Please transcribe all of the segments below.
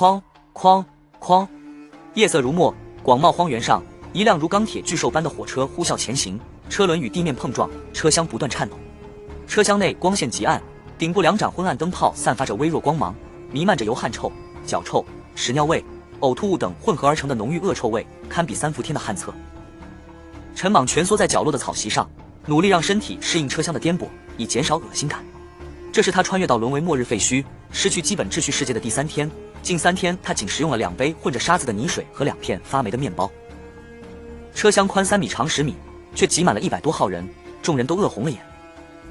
哐哐哐，夜色如墨，广袤荒原上，一辆如钢铁巨兽般的火车呼啸前行，车轮与地面碰撞，车厢不断颤抖。车厢内光线极暗，顶部2盏昏暗灯泡散发着微弱光芒，弥漫着由汗臭、脚臭、屎尿味、呕吐物等混合而成的浓郁恶臭味，堪比3伏天的旱厕。陈莽蜷缩在角落的草席上，努力让身体适应车厢的颠簸，以减少恶心感。这是他穿越到沦为末日废墟、失去基本秩序世界的第3天。近3天，他仅食用了2杯混着沙子的泥水和2片发霉的面包。车厢宽3米，长10米，却挤满了100多号人，众人都饿红了眼。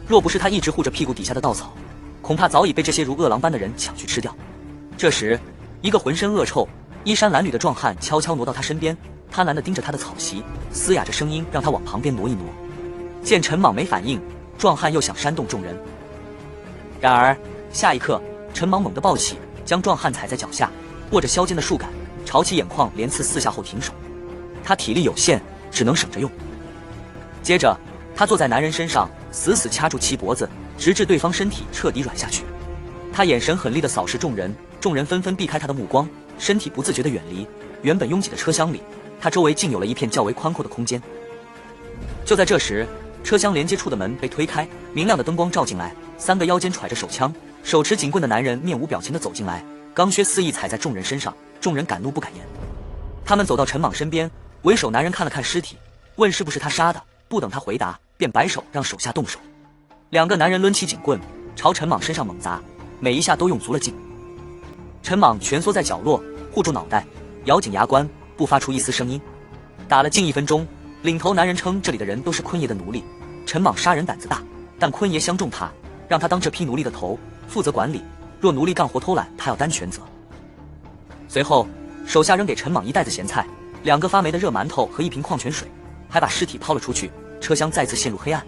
若不是他一直护着屁股底下的稻草，恐怕早已被这些如饿狼般的人抢去吃掉。这时，一个浑身恶臭、衣衫褴褛的壮汉悄悄挪到他身边，贪婪地盯着他的草席，嘶哑着声音让他往旁边挪一挪。见陈莽没反应，壮汉又想煽动众人。然而下一刻，陈莽猛地抱起，将壮汉踩在脚下，握着削尖的树杆，朝其眼眶连刺4下后停手。他体力有限，只能省着用。接着，他坐在男人身上，死死掐住其脖子，直至对方身体彻底软下去。他眼神狠厉地扫视众人，众人纷纷避开他的目光，身体不自觉地远离。原本拥挤的车厢里，他周围竟有了一片较为宽阔的空间。就在这时，车厢连接处的门被推开，明亮的灯光照进来，3个腰间揣着手枪、手持警棍的男人面无表情地走进来，钢靴肆意踩在众人身上，众人敢怒不敢言。他们走到陈莽身边，为首男人看了看尸体，问是不是他杀的，不等他回答，便摆手让手下动手。2个男人抡起警棍朝陈莽身上猛砸，每一下都用足了劲。陈莽蜷缩在角落，护住脑袋，咬紧牙关，不发出一丝声音。打了近1分钟，领头男人称这里的人都是坤爷的奴隶。陈莽杀人胆子大，但坤爷相中他，让他当这批奴隶的头，负责管理。若奴隶干活偷懒，他要担全责。随后，手下扔给陈莽1袋子咸菜、2个发霉的热馒头和1瓶矿泉水，还把尸体抛了出去。车厢再次陷入黑暗。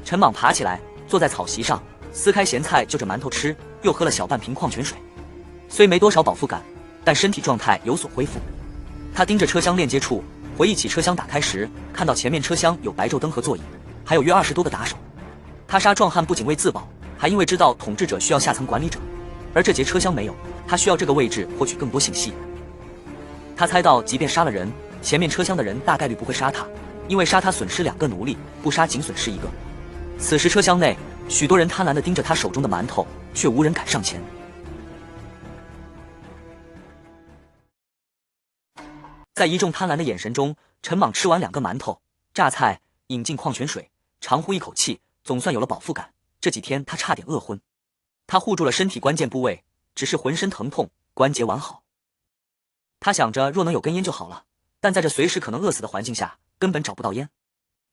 陈莽爬起来，坐在草席上，撕开咸菜就着馒头吃，又喝了小半瓶矿泉水。虽没多少饱腹感，但身体状态有所恢复。他盯着车厢链接处，回忆起车厢打开时，看到前面车厢有白昼灯和座椅，还有约20多个打手。他杀壮汉不仅为自保，还因为知道统治者需要下层管理者，而这节车厢没有，他需要这个位置获取更多信息。他猜到即便杀了人，前面车厢的人大概率不会杀他，因为杀他损失2个奴隶，不杀仅损失1个。此时车厢内许多人贪婪地盯着他手中的馒头，却无人敢上前。在一众贪婪的眼神中，陈莽吃完2个馒头、榨菜，饮进矿泉水，长呼一口气，总算有了饱腹感。这几天他差点饿昏。他护住了身体关键部位，只是浑身疼痛，关节完好。他想着若能有根烟就好了，但在这随时可能饿死的环境下，根本找不到烟。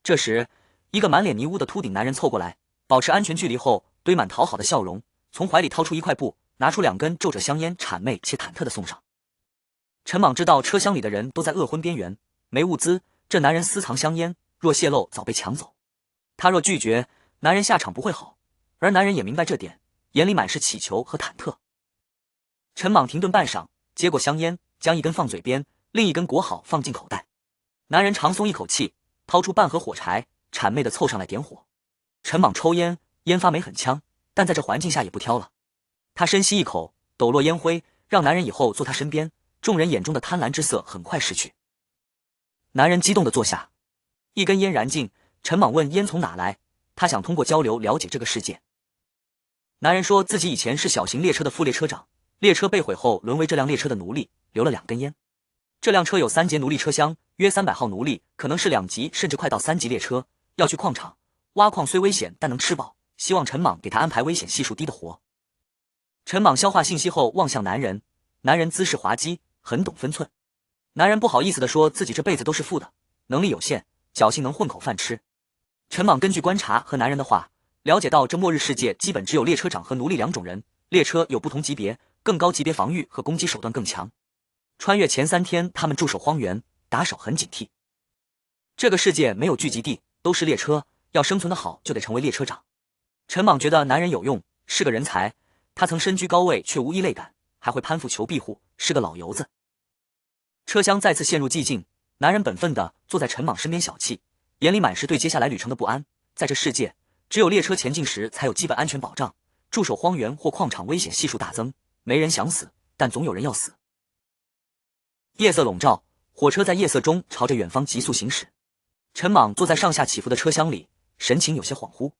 这时，一个满脸泥污的秃顶男人凑过来，保持安全距离后，堆满讨好的笑容，从怀里掏出1块布，拿出2根皱着香烟，谄媚且忐忑地送上。陈莽知道车厢里的人都在饿昏边缘，没物资，这男人私藏香烟，若泄露早被抢走。他若拒绝，男人下场不会好，而男人也明白这点，眼里满是乞求和忐忑。陈莽停顿半晌，接过香烟，将1根放嘴边，另1根裹好放进口袋。男人长松一口气，掏出半盒火柴，谄媚地凑上来点火。陈莽抽烟，烟发霉很呛，但在这环境下也不挑了。他深吸一口，抖落烟灰，让男人以后坐他身边。众人眼中的贪婪之色很快逝去。男人激动地坐下，1根烟燃尽。陈莽问烟从哪来，他想通过交流了解这个世界。男人说自己以前是小型列车的副列车长，列车被毁后沦为这辆列车的奴隶，留了2根烟。这辆车有3节奴隶车厢，约300号奴隶，可能是2级甚至快到3级列车，要去矿场挖矿，虽危险但能吃饱，希望陈莽给他安排危险系数低的活。陈莽消化信息后望向男人，男人姿势滑稽，很懂分寸。男人不好意思地说自己这辈子都是副的，能力有限，侥幸能混口饭吃。陈莽根据观察和男人的话，了解到这末日世界基本只有列车长和奴隶2种人，列车有不同级别，更高级别防御和攻击手段更强。穿越前3天，他们驻守荒原，打手很警惕。这个世界没有聚集地，都是列车，要生存得好就得成为列车长。陈莽觉得男人有用，是个人才，他曾身居高位却无异类感，还会攀附求庇护，是个老油子。车厢再次陷入寂静，男人本分地坐在陈莽身边小憩，眼里满是对接下来旅程的不安。在这世界，只有列车前进时才有基本安全保障，驻守荒原或矿场危险系数大增，没人想死，但总有人要死。夜色笼罩，火车在夜色中朝着远方急速行驶。陈莽坐在上下起伏的车厢里，神情有些恍惚。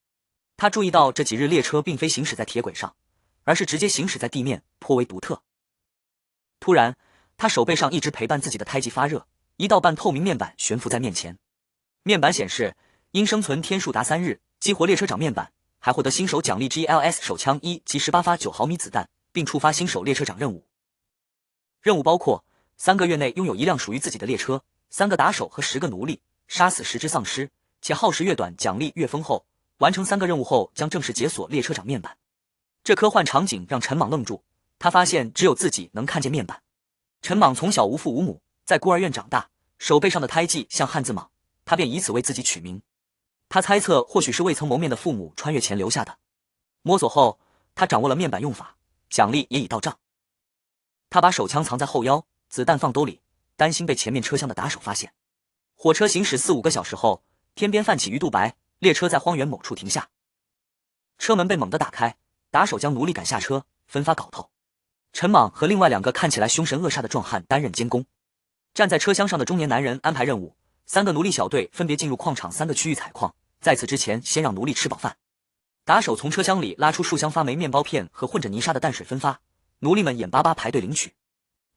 他注意到这几日列车并非行驶在铁轨上，而是直接行驶在地面，颇为独特。突然，他手背上一直陪伴自己的胎记发热，一道半透明面板悬浮在面前。面板显示，因生存天数达3日，激活列车长面板，还获得新手奖励 GLS 手枪1及18发9毫米子弹，并触发新手列车长任务。任务包括3个月内拥有一辆属于自己的列车，3个打手和10个奴隶，杀死10只丧尸，且耗时越短奖励越丰厚。完成3个任务后将正式解锁列车长面板。这科幻场景让陈莽愣住，他发现只有自己能看见面板。陈莽从小无父无母，在孤儿院长大，手背上的胎记像汉字莽，他便以此为自己取名。他猜测或许是未曾谋面的父母穿越前留下的。摸索后，他掌握了面板用法，奖励也已到账。他把手枪藏在后腰，子弹放兜里，担心被前面车厢的打手发现。火车行驶4-5个小时后，天边泛起鱼肚白，列车在荒原某处停下。车门被猛地打开，打手将奴隶赶下车，分发镐头。陈莽和另外2个看起来凶神恶煞的壮汉担任监工。站在车厢上的中年男人安排任务，3个奴隶小队分别进入矿场3个区域采矿，在此之前先让奴隶吃饱饭。打手从车厢里拉出数箱发霉面包片和混着泥沙的淡水分发，奴隶们眼巴巴排队领取。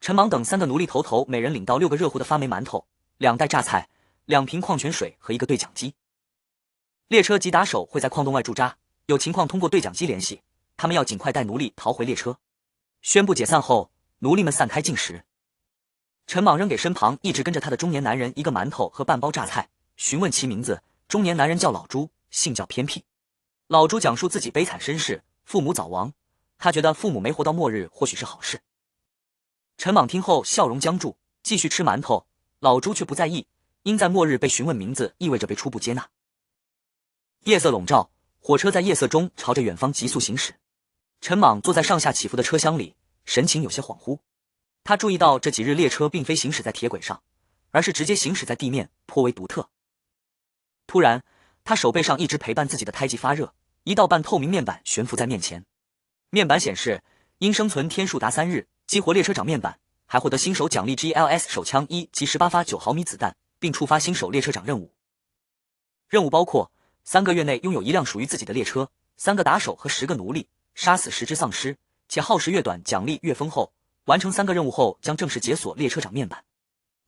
陈莽等3个奴隶头每人领到6个热乎的发霉馒头、2袋榨菜、2瓶矿泉水和1个对讲机。列车及打手会在矿洞外驻扎，有情况通过对讲机联系，他们要尽快带奴隶逃回列车。宣布解散后，奴隶们散开进食。陈莽扔给身旁一直跟着他的中年男人1个馒头和半包榨菜，询问其名字。中年男人叫老朱，姓较偏僻。老朱讲述自己悲惨身世，父母早亡，他觉得父母没活到末日或许是好事。陈莽听后笑容僵住，继续吃馒头。老朱却不在意，因在末日被询问名字意味着被初步接纳。夜色笼罩，火车在夜色中朝着远方急速行驶。陈莽坐在上下起伏的车厢里，神情有些恍惚。他注意到这几日列车并非行驶在铁轨上，而是直接行驶在地面，颇为独特。突然，他手背上一直陪伴自己的胎记发热，一道半透明面板悬浮在面前。面板显示，因生存天数达3日，激活列车长面板，还获得新手奖励 GLS 手枪1及18发9毫米子弹，并触发新手列车长任务。任务包括3个月内拥有一辆属于自己的列车，3个打手和10个奴隶，杀死10只丧尸，且耗时越短奖励越丰厚。完成3个任务后将正式解锁列车长面板。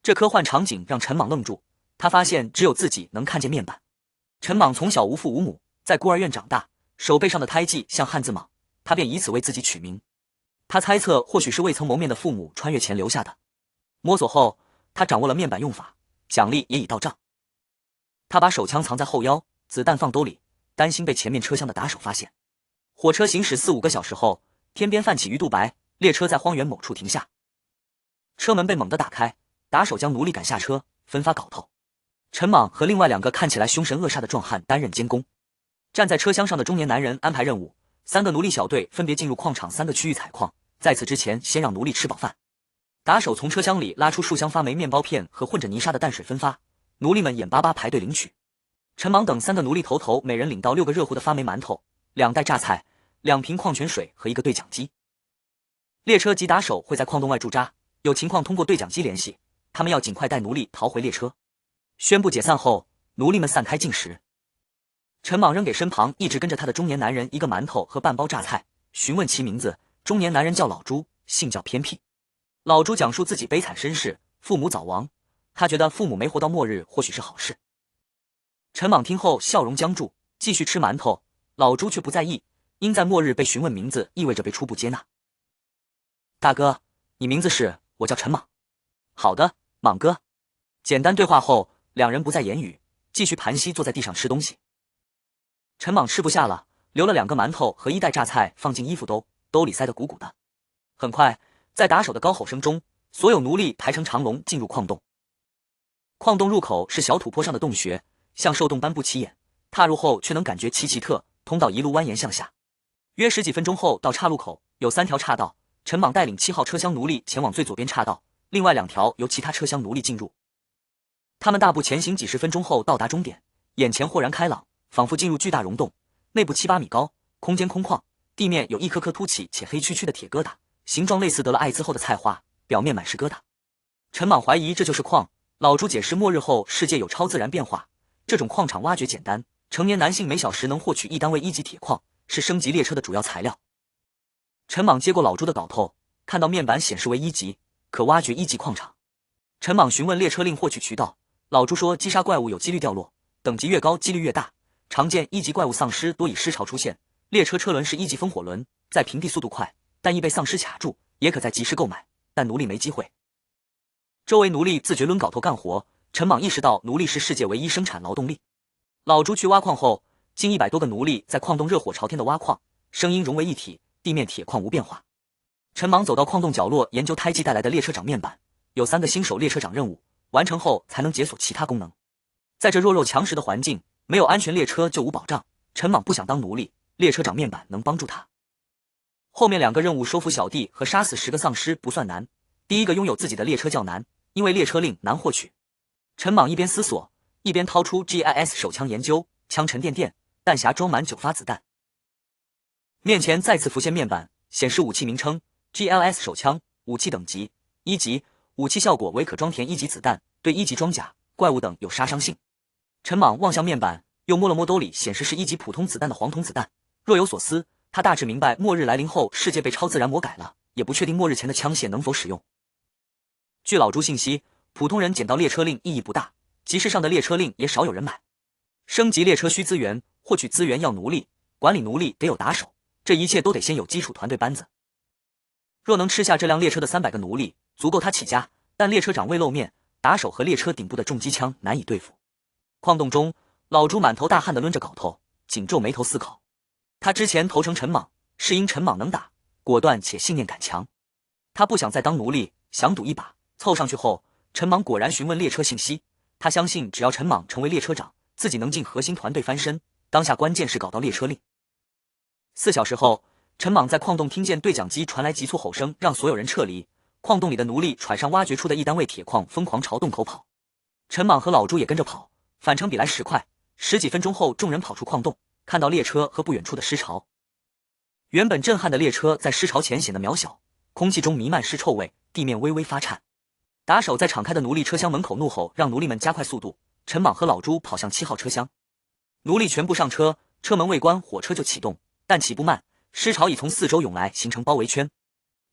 这科幻场景让陈莽愣住，他发现只有自己能看见面板。陈莽从小无父无母，在孤儿院长大，手背上的胎记像汉字莽，他便以此为自己取名。他猜测或许是未曾谋面的父母穿越前留下的。摸索后，他掌握了面板用法，奖励也已到账。他把手枪藏在后腰，子弹放兜里，担心被前面车厢的打手发现。火车行驶4-5个小时后，天边泛起鱼肚白，列车在荒原某处停下。车门被猛地打开，打手将奴隶赶下车，分发镐头。陈莽和另外2个看起来凶神恶煞的壮汉担任监工。站在车厢上的中年男人安排任务，3个奴隶小队分别进入矿场3个区域采矿，在此之前先让奴隶吃饱饭。打手从车厢里拉出数箱发霉面包片和混着泥沙的淡水分发，奴隶们眼巴巴排队领取。陈莽等3个奴隶头每人领到6个热乎的发霉馒头、2袋榨菜、2瓶矿泉水和1个对讲机。列车及打手会在矿洞外驻扎，有情况通过对讲机联系，他们要尽快带奴隶逃回列车。宣布解散后，奴隶们散开进食。陈莽扔给身旁一直跟着他的中年男人1个馒头和半包榨菜，询问其名字。中年男人叫老朱，姓较偏僻。老朱讲述自己悲惨身世，父母早亡，他觉得父母没活到末日或许是好事。陈莽听后笑容僵住，继续吃馒头。老朱却不在意，因在末日被询问名字意味着被初步接纳。大哥，你名字是？我叫陈莽。好的，莽哥。简单对话后，2人不再言语，继续盘膝坐在地上吃东西。陈莽吃不下了，留了2个馒头和1袋榨菜放进衣服兜，兜里塞得鼓鼓的。很快，在打手的高吼声中，所有奴隶排成长龙进入矿洞。矿洞入口是小土坡上的洞穴，像兽洞般不起眼，踏入后却能感觉奇特，通道一路蜿蜒向下。约10几分钟后到岔路口，有3条岔道，陈莽带领7号车厢奴隶前往最左边岔道，另外2条由其他车厢奴隶进入。他们大步前行几10分钟后到达终点，眼前豁然开朗，仿佛进入巨大溶洞，内部7-8米高，空间空旷，地面有一颗颗凸起且黑黢黢的铁疙瘩，形状类似得了艾滋后的菜花，表面满是疙瘩。陈莽怀疑这就是矿。老朱解释，末日后世界有超自然变化，这种矿场挖掘简单，成年男性每小时能获取1单位1级铁矿，是升级列车的主要材料。陈莽接过老朱的镐头，看到面板显示为1级，可挖掘1级矿场。陈莽询问列车令获取渠道，老朱说击杀怪物有几率掉落，等级越高几率越大，常见1级怪物丧尸多以尸潮出现。列车车轮是1级风火轮，在平地速度快，但易被丧尸卡住，也可在及时购买，但奴隶没机会。周围奴隶自觉抡镐头干活，陈莽意识到奴隶是世界唯一生产劳动力。老朱去挖矿后，近100多个奴隶在矿洞热火朝天的挖矿，声音融为一体，地面铁矿无变化。陈莽走到矿洞角落研究胎记带来的列车长面板，有3个新手列车长任务，完成后才能解锁其他功能。在这弱肉强食的环境，没有安全列车就无保障，陈莽不想当奴隶，列车长面板能帮助他。后面2个任务收服小弟和杀死10个丧尸不算难，第一个拥有自己的列车较难，因为列车令难获取。陈莽一边思索，一边掏出 GIS 手枪研究，枪沉甸甸，弹匣装满9发子弹。面前再次浮现面板，显示武器名称 GLS 手枪，武器等级1级，武器效果为可装填1级子弹，对1级装甲、怪物等有杀伤性。陈莽望向面板，又摸了摸兜里显示是1级普通子弹的黄铜子弹，若有所思，他大致明白末日来临后世界被超自然魔改了，也不确定末日前的枪械能否使用。据老朱信息，普通人捡到列车令意义不大，集市上的列车令也少有人买。升级列车需资源，获取资源要奴隶，管理奴隶得有打手，这一切都得先有基础团队班子。若能吃下这辆列车的300个奴隶，足够他起家，但列车长未露面，打手和列车顶部的重机枪难以对付。矿洞中，老朱满头大汗地抡着镐头，紧皱眉头思考。他之前投诚陈莽，是因陈莽能打，果断且信念感强。他不想再当奴隶，想赌一把。凑上去后，陈莽果然询问列车信息。他相信只要陈莽成为列车长，自己能进核心团队翻身。当下关键是搞到列车令。4小时后，陈莽在矿洞听见对讲机传来急促吼声，让所有人撤离。矿洞里的奴隶揣上挖掘出的1单位铁矿，疯狂朝洞口跑。陈莽和老朱也跟着跑，反程比来10块。10几分钟后，众人跑出矿洞，看到列车和不远处的尸潮。原本震撼的列车在尸潮前显得渺小，空气中弥漫尸臭味，地面微微发颤。打手在敞开的奴隶车厢门口怒吼，让奴隶们加快速度。陈莽和老朱跑向7号车厢，奴隶全部上车，车门未关，火车就启动，但起步慢，尸潮已从4周涌来，形成包围圈。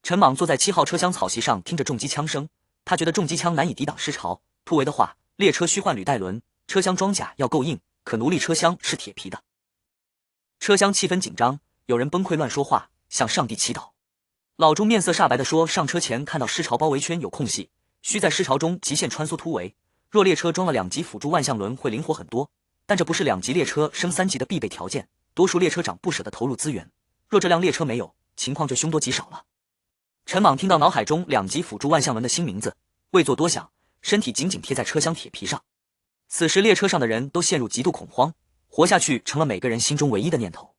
陈莽坐在7号车厢草席上，听着重机枪声，他觉得重机枪难以抵挡尸潮，突围的话，列车需换履带轮，车厢装甲要够硬，可奴隶车厢是铁皮的。车厢气氛紧张，有人崩溃乱说话，向上帝祈祷。老朱面色煞白地说，上车前看到尸潮包围圈有空隙，需在尸潮中极限穿梭突围。若列车装了2级辅助万向轮会灵活很多，但这不是2级列车升3级的必备条件，多数列车长不舍得投入资源。若这辆列车没有，情况就凶多吉少了。陈莽听到脑海中2级辅助万向轮的新名字，未做多想，身体紧紧贴在车厢铁皮上。此时列车上的人都陷入极度恐慌，活下去成了每个人心中唯一的念头。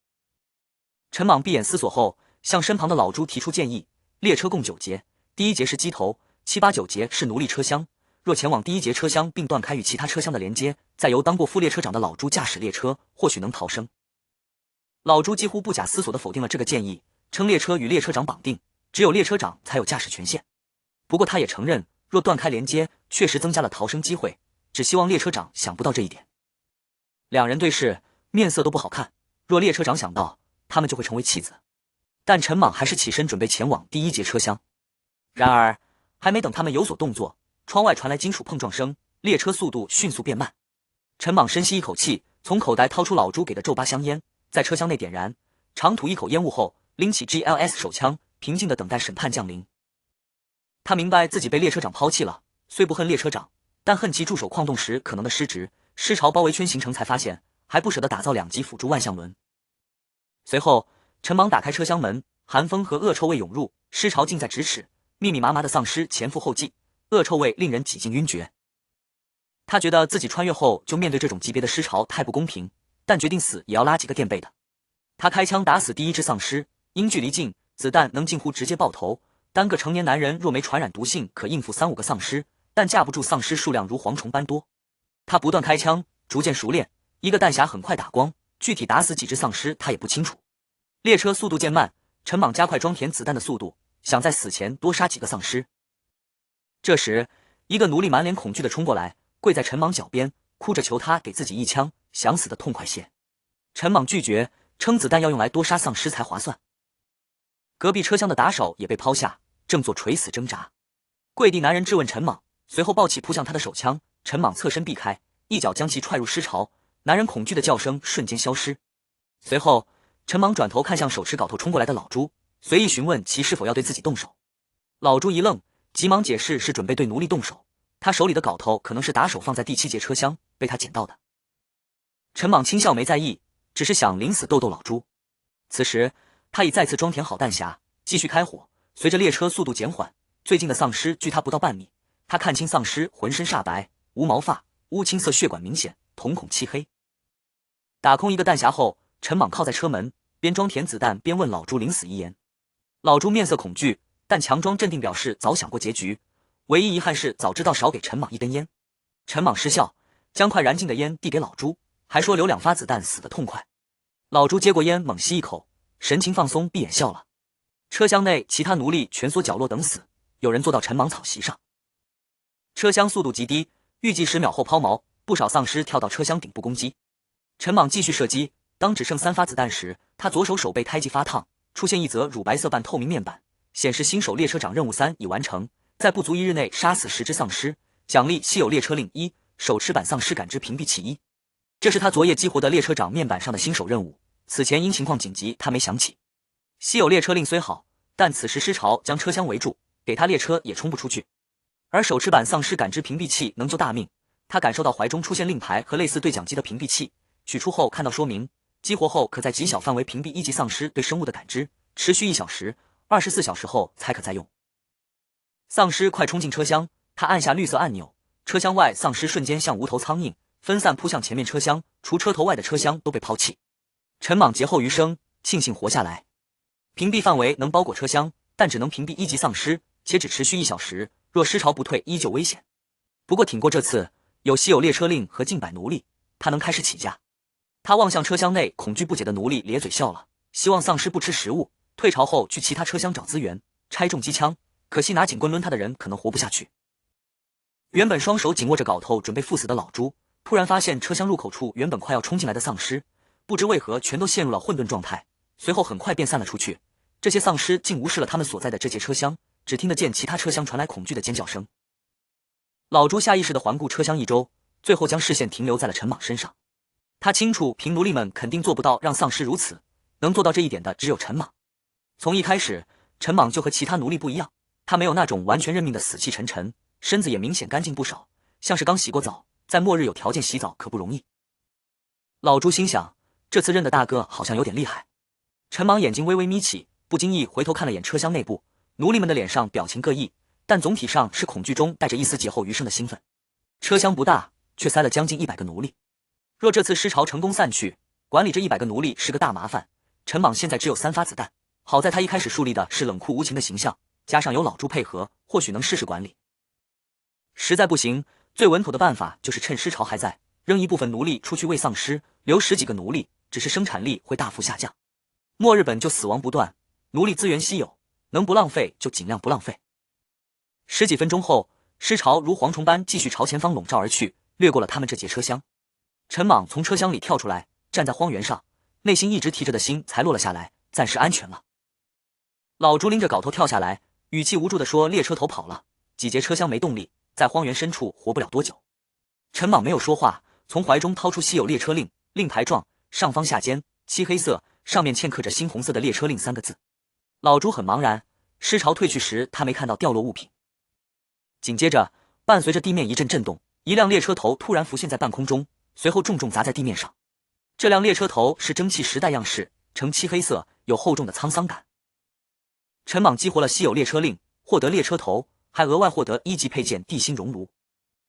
陈莽闭眼思索后，向身旁的老朱提出建议，列车共9节，第1节是机头，7、8、9节是奴隶车厢。若前往第1节车厢并断开与其他车厢的连接，再由当过副列车长的老朱驾驶列车，或许能逃生。老朱几乎不假思索地否定了这个建议，称列车与列车长绑定，只有列车长才有驾驶权限。不过他也承认，若断开连接，确实增加了逃生机会，只希望列车长想不到这一点。2人对视，面色都不好看，若列车长想到，他们就会成为弃子。但陈莽还是起身准备前往第1节车厢。然而，还没等他们有所动作，窗外传来金属碰撞声，列车速度迅速变慢。陈莽深吸一口气，从口袋掏出老朱给的皱巴香烟，在车厢内点燃，长吐一口烟雾后，拎起 GLS 手枪，平静地等待审判降临。他明白自己被列车长抛弃了，虽不恨列车长，但恨其驻守矿洞时可能的失职。尸潮包围圈形成才发现，还不舍得打造2级辅助万向轮。随后，陈莽打开车厢门，寒风和恶臭味涌入，尸潮近在咫尺，密密麻麻的丧尸前赴后继，恶臭味令人几近晕厥。他觉得自己穿越后就面对这种级别的尸潮太不公平，但决定死也要拉几个垫背的。他开枪打死第1只丧尸，因距离近，子弹能近乎直接爆头，单个成年男人若没传染毒性，可应付3、5个丧尸，但架不住丧尸数量如蝗虫般多。他不断开枪，逐渐熟练，一个弹匣很快打光，具体打死几只丧尸他也不清楚。列车速度渐慢，陈莽加快装填子弹的速度，想在死前多杀几个丧尸。这时，一个奴隶满脸恐惧的冲过来，跪在陈莽脚边，哭着求他给自己一枪，想死的痛快些。陈莽拒绝，称子弹要用来多杀丧尸才划算。隔壁车厢的打手也被抛下，正做垂死挣扎。跪地男人质问陈莽，随后抱起扑向他的手枪，陈莽侧身避开，一脚将其踹入尸巢。男人恐惧的叫声瞬间消失。随后，陈莽转头看向手持镐头冲过来的老朱，随意询问其是否要对自己动手。老朱一愣，急忙解释是准备对奴隶动手，他手里的镐头可能是打手放在第7节车厢被他捡到的。陈莽轻笑没在意，只是想临死逗逗老朱。此时他已再次装填好弹匣，继续开火。随着列车速度减缓，最近的丧尸距他不到半米。他看清丧尸浑身煞白，无毛发，乌青色血管明显，瞳孔漆黑。打空一个弹匣后，陈莽靠在车门，边装填子弹边问老朱临死遗言。老朱面色恐惧，但强装镇定表示早想过结局，唯一遗憾是早知道少给陈莽一根烟。陈莽失笑，将快燃尽的烟递给老朱，还说留2发子弹死得痛快。老朱接过烟猛吸一口，神情放松，闭眼笑了。车厢内其他奴隶蜷缩角落等死，有人坐到陈莽草席上。车厢速度极低，预计10秒后抛锚，不少丧尸跳到车厢顶部攻击。陈莽继续射击，当只剩3发子弹时，他左手手背胎记发烫，出现一则乳白色半透明面板，显示新手列车长任务3已完成，在不足1日内杀死10只丧尸，奖励稀有列车令1，手持版丧尸感知屏蔽器1。这是他昨夜激活的列车长面板上的新手任务，此前因情况紧急他没想起。稀有列车令虽好，但此时尸潮将车厢围住，给他列车也冲不出去。而手持版丧尸感知屏蔽器能救大命，他感受到怀中出现令牌和类似对讲机的屏蔽器，取出后看到说明，激活后可在极小范围屏蔽1级丧尸对生物的感知，持续1小时，24小时后才可再用。丧尸快冲进车厢，他按下绿色按钮，车厢外丧尸瞬间像无头苍蝇分散扑向前面车厢，除车头外的车厢都被抛弃。陈莽劫后余生，庆幸活下来。屏蔽范围能包裹车厢，但只能屏蔽1级丧尸，且只持续1小时，若尸潮不退依旧危险。不过挺过这次，有稀有列车令和近百奴隶，他能开始起驾。他望向车厢内恐惧不解的奴隶，咧嘴笑了，希望丧尸不吃食物，退潮后去其他车厢找资源，拆重机枪，可惜拿警棍抡他的人可能活不下去。原本双手紧握着镐头准备赴死的老朱，突然发现车厢入口处原本快要冲进来的丧尸，不知为何全都陷入了混沌状态，随后很快便散了出去。这些丧尸竟无视了他们所在的这节车厢，只听得见其他车厢传来恐惧的尖叫声。老朱下意识地环顾车厢一周，最后将视线停留在了陈莽身上。他清楚凭奴隶们肯定做不到让丧尸如此，能做到这一点的只有陈莽。从一开始，陈莽就和其他奴隶不一样，他没有那种完全认命的死气沉沉，身子也明显干净不少，像是刚洗过澡，在末日有条件洗澡可不容易。老朱心想，这次认的大哥好像有点厉害。陈莽眼睛微微眯起，不经意回头看了眼车厢内部，奴隶们的脸上表情各异，但总体上是恐惧中带着一丝劫后余生的兴奋。车厢不大，却塞了将近100个奴隶。若这次尸潮成功散去，管理这100个奴隶是个大麻烦。陈莽现在只有3发子弹，好在他一开始树立的是冷酷无情的形象，加上有老朱配合，或许能试试管理。实在不行，最稳妥的办法就是趁尸潮还在，扔一部分奴隶出去喂丧尸，留10几个奴隶，只是生产力会大幅下降。末日本就死亡不断，奴隶资源稀有，能不浪费就尽量不浪费。10几分钟后，尸潮如蝗虫般继续朝前方笼罩而去，掠过了他们这节车厢。陈莽从车厢里跳出来，站在荒原上，内心一直提着的心才落了下来，暂时安全了。老朱拎着镐头跳下来，语气无助地说：“列车头跑了，几节车厢没动力，在荒原深处活不了多久。”陈莽没有说话，从怀中掏出稀有列车令，令牌状，上方下尖，漆黑色，上面嵌刻着猩红色的列车令3个字。老朱很茫然，尸潮退去时他没看到掉落物品。紧接着，伴随着地面一阵震动，一辆列车头突然浮现在半空中，随后重重砸在地面上。这辆列车头是蒸汽时代样式，呈漆黑色，有厚重的沧桑感。陈莽激活了稀有列车令，获得列车头，还额外获得1级配件地心熔炉。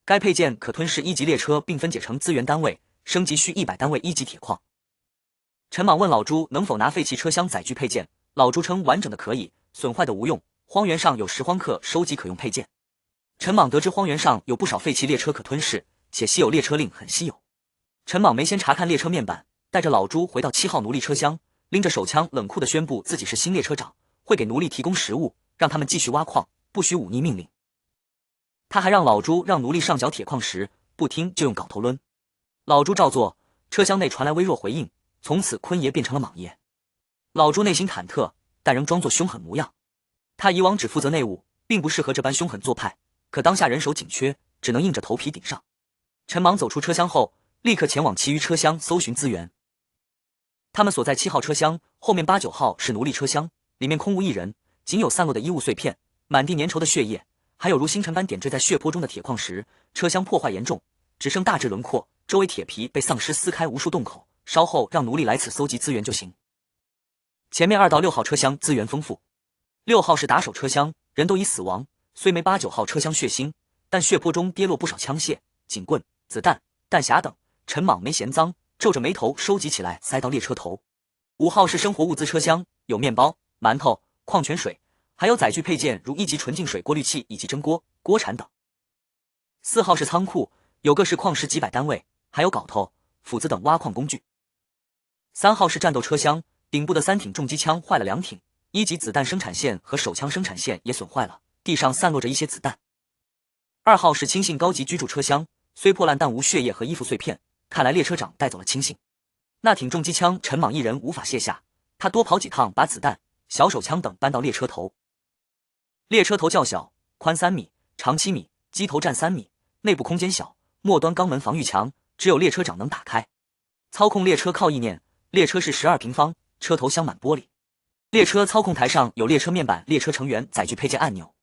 该配件可吞噬1级列车并分解成资源单位，升级需100单位1级铁矿。陈莽问老朱能否拿废弃车厢载具配件，老朱称完整的可以，损坏的无用，荒原上有拾荒客收集可用配件。陈莽得知荒原上有不少废弃列车可吞噬，且稀有列车令很稀有。陈莽没先查看列车面板，带着老朱回到7号奴隶车厢，拎着手枪冷酷地宣布自己是新列车长，会给奴隶提供食物，让他们继续挖矿，不许忤逆命令。他还让老朱让奴隶上缴铁矿时，不听就用镐头抡。老朱照做，车厢内传来微弱回应，从此坤爷变成了莽爷。老朱内心忐忑，但仍装作凶狠模样。他以往只负责内务，并不适合这般凶狠做派，可当下人手紧缺，只能硬着头皮顶上。陈莽走出车厢后，立刻前往其余车厢搜寻资源。他们所在7号车厢，后面8、9号是奴隶车厢，里面空无一人，仅有散落的衣物碎片，满地粘稠的血液，还有如星辰般点缀在血泊中的铁矿石。车厢破坏严重，只剩大致轮廓，周围铁皮被丧尸撕开无数洞口，稍后让奴隶来此搜集资源就行。前面2到6号车厢资源丰富，6号是打手车厢，人都已死亡，虽没8、9号车厢血腥，但血泊中跌落不少枪械、警棍、子弹、弹匣等。陈莽没嫌脏，皱着眉头收集起来，塞到列车头。5号是生活物资车厢，有面包、馒头、矿泉水，还有载具配件如1级纯净水过滤器以及蒸锅、锅铲等。4号是仓库，有各式矿石几百单位，还有镐头、斧子等挖矿工具。3号是战斗车厢，顶部的3挺重机枪坏了2挺，1级子弹生产线和手枪生产线也损坏了，地上散落着一些子弹。2号是轻信高级居住车厢，虽破烂但无血液和衣服碎片，看来列车长带走了轻信。那挺重机枪陈莽一人无法卸下，他多跑几趟把子弹、小手枪等搬到列车头。列车头较小，宽3米，长7米，机头占3米，内部空间小，末端钢门防御墙，只有列车长能打开。操控列车靠意念，列车是12平方，车头镶满玻璃。列车操控台上有列车面板、列车成员、载具配件按钮，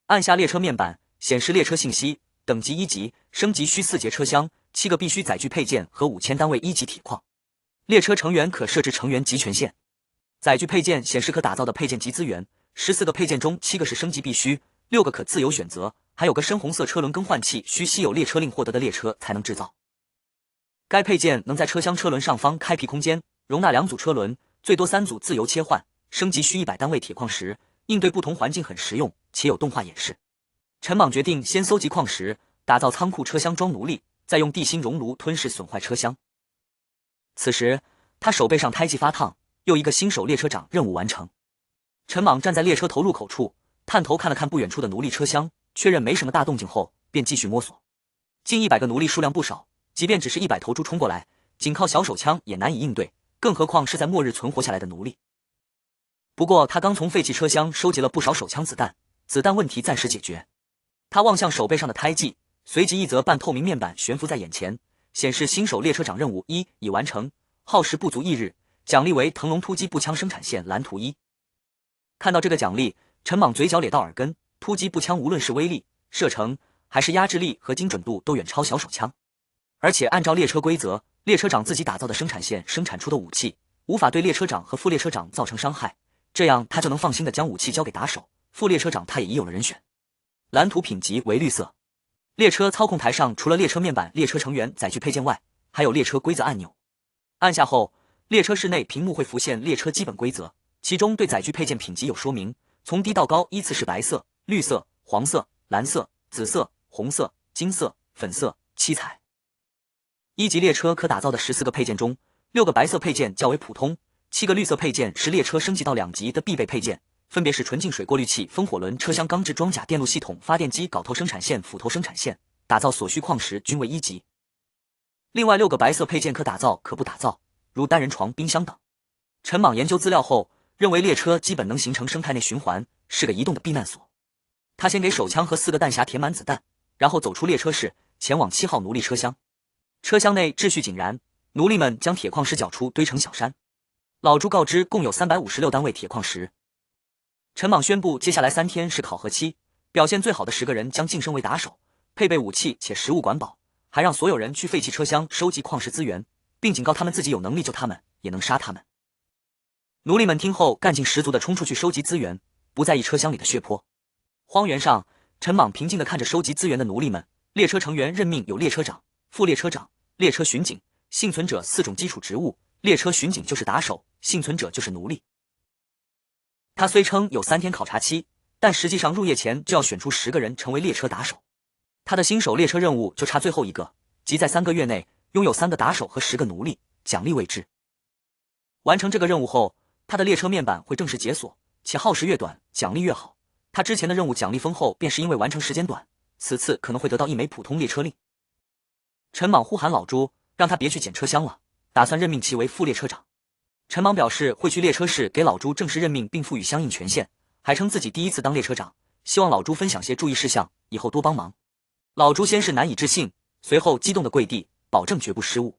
按下列车面板显示列车信息，等级1级，升级需4节车厢，7个必须载具配件和5000单位1级铁矿。列车成员可设置成员级权限。载具配件显示可打造的配件及资源，14个配件中7个是升级必须，6个可自由选择，还有个深红色车轮更换器，需稀有列车令获得的列车才能制造。该配件能在车厢车轮上方开辟空间，容纳2组车轮，最多3组自由切换，升级需100单位铁矿石，应对不同环境很实用，且有动画演示。陈莽决定先搜集矿石，打造仓库车厢装奴隶，再用地心熔炉吞噬损坏车厢。此时他手背上胎记发烫，又一个新手列车长任务完成。陈莽站在列车头入口处，探头看了看不远处的奴隶车厢，确认没什么大动静后，便继续摸索。近100个奴隶数量不少，即便只是100头猪冲过来，仅靠小手枪也难以应对，更何况是在末日存活下来的奴隶。不过他刚从废弃车厢收集了不少手枪子弹，子弹问题暂时解决。他望向手背上的胎记，随即一则半透明面板悬浮在眼前，显示新手列车长任务1已完成，耗时不足1日，奖励为腾龙突击步枪生产线蓝图1。看到这个奖励，陈莽嘴角咧到耳根，突击步枪无论是威力、射程还是压制力和精准度都远超小手枪，而且按照列车规则，列车长自己打造的生产线生产出的武器无法对列车长和副列车长造成伤害，这样他就能放心的将武器交给打手，副列车长他也已有了人选。蓝图品级为绿色。列车操控台上除了列车面板、列车成员、载具配件外，还有列车规则按钮。按下后，列车室内屏幕会浮现列车基本规则，其中对载具配件品级有说明，从低到高依次是白色、绿色、黄色、蓝色、紫色、红色、金色、粉色、七彩。1级列车可打造的14个配件中，6个白色配件较为普通，7个绿色配件是列车升级到2级的必备配件，分别是纯净水过滤器、风火轮、车厢钢制装甲、电路系统、发电机、镐头生产线、斧头生产线，打造所需矿石均为1级。另外6个白色配件可打造可不打造，如单人床、冰箱等。陈莽研究资料后，认为列车基本能形成生态内循环，是个移动的避难所。他先给手枪和4个弹匣填满子弹，然后走出列车室，前往7号奴隶车厢。车厢内秩序井然，奴隶们将铁矿石缴出，堆成小山。老朱告知共有356单位铁矿石。陈莽宣布，接下来3天是考核期，表现最好的10个人将晋升为打手，配备武器且食物管饱，还让所有人去废弃车厢收集矿石资源，并警告他们自己有能力救他们，也能杀他们。奴隶们听后干劲十足地冲出去收集资源，不在意车厢里的血泊。荒原上，陈莽平静地看着收集资源的奴隶们。列车成员任命有列车长、副列车长、列车巡警、幸存者4种基础职务，列车巡警就是打手，幸存者就是奴隶。他虽称有3天考察期，但实际上入夜前就要选出10个人成为列车打手。他的新手列车任务就差最后一个，即在3个月内拥有3个打手和10个奴隶，奖励未知。完成这个任务后，他的列车面板会正式解锁，且耗时越短，奖励越好。他之前的任务奖励丰厚，便是因为完成时间短，此次可能会得到一枚普通列车令。陈莽呼喊老朱，让他别去检车厢了，打算任命其为副列车长。陈莽表示会去列车室给老朱正式任命并赋予相应权限，还称自己第一次当列车长，希望老朱分享些注意事项，以后多帮忙。老朱先是难以置信，随后激动地跪地，保证绝不失误。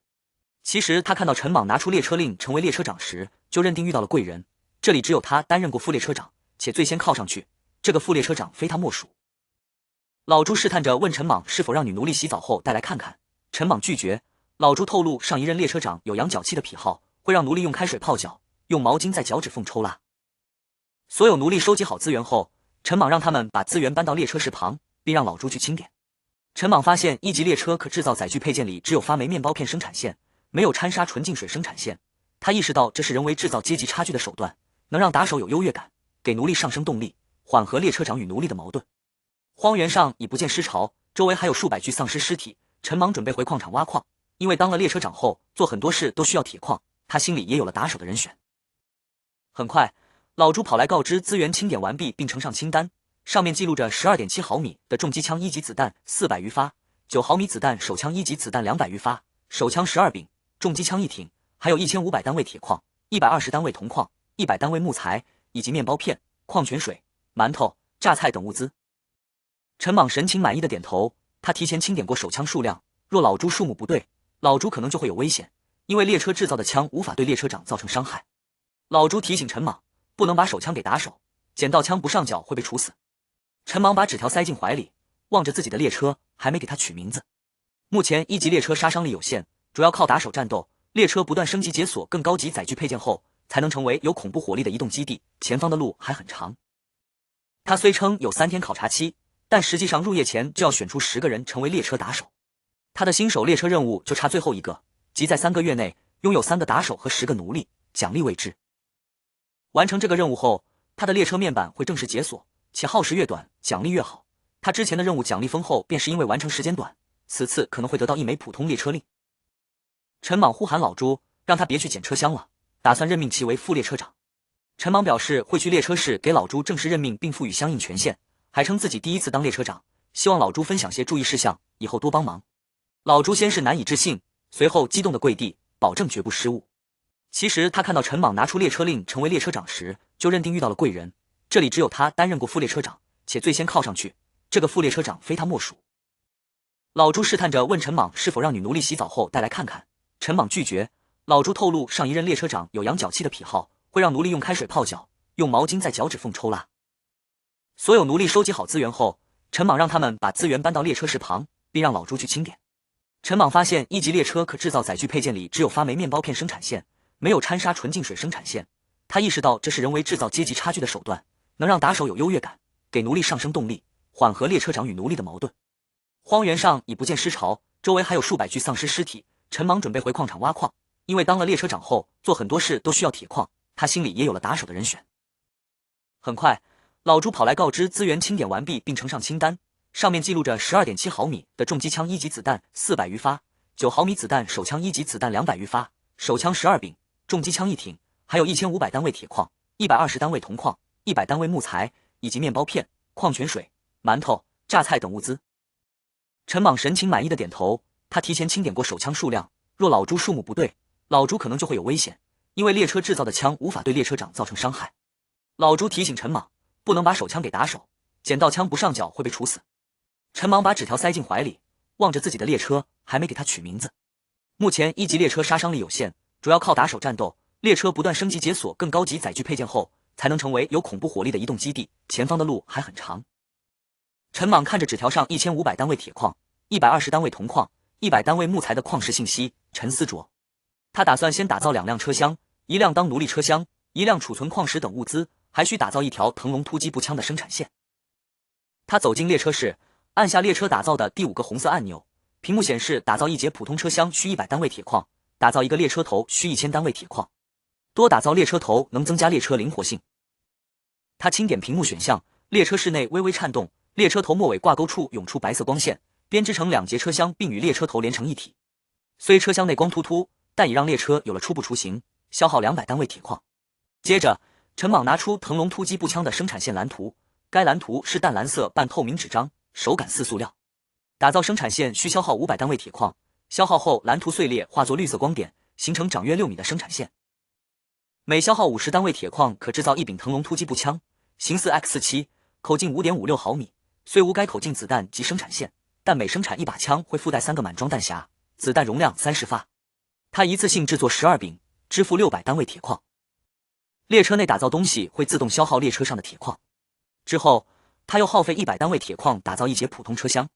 其实他看到陈莽拿出列车令成为列车长时，就认定遇到了贵人，这里只有他担任过副列车长，且最先靠上去，这个副列车长非他莫属。老朱试探着问陈莽是否让女奴隶洗澡后带来看看，陈莽拒绝。老朱透露上一任列车长有养脚气的癖好，会让奴隶用开水泡脚，用毛巾在脚趾缝抽拉。所有奴隶收集好资源后，陈莽让他们把资源搬到列车室旁，并让老朱去清点。陈莽发现一级列车可制造载具配件里只有发霉面包片生产线，没有掺沙纯净水生产线。他意识到这是人为制造阶级差距的手段，能让打手有优越感，给奴隶上升动力，缓和列车长与奴隶的矛盾。荒原上已不见尸潮，周围还有数百具丧尸尸体。陈莽准备回矿场挖矿，因为当了列车长后，做很多事都需要铁矿，他心里也有了打手的人选。很快，老朱跑来告知资源清点完毕并呈上清单，上面记录着 12.7 毫米的重机枪一级子弹400余发，9毫米子弹手枪一级子弹200余发，手枪12柄，重机枪1挺，还有1500单位铁矿，120单位铜矿，100单位木材，以及面包片、矿泉水、馒头、榨菜等物资。陈莽神情满意的点头，他提前清点过手枪数量，若老朱数目不对，老朱可能就会有危险，因为列车制造的枪无法对列车长造成伤害。老朱提醒陈莽，不能把手枪给打手，捡到枪不上缴会被处死。陈莽把纸条塞进怀里，望着自己的列车，还没给他取名字。目前一级列车杀伤力有限，主要靠打手战斗，列车不断升级解锁更高级载具配件后，才能成为有恐怖火力的移动基地，前方的路还很长。他虽称有3天考察期，但实际上入夜前就要选出10个人成为列车打手。他的新手列车任务就差最后一个，即在3个月内拥有3个打手和10个奴隶，奖励未知。完成这个任务后，他的列车面板会正式解锁，且耗时越短，奖励越好。他之前的任务奖励丰厚，便是因为完成时间短，此次可能会得到一枚普通列车令。陈莽呼喊老朱，让他别去检车厢了，打算任命其为副列车长。陈莽表示会去列车室给老朱正式任命并赋予相应权限，还称自己第一次当列车长，希望老朱分享些注意事项，以后多帮忙。老朱先是难以置信，随后激动地跪地，保证绝不失误。其实他看到陈莽拿出列车令成为列车长时，就认定遇到了贵人，这里只有他担任过副列车长，且最先靠上去，这个副列车长非他莫属。老朱试探着问陈莽是否让女奴隶洗澡后带来看看，陈莽拒绝。老朱透露上一任列车长有养脚气的癖好，会让奴隶用开水泡脚，用毛巾在脚趾缝抽拉。所有奴隶收集好资源后，陈莽让他们把资源搬到列车室旁，并让老朱去清点。陈莽发现一级列车可制造载具配件里只有发霉面包片生产线，没有掺沙纯净水生产线。他意识到这是人为制造阶级差距的手段，能让打手有优越感，给奴隶上升动力，缓和列车长与奴隶的矛盾。荒原上已不见尸潮，周围还有数百具丧尸尸体。陈莽准备回矿场挖矿，因为当了列车长后，做很多事都需要铁矿，他心里也有了打手的人选。很快，老朱跑来告知资源清点完毕并呈上清单，上面记录着 12.7 毫米的重机枪一级子弹400余发，9毫米子弹手枪一级子弹200余发，手枪12柄，重机枪1挺，还有1500单位铁矿，120单位铜矿，100单位木材，以及面包片、矿泉水、馒头、榨菜等物资。陈莽神情满意的点头，他提前清点过手枪数量，若老朱数目不对，老朱可能就会有危险，因为列车制造的枪无法对列车长造成伤害。老朱提醒陈莽，不能把手枪给打手，捡到枪不上缴会被处死。陈莽把纸条塞进怀里，望着自己的列车，还没给他取名字。目前一级列车杀伤力有限，主要靠打手战斗，列车不断升级解锁更高级载具配件后，才能成为有恐怖火力的移动基地，前方的路还很长。陈莽看着纸条上1500单位铁矿、120单位铜矿、100单位木材的矿石信息，沉思着。他打算先打造2辆车厢，一辆当奴隶车厢，一辆储存矿石等物资，还需打造一条腾龙突击步枪的生产线。他走进列车室，按下列车打造的第5个红色按钮，屏幕显示打造一节普通车厢需100单位铁矿，打造一个列车头需1000单位铁矿。多打造列车头能增加列车灵活性。他轻点屏幕选项，列车室内微微颤动，列车头末尾挂钩处涌出白色光线，编织成2节车厢并与列车头连成一体。虽车厢内光秃秃，但已让列车有了初步雏形，消耗200单位铁矿。接着，陈莽拿出腾龙突击步枪的生产线蓝图，该蓝图是淡蓝色半透明纸张，手感似塑料。打造生产线需消耗500单位铁矿，消耗后蓝图碎裂化作绿色光点，形成长约6米的生产线。每消耗50单位铁矿，可制造一柄腾龙突击步枪，形似 X47，口径5.56毫米。虽无该口径子弹及生产线，但每生产一把枪会附带3个满装弹匣，子弹容量30发。它一次性制作12柄，支付600单位铁矿。列车内打造东西会自动消耗列车上的铁矿，之后它又耗费100单位铁矿打造一节普通车厢。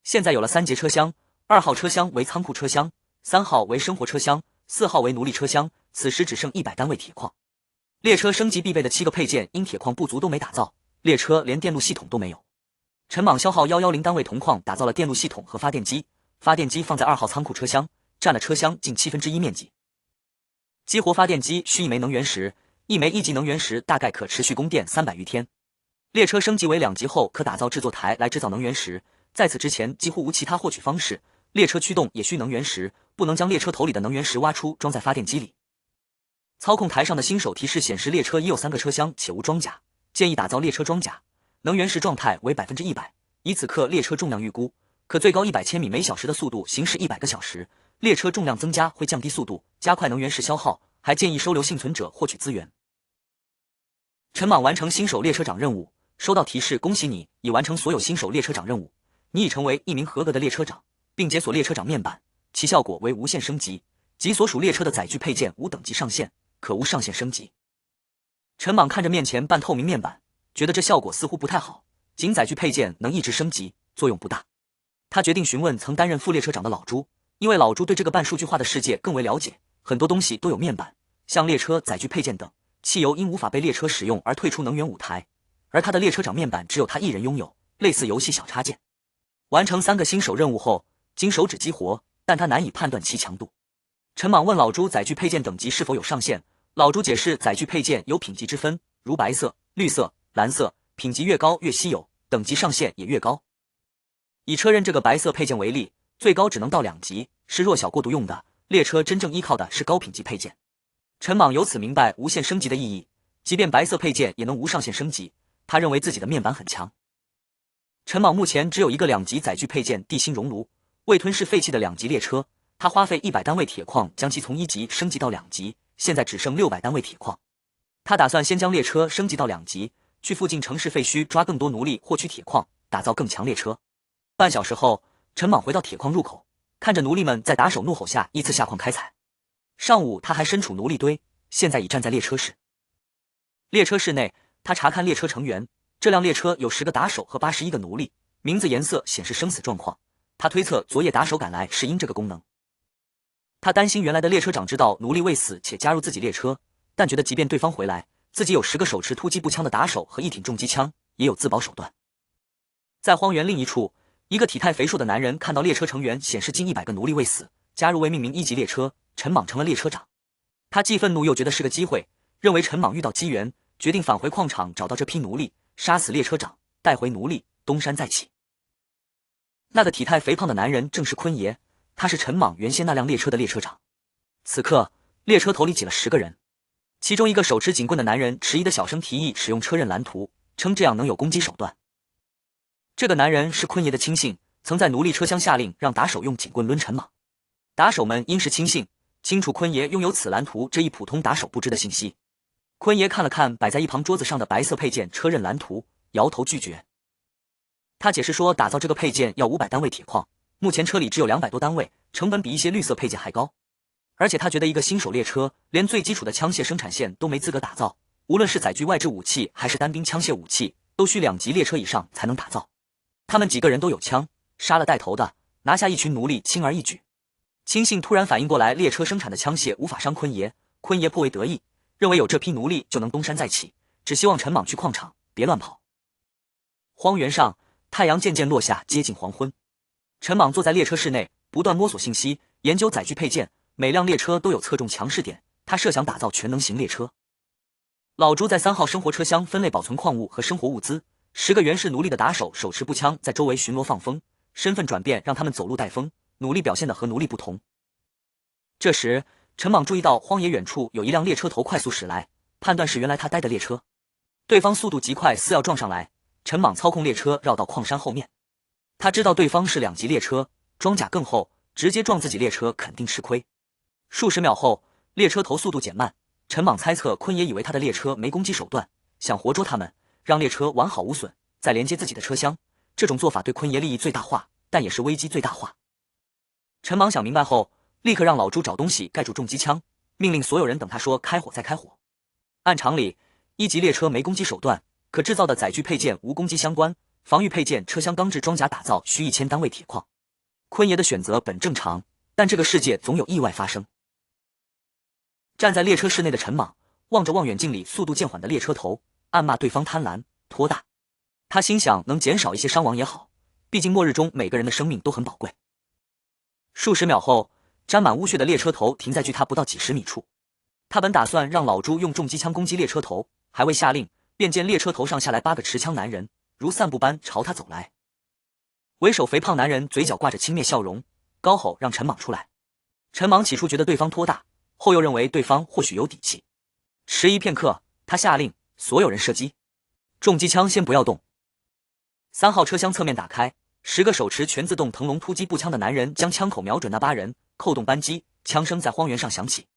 现在有了3节车厢，2号车厢为仓库车厢，3号为生活车厢，4号为奴隶车厢。此时只剩100单位铁矿。列车升级必备的7个配件因铁矿不足都没打造，列车连电路系统都没有。陈莽消耗110单位铜矿打造了电路系统和发电机，发电机放在2号仓库车厢，占了车厢近1/7面积。激活发电机需1枚能源石，1枚1级能源石大概可持续供电300余天。列车升级为2级后，可打造制作台来制造能源石，在此之前几乎无其他获取方式。列车驱动也需能源石，不能将列车头里的能源石挖出装在发电机里。操控台上的新手提示显示列车已有3个车厢且无装甲，建议打造列车装甲，能源石状态为100%，以此刻列车重量预估，可最高100千米每小时的速度行驶100个小时。列车重量增加会降低速度，加快能源石消耗，还建议收留幸存者获取资源。陈莽完成新手列车长任务，收到提示，恭喜你已完成所有新手列车长任务，你已成为一名合格的列车长，并解锁列车长面板，其效果为无限升级，即所属列车的载具配件无等级上限，可无上限升级。陈莽看着面前半透明面板，觉得这效果似乎不太好，仅载具配件能一直升级，作用不大。他决定询问曾担任副列车长的老朱，因为老朱对这个半数据化的世界更为了解，很多东西都有面板，像列车载具配件等。汽油因无法被列车使用而退出能源舞台，而他的列车长面板只有他一人拥有，类似游戏小插件。完成3个新手任务后，经手指激活，但他难以判断其强度。陈莽问老朱载具配件等级是否有上限，老朱解释载具配件有品级之分，如白色、绿色、蓝色，品级越高越稀有，等级上限也越高。以车刃这个白色配件为例，最高只能到2级，是弱小过渡用的，列车真正依靠的是高品级配件。陈莽由此明白无限升级的意义，即便白色配件也能无上限升级，他认为自己的面板很强。陈莽目前只有一个2级载具配件地心熔炉，未吞噬废弃的2级列车，他花费100单位铁矿将其从1级升级到2级，现在只剩600单位铁矿。他打算先将列车升级到2级，去附近城市废墟抓更多奴隶获取铁矿，打造更强列车。半小时后，陈莽回到铁矿入口，看着奴隶们在打手怒吼下依次下矿开采。上午他还身处奴隶堆，现在已站在列车室。列车室内，他查看列车成员，这辆列车有10个打手和81个奴隶，名字颜色显示生死状况。他推测昨夜打手赶来是因这个功能。他担心原来的列车长知道奴隶未死且加入自己列车，但觉得即便对方回来，自己有10个手持突击步枪的打手和1挺重机枪，也有自保手段。在荒原另一处，一个体态肥硕的男人看到列车成员显示近100个奴隶未死，加入未命名1级列车，陈莽成了列车长。他既愤怒又觉得是个机会，认为陈莽遇到机缘，决定返回矿场找到这批奴隶，杀死列车长，带回奴隶，东山再起。那个体态肥胖的男人正是坤爷，他是陈莽原先那辆列车的列车长。此刻列车头里挤了10个人，其中一个手持警棍的男人迟疑的小声提议使用车刃蓝图，称这样能有攻击手段。这个男人是坤爷的亲信，曾在奴隶车厢下令让打手用警棍抡陈莽。打手们因是亲信，清楚坤爷拥有此蓝图这一普通打手不知的信息。坤爷看了看摆在一旁桌子上的白色配件车刃蓝图，摇头拒绝。他解释说，打造这个配件要500单位铁矿，目前车里只有200多单位，成本比一些绿色配件还高。而且他觉得一个新手列车连最基础的枪械生产线都没资格打造，无论是载具外置武器还是单兵枪械武器，都需2级列车以上才能打造。他们几个人都有枪，杀了带头的，拿下一群奴隶轻而易举。亲信突然反应过来，列车生产的枪械无法伤坤爷，坤爷颇为得意，认为有这批奴隶就能东山再起，只希望陈莽去矿场别乱跑。荒原上，太阳渐渐落下，接近黄昏。陈莽坐在列车室内，不断摸索信息，研究载具配件，每辆列车都有侧重强势点，他设想打造全能型列车。老朱在3号生活车厢分类保存矿物和生活物资，10个原氏奴隶的打手手持步枪在周围巡逻放风，身份转变让他们走路带风，奴隶表现的和奴隶不同。这时陈莽注意到荒野远处有一辆列车头快速驶来，判断是原来他待的列车。对方速度极快，似要撞上来，陈莽操控列车绕到矿山后面。他知道对方是2级列车，装甲更厚，直接撞自己列车肯定吃亏。数十秒后，列车头速度减慢。陈莽猜测坤爷以为他的列车没攻击手段，想活捉他们，让列车完好无损，再连接自己的车厢。这种做法对坤爷利益最大化，但也是危机最大化。陈莽想明白后，立刻让老朱找东西盖住重机枪，命令所有人等他说开火再开火。按常理，1级列车没攻击手段，可制造的载具配件无攻击相关，防御配件车厢钢制装甲打造需1000单位铁矿。坤爷的选择本正常，但这个世界总有意外发生。站在列车室内的陈莽望着望远镜里速度渐缓的列车头，暗骂对方贪婪拖大。他心想，能减少一些伤亡也好，毕竟末日中每个人的生命都很宝贵。数十秒后，沾满污血的列车头停在距他不到几十米处。他本打算让老朱用重机枪攻击列车头，还未下令，便见列车头上下来8个持枪男人，如散步般朝他走来。为首肥胖男人嘴角挂着轻蔑笑容，高吼让陈莽出来。陈莽起初觉得对方拖大，后又认为对方或许有底气。迟疑片刻，他下令所有人射击，重机枪先不要动。3号车厢侧面打开，10个手持全自动腾龙突击步枪的男人将枪口瞄准那8人，扣动扳机，枪声在荒原上响起。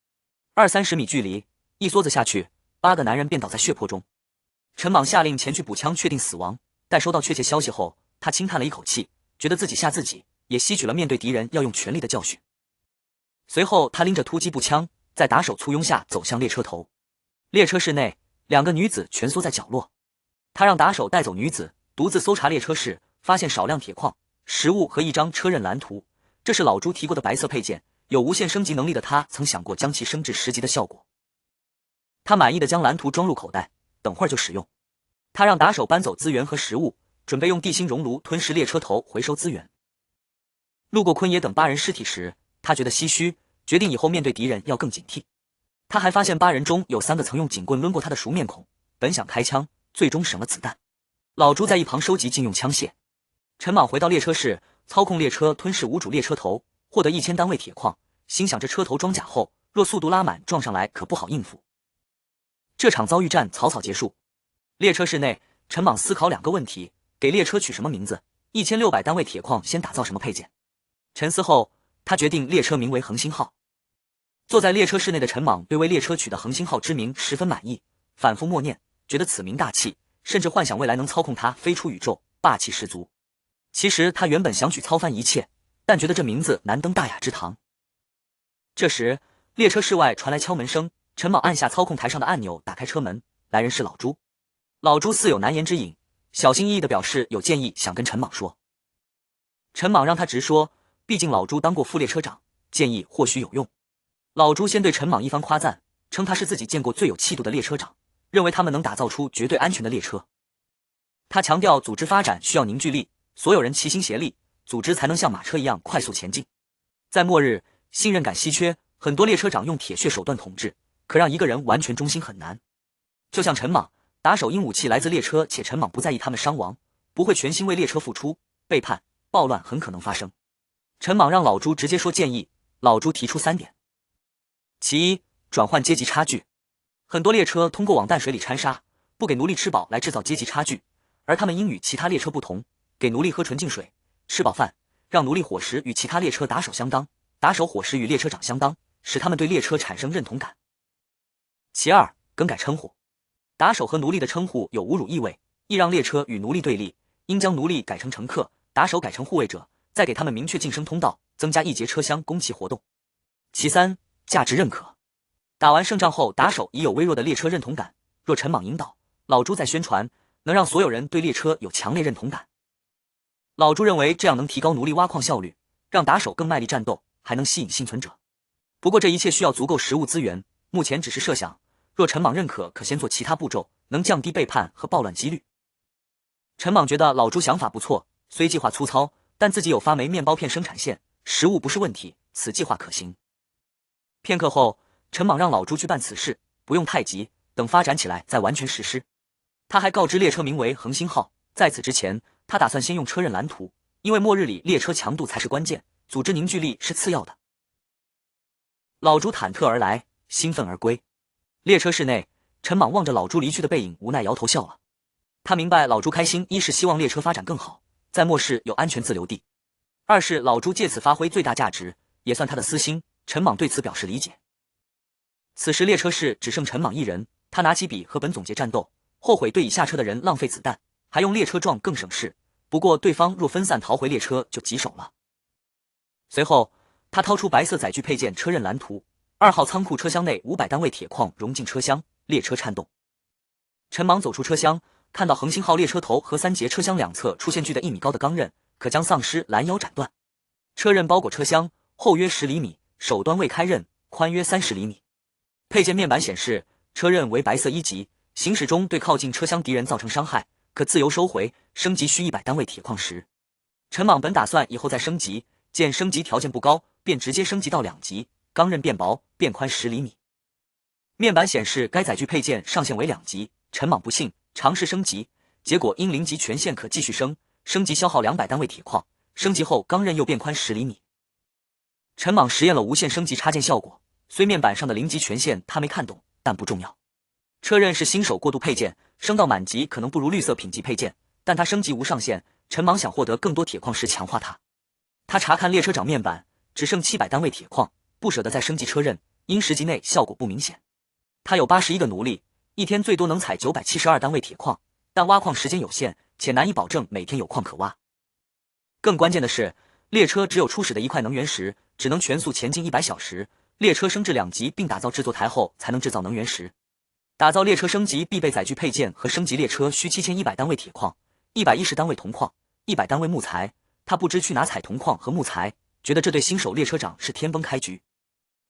20-30米距离，一梭子下去，8个男人便倒在血泊中。陈莽下令前去补枪，确定死亡。待收到确切消息后，他轻叹了一口气，觉得自己吓自己，也吸取了面对敌人要用全力的教训。随后他拎着突击步枪，在打手簇拥下走向列车头。列车室内，2个女子蜷缩在角落。他让打手带走女子，独自搜查列车室，发现少量铁矿、食物和一张车刃蓝图。这是老朱提过的白色配件，有无限升级能力的他曾想过将其升至10级的效果。他满意的将蓝图装入口袋，等会儿就使用。他让打手搬走资源和食物，准备用地心熔炉吞噬列车头，回收资源。路过坤爷等8人尸体时，他觉得唏嘘，决定以后面对敌人要更警惕。他还发现8人中有3个曾用警棍抡过他的熟面孔，本想开枪，最终省了子弹。老朱在一旁收集禁用枪械。陈莽回到列车室，操控列车吞噬无主列车头，获得1000单位铁矿，心想这车头装甲后，若速度拉满撞上来可不好应付。这场遭遇战草草结束。列车室内，陈莽思考2个问题：给列车取什么名字？1600单位铁矿先打造什么配件？沉思后，他决定列车名为恒星号。坐在列车室内的陈莽对为列车取的恒星号之名十分满意，反复默念，觉得此名大气，甚至幻想未来能操控它飞出宇宙，霸气十足。其实他原本想取操翻一切，但觉得这名字难登大雅之堂。这时，列车室外传来敲门声，陈莽按下操控台上的按钮，打开车门，来人是老朱。老朱似有难言之隐，小心翼翼地表示有建议想跟陈莽说。陈莽让他直说，毕竟老朱当过副列车长，建议或许有用。老朱先对陈莽一番夸赞，称他是自己见过最有气度的列车长，认为他们能打造出绝对安全的列车。他强调组织发展需要凝聚力，所有人齐心协力，组织才能像马车一样快速前进。在末日，信任感稀缺，很多列车长用铁血手段统治，可让一个人完全忠心很难。就像陈莽，打手因武器来自列车，且陈莽不在意他们伤亡，不会全心为列车付出，背叛、暴乱很可能发生。陈莽让老朱直接说建议，老朱提出3点。其一，转换阶级差距。很多列车通过往淡水里掺沙，不给奴隶吃饱来制造阶级差距，而他们应与其他列车不同，给奴隶喝纯净水，吃饱饭，让奴隶伙食与其他列车打手相当，打手伙食与列车长相当，使他们对列车产生认同感。其二，更改称呼。打手和奴隶的称呼有侮辱意味，亦让列车与奴隶对立，应将奴隶改成乘客，打手改成护卫者，再给他们明确晋升通道，增加1节车厢供其活动。其三，价值认可。打完胜仗后，打手已有微弱的列车认同感，若陈莽引导，老朱在宣传，能让所有人对列车有强烈认同感。老朱认为这样能提高奴隶挖矿效率，让打手更卖力战斗，还能吸引幸存者。不过这一切需要足够食物资源，目前只是设想，若陈莽认可，可先做其他步骤，能降低背叛和暴乱几率。陈莽觉得老朱想法不错，虽计划粗糙，但自己有发霉面包片生产线，食物不是问题，此计划可行。片刻后，陈莽让老朱去办此事，不用太急，等发展起来再完全实施。他还告知列车名为恒星号，在此之前，他打算先用车刃蓝图，因为末日里列车强度才是关键，组织凝聚力是次要的。老朱忐忑而来，兴奋而归。列车室内，陈莽望着老朱离去的背影，无奈摇头笑了。他明白老朱开心，一是希望列车发展更好，在末世有安全自留地；二是老朱借此发挥最大价值，也算他的私心。陈莽对此表示理解。此时列车室只剩陈莽一人，他拿起笔和本总结战斗，后悔对已下车的人浪费子弹，还用列车撞更省事。不过对方若分散逃回列车就棘手了。随后他掏出白色载具配件车刃蓝图，2号仓库车厢内500单位铁矿融进车厢，列车颤动。陈莽走出车厢，看到恒星号列车头和3节车厢两侧出现巨的1米高的钢刃，可将丧尸拦腰斩断。车刃包裹车厢，厚约10厘米，首端未开刃，宽约30厘米。配件面板显示，车刃为白色1级，行驶中对靠近车厢敌人造成伤害，可自由收回，升级需100单位铁矿石。陈莽本打算以后再升级，见升级条件不高，便直接升级到2级，钢刃变薄，变宽10厘米。面板显示该载具配件上限为2级，陈莽不信，尝试升级，结果因0级权限可继续升级消耗200单位铁矿，升级后钢刃又变宽10厘米。陈莽实验了无限升级插件效果，虽面板上的0级权限他没看懂，但不重要。车刃是新手过渡配件，升到满级可能不如绿色品级配件，但它升级无上限，陈莽想获得更多铁矿石强化它。他查看列车长面板，只剩700单位铁矿，不舍得再升级车刃，因10级内效果不明显。他有81个奴隶，一天最多能采972单位铁矿，但挖矿时间有限，且难以保证每天有矿可挖。更关键的是，列车只有初始的1块能源石，只能全速前进100小时。列车升至2级并打造制作台后才能制造能源石。打造列车升级必备载具配件和升级列车需7100单位铁矿，110单位铜矿，100单位木材。他不知去哪采铜矿和木材，觉得这对新手列车长是天崩开局。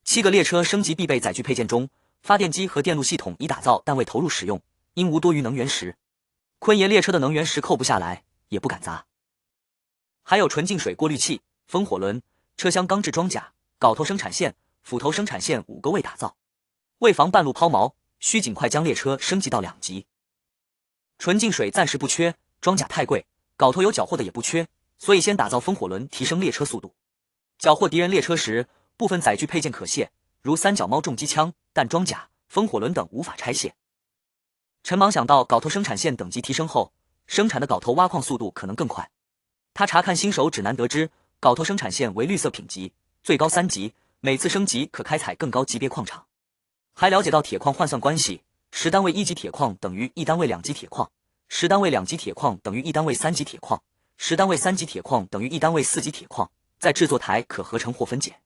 7个列车升级必备载具配件中，发电机和电路系统已打造但未投入使用，因无多余能源石。昆爷列车的能源石扣不下来，也不敢砸。还有纯净水过滤器、风火轮、车厢钢制装甲、镐头生产线、斧头生产线5个未打造。为防半路抛锚，需尽快将列车升级到2级。纯净水暂时不缺，装甲太贵，镐头有缴获的也不缺，所以先打造风火轮提升列车速度。缴获敌人列车时，部分载具配件可卸，如三脚猫重机枪，但装甲、风火轮等无法拆卸。陈莽想到镐头生产线等级提升后，生产的镐头挖矿速度可能更快。他查看新手指南得知，镐头生产线为绿色品级，最高3级，每次升级可开采更高级别矿场。还了解到铁矿换算关系，10单位1级铁矿等于1单位2级铁矿，10单位2级铁矿等于1单位3级铁矿，10单位3级铁矿等于1单位4级铁矿，在制作台可合成或分解。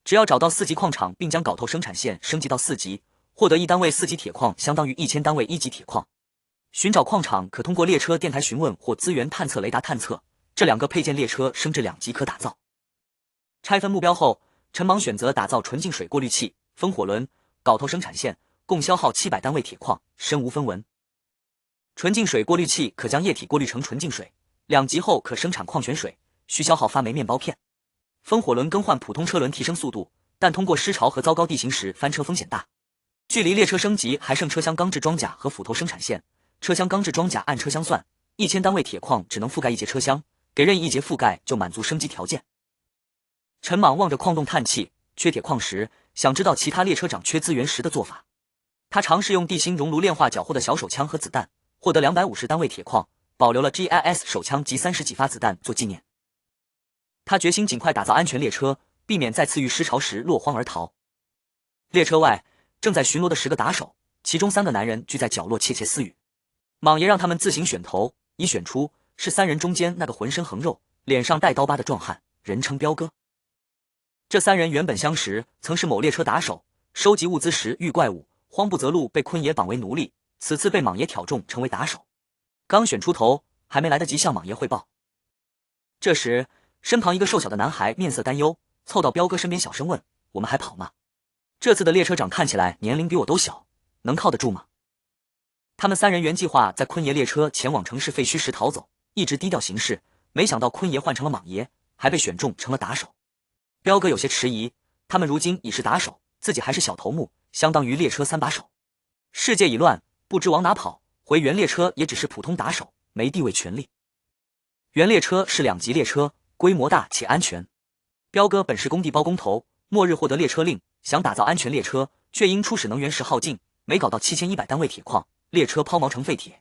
只要找到4级矿场并将镐头生产线升级到4级，获得1单位4级铁矿相当于1000单位1级铁矿。寻找矿场可通过列车电台询问或资源探测雷达探测，这2个配件列车升至2级可打造。拆分目标后，陈莽选择打造纯净水过滤器、风火轮、镐头生产线，共消耗700单位铁矿，身无分文。纯净水过滤器可将液体过滤成纯净水，2级后可生产矿泉水，需消耗发霉面包片。风火轮更换普通车轮提升速度，但通过失潮和糟糕地形时翻车风险大。距离列车升级还剩车厢钢制装甲和斧头生产线，车厢钢制装甲按车厢算，1000单位铁矿只能覆盖1节车厢，给任意1节覆盖就满足升级条件。陈莽望着矿洞叹气，缺铁矿石，想知道其他列车长缺资源时的做法。他尝试用地心熔炉炼化缴获的小手枪和子弹，获得250单位铁矿，保留了 GIS 手枪及30几发子弹做纪念。他决心尽快打造安全列车，避免再次遇失潮时落荒而逃。列车外正在巡逻的10个打手，其中3个男人聚在角落窃窃私语。莽爷让他们自行选头，已选出是3人中间那个浑身横肉、脸上带刀疤的壮汉，人称彪哥。这3人原本相识，曾是某列车打手，收集物资时遇怪物，慌不择路被坤爷绑为奴隶，此次被莽爷挑中成为打手。刚选出头，还没来得及向莽爷汇报。这时身旁一个瘦小的男孩面色担忧，凑到彪哥身边小声问：“我们还跑吗？这次的列车长看起来年龄比我都小，能靠得住吗？”他们3人原计划在坤爷列车前往城市废墟时逃走，一直低调行事，没想到坤爷换成了莽爷，还被选中成了打手。彪哥有些迟疑，他们如今已是打手，自己还是小头目，相当于列车3把手。世界已乱，不知往哪跑，回原列车也只是普通打手，没地位权力。原列车是2级列车，规模大且安全。彪哥本是工地包工头，末日获得列车令，想打造安全列车，却因初始能源石耗尽，没搞到7100单位铁矿，列车抛锚成废铁。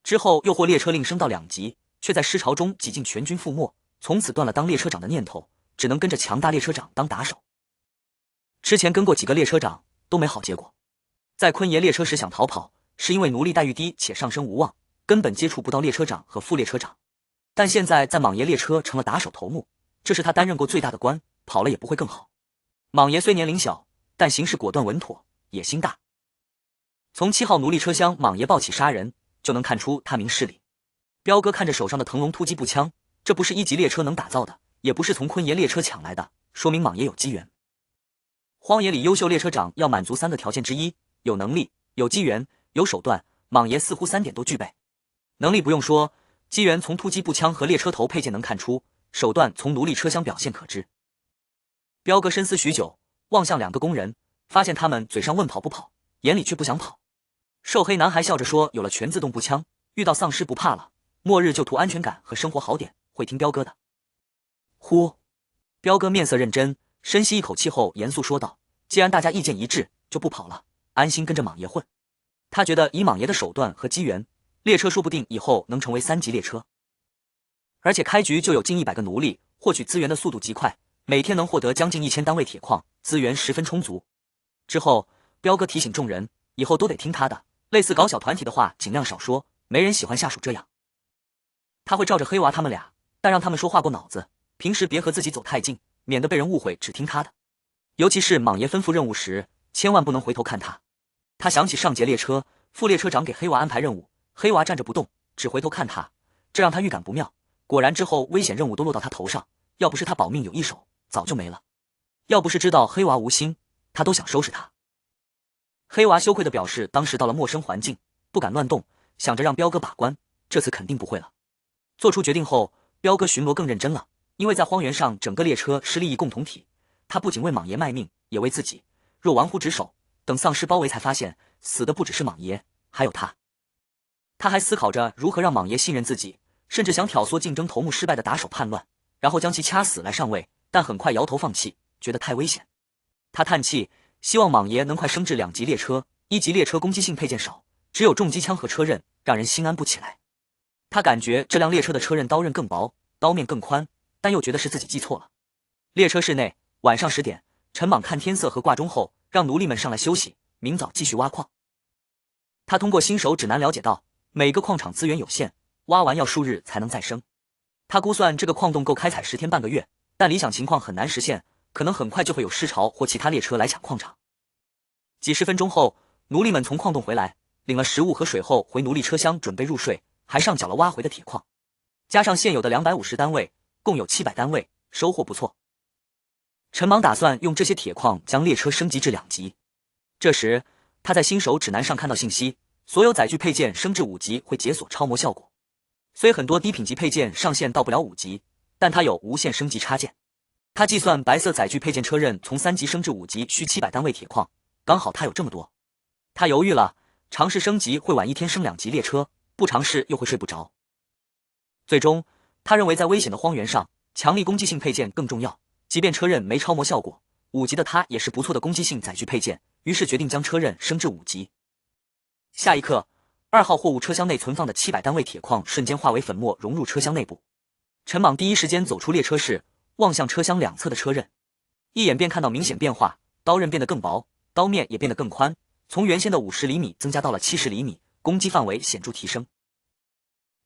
之后又获列车令升到2级，却在失潮中几近全军覆没，从此断了当列车长的念头，只能跟着强大列车长当打手。之前跟过几个列车长都没好结果，在昆爷列车时想逃跑，是因为奴隶待遇低且上升无望，根本接触不到列车长和副列车长。但现在在莽爷列车成了打手头目，这是他担任过最大的官，跑了也不会更好。莽爷虽年龄小，但行事果断稳妥，野心大。从7号奴隶车厢莽爷抱起杀人，就能看出他明事理。彪哥看着手上的腾龙突击步枪，这不是1级列车能打造的，也不是从昆爷列车抢来的，说明莽爷有机缘。荒野里优秀列车长要满足3个条件之一，有能力、有机缘、有手段，莽爷似乎3点都具备。能力不用说，机缘从突击步枪和列车头配件能看出，手段从奴隶车厢表现可知。彪哥深思许久，望向2个工人，发现他们嘴上问跑不跑，眼里却不想跑。瘦黑男孩笑着说，有了全自动步枪，遇到丧尸不怕了，末日就图安全感和生活好点，会听彪哥的。呼，彪哥面色认真，深吸一口气后严肃说道，既然大家意见一致，就不跑了，安心跟着莽爷混。他觉得以莽爷的手段和机缘，列车说不定以后能成为3级列车。而且开局就有近100个奴隶，获取资源的速度极快，每天能获得将近1000单位铁矿，资源十分充足。之后彪哥提醒众人，以后都得听他的，类似搞小团体的话尽量少说，没人喜欢下属这样。他会罩着黑娃他们俩，但让他们说话过脑子，平时别和自己走太近，免得被人误会只听他的。尤其是莽爷吩咐任务时，千万不能回头看他。他想起上节列车，副列车长给黑娃安排任务，黑娃站着不动，只回头看他，这让他预感不妙。果然之后危险任务都落到他头上，要不是他保命有一手，早就没了。要不是知道黑娃无心，他都想收拾他。黑娃羞愧地表示，当时到了陌生环境，不敢乱动，想着让彪哥把关，这次肯定不会了。做出决定后，彪哥巡逻更认真了，因为在荒原上整个列车是利益共同体，他不仅为莽爷卖命，也为自己。若玩忽职守，等丧尸包围才发现，死的不只是莽爷，还有他。他还思考着如何让莽爷信任自己，甚至想挑唆竞争头目失败的打手叛乱，然后将其掐死来上位，但很快摇头放弃，觉得太危险。他叹气，希望莽爷能快升至2级列车，1级列车攻击性配件少，只有重机枪和车刃，让人心安不起来。他感觉这辆列车的车刃刀刃更薄，刀面更宽，但又觉得是自己记错了。列车室内，晚上10点，陈莽看天色和挂钟后，让奴隶们上来休息，明早继续挖矿。他通过新手指南了解到，每个矿场资源有限，挖完要数日才能再生。他估算这个矿洞够开采10天半个月，但理想情况很难实现，可能很快就会有尸潮或其他列车来抢矿场。几十分钟后，奴隶们从矿洞回来，领了食物和水后回奴隶车厢准备入睡，还上缴了挖回的铁矿，加上现有的250单位，共有700单位，收获不错。陈莽打算用这些铁矿将列车升级至2级。这时他在新手指南上看到信息，所有载具配件升至5级会解锁超模效果。虽很多低品级配件上限到不了5级，但它有无限升级插件。他计算白色载具配件车刃从3级升至5级需700单位铁矿，刚好他有这么多。他犹豫了，尝试升级会晚1天升2级列车，不尝试又会睡不着。最终他认为在危险的荒原上，强力攻击性配件更重要，即便车刃没超模效果，5级的它也是不错的攻击性载具配件，于是决定将车刃升至5级。下一刻，2号货物车厢内存放的700单位铁矿瞬间化为粉末融入车厢内部。陈莽第一时间走出列车室，望向车厢两侧的车刃，一眼便看到明显变化，刀刃变得更薄，刀面也变得更宽，从原先的50厘米增加到了70厘米，攻击范围显著提升。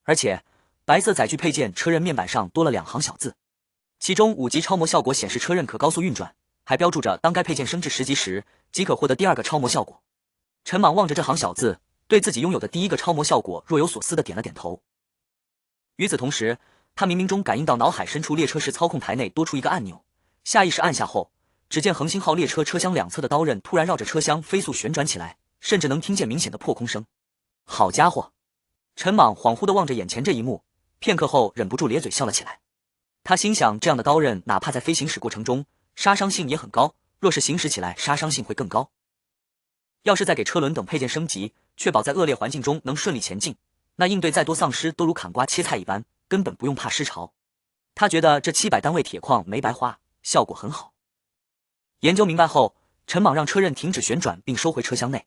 而且白色载具配件车刃面板上多了2行小字，其中5级超模效果显示车刃可高速运转，还标注着当该配件升至10级时即可获得第2个超模效果。陈莽望着这行小字，对自己拥有的第1个超模效果若有所思地点了点头。与此同时，他冥冥中感应到脑海深处列车室操控台内多出一个按钮，下意识按下后，只见恒星号列车车厢两侧的刀刃突然绕着车厢飞速旋转起来，甚至能听见明显的破空声。好家伙！陈莽恍惚地望着眼前这一幕，片刻后忍不住咧嘴笑了起来。他心想，这样的刀刃哪怕在飞行驶过程中，杀伤性也很高，若是行驶起来杀伤性会更高。要是再给车轮等配件升级，确保在恶劣环境中能顺利前进，那应对再多丧尸都如砍瓜切菜一般，根本不用怕尸潮。他觉得这700单位铁矿没白花，效果很好。研究明白后，陈莽让车刃停止旋转并收回车厢内，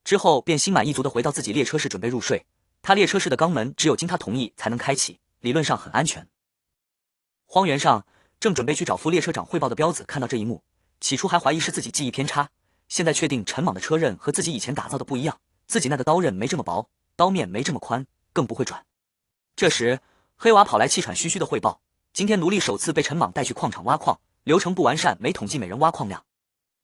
之后便心满意足地回到自己列车室准备入睡。他列车室的肛门只有经他同意才能开启，理论上很安全。荒原上正准备去找副列车长汇报的彪子看到这一幕，起初还怀疑是自己记忆偏差，现在确定陈莽的车刃和自己以前打造的不一样，自己那个刀刃没这么薄，刀面没这么宽，更不会转。这时黑娃跑来气喘吁吁的汇报，今天奴隶首次被陈莽带去矿场挖矿，流程不完善，没统计每人挖矿量。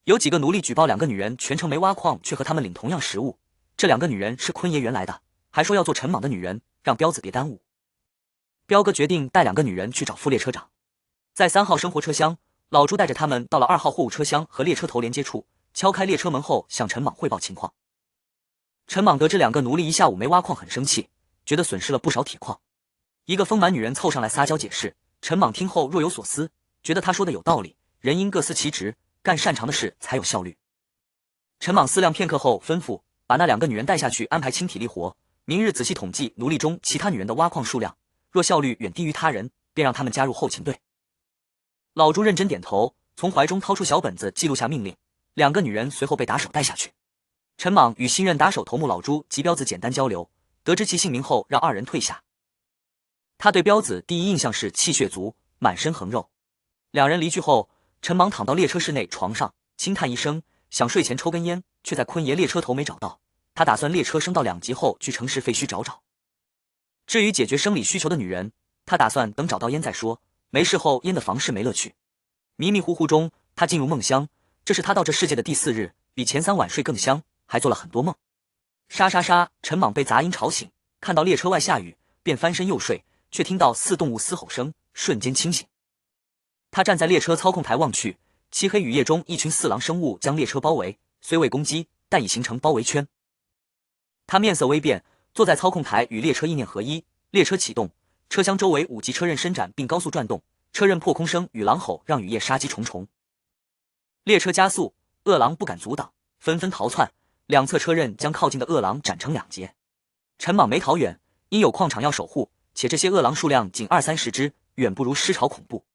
有几个奴隶举报2个女人全程没挖矿，却和他们领同样食物，这2个女人是坤爷原来的，还说要做陈莽的女人，让彪子别耽误。彪哥决定带2个女人去找副列车长。在3号生活车厢，老朱带着他们到了2号货物车厢和列车头连接处，敲开列车门后向陈莽汇报情况。陈莽得知2个奴隶一下午没挖矿，很生气，觉得损失了不少铁矿。一个丰满女人凑上来撒娇解释，陈莽听后若有所思，觉得他说的有道理，人应各司其职，干擅长的事才有效率。陈莽思量片刻后吩咐，把那2个女人带下去安排轻体力活，明日仔细统计奴隶中其他女人的挖矿数量，若效率远低于他人，便让他们加入后勤队。老朱认真点头，从怀中掏出小本子记录下命令，2个女人随后被打手带下去。陈莽与新任打手头目老朱及彪子简单交流，得知其姓名后让2人退下。他对彪子第一印象是气血足，满身横肉。2人离去后，陈莽躺到列车室内床上，轻叹一声，想睡前抽根烟，却在坤爷列车头没找到。他打算列车升到2级后去城市废墟找找。至于解决生理需求的女人，他打算等找到烟再说，没事后烟的房事没乐趣。迷迷糊糊中，他进入梦乡，这是他到这世界的第4日，比前3晚睡更香，还做了很多梦。沙沙沙，陈莽被杂音吵醒，看到列车外下雨，便翻身又睡，却听到4动物嘶吼声，瞬间清醒。他站在列车操控台望去，漆黑雨夜中，一群4郎生物将列车包围，虽未攻击，但已形成包围圈。他面色微变，坐在操控台与列车意念合一，列车启动，车厢周围5级车刃伸展并高速转动，车刃破空声与狼吼让雨夜杀机重重。列车加速，恶狼不敢阻挡，纷纷逃窜，两侧车刃将靠近的恶狼斩成2截。陈莽没逃远，因有矿场要守护，且这些恶狼数量仅20-30只，远不如狮巢恐怖。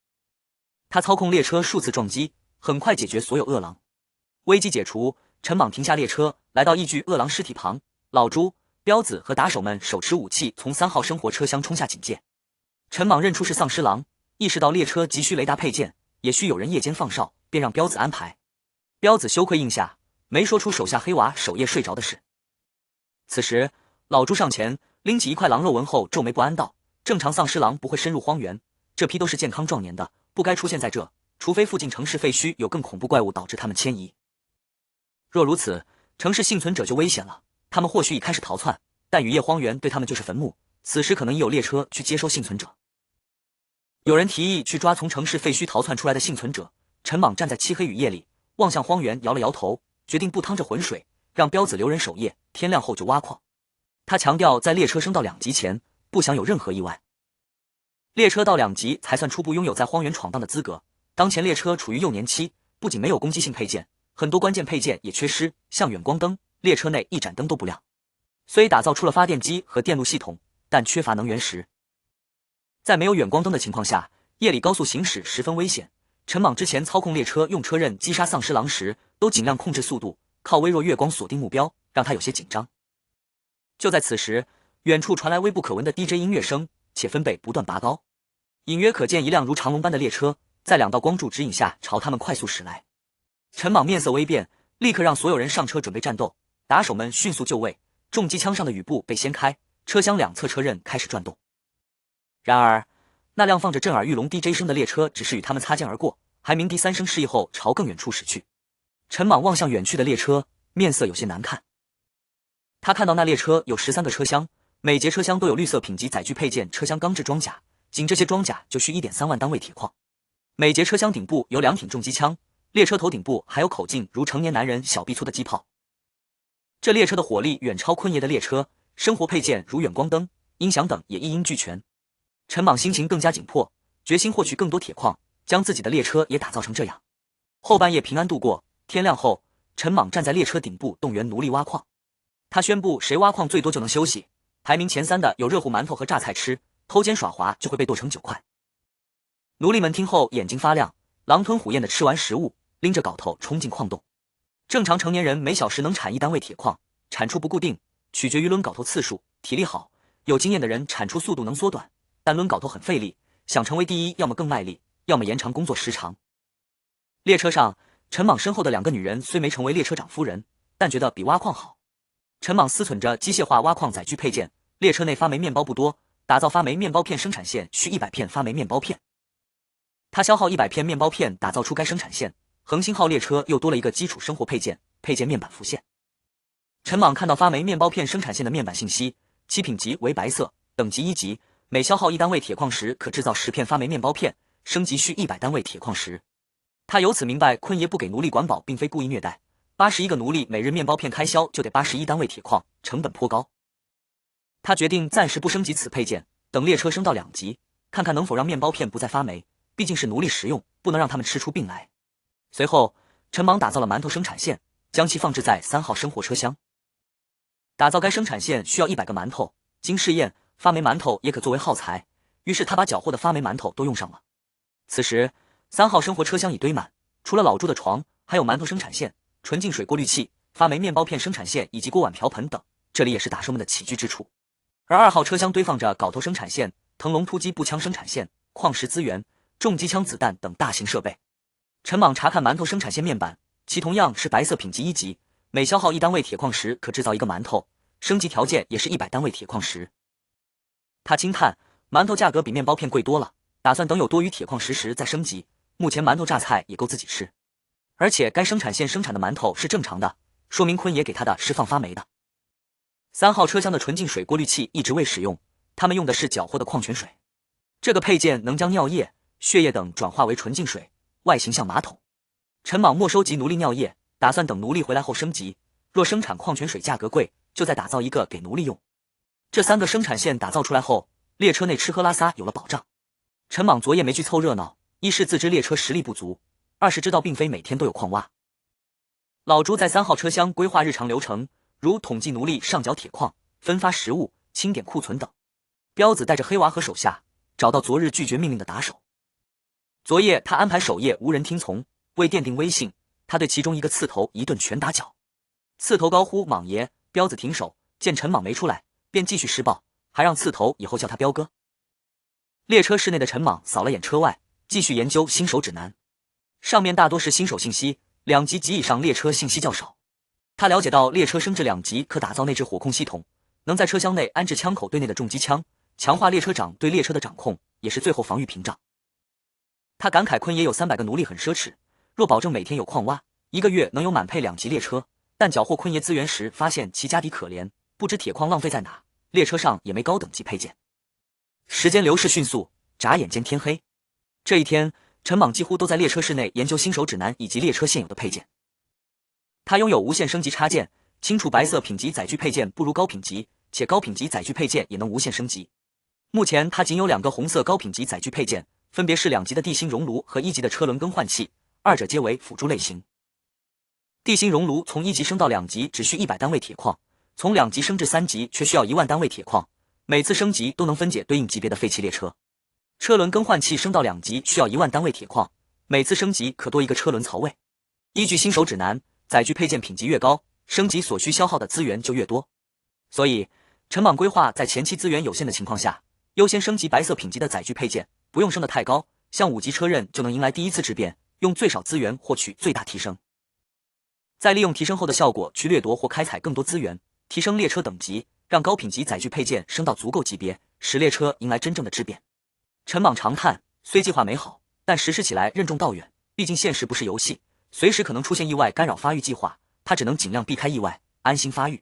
他操控列车数次撞击，很快解决所有恶狼。危机解除，陈莽停下列车，来到一具恶狼尸体旁，老朱、彪子和打手们手持武器从3号生活车厢冲下警戒。陈莽认出是丧尸狼，意识到列车急需雷达配件，也需有人夜间放哨，便让彪子安排。彪子羞愧应下，没说出手下黑娃守夜睡着的事。此时老朱上前拎起一块狼肉纹后皱眉不安道：正常丧尸狼不会深入荒原，这批都是健康壮年的，不该出现在这，除非附近城市废墟有更恐怖怪物导致他们迁移。若如此，城市幸存者就危险了，他们或许已开始逃窜，但雨夜荒原对他们就是坟墓，此时可能已有列车去接收幸存者。有人提议去抓从城市废墟逃窜出来的幸存者，陈莽站在漆黑雨夜里，望向荒原摇了摇头，决定不趟这浑水，让彪子留人守夜，天亮后就挖矿。他强调在列车升到2级前，不想有任何意外。列车到2级才算初步拥有在荒原闯荡的资格，当前列车处于幼年期，不仅没有攻击性配件，很多关键配件也缺失，像远光灯，列车内一盏灯都不亮。虽打造出了发电机和电路系统，但缺乏能源石。在没有远光灯的情况下，夜里高速行驶十分危险。陈莽之前操控列车用车刃击杀丧尸狼时，都尽量控制速度，靠微弱月光锁定目标，让他有些紧张。就在此时，远处传来微不可闻的 DJ 音乐声，且分贝不断拔高，隐约可见一辆如长龙般的列车在2道光柱指引下朝他们快速驶来。陈莽面色微变，立刻让所有人上车准备战斗，打手们迅速就位，重机枪上的雨布被掀开，车厢2侧车刃开始转动。然而那辆放着震耳欲聋 DJ 声的列车只是与他们擦肩而过，还鸣笛3声示意后朝更远处驶去。陈莽望向远去的列车，面色有些难看。他看到那列车有13个车厢，每节车厢都有绿色品级载具配件车厢钢制装甲，仅这些装甲就需 1.3万单位铁矿。每节车厢顶部有2挺重机枪，列车头顶部还有口径如成年男人小臂粗的机炮。这列车的火力远超坤爷的列车，生活配件如远光灯、音响等也一应俱全。陈莽心情更加紧迫，决心获取更多铁矿，将自己的列车也打造成这样。后半夜平安度过，天亮后，陈莽站在列车顶部动员奴隶挖矿。他宣布谁挖矿最多就能休息，排名前3的有热乎馒头和榨菜吃，偷奸耍滑就会被剁成9块。奴隶们听后眼睛发亮，狼吞虎咽地吃完食物，拎着镐头冲进矿洞。正常成年人每小时能产1单位铁矿，产出不固定，取决于抡镐头次数，体力好有经验的人产出速度能缩短，但抡镐头很费力，想成为第一，要么更卖力，要么延长工作时长。列车上，陈莽身后的2个女人虽没成为列车长夫人，但觉得比挖矿好。陈莽思忖着机械化挖矿载具配件，列车内发霉面包不多，打造发霉面包片生产线需100片发霉面包片。他消耗100片面包片打造出该生产线，恒星号列车又多了一个基础生活配件面板浮现。陈莽看到发霉面包片生产线的面板信息，其品级为白色，等级1级，每消耗1单位铁矿石可制造10片发霉面包片，升级需100单位铁矿石。他由此明白坤爷不给奴隶管饱并非故意虐待，81个奴隶每日面包片开销就得81单位铁矿，成本颇高。他决定暂时不升级此配件，等列车升到2级，看看能否让面包片不再发霉，毕竟是奴隶食用，不能让他们吃出病来。随后，陈莽打造了馒头生产线，将其放置在3号生活车厢。打造该生产线需要100个馒头，经试验，发霉馒头也可作为耗材，于是他把缴获的发霉馒头都用上了。此时，3号生活车厢已堆满，除了老朱的床，还有馒头生产线、纯净水过滤器、发霉面包片生产线以及锅碗瓢盆等，这里也是打手们的起居之处。而2号车厢堆放着镐头生产线、腾龙突击步枪生产线、矿石资源、重机枪子弹等大型设备。陈莽查看馒头生产线面板，其同样是白色品级1级，每消耗1单位铁矿石可制造1个馒头，升级条件也是100单位铁矿石。他惊叹，馒头价格比面包片贵多了，打算等有多余铁矿石时再升级，目前馒头榨菜也够自己吃。而且该生产线生产的馒头是正常的，说明坤爷给他的是放发霉的。3号车厢的纯净水过滤器一直未使用，他们用的是缴获的矿泉水。这个配件能将尿液、血液等转化为纯净水，外形像马桶。陈莽没收集奴隶尿液，打算等奴隶回来后升级，若生产矿泉水价格贵，就再打造一个给奴隶用。这3个生产线打造出来后，列车内吃喝拉撒有了保障。陈莽昨夜没去凑热闹，一是自知列车实力不足，二是知道并非每天都有矿挖。老朱在3号车厢规划日常流程，如统计奴隶上缴铁矿、分发食物、清点库存等。彪子带着黑娃和手下找到昨日拒绝命令的打手。昨夜他安排守夜无人听从，为奠定威信，他对其中一个刺头一顿拳打脚。刺头高呼莽爷，彪子停手，见陈莽没出来，便继续施暴，还让刺头以后叫他彪哥。列车室内的陈莽扫了眼车外，继续研究新手指南。上面大多是新手信息，2级及以上列车信息较少。他了解到列车升至2级可打造内置火控系统，能在车厢内安置枪口对内的重机枪，强化列车长对列车的掌控，也是最后防御屏障。他感慨坤爷有300个奴隶很奢侈，若保证每天有矿挖，1个月能有满配2级列车，但缴获坤爷资源时发现其家底可怜，不知铁矿浪费在哪，列车上也没高等级配件。时间流逝迅速，眨眼间天黑。这一天，陈莽几乎都在列车室内研究新手指南以及列车现有的配件。他拥有无线升级插件，清楚白色品级载具配件不如高品级，且高品级载具配件也能无线升级。目前他仅有2个红色高品级载具配件，分别是2级的地心熔炉和1级的车轮更换器，二者皆为辅助类型。地心熔炉从1级升到2级只需100单位铁矿，从2级升至3级却需要1万单位铁矿，每次升级都能分解对应级别的废弃列车。车轮更换器升到2级需要1万单位铁矿，每次升级可多一个车轮槽位。依据新手指南，载具配件品级越高，升级所需消耗的资源就越多。所以，陈莽规划在前期资源有限的情况下，优先升级白色品级的载具配件，不用升得太高，像5级车刃就能迎来第一次质变，用最少资源获取最大提升。再利用提升后的效果去掠夺或开采更多资源，提升列车等级，让高品级载具配件升到足够级别，使列车迎来真正的质变。陈莽长叹，虽计划美好，但实施起来任重道远，毕竟现实不是游戏，随时可能出现意外干扰发育计划，他只能尽量避开意外，安心发育。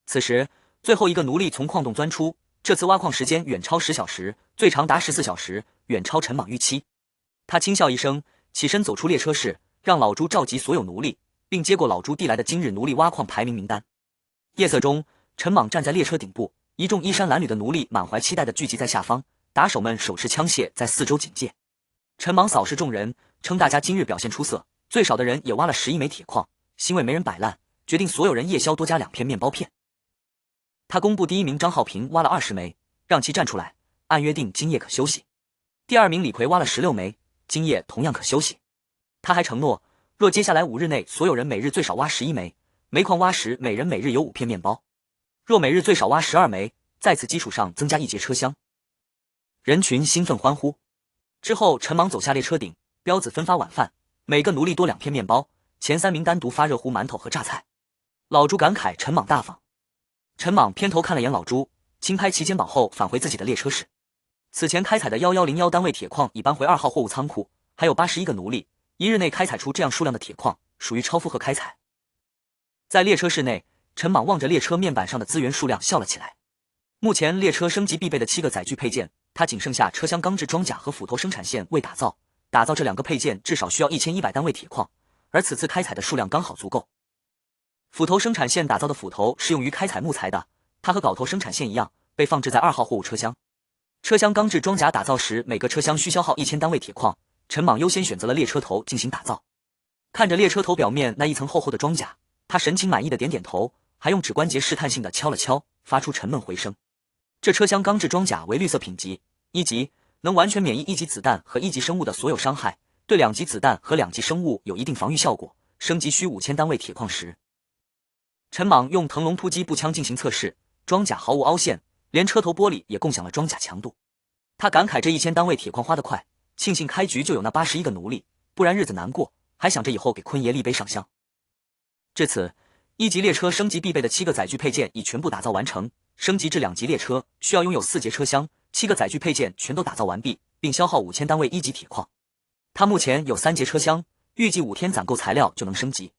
此时，最后一个奴隶从矿洞钻出，这次挖矿时间远超10小时，最长达14小时，远超陈莽预期。他轻笑一声，起身走出列车室，让老朱召集所有奴隶，并接过老朱递来的今日奴隶挖矿排名名单。夜色中，陈莽站在列车顶部，一众衣衫褴褛的奴隶满怀期待地聚集在下方，打手们手持枪械在四周警戒。陈莽扫视众人，称大家今日表现出色，最少的人也挖了11枚铁矿，欣慰没人摆烂，决定所有人夜宵多加2片面包片。他公布第1名张浩平挖了20枚，让其站出来，按约定今夜可休息。第2名李逵挖了16枚，今夜同样可休息。他还承诺，若接下来5日内所有人每日最少挖11枚，煤矿挖时每人每日有5片面包；若每日最少挖12枚，在此基础上增加一节车厢。人群兴奋欢呼。之后，陈莽走下列车顶，彪子分发晚饭，每个奴隶多2片面包，前3名单独发热乎馒头和榨菜。老朱感慨陈莽大方。陈莽偏头看了眼老朱，轻拍其肩膀后返回自己的列车室。此前开采的1101单位铁矿已搬回2号货物仓库，还有81个奴隶，一日内开采出这样数量的铁矿，属于超负荷开采。在列车室内，陈莽望着列车面板上的资源数量笑了起来。目前列车升级必备的7个载具配件，它仅剩下车厢钢制装甲和斧头生产线未打造。打造这2个配件至少需要1100单位铁矿，而此次开采的数量刚好足够。斧头生产线打造的斧头是用于开采木材的，它和镐头生产线一样，被放置在2号货物车厢。车厢钢制装甲打造时，每个车厢需消耗1000单位铁矿，陈莽优先选择了列车头进行打造。看着列车头表面那一层厚厚的装甲，他神情满意的点点头，还用指关节试探性的敲了敲，发出沉闷回声。这车厢钢制装甲为绿色品级，1级，能完全免疫1级子弹和1级生物的所有伤害，对2级子弹和2级生物有一定防御效果，升级需5000单位铁矿石。陈莽用腾龙突击步枪进行测试，装甲毫无凹陷，连车头玻璃也共享了装甲强度。他感慨这1000单位铁矿花得快，庆幸开局就有那81个奴隶，不然日子难过，还想着以后给坤爷立碑上香。至此，1级列车升级必备的7个载具配件已全部打造完成，升级至2级列车需要拥有4节车厢，7个载具配件全都打造完毕，并消耗5000单位1级铁矿。他目前有3节车厢，预计5天攒够材料就能升级。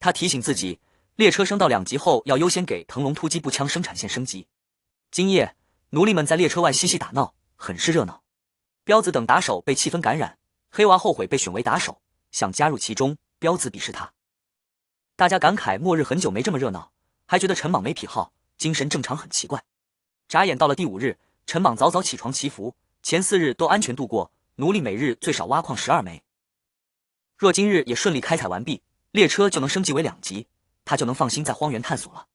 他提醒自己，列车升到2级后要优先给腾龙突击步枪生产线升级。今夜，奴隶们在列车外嬉戏打闹，很是热闹。彪子等打手被气氛感染，黑娃后悔被选为打手，想加入其中，彪子鄙视他。大家感慨末日很久没这么热闹，还觉得陈莽没癖好，精神正常很奇怪。眨眼到了第5日，陈莽早早起床祈福，前4日都安全度过，奴隶每日最少挖矿12枚。若今日也顺利开采完毕，列车就能升级为2级，他就能放心在荒原探索了。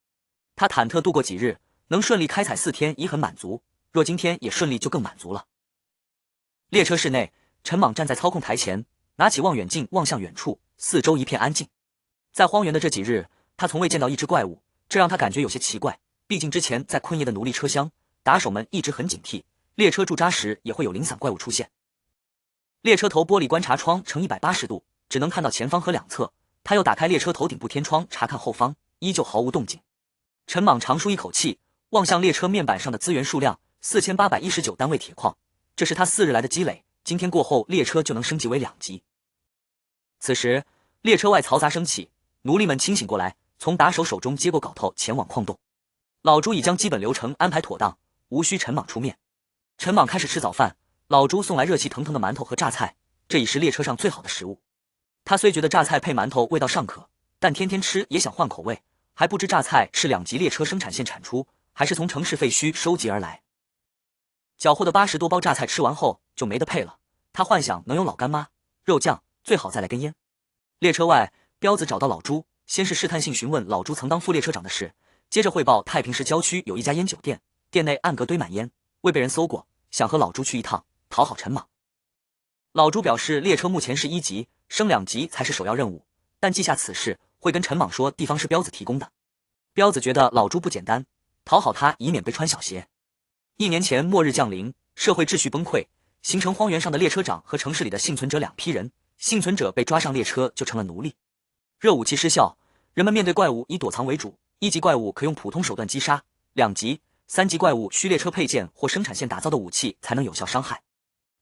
他忐忑度过几日，能顺利开采4天已很满足，若今天也顺利就更满足了。列车室内，陈莽站在操控台前，拿起望远镜望向远处，四周一片安静。在荒原的这几日，他从未见到一只怪物，这让他感觉有些奇怪，毕竟之前在坤爷的奴隶车厢，打手们一直很警惕，列车驻扎时也会有零散怪物出现。列车头玻璃观察窗呈180度，只能看到前方和2侧，他又打开列车头顶部天窗查看后方，依旧毫无动静。陈莽长舒一口气，望向列车面板上的资源数量4819单位铁矿，这是他4日来的积累，今天过后列车就能升级为2级。此时列车外嘈杂声起，奴隶们清醒过来，从打手手中接过镐头前往矿洞。老朱已将基本流程安排妥当，无需陈莽出面。陈莽开始吃早饭，老朱送来热气腾腾的馒头和榨菜，这已是列车上最好的食物。他虽觉得榨菜配馒头味道尚可，但天天吃也想换口味，还不知榨菜是2级列车生产线产出，还是从城市废墟收集而来。缴获的80多包榨菜吃完后就没得配了，他幻想能有老干妈、肉酱，最好再来根烟。列车外，彪子找到老朱，先是试探性询问老朱曾当副列车长的事，接着汇报太平市郊区有一家烟酒店，店内暗格堆满烟，未被人搜过，想和老朱去一趟，讨好陈莽。老朱表示列车目前是1级，升2级才是首要任务，但记下此事，会跟陈莽说地方是彪子提供的。彪子觉得老朱不简单，讨好他以免被穿小鞋。1年前末日降临，社会秩序崩溃，形成荒原上的列车长和城市里的幸存者2批人，幸存者被抓上列车就成了奴隶。热武器失效，人们面对怪物以躲藏为主，1级怪物可用普通手段击杀，2级、3级怪物需列车配件或生产线打造的武器才能有效伤害。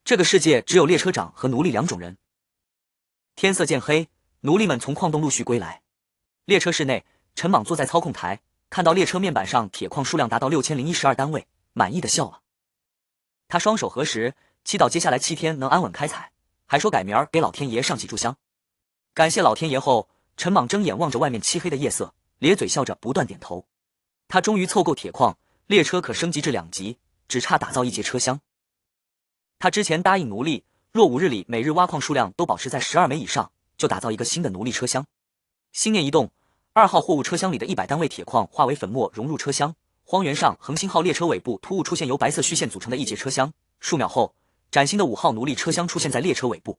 这个世界只有列车长和奴隶2种人。天色渐黑，奴隶们从矿洞陆续归来。列车室内，陈莽坐在操控台，看到列车面板上铁矿数量达到6012单位，满意的笑了。他双手合十，祈祷接下来7天能安稳开采，还说改明儿给老天爷上几炷香。感谢老天爷后，陈莽睁眼望着外面漆黑的夜色，咧嘴笑着不断点头。他终于凑够铁矿，列车可升级至2级，只差打造1节车厢。他之前答应奴隶，若5日里每日挖矿数量都保持在12枚以上，就打造一个新的奴隶车厢。心念一动，2号货物车厢里的100单位铁矿化为粉末融入车厢。荒原上恒星号列车尾部突兀出现由白色虚线组成的1节车厢，数秒后，崭新的5号奴隶车厢出现在列车尾部。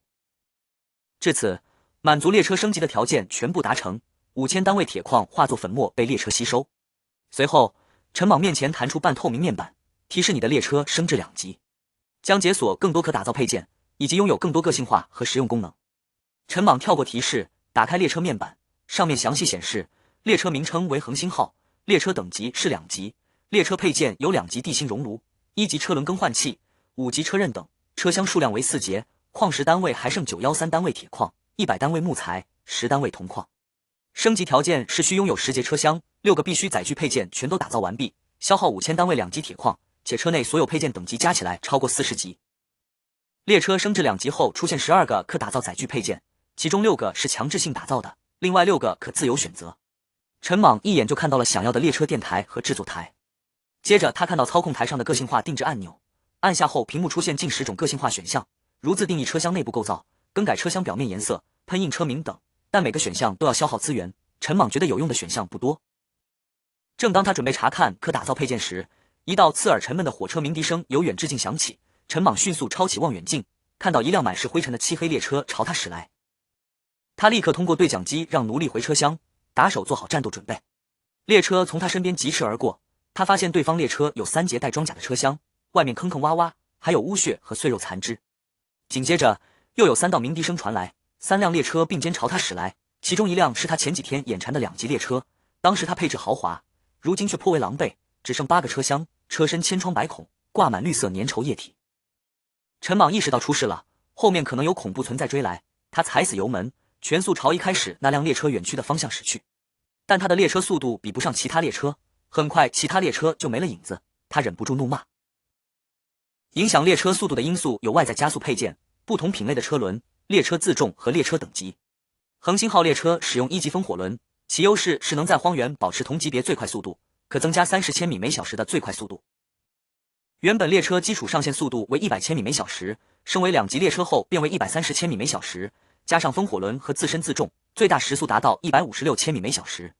至此，满足列车升级的条件全部达成，5000单位铁矿化作粉末被列车吸收。随后，陈莽面前弹出半透明面板，提示你的列车升至2级，将解锁更多可打造配件，以及拥有更多个性化和实用功能。陈莽跳过提示，打开列车面板，上面详细显示列车名称为恒星号，列车等级是2级，列车配件有2级地心熔炉、1级车轮更换器、5级车刃等，车厢数量为4节，矿石单位还剩913单位铁矿、100单位木材、10单位铜矿。升级条件是需拥有10节车厢，6个必须载具配件全都打造完毕，消耗5000单位2级铁矿，且车内所有配件等级加起来超过40级。列车升至2级后出现12个可打造载具配件，其中6个是强制性打造的，另外6个可自由选择。陈莽一眼就看到了想要的列车电台和制作台，接着他看到操控台上的个性化定制按钮，按下后屏幕出现近10种个性化选项，如自定义车厢内部构造、更改车厢表面颜色、喷印车名等，但每个选项都要消耗资源，陈莽觉得有用的选项不多。正当他准备查看可打造配件时，一道刺耳沉闷的火车鸣笛声由远至近响起，陈莽迅速抄起望远镜，看到一辆满是灰尘的漆黑列车朝他驶来。他立刻通过对讲机让奴隶回车厢，打手做好战斗准备。列车从他身边疾驰而过，他发现对方列车有3节带装甲的车厢，外面坑坑洼洼，还有污血和碎肉残肢。紧接着又有3道鸣笛声传来，3辆列车并肩朝他驶来，其中一辆是他前几天眼馋的2级列车，当时他配置豪华，如今却颇为狼狈，只剩8个车厢，车身千疮百孔，挂满绿色粘稠液体。陈莽意识到出事了，后面可能有恐怖存在追来，他踩死油门，全速朝一开始那辆列车远去的方向驶去。但他的列车速度比不上其他列车，很快其他列车就没了影子，他忍不住怒骂。影响列车速度的因素有外在加速配件、不同品类的车轮、列车自重和列车等级。恒星号列车使用1级风火轮，其优势是能在荒原保持同级别最快速度，可增加30千米每小时的最快速度。原本列车基础上限速度为100千米每小时，升为2级列车后变为130千米每小时，加上风火轮和自身自重，最大时速达到156千米每小时。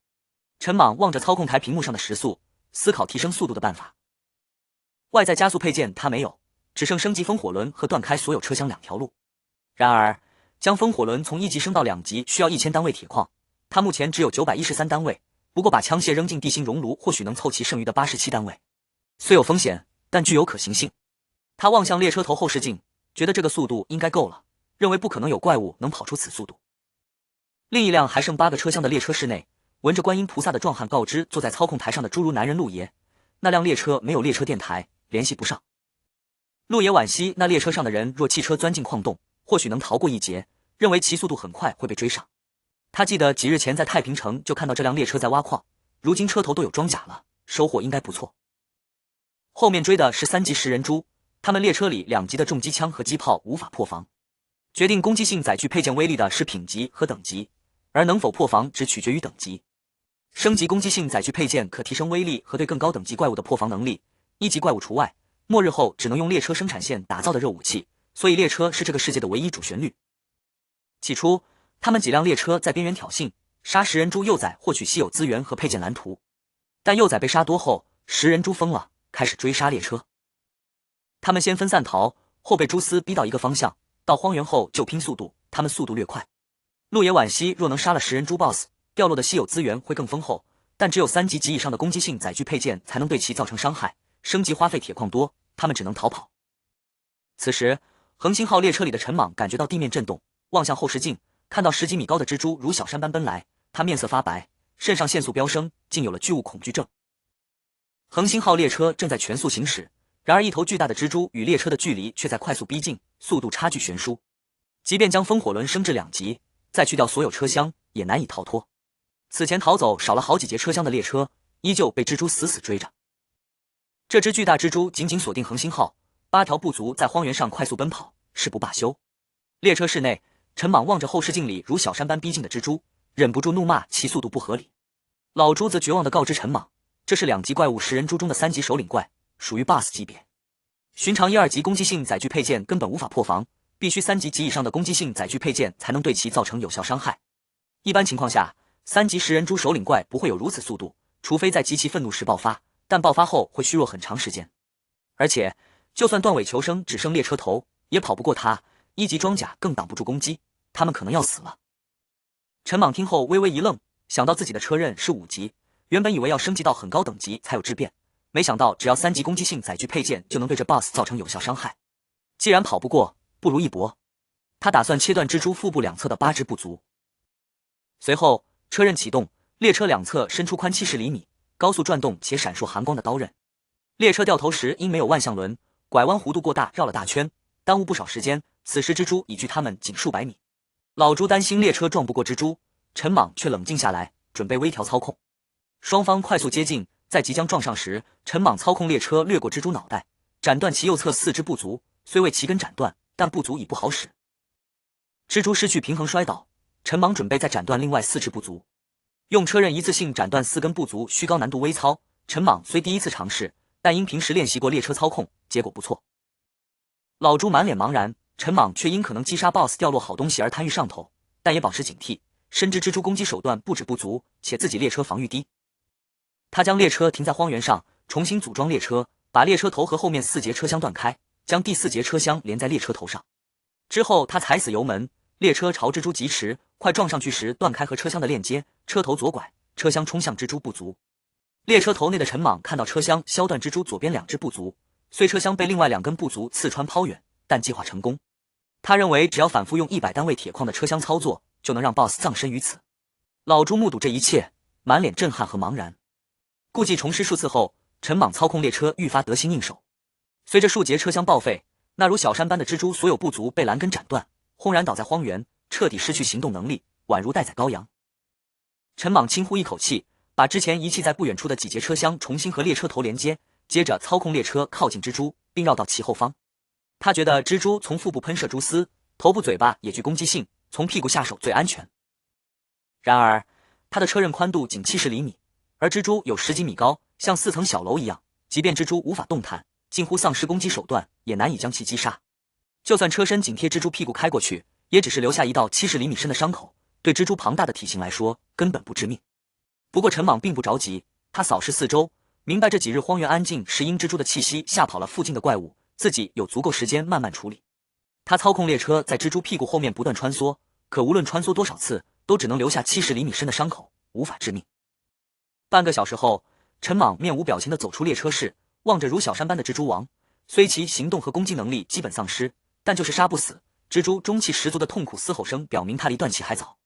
陈莽望着操控台屏幕上的时速，思考提升速度的办法。外在加速配件他没有，只剩升级风火轮和断开所有车厢2条路。然而将风火轮从1级升到2级需要1000单位铁矿，他目前只有913单位，不过把枪械扔进地心熔炉或许能凑齐剩余的87单位。虽有风险，但具有可行性。他望向列车头后视镜，觉得这个速度应该够了，认为不可能有怪物能跑出此速度。另一辆还剩8个车厢的列车室内，闻着观音菩萨的壮汉告知坐在操控台上的侏儒男人陆爷，那辆列车没有列车电台，联系不上。陆爷惋惜那列车上的人若汽车钻进矿洞，或许能逃过一劫，认为其速度很快会被追上。他记得几日前在太平城就看到这辆列车在挖矿，如今车头都有装甲了，收获应该不错。后面追的是3级食人猪，他们列车里2级的重机枪和机炮无法破防。决定攻击性载具配件威力的是品级和等级，而能否破防只取决于等级。升级攻击性载具配件可提升威力和对更高等级怪物的破防能力，1级怪物除外。末日后只能用列车生产线打造的热武器，所以列车是这个世界的唯一主旋律。起初他们几辆列车在边缘挑衅，杀食人猪幼崽获取稀有资源和配件蓝图，但幼崽被杀多后，食人猪疯了，开始追杀列车。他们先分散逃，后被蛛丝逼到一个方向，到荒原后就拼速度，他们速度略快。陆野惋惜若能杀了食人猪 BOSS， 掉落的稀有资源会更丰厚，但只有3级及以上的攻击性载具配件才能对其造成伤害，升级花费铁矿多，他们只能逃跑。此时恒星号列车里的陈莽感觉到地面震动，望向后视镜，看到10几米高的蜘蛛如小山般奔来，他面色发白，肾上腺素飙升，竟有了巨物恐惧症。恒星号列车正在全速行驶，然而一头巨大的蜘蛛与列车的距离却在快速逼近，速度差距悬殊。即便将风火轮升至2级，再去掉所有车厢，也难以逃脱。此前逃走少了好几节车厢的列车，依旧被蜘蛛死死追着。这只巨大蜘蛛紧紧锁定恒星号，8条部族在荒原上快速奔跑，誓不罢休。列车室内，陈莽望着后视镜里如小山般逼近的蜘蛛，忍不住怒骂其速度不合理。老朱则绝望地告知陈莽，这是2级怪物食人猪中的3级首领怪，属于 BOSS 级别。寻常1、2级攻击性载具配件根本无法破防，必须3级及以上的攻击性载具配件才能对其造成有效伤害。一般情况下，3级食人猪首领怪不会有如此速度，除非在极其愤怒时爆发，但爆发后会虚弱很长时间。而且就算断尾求生只剩列车头，也跑不过他，1级装甲更挡不住攻击，他们可能要死了。陈莽听后微微一愣，想到自己的车刃是5级，原本以为要升级到很高等级才有质变，没想到只要3级攻击性载具配件就能对这 BOSS 造成有效伤害。既然跑不过，不如一搏。他打算切断蜘蛛腹部两侧的8只部族。随后，车刃启动，列车两侧伸出宽70厘米、高速转动且闪烁寒光的刀刃。列车掉头时因没有万向轮，拐弯弧度过大，绕了大圈，耽误不少时间。此时蜘蛛已距他们仅数百米。老朱担心列车撞不过蜘蛛，陈莽却冷静下来，准备微调操控。双方快速接近，在即将撞上时，陈莽操控列车掠过蜘蛛脑袋，斩断其右侧4只部族，虽未齐根斩断，但部族已不好使。蜘蛛失去平衡摔倒，陈莽准备再斩断另外4只部族，用车刃一次性斩断4根部族，需高难度微操。陈莽虽第一次尝试，但因平时练习过列车操控，结果不错。老朱满脸茫然，陈莽却因可能击杀 BOSS 掉落好东西而贪欲上头，但也保持警惕，深知蜘蛛攻击手段不止不足，且自己列车防御低。他将列车停在荒原上，重新组装列车，把列车头和后面4节车厢断开，将第4节车厢连在列车头上。之后他踩死油门，列车朝蜘蛛疾驰，快撞上去时断开和车厢的链接，车头左拐，车厢冲向蜘蛛部族。列车头内的陈莽看到车厢削断蜘蛛左边2只部族，虽车厢被另外2根部族刺穿抛远，但计划成功。他认为只要反复用100单位铁矿的车厢操作，就能让 BOSS 葬身于此。老朱目睹这一切，满脸震撼和茫然。故技重施数次后，陈莽操控列车愈发得心应手。随着数节车厢报废，那如小山般的蜘蛛所有部族被拦根斩断，轰然倒在荒原，彻底失去行动能力，宛如待宰羔羊。陈莽轻呼一口气，把之前遗弃在不远处的几节车厢重新和列车头连接，接着操控列车靠近蜘蛛，并绕到其后方。他觉得蜘蛛从腹部喷射蛛丝，头部嘴巴也具攻击性，从屁股下手最安全。然而，他的车刃宽度仅70厘米，而蜘蛛有10几米高，像4层小楼一样，即便蜘蛛无法动弹，近乎丧失攻击手段，也难以将其击杀。就算车身紧贴蜘蛛屁股开过去，也只是留下一道70厘米深的伤口，对蜘蛛庞大的体型来说，根本不致命。不过陈莽并不着急，他扫视四周，明白这几日荒原安静是因蜘蛛的气息吓跑了附近的怪物，自己有足够时间慢慢处理。他操控列车在蜘蛛屁股后面不断穿梭，可无论穿梭多少次，都只能留下70厘米深的伤口，无法致命。半个小时后，陈莽面无表情地走出列车室，望着如小山般的蜘蛛王，虽其行动和攻击能力基本丧失，但就是杀不死。蜘蛛中气十足的痛苦嘶吼声表明他离断气还早。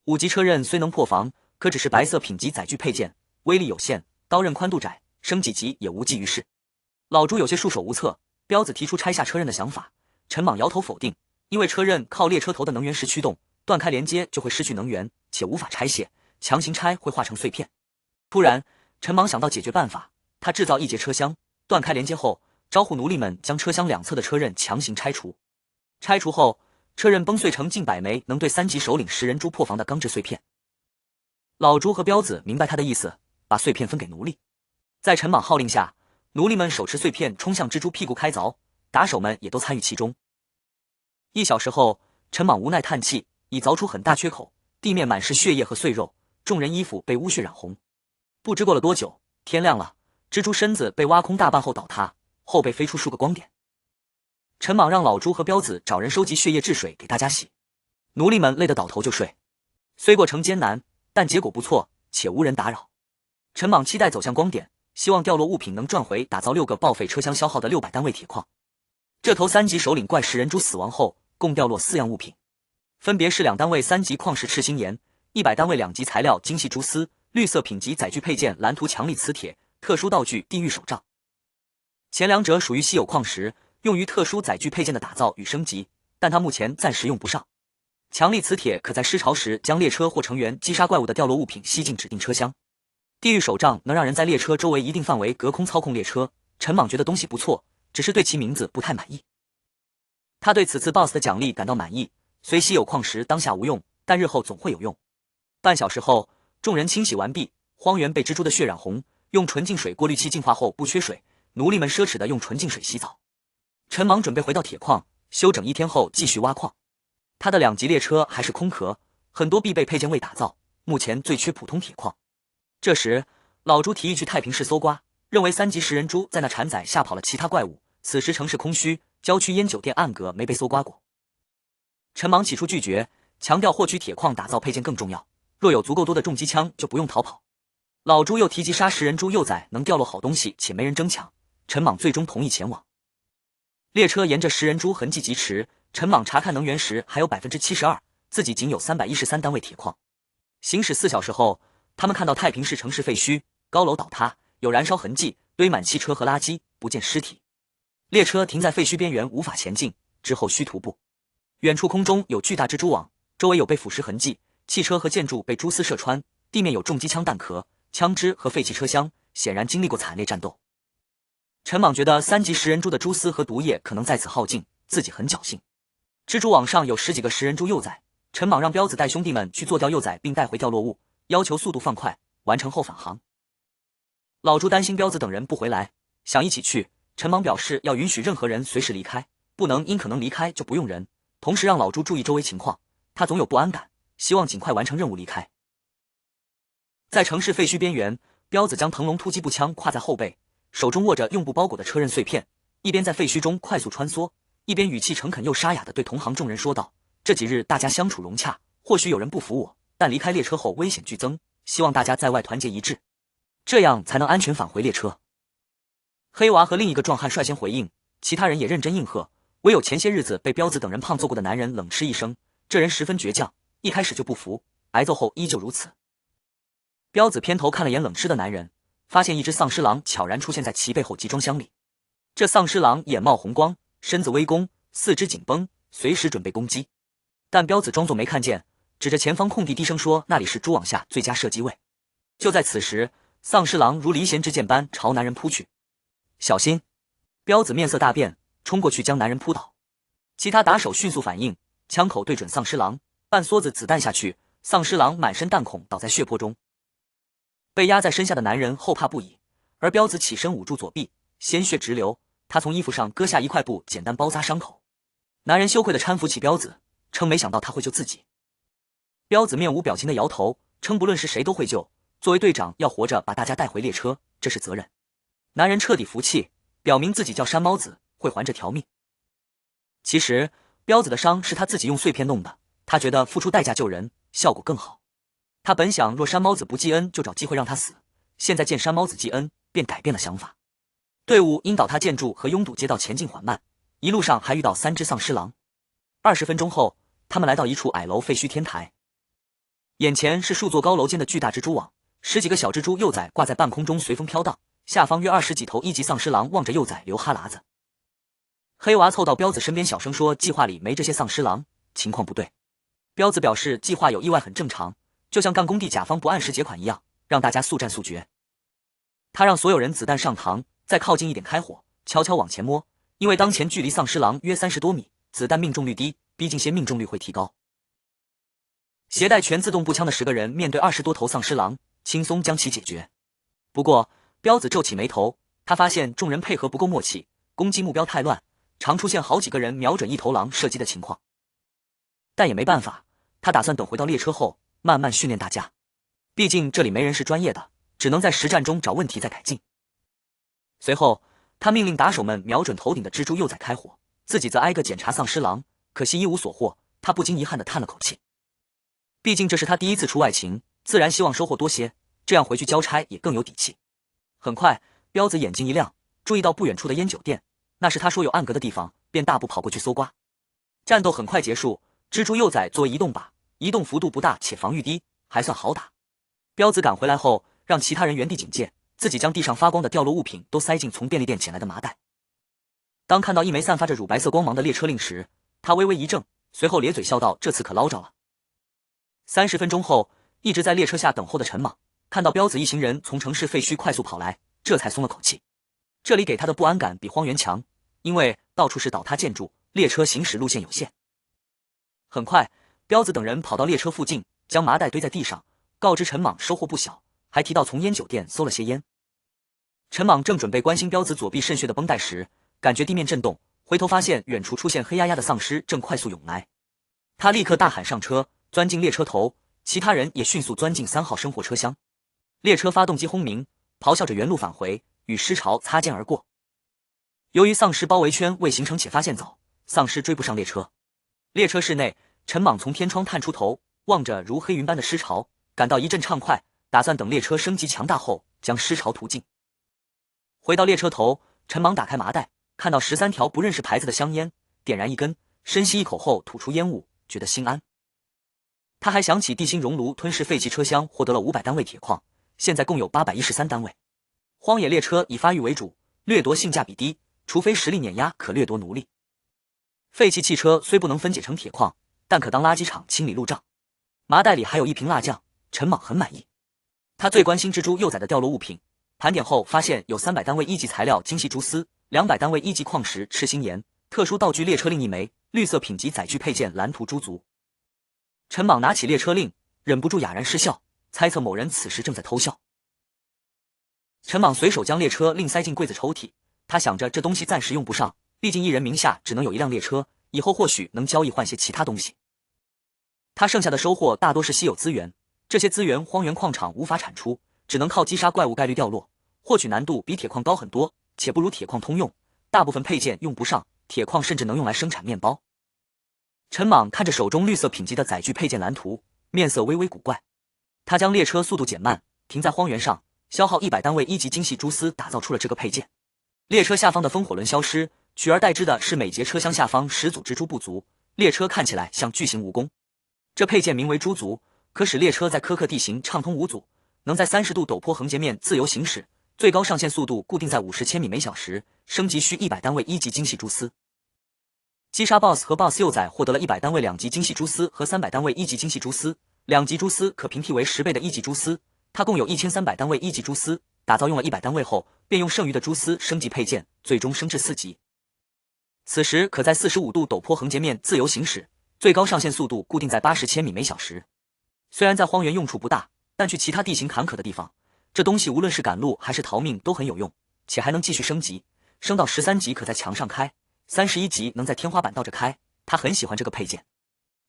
5级车刃虽能破防，可只是白色品级载具配件，威力有限，刀刃宽度窄，升几级也无济于事。老朱有些束手无策，彪子提出拆下车刃的想法，陈莽摇头否定，因为车刃靠列车头的能源石驱动，断开连接就会失去能源，且无法拆卸，强行拆会化成碎片。突然，陈莽想到解决办法，他制造1节车厢，断开连接后，招呼奴隶们将车厢两侧的车刃强行拆除。拆除后，车刃崩碎成近100枚能对3级首领食人蛛破防的钢制碎片。老朱和彪子明白他的意思，把碎片分给奴隶。在陈莽号令下，奴隶们手持碎片冲向蜘蛛屁股开凿，打手们也都参与其中。1小时后，陈莽无奈叹气，已凿出很大缺口，地面满是血液和碎肉，众人衣服被污血染红。不知过了多久，天亮了，蜘蛛身子被挖空大半后倒塌，后背飞出数个光点。陈莽让老朱和彪子找人收集血液治水给大家洗，奴隶们累得倒头就睡。虽过程艰难，但结果不错，且无人打扰。陈莽期待走向光点，希望掉落物品能赚回打造6个报废车厢消耗的600单位铁矿。这头3级首领怪食人蛛死亡后，共掉落4样物品，分别是2单位3级矿石赤心岩、100单位2级材料精细蛛丝、绿色品级载具配件蓝图强力磁铁、特殊道具地狱手杖。前2者属于稀有矿石，用于特殊载具配件的打造与升级，但它目前暂时用不上。强力磁铁可在失潮时将列车或成员击杀怪物的掉落物品吸进指定车厢。地狱手杖能让人在列车周围一定范围隔空操控列车。陈莽觉得东西不错，只是对其名字不太满意。他对此次 BOSS 的奖励感到满意，虽稀有矿石当下无用，但日后总会有用。半小时后，众人清洗完毕，荒原被蜘蛛的血染红，用纯净水过滤器净化后不缺水，奴隶们奢侈地用纯净水洗澡。陈莽准备回到铁矿，休整1天后继续挖矿。他的2级列车还是空壳，很多必备配件未打造，目前最缺普通铁矿。这时，老朱提议去太平市搜刮，认为3级食人蛛在那产崽吓跑了其他怪物，此时城市空虚，郊区烟酒店暗格没被搜刮过。陈莽起初拒绝，强调获取铁矿打造配件更重要，若有足够多的重机枪就不用逃跑。老朱又提及杀食人猪幼崽能掉落好东西，且没人争抢，陈莽最终同意前往。列车沿着食人猪痕迹疾驰，陈莽查看能源时还有 72%， 自己仅有313单位铁矿。行驶4小时后，他们看到太平市城市废墟，高楼倒塌，有燃烧痕迹，堆满汽车和垃圾，不见尸体。列车停在废墟边缘，无法前进，之后需徒步。远处空中有巨大蜘蛛网，周围有被腐蚀痕迹，汽车和建筑被蛛丝射穿，地面有重机枪弹壳、枪支和废弃车厢，显然经历过惨烈战斗。陈莽觉得3级食人猪的蛛丝和毒液可能在此耗尽，自己很侥幸。蜘蛛网上有10几个食人猪幼崽，陈莽让彪子带兄弟们去做掉幼崽并带回掉落物，要求速度放快，完成后返航。老朱担心彪子等人不回来，想一起去，陈莽表示要允许任何人随时离开，不能因可能离开就不用人，同时让老朱注意周围情况，他总有不安感，希望尽快完成任务离开。在城市废墟边缘，彪子将腾龙突击步枪挎在后背，手中握着用布包裹的车刃碎片，一边在废墟中快速穿梭，一边语气诚恳又沙哑地对同行众人说道：这几日大家相处融洽，或许有人不服我，但离开列车后危险剧增，希望大家在外团结一致，这样才能安全返回列车。黑娃和另一个壮汉率先回应，其他人也认真应和，唯有前些日子被彪子等人胖揍过的男人冷嗤一声，这人十分倔强，一开始就不服，挨揍后依旧如此。彪子偏头看了眼冷嗤的男人，发现一只丧尸狼悄然出现在其背后集装箱里。这丧尸狼眼冒红光，身子微弓，四肢紧绷，随时准备攻击。但彪子装作没看见，指着前方空地低声说：那里是蛛网下最佳射击位。就在此时，丧尸狼如离弦之箭般朝男人扑去。小心！彪子面色大变，冲过去将男人扑倒。其他打手迅速反应，枪口对准丧尸狼，半梭子子弹下去，丧尸狼满身弹孔倒在血泊中。被压在身下的男人后怕不已，而彪子起身捂住左臂，鲜血直流，他从衣服上割下一块布简单包扎伤口。男人羞愧地搀扶起彪子，称没想到他会救自己。彪子面无表情地摇头，称不论是谁都会救，作为队长要活着把大家带回列车，这是责任。男人彻底服气，表明自己叫山猫子，会还这条命。其实彪子的伤是他自己用碎片弄的，他觉得付出代价救人效果更好。他本想若山猫子不记恩就找机会让他死，现在见山猫子记恩，便改变了想法。队伍因倒塌建筑和拥堵街道前进缓慢，一路上还遇到3只丧尸狼。20分钟后，他们来到一处矮楼废墟天台，眼前是数座高楼间的巨大蜘蛛网，10几个小蜘蛛幼崽挂在半空中随风飘荡，下方约20几头1级丧尸狼望着幼崽流哈喇子。黑娃凑到彪子身边小声说：计划里没这些丧尸狼，情况不对。彪子表示计划有意外很正常，就像干工地甲方不按时结款一样，让大家速战速决。他让所有人子弹上膛，再靠近一点开火，悄悄往前摸，因为当前距离丧尸狼约30多米，子弹命中率低，逼近些命中率会提高。携带全自动步枪的10个人面对20多头丧尸狼，轻松将其解决。不过彪子皱起眉头，他发现众人配合不够默契，攻击目标太乱，常出现好几个人瞄准一头狼射击的情况。但也没办法，他打算等回到列车后慢慢训练大家，毕竟这里没人是专业的，只能在实战中找问题再改进。随后他命令打手们瞄准头顶的蜘蛛幼崽开火，自己则挨个检查丧尸狼，可惜一无所获，他不禁遗憾地叹了口气。毕竟这是他第一次出外勤，自然希望收获多些，这样回去交差也更有底气。很快彪子眼睛一亮，注意到不远处的烟酒店，那是他说有暗格的地方，便大步跑过去搜刮。战斗很快结束，蜘蛛幼崽作为移动靶，移动幅度不大且防御低，还算好打。彪子赶回来后让其他人原地警戒，自己将地上发光的掉落物品都塞进从便利店捡来的麻袋。当看到一枚散发着乳白色光芒的列车令时，他微微一怔，随后咧嘴笑道：这次可捞着了。30分钟后，一直在列车下等候的陈莽看到彪子一行人从城市废墟快速跑来，这才松了口气。这里给他的不安感比荒原强，因为到处是倒塌建筑，列车行驶路线有限。很快彪子等人跑到列车附近，将麻袋堆在地上，告知陈莽收获不小，还提到从烟酒店搜了些烟。陈莽正准备关心彪子左臂渗血的绷带时，感觉地面震动，回头发现远处出现黑压压的丧尸正快速涌来。他立刻大喊上车，钻进列车头，其他人也迅速钻进3号生活车厢。列车发动机轰鸣，咆哮着原路返回，与尸潮擦肩而过。由于丧尸包围圈未形成且发现早，丧尸追不上列车。列车室内，陈莽从天窗探出头，望着如黑云般的尸潮，感到一阵畅快，打算等列车升级强大后将尸潮途径。回到列车头，陈莽打开麻袋，看到13条不认识牌子的香烟，点燃一根，深吸一口后吐出烟雾，觉得心安。他还想起地心熔炉吞噬废弃车厢获得了500单位铁矿，现在共有813单位。荒野列车以发育为主，掠夺性价比低，除非实力碾压可掠夺奴隶。废弃汽车虽不能分解成铁矿，但可当垃圾场清理路障。麻袋里还有一瓶辣酱，陈莽很满意。他最关心蜘蛛幼崽的掉落物品，盘点后发现有300单位一级材料精细蛛丝，200单位一级矿石赤心岩，特殊道具列车令1枚，绿色品级载具配件蓝图蛛足。陈莽拿起列车令，忍不住哑然失笑，猜测某人此时正在偷笑。陈莽随手将列车令塞进柜子抽屉，他想着这东西暂时用不上，毕竟一人名下只能有1辆列车，以后或许能交易换些其他东西。他剩下的收获大多是稀有资源，这些资源荒原矿场无法产出，只能靠击杀怪物概率掉落，获取难度比铁矿高很多，且不如铁矿通用，大部分配件用不上，铁矿甚至能用来生产面包。陈莽看着手中绿色品级的载具配件蓝图，面色微微古怪。他将列车速度减慢，停在荒原上，消耗100单位一级精细蛛丝打造出了这个配件。列车下方的风火轮消失，取而代之的是每节车厢下方10组蜘蛛部族，列车看起来像巨型蜈蚣。这配件名为蛛足，可使列车在苛刻地形畅通无阻，能在30度陡坡横截面自由行驶，最高上限速度固定在50千米每小时，升级需100单位一级精细蛛丝。击杀 BOSS 和 BOSS 幼崽获得了100单位2级精细蛛丝和300单位一级精细蛛丝，2级蛛丝可平替为10倍的一级蛛丝，它共有1300单位一级蛛丝，打造用了100单位后，便用剩余的蛛丝升级配件，最终升至4级。此时可在45度陡坡横截面自由行驶，最高上限速度固定在80千米每小时。虽然在荒原用处不大，但去其他地形坎坷的地方，这东西无论是赶路还是逃命都很有用，且还能继续升级，升到13级可在墙上开，31级能在天花板倒着开，他很喜欢这个配件。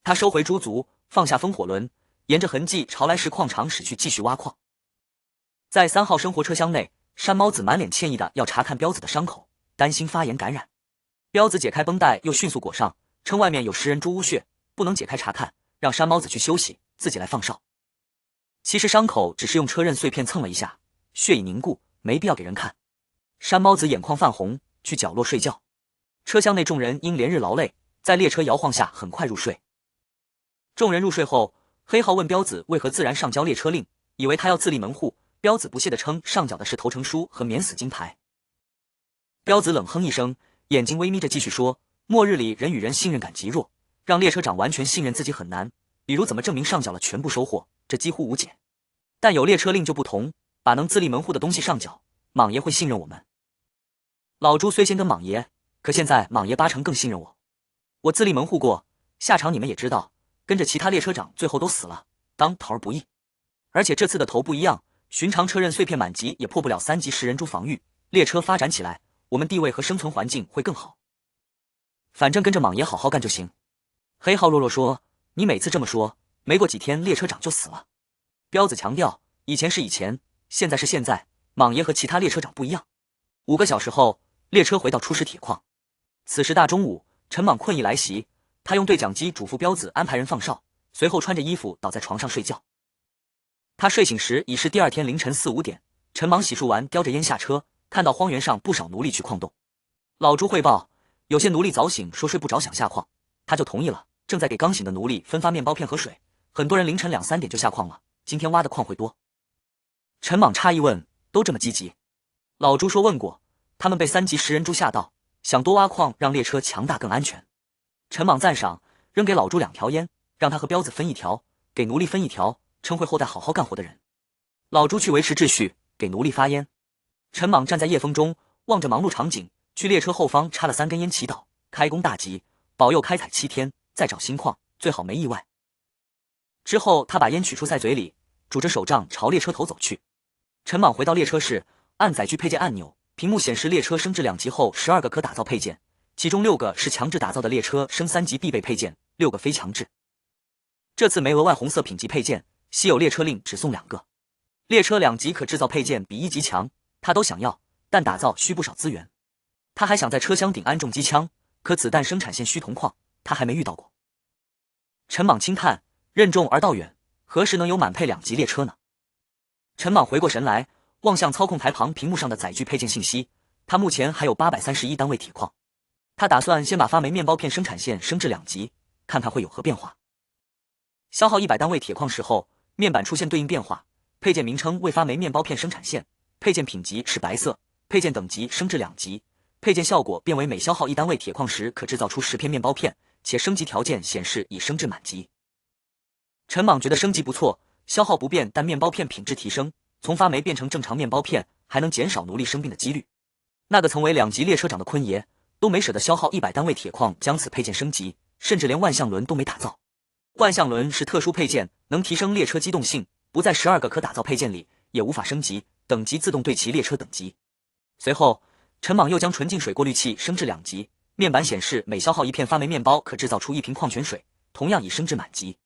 他收回蛛足，放下风火轮，沿着痕迹朝来石矿场驶去继续挖矿。在3号生活车厢内，山猫子满脸歉意的要查看彪子的伤口，担心发炎感染。彪子解开绷带又迅速裹上，称外面有食人蛛污血，不能解开查看，让山猫子去休息，自己来放哨。其实伤口只是用车刃碎片蹭了一下，血已凝固，没必要给人看。山猫子眼眶泛红，去角落睡觉。车厢内众人因连日劳累，在列车摇晃下很快入睡。众人入睡后，黑号问彪子为何自然上交列车令，以为他要自立门户。彪子不屑地称上缴的是投诚书和免死金牌。彪子冷哼一声，眼睛微眯着继续说，末日里人与人信任感极弱，让列车长完全信任自己很难，比如怎么证明上缴了全部收获，这几乎无解。但有列车令就不同，把能自立门户的东西上缴，莽爷会信任我们。老朱虽先跟莽爷，可现在莽爷8成更信任我。我自立门户过，下场你们也知道，跟着其他列车长最后都死了，当头不易。而且这次的头不一样，寻常车刃碎片满级也破不了3级食人蛛防御，列车发展起来，我们地位和生存环境会更好。反正跟着莽爷好好干就行。黑号弱弱说，你每次这么说，没过几天列车长就死了。彪子强调，以前是以前，现在是现在，莽爷和其他列车长不一样。5个小时后，列车回到初始铁矿。此时大中午，陈莽困意来袭，他用对讲机嘱咐彪子安排人放哨，随后穿着衣服倒在床上睡觉。他睡醒时已是第2天凌晨4、5点，陈莽洗漱完叼着烟下车，看到荒原上不少奴隶去矿洞。老朱汇报，有些奴隶早醒说睡不着想下矿，他就同意了，正在给刚醒的奴隶分发面包片和水，很多人凌晨2、3点就下矿了，今天挖的矿会多。陈莽诧异问，都这么积极？老朱说问过，他们被3级食人蛛吓到，想多挖矿让列车强大更安全。陈莽赞赏，扔给老朱2条烟，让他和彪子分1条，给奴隶分1条，称会后代好好干活的人。老朱去维持秩序，给奴隶发烟。陈莽站在夜风中，望着忙碌场景，去列车后方插了3根烟祈祷，开工大吉，保佑开采7天，再找新矿，最好没意外。之后他把烟取出塞嘴里，拄着手杖朝列车头走去。陈莽回到列车室，按载具配件按钮，屏幕显示列车升至2级后12个可打造配件，其中6个是强制打造的列车升3级必备配件，6个非强制。这次没额外红色品级配件，稀有列车令只送2个。列车2级可制造配件比1级强，他都想要，但打造需不少资源。他还想在车厢顶安重机枪，可子弹生产线需铜矿，他还没遇到过。陈莽轻叹，任重而道远，何时能有满配2级列车呢？陈莽回过神来，望向操控台旁屏幕上的载具配件信息，他目前还有831单位铁矿。他打算先把发霉面包片生产线升至2级，看看会有何变化。消耗100单位铁矿时后，面板出现对应变化，配件名称为发霉面包片生产线，配件品级是白色，配件等级升至2级，配件效果变为每消耗1单位铁矿时可制造出10片面包片，且升级条件显示已升至满级。陈莽觉得升级不错，消耗不变，但面包片品质提升，从发霉变成正常面包片，还能减少奴隶生病的几率。那个曾为2级列车长的坤爷都没舍得消耗100单位铁矿将此配件升级，甚至连万象轮都没打造。万象轮是特殊配件，能提升列车机动性，不在12个可打造配件里，也无法升级，等级自动对齐列车等级。随后，陈莽又将纯净水过滤器升至2级，面板显示每消耗1片发霉面包可制造出1瓶矿泉水，同样已升至满级。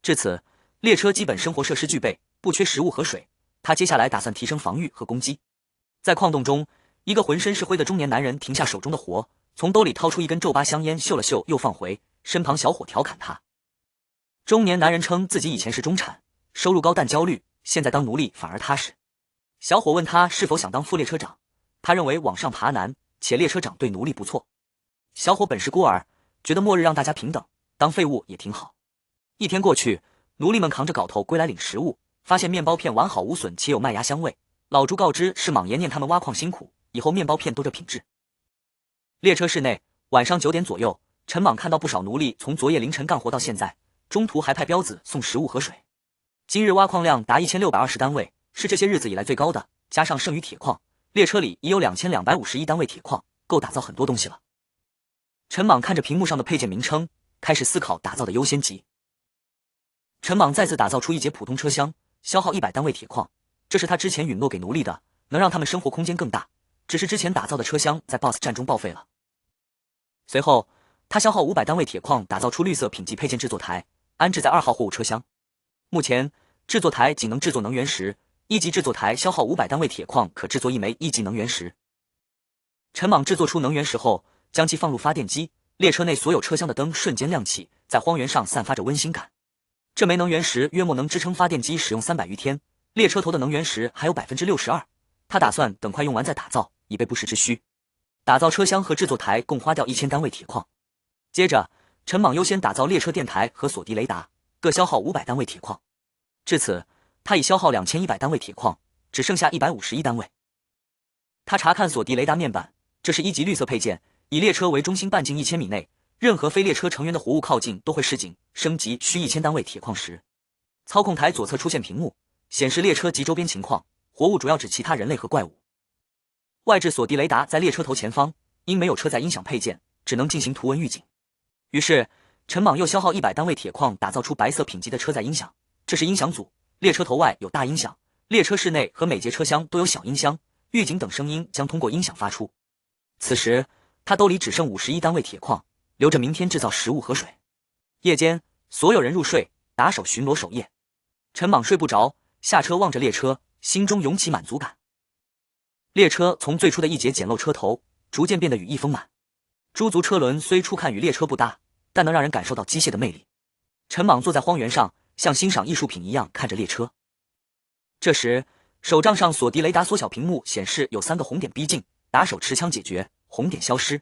至此，列车基本生活设施具备，不缺食物和水。他接下来打算提升防御和攻击。在矿洞中，一个浑身是灰的中年男人停下手中的活，从兜里掏出一根皱巴香烟，嗅了嗅又放回，身旁小伙调侃他。中年男人称自己以前是中产，收入高但焦虑，现在当奴隶反而踏实。小伙问他是否想当副列车长，他认为往上爬难，且列车长对奴隶不错。小伙本是孤儿，觉得末日让大家平等，当废物也挺好。一天过去，奴隶们扛着镐头归来领食物，发现面包片完好无损且有麦芽香味。老朱告知是莽爷念他们挖矿辛苦，以后面包片都这品质。列车室内，晚上9点左右，陈莽看到不少奴隶从昨夜凌晨干活到现在，中途还派彪子送食物和水。今日挖矿量达1620单位，是这些日子以来最高的，加上剩余铁矿，列车里已有2251单位铁矿，够打造很多东西了。陈莽看着屏幕上的配件名称，开始思考打造的优先级。陈莽再次打造出一节普通车厢，消耗100单位铁矿，这是他之前允诺给奴隶的，能让他们生活空间更大，只是之前打造的车厢在 BOSS 战中报废了。随后，他消耗500单位铁矿打造出绿色品级配件制作台，安置在2号货物车厢。目前，制作台仅能制作能源石，1级制作台消耗500单位铁矿可制作1枚1级能源石。陈莽制作出能源石后，将其放入发电机，列车内所有车厢的灯瞬间亮起，在荒原上散发着温馨感。这枚能源石约莫能支撑发电机使用300余天，列车头的能源石还有62%，他打算等快用完再打造，以备不时之需。打造车厢和制作台共花掉1000单位铁矿。接着，陈莽优先打造列车电台和锁地雷达，各消耗500单位铁矿。至此，他已消耗2100单位铁矿，只剩下151单位。他查看锁地雷达面板，这是1级绿色配件，以列车为中心半径1000米内，任何非列车成员的活物靠近都会示警，升级需1000单位铁矿石。操控台左侧出现屏幕，显示列车及周边情况，活物主要指其他人类和怪物。外置锁地雷达在列车头前方，因没有车载音响配件，只能进行图文预警。于是，陈莽又消耗100单位铁矿打造出白色品级的车载音响，这是音响组，列车头外有大音响，列车室内和每节车厢都有小音箱，预警等声音将通过音响发出。此时，他兜里只剩51单位铁矿，留着明天制造食物和水。夜间，所有人入睡，打手巡逻守夜。陈莽睡不着，下车望着列车，心中涌起满足感。列车从最初的一节简陋车头，逐渐变得羽翼丰满。猪足车轮虽初看与列车不搭，但能让人感受到机械的魅力。陈莽坐在荒原上，像欣赏艺术品一样看着列车。这时，手杖上锁地雷达缩小屏幕显示有3个红点逼近，打手持枪解决，红点消失。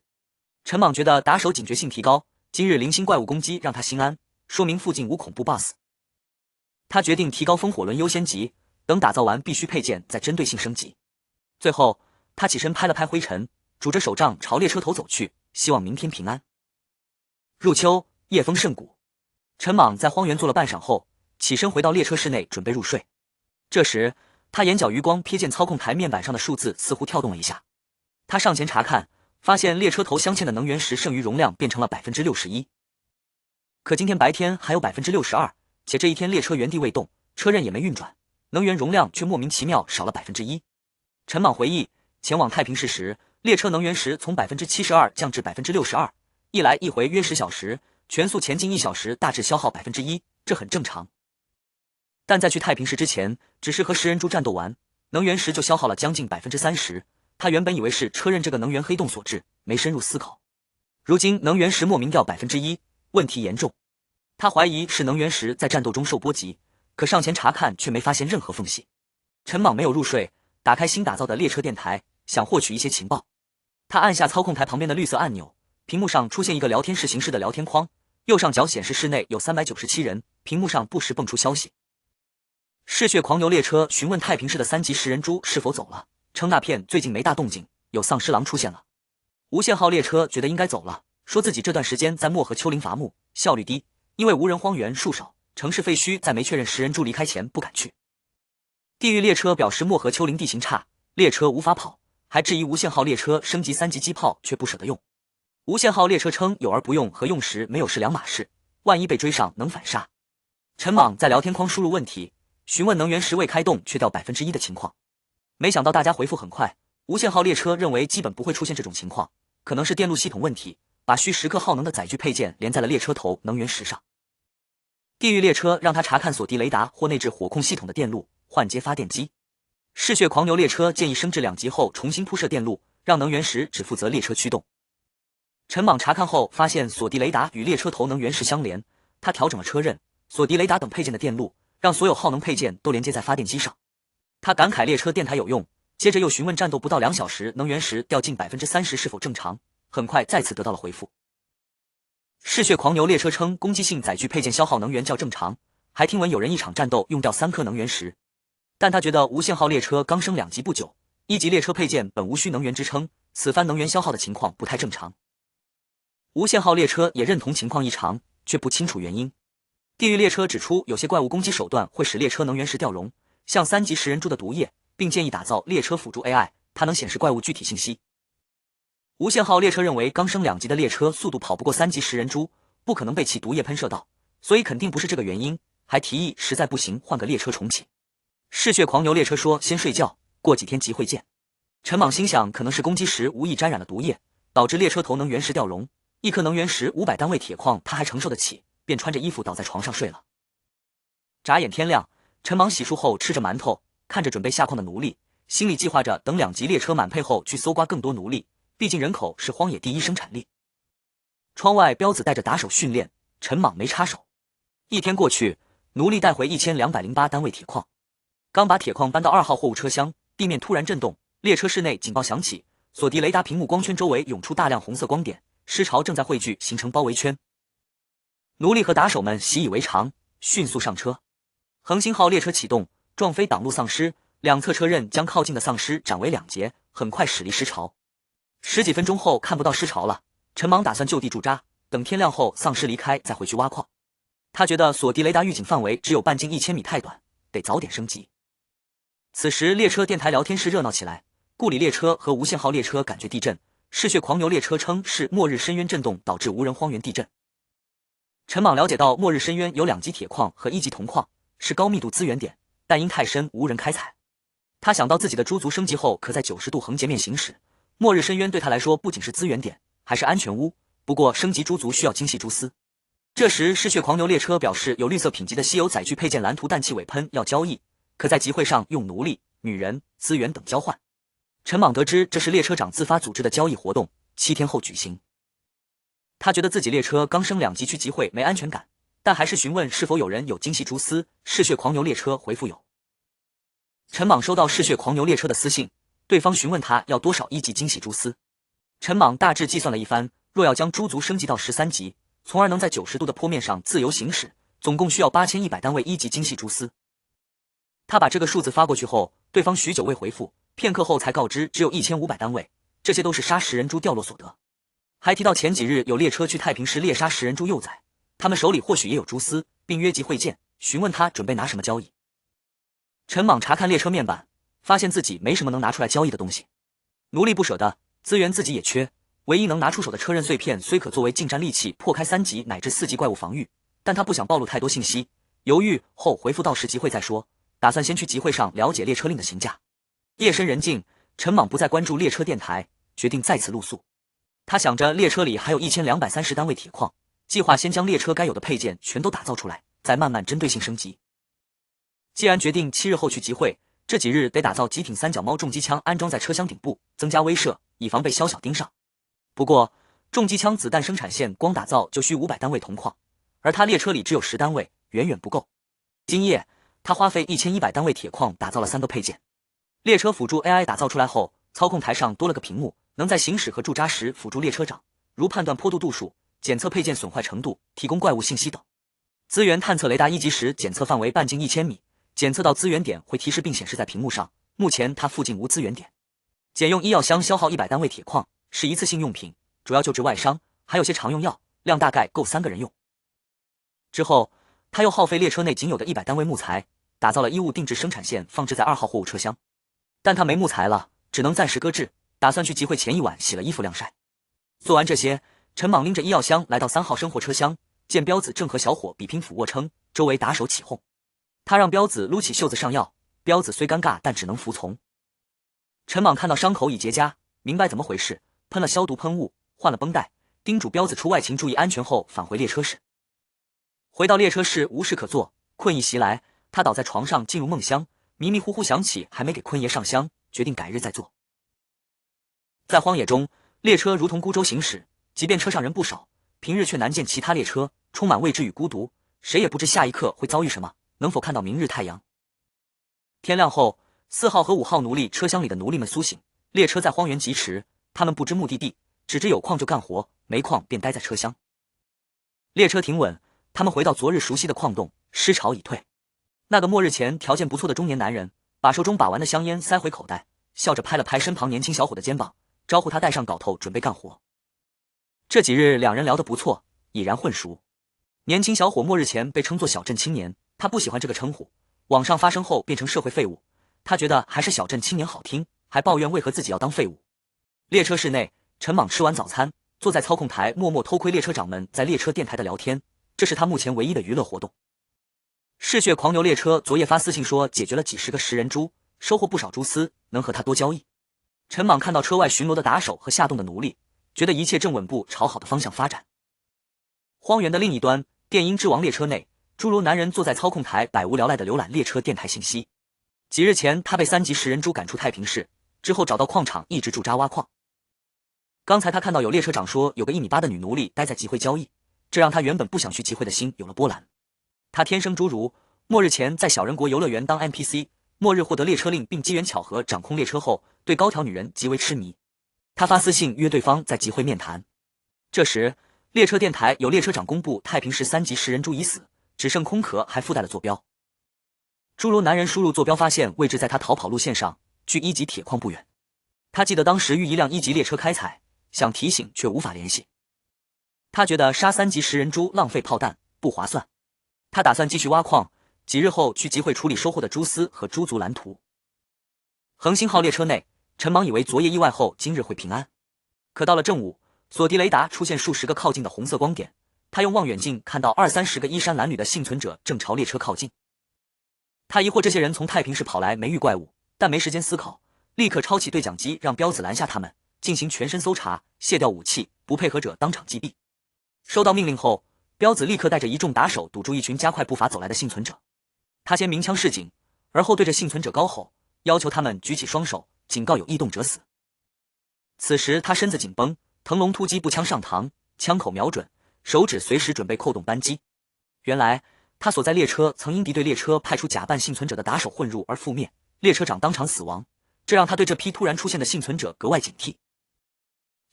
陈莽觉得打手警觉性提高，今日零星怪物攻击让他心安，说明附近无恐怖 BOSS。他决定提高风火轮优先级，等打造完必须配件再针对性升级。最后，他起身拍了拍灰尘，拄着手杖朝列车头走去，希望明天平安。入秋，夜风甚鼓。陈莽在荒原坐了半晌后，起身回到列车室内准备入睡。这时，他眼角余光瞥见操控台面板上的数字似乎跳动了一下。他上前查看，发现列车头镶嵌的能源石剩余容量变成了61%。可今天白天还有62%，且这一天列车原地未动，车刃也没运转，能源容量却莫名其妙少了1%。陈莽回忆，前往太平市时，列车能源石从72%降至62%，一来一回约10小时，全速前进1小时大致消耗1%，这很正常。但在去太平市之前，只是和食人猪战斗完，能源石就消耗了将近30%。他原本以为是车刃这个能源黑洞所致，没深入思考。如今能源石莫名掉1%，问题严重。他怀疑是能源石在战斗中受波及，可上前查看却没发现任何缝隙。陈莽没有入睡，打开新打造的列车电台，想获取一些情报。他按下操控台旁边的绿色按钮，屏幕上出现一个聊天室形式的聊天框，右上角显示室内有397人，屏幕上不时蹦出消息。嗜血狂牛列车询问太平市的3级食人猪是否走了，称那片最近没大动静，有丧尸狼出现了。无限号列车觉得应该走了，说自己这段时间在漠河丘陵伐木，效率低，因为无人荒原树少，城市废墟，在没确认食人猪离开前不敢去。地狱列车表示漠河丘陵地形差，列车无法跑，还质疑无限号列车升级3级机炮却不舍得用。无限号列车称有而不用和用时没有是两码事，万一被追上能反杀。陈莽在聊天框输入问题，询问能源石未开动却掉1%的情况，没想到大家回复很快，无限号列车认为基本不会出现这种情况，可能是电路系统问题，把需10克耗能的载具配件连在了列车头能源石上。地狱列车让他查看锁敌雷达或内置火控系统的电路，换接发电机。嗜血狂牛列车建议升至2级后重新铺设电路，让能源石只负责列车驱动。陈莽查看后发现锁敌雷达与列车头能源石相连，他调整了车刃、锁敌雷达等配件的电路，让所有耗能配件都连接在发电机上。他感慨列车电台有用，接着又询问战斗不到2小时能源石掉近30%是否正常，很快再次得到了回复。嗜血狂牛列车称攻击性载具配件消耗能源较正常，还听闻有人一场战斗用掉3颗能源石，但他觉得无限号列车刚升2级不久，1级列车配件本无需能源支撑，此番能源消耗的情况不太正常。无限号列车也认同情况异常，却不清楚原因。地狱列车指出有些怪物攻击手段会使列车能源石掉容，像3级食人猪的毒液，并建议打造列车辅助 AI， 它能显示怪物具体信息。无限号列车认为刚升2级的列车速度跑不过3级食人猪，不可能被其毒液喷射到，所以肯定不是这个原因，还提议实在不行换个列车重启。嗜血狂牛列车说先睡觉，过几天集会见。陈莽心想可能是攻击时无意沾染了毒液，导致列车头能源石掉容，1颗能源石500单位铁矿他还承受得起，便穿着衣服倒在床上睡了。眨眼天亮，陈莽洗漱后吃着馒头，看着准备下矿的奴隶，心里计划着等2级列车满配后去搜刮更多奴隶，毕竟人口是荒野第一生产力。窗外彪子带着打手训练，陈莽没插手。1天过去，奴隶带回1208单位铁矿，刚把铁矿搬到2号货物车厢，地面突然震动，列车室内警报响起，锁敌雷达屏幕光圈周围涌出大量红色光点，尸潮正在汇聚形成包围圈。奴隶和打手们习以为常，迅速上车。恒星号列车启动，撞飞挡路丧尸，两侧车刃将靠近的丧尸斩为2截，很快驶离尸潮。10几分钟后看不到尸潮了，陈莽打算就地驻扎，等天亮后丧尸离开再回去挖矿。他觉得锁敌雷达预警范围只有半径1000米太短，得早点升级。此时列车电台聊天室热闹起来，故里列车和无限号列车感觉地震，嗜血狂牛列车称是末日深渊震动导致无人荒原地震。陈莽了解到末日深渊有2级铁矿和1级铜矿，是高密度资源点，但因太深无人开采。他想到自己的猪族升级后可在90度横截面行驶，末日深渊对他来说不仅是资源点，还是安全屋，不过升级猪族需要精细蛛丝。这时嗜血狂牛列车表示有绿色品级的稀有载具配件蓝图氮气尾喷要交易，可在集会上用奴隶、女人、资源等交换。陈莽得知这是列车长自发组织的交易活动，7天后举行。他觉得自己列车刚升2级去集会没安全感，但还是询问是否有人有精细蛛丝，嗜血狂牛列车回复有。陈莽收到嗜血狂牛列车的私信，对方询问他要多少1级精细蛛丝。陈莽大致计算了一番，若要将猪族升级到13级，从而能在90度的坡面上自由行驶，总共需要8100单位1级精细蛛丝。他把这个数字发过去后，对方许久未回复，片刻后才告知只有1500单位，这些都是杀食人猪掉落所得。还提到前几日有列车去太平市猎杀食人猪幼崽，他们手里或许也有蛛丝，并约集会见，询问他准备拿什么交易。陈莽查看列车面板，发现自己没什么能拿出来交易的东西。奴隶不舍得，资源自己也缺，唯一能拿出手的车刃碎片虽可作为近战利器破开3级乃至4级怪物防御，但他不想暴露太多信息，犹豫后回复到时集会再说，打算先去集会上了解列车令的行价。夜深人静，陈莽不再关注列车电台，决定再次露宿。他想着列车里还有1230单位铁矿，计划先将列车该有的配件全都打造出来，再慢慢针对性升级。既然决定7日后去集会，这几日得打造极挺三角猫重机枪安装在车厢顶部，增加威慑，以防被宵小盯上。不过重机枪子弹生产线光打造就需500单位铜矿，而他列车里只有10单位，远远不够。今夜他花费1100单位铁矿打造了3个配件。列车辅助 AI 打造出来后，操控台上多了个屏幕，能在行驶和驻扎时辅助列车长，如判断坡度度数、检测配件损坏程度、提供怪物信息等。资源探测雷达1级时检测范围半径1000米，检测到资源点会提示并显示在屏幕上。目前它附近无资源点。检用医药箱消耗100单位铁矿，是一次性用品，主要救治外伤，还有些常用药，量大概够3个人用。之后，他又耗费列车内仅有的100单位木材，打造了衣物定制生产线，放置在2号货物车厢。但他没木材了，只能暂时搁置，打算去集会前一晚洗了衣服晾晒。做完这些，陈莽拎着医药箱来到3号生活车厢，见彪子正和小伙比拼俯卧撑，周围打手起哄。他让彪子撸起袖子上药，彪子虽尴尬，但只能服从。陈莽看到伤口已结痂，明白怎么回事，喷了消毒喷雾，换了绷带，叮嘱彪子出外勤注意安全后返回列车室。回到列车室无事可做，困意袭来，他倒在床上进入梦乡，迷迷糊糊想起还没给坤爷上香，决定改日再做。在荒野中，列车如同孤舟行驶，即便车上人不少，平日却难见其他列车，充满未知与孤独，谁也不知下一刻会遭遇什么，能否看到明日太阳。天亮后，4号和5号奴隶车厢里的奴隶们苏醒，列车在荒原疾驰，他们不知目的地，只知有矿就干活，没矿便待在车厢。列车停稳，他们回到昨日熟悉的矿洞，尸潮已退。那个末日前条件不错的中年男人，把手中把玩的香烟塞回口袋，笑着拍了拍身旁年轻小伙的肩膀，招呼他带上镐头准备干活。这几日两人聊得不错，已然混熟。年轻小伙末日前被称作小镇青年，他不喜欢这个称呼，网上发声后变成社会废物，他觉得还是小镇青年好听，还抱怨为何自己要当废物。列车室内，陈莽吃完早餐，坐在操控台默默偷窥列车长们在列车电台的聊天，这是他目前唯一的娱乐活动。嗜血狂牛列车昨夜发私信说解决了几10个食人猪，收获不少蛛丝，能和他多交易。陈莽看到车外巡逻的打手和下洞的奴隶，觉得一切正稳步朝好的方向发展。荒原的另一端，电音之王列车内，侏儒男人坐在操控台百无聊赖地浏览列车电台信息。几日前他被3级食人猪赶出太平市，之后找到矿场一直驻扎挖矿。刚才他看到有列车长说有个1.8米的女奴隶待在集会交易，这让他原本不想去集会的心有了波澜。他天生侏儒，末日前在小人国游乐园当 NPC， 末日获得列车令并机缘巧合掌控列车后，对高挑女人极为痴迷。他发私信约对方在集会面谈。这时列车电台有列车长公布太平市3级食人猪已死，只剩空壳还附带了坐标。侏儒男人输入坐标发现位置在他逃跑路线上，距1级铁矿不远。他记得当时遇一辆1级列车开采，想提醒却无法联系。他觉得杀3级食人猪浪费炮弹，不划算。他打算继续挖矿，几日后去集会处理收获的蛛丝和猪族蓝图。恒星号列车内，陈莽以为昨夜意外后今日会平安，可到了正午，索迪雷达出现数十个靠近的红色光点，他用望远镜看到20-30个衣衫褴褛的幸存者正朝列车靠近。他疑惑这些人从太平市跑来没遇怪物，但没时间思考，立刻抄起对讲机让彪子拦下他们，进行全身搜查，卸掉武器，不配合者当场击毙。收到命令后，彪子立刻带着一众打手堵住一群加快步伐走来的幸存者。他先鸣枪示警，而后对着幸存者高吼，要求他们举起双手，警告有异动者死。此时他身子紧绷，腾龙突击步枪上膛，枪口瞄准，手指随时准备扣动扳机。原来他所在列车曾因敌对列车派出假扮幸存者的打手混入而覆灭，列车长当场死亡，这让他对这批突然出现的幸存者格外警惕。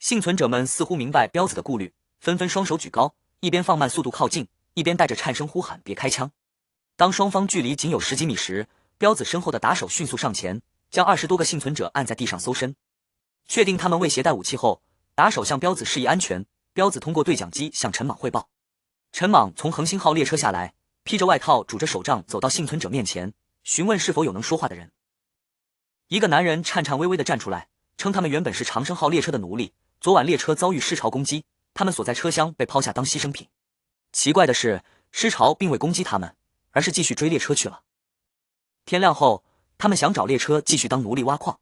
幸存者们似乎明白彪子的顾虑，纷纷双手举高，一边放慢速度靠近，一边带着颤声呼喊别开枪。当双方距离仅有10几米时，彪子身后的打手迅速上前，将20多个幸存者按在地上搜身。确定他们未携带武器后，打手向彪子示意安全，彪子通过对讲机向陈莽汇报。陈莽从恒星号列车下来，披着外套拄着手杖走到幸存者面前，询问是否有能说话的人。一个男人颤颤巍巍地站出来，称他们原本是长生号列车的奴隶，昨晚列车遭遇尸潮攻击，他们所在车厢被抛下当牺牲品。奇怪的是，尸潮并未攻击他们，而是继续追列车去了。天亮后，他们想找列车继续当奴隶挖矿。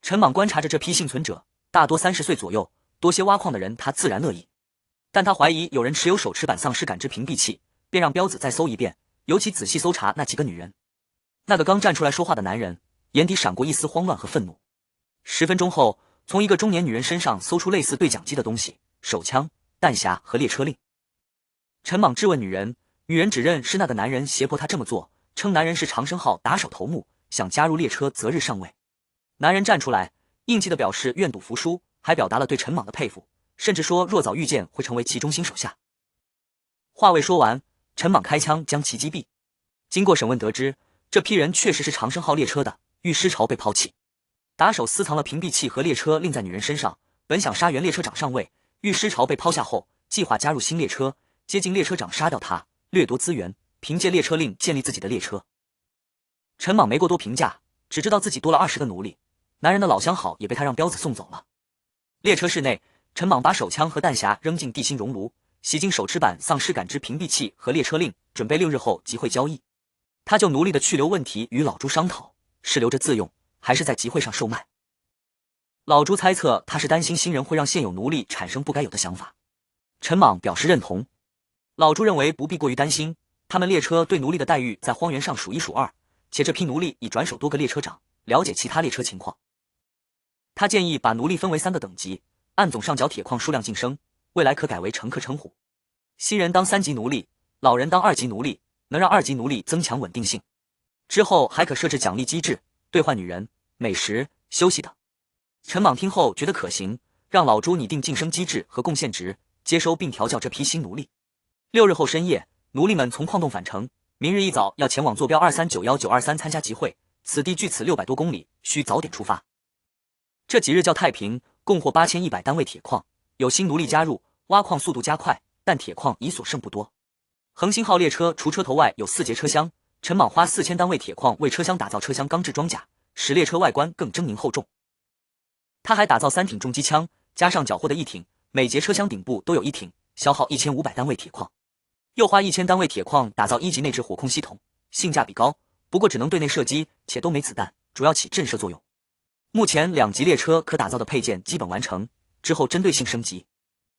陈莽观察着这批幸存者，大多30岁左右，多些挖矿的人他自然乐意，但他怀疑有人持有手持版丧尸感知屏蔽器，便让彪子再搜一遍，尤其仔细搜查那几个女人。那个刚站出来说话的男人眼底闪过一丝慌乱和愤怒。10分钟后，从一个中年女人身上搜出类似对讲机的东西，手枪、弹匣和列车令。陈莽质问女人，女人指认是那个男人胁迫她这么做，称男人是长生号打手头目，想加入列车择日上位。男人站出来，硬气地表示愿赌服输，还表达了对陈莽的佩服，甚至说若早遇见会成为其忠心手下。话未说完，陈莽开枪将其击毙。经过审问得知，这批人确实是长生号列车的，遇尸潮被抛弃。打手私藏了屏蔽器和列车令在女人身上，本想杀原列车长上位，遇尸潮被抛下后，计划加入新列车，接近列车长杀掉他，掠夺资源，凭借列车令建立自己的列车。陈莽没过多评价，只知道自己多了20个奴隶，男人的老相好也被他让彪子送走了。列车室内，陈莽把手枪和弹匣扔进地心熔炉，洗净手持板丧尸感知屏蔽器和列车令，准备6日后集会交易。他就奴隶的去留问题与老朱商讨，是留着自用，还是在集会上售卖。老朱猜测他是担心新人会让现有奴隶产生不该有的想法。陈莽表示认同。老朱认为不必过于担心，他们列车对奴隶的待遇在荒原上数一数二，且这批奴隶已转手多个列车长，了解其他列车情况。他建议把奴隶分为3个等级，按总上缴铁矿数量晋升，未来可改为乘客称呼。新人当3级奴隶，老人当2级奴隶，能让2级奴隶增强稳定性。之后还可设置奖励机制，兑换女人、美食、休息等。陈莽听后觉得可行，让老朱拟定晋升机制和贡献值，接收并调教这批新奴隶。6日后深夜，奴隶们从矿洞返程，明日一早要前往坐标2391923参加集会，此地距此600多公里，需早点出发。这几日较太平，共获8100单位铁矿，有新奴隶加入，挖矿速度加快，但铁矿已所剩不多。恒星号列车除车头外有4节车厢，陈莽花4000单位铁矿为车厢打造车厢钢制装甲，使列车外观更狰狞厚重。他还打造3挺重机枪，加上缴获的1挺，每节车厢顶部都有1挺，消耗1500单位铁矿。又花1000单位铁矿打造1级内置火控系统，性价比高，不过只能对内射击，且都没子弹，主要起震慑作用。目前2级列车可打造的配件基本完成，之后针对性升级。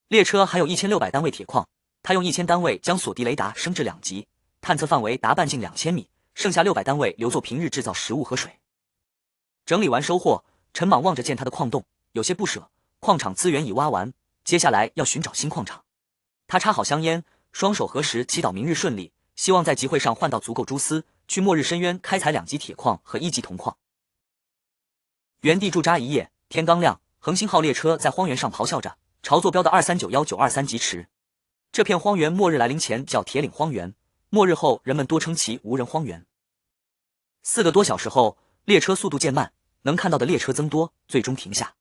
列车还有1600单位铁矿，他用1000单位将锁敌雷达升至2级，探测范围达半径2000米，剩下600单位留作平日制造食物和水。整理完收获，陈莽望着建他的矿洞，有些不舍，矿场资源已挖完，接下来要寻找新矿场。他插好香烟，双手合十，祈祷明日顺利，希望在集会上换到足够蛛丝，去末日深渊开采2级铁矿和1级铜矿。原地驻扎一夜，天刚亮，恒星号列车在荒原上咆哮着，朝坐标的2391923疾驰。这片荒原末日来临前叫铁岭荒原，末日后人们多称其无人荒原。4个多小时后，列车速度渐慢，能看到的列车增多，最终停下。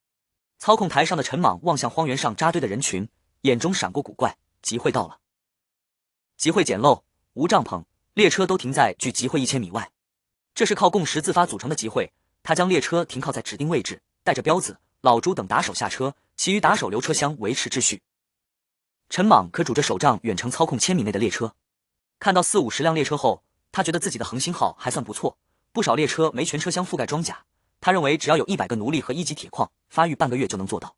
操控台上的陈莽望向荒原上扎堆的人群，眼中闪过古怪，集会到了。集会简陋，无帐篷，列车都停在距集会1000米外。这是靠共识自发组成的集会，他将列车停靠在指定位置，带着彪子、老朱等打手下车，其余打手留车厢维持秩序。陈莽可拄着手杖远程操控1000米内的列车。看到40-50辆列车后，他觉得自己的恒星号还算不错，不少列车没全车厢覆盖装甲，他认为只要有100个奴隶和1级铁矿，发育半个月就能做到。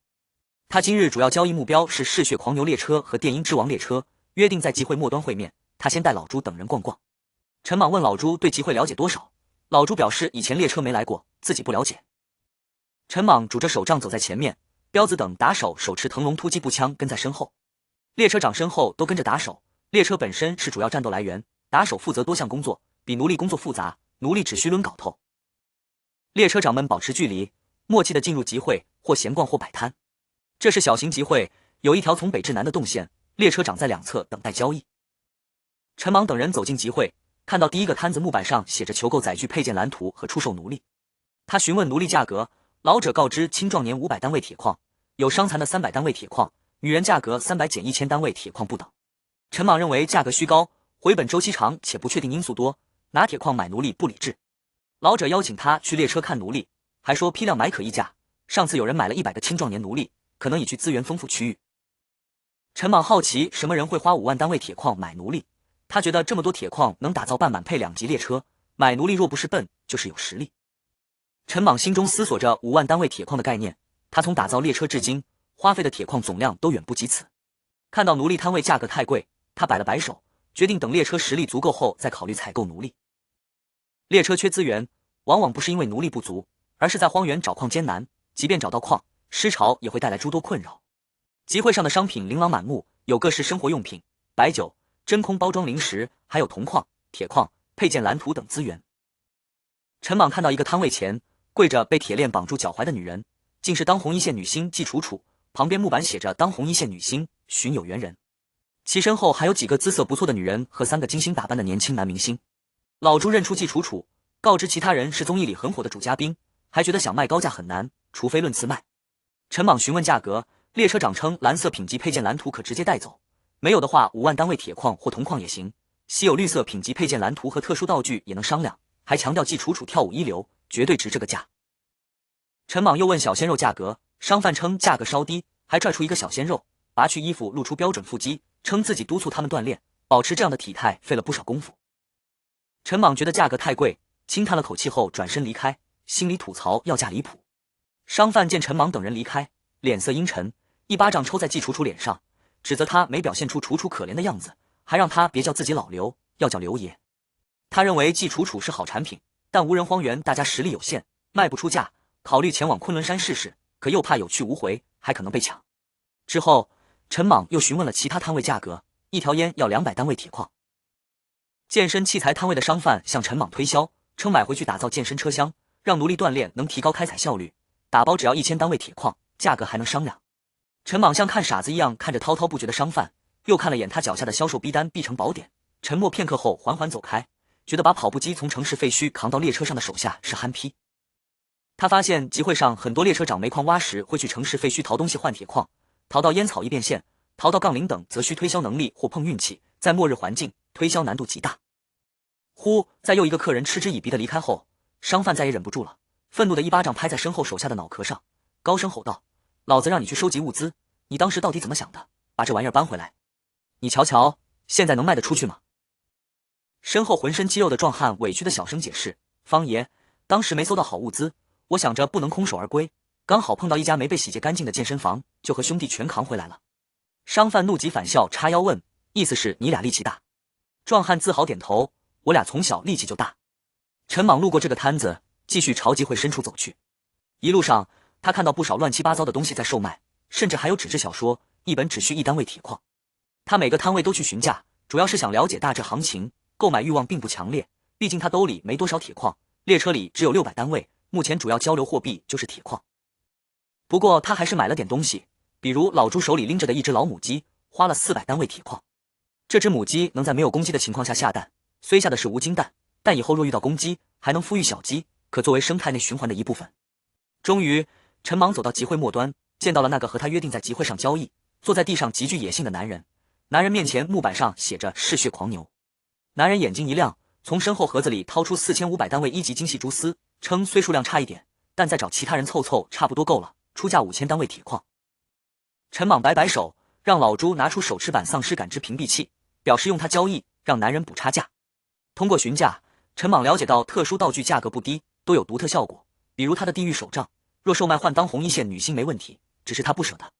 他今日主要交易目标是嗜血狂牛列车和电音之王列车，约定在集会末端会面，他先带老朱等人逛逛。陈莽问老朱对集会了解多少，老朱表示以前列车没来过，自己不了解。陈莽拄着手杖走在前面，彪子等打手手持腾龙突击步枪跟在身后。列车长身后都跟着打手，列车本身是主要战斗来源，打手负责多项工作，比奴隶工作复杂，奴隶只需抡镐头。列车长们保持距离，默契地进入集会，或闲逛或摆摊。这是小型集会，有一条从北至南的动线，列车长在2侧等待交易。陈莽等人走进集会，看到第一个摊子木板上写着求购载具配件蓝图和出售奴隶。他询问奴隶价格，老者告知青壮年500单位铁矿，有伤残的300单位铁矿，女人价格300减1000单位铁矿不等。陈莽认为价格虚高，回本周期长且不确定因素多，拿铁矿买奴隶不理智。老者邀请他去列车看奴隶，还说批量买可议价，上次有人买了100个青壮年奴隶，可能已去资源丰富区域。陈莽好奇什么人会花5万单位铁矿买奴隶，他觉得这么多铁矿能打造半满配2级列车，买奴隶若不是笨就是有实力。陈莽心中思索着5万单位铁矿的概念，他从打造列车至今花费的铁矿总量都远不及此。看到奴隶摊位价格太贵，他摆了摆手，决定等列车实力足够后再考虑采购奴隶。列车缺资源，往往不是因为奴隶不足，而是在荒原找矿艰难，即便找到矿，失潮也会带来诸多困扰。集会上的商品琳琅满目，有各式生活用品、白酒、真空包装零食，还有铜矿、铁矿、配件蓝图等资源。陈莽看到一个摊位前跪着被铁链绑住脚踝的女人，竟是当红一线女星季楚楚，旁边木板写着当红一线女星寻有缘人，其身后还有几个姿色不错的女人和3个精心打扮的年轻男明星。老朱认出季楚楚，告知其他人是综艺里很火的主嘉宾，还觉得想卖高价很难，除非论次卖。陈莽询问价格，列车长称蓝色品级配件蓝图可直接带走，没有的话5万单位铁矿或铜矿也行，稀有绿色品级配件蓝图和特殊道具也能商量，还强调季楚楚跳舞一流，绝对值这个价。陈莽又问小鲜肉价格，商贩称价格稍低，还拽出一个小鲜肉，拔去衣服露出标准腹肌，称自己督促他们锻炼，保持这样的体态费了不少功夫。陈莽觉得价格太贵，轻叹了口气后转身离开，心里吐槽要价离谱。商贩见陈莽等人离开，脸色阴沉，一巴掌抽在季楚楚脸上，指责他没表现出楚楚可怜的样子，还让他别叫自己老刘，要叫刘爷。他认为季楚楚是好产品，但无人荒原大家实力有限，卖不出价，考虑前往昆仑山试试，可又怕有去无回，还可能被抢。之后陈莽又询问了其他摊位价格，一条烟要200单位铁矿。健身器材摊位的商贩向陈莽推销，称买回去打造健身车厢，让奴隶锻炼能提高开采效率，打包只要1000单位铁矿，价格还能商量。陈莽像看傻子一样看着滔滔不绝的商贩，又看了眼他脚下的销售逼单必成宝典，沉默片刻后缓缓走开，觉得把跑步机从城市废墟扛到列车上的手下是憨批。他发现集会上很多列车长煤矿挖时会去城市废墟淘东西换铁矿，淘到烟草易变现，淘到杠铃等则需推销能力或碰运气，在末日环境推销难度极大。在又一个客人嗤之以鼻的离开后，商贩再也忍不住了，愤怒的一巴掌拍在身后手下的脑壳上，高声吼道：老子让你去收集物资，你当时到底怎么想的？把这玩意儿搬回来，你瞧瞧现在能卖得出去吗？身后浑身肌肉的壮汉委屈的小声解释：方爷，当时没搜到好物资，我想着不能空手而归，刚好碰到一家没被洗劫干净的健身房，就和兄弟全扛回来了。商贩怒极反笑，叉腰问：意思是你俩力气大？壮汉自豪点头：我俩从小力气就大。陈莽路过这个摊子，继续朝集会深处走去。一路上他看到不少乱七八糟的东西在售卖，甚至还有纸质小说，一本只需1单位铁矿。他每个摊位都去询价，主要是想了解大致行情，购买欲望并不强烈，毕竟他兜里没多少铁矿，列车里只有600单位，目前主要交流货币就是铁矿。不过他还是买了点东西，比如老朱手里拎着的一只老母鸡，花了400单位铁矿。这只母鸡能在没有公鸡的情况下下蛋，虽下的是无精蛋，但以后若遇到公鸡，还能孵育小鸡，可作为生态内循环的一部分。终于，陈莽走到集会末端，见到了那个和他约定在集会上交易，坐在地上极具野性的男人。男人面前木板上写着嗜血狂牛。男人眼睛一亮，从身后盒子里掏出4500单位1级精细蛛丝，称虽数量差一点，但再找其他人凑凑差不多够了，出价5000单位铁矿。陈莽摆摆手，让老朱拿出手持版丧尸感知屏蔽器，表示用它交易，让男人补差价。通过询价，陈莽了解到特殊道具价格不低，都有独特效果，比如他的地狱手杖，若售卖换当红一线女星没问题，只是他不舍得。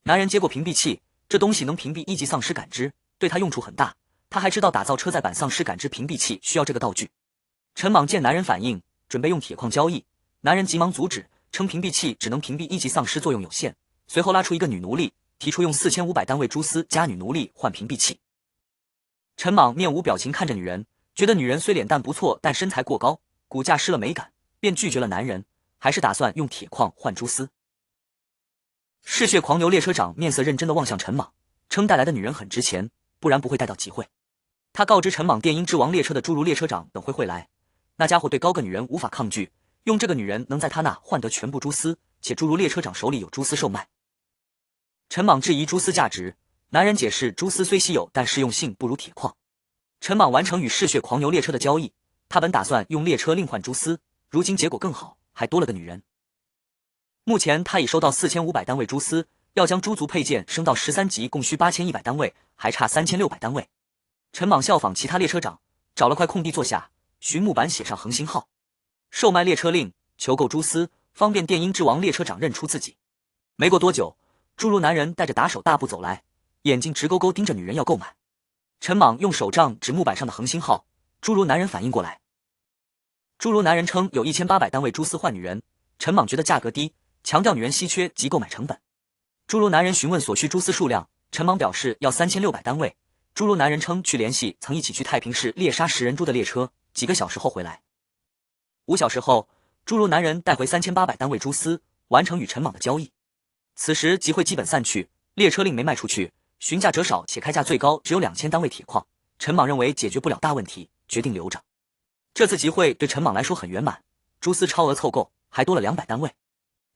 男人接过屏蔽器，这东西能屏蔽1级丧尸感知，对他用处很大。他还知道打造车载版丧尸感知屏蔽器需要这个道具。陈莽见男人反应，准备用铁矿交易，男人急忙阻止，称屏蔽器只能屏蔽1级丧尸，作用有限。随后拉出一个女奴隶，提出用4500单位蛛丝加女奴隶换屏蔽器。陈莽面无表情看着女人，觉得女人虽脸蛋不错，但身材过高，骨架失了美感，便拒绝了男人，还是打算用铁矿换蛛丝。嗜血狂牛列车长面色认真地望向陈莽，称带来的女人很值钱，不然不会带到集会。他告知陈莽电音之王列车的侏儒列车长等会来，那家伙对高个女人无法抗拒，用这个女人能在他那换得全部蛛丝，且侏儒列车长手里有蛛丝售卖。陈莽质疑蛛丝价值，男人解释蛛丝虽稀有，但实用性不如铁矿。陈莽完成与嗜血狂牛列车的交易，他本打算用列车另换蛛丝，如今结果更好，还多了个女人。目前他已收到4500单位蛛丝，要将猪族配件升到13级，共需8100单位，还差3600单位。陈莽效仿其他列车长，找了块空地坐下，寻木板写上恒星号，售卖列车令，求购蛛丝，方便电音之王列车长认出自己。没过多久，侏儒男人带着打手大步走来，眼睛直勾勾盯着女人要购买。陈莽用手杖指木板上的恒星号，侏儒男人反应过来。侏儒男人称有1800单位蛛丝换女人，陈莽觉得价格低，强调女人稀缺及购买成本。侏儒男人询问所需蛛丝数量，陈莽表示要3600单位，诸如男人称去联系曾一起去太平市猎杀食人猪的列车，几个小时后回来。5小时后，诸如男人带回3800单位蛛丝，完成与陈莽的交易。此时集会基本散去，列车令没卖出去，询价者少且开价最高只有2000单位铁矿。陈莽认为解决不了大问题，决定留着。这次集会对陈莽来说很圆满，蛛丝超额凑够，还多了200单位。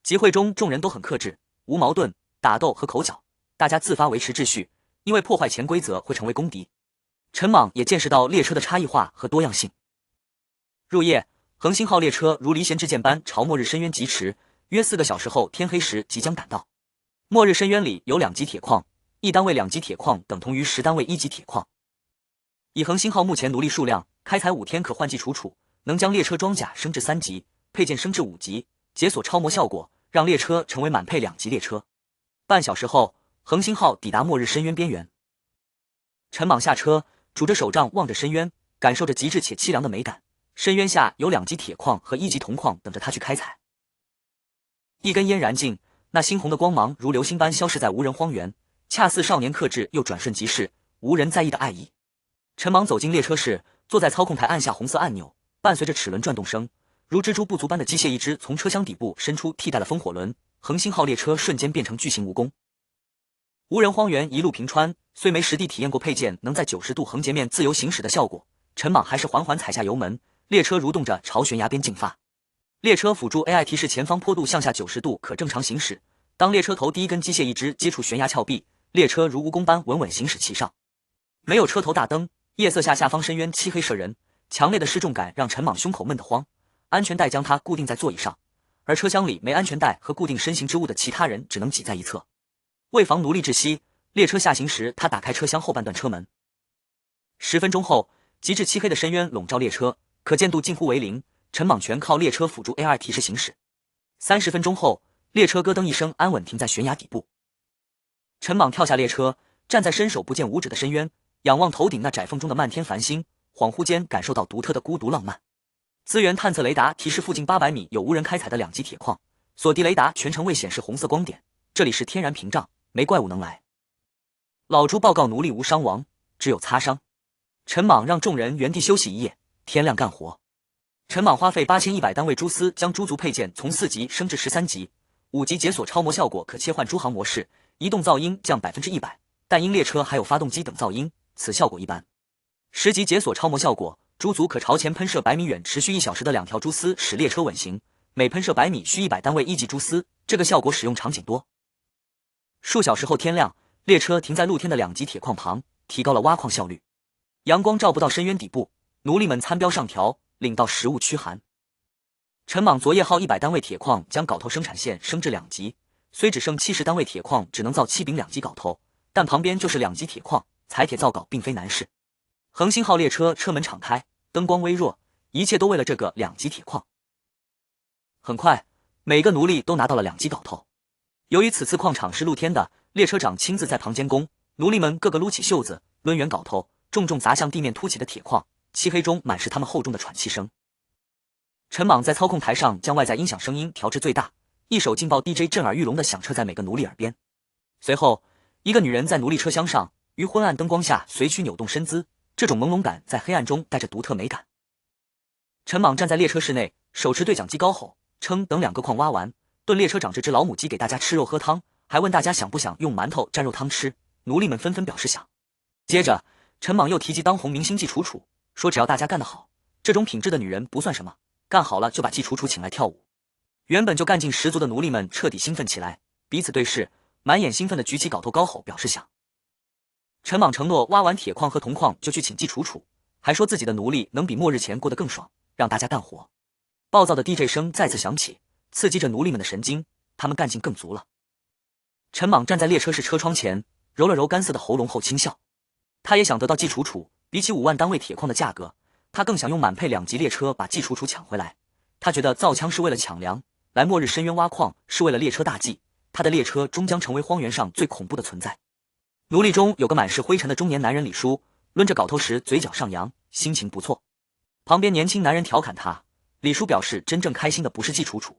集会中众人都很克制，无矛盾、打斗和口角，大家自发维持秩序，因为破坏潜规则会成为公敌。陈莽也见识到列车的差异化和多样性。入夜，恒星号列车如离弦之箭般朝末日深渊疾驰，约4个小时后天黑时即将赶到。末日深渊里有2级铁矿，1单位2级铁矿等同于10单位1级铁矿。以恒星号目前奴隶数量，开采5天可换季储储，能将列车装甲升至3级，配件升至5级，解锁超模效果，让列车成为满配2级列车。半小时后，恒星号抵达末日深渊边缘。陈莽下车，拄着手杖望着深渊，感受着极致且凄凉的美感。深渊下有2级铁矿和1级铜矿等着他去开采。一根烟燃尽，那猩红的光芒如流星般消失在无人荒原，恰似少年克制又转瞬即逝，无人在意的爱意。陈莽走进列车室，坐在操控台按下红色按钮，伴随着齿轮转动声，如蜘蛛不足般的机械一只从车厢底部伸出，替代了风火轮。恒星号列车瞬间变成巨型蜈蚣。无人荒原一路平川，虽没实地体验过配件能在90度横截面自由行驶的效果，陈莽还是缓缓踩下油门，列车蠕动着朝悬崖边进发。列车辅助 AI 提示前方坡度向下90度可正常行驶。当列车头第一根机械一支接触悬崖峭壁，列车如蜈蚣般稳稳行驶其上。没有车头大灯，夜色下下方深渊漆黑摄人，强烈的失重感让陈莽胸口闷得慌。安全带将他固定在座椅上，而车厢里没安全带和固定身形之物的其他人只能挤在一侧。为防奴隶窒息，列车下行时他打开车厢后半段车门。10分钟后，极致漆黑的深渊笼罩列车，可见度近乎为零。陈莽全靠列车辅助 AI 提示行驶。30分钟后，列车咯噔一声安稳停在悬崖底部。陈莽跳下列车，站在伸手不见五指的深渊，仰望头顶那窄缝中的漫天繁星，恍惚间感受到独特的孤独浪漫。资源探测雷达提示附近800米有无人开采的2级铁矿，锁敌雷达全程未显示红色光点，这里是天然屏障，没怪物能来。老朱报告奴隶无伤亡，只有擦伤。陈莽让众人原地休息一夜，天亮干活。陈莽花费8100单位蛛丝将猪族配件从4级升至13级，5级解锁超模效果可切换诸行模式，移动噪音降100%，但因列车还有发动机等噪音，此效果一般。10级解锁超模效果，猪族可朝前喷射100米远持续1小时的2条蛛丝使列车稳行，每喷射100米需100单位1级蛛丝，这个效果使用场景多。数小时后天亮，列车停在露天的2级铁矿旁，提高了挖矿效率。阳光照不到深渊底部，奴隶们参标上条，领到食物驱寒。陈莽昨夜耗100单位铁矿将镐头生产线升至2级，虽只剩70单位铁矿只能造7柄2级镐头，但旁边就是2级铁矿，采铁造镐并非难事。恒星号列车车门敞开，灯光微弱，一切都为了这个2级铁矿。很快，每个奴隶都拿到了2级镐头。由于此次矿场是露天的，列车长亲自在旁监工，奴隶们个个撸起袖子，抡圆镐头，重重砸向地面凸起的铁矿，漆黑中满是他们厚重的喘气声。陈莽在操控台上将外在音响声音调至最大，一首劲爆 DJ 震耳欲聋地响彻在每个奴隶耳边。随后，一个女人在奴隶车厢上，于昏暗灯光下随曲扭动身姿，这种朦胧感在黑暗中带着独特美感。陈莽站在列车室内，手持对讲机高吼，称等2个矿挖完，炖列车长这只老母鸡给大家吃肉喝汤，还问大家想不想用馒头蘸肉汤吃，奴隶们纷纷表示想。接着，陈莽又提及当红明星季楚楚，说只要大家干得好，这种品质的女人不算什么，干好了就把季楚楚请来跳舞。原本就干劲十足的奴隶们彻底兴奋起来，彼此对视，满眼兴奋地举起镐头高吼表示想。陈莽承诺挖完铁矿和铜矿就去请季楚楚，还说自己的奴隶能比末日前过得更爽，让大家干活。暴躁的 DJ 声再次响起，刺激着奴隶们的神经，他们干劲更足了。陈莽站在列车室车窗前，揉了揉干涩的喉咙后轻笑。他也想得到季楚楚，比起5万单位铁矿的价格，他更想用满配2级列车把季楚楚抢回来。他觉得造枪是为了抢粮，来末日深渊挖矿是为了列车大计，他的列车终将成为荒原上最恐怖的存在。奴隶中有个满是灰尘的中年男人李叔，抡着镐头时嘴角上扬，心情不错。旁边年轻男人调侃他，李叔表示真正开心的不是季楚楚。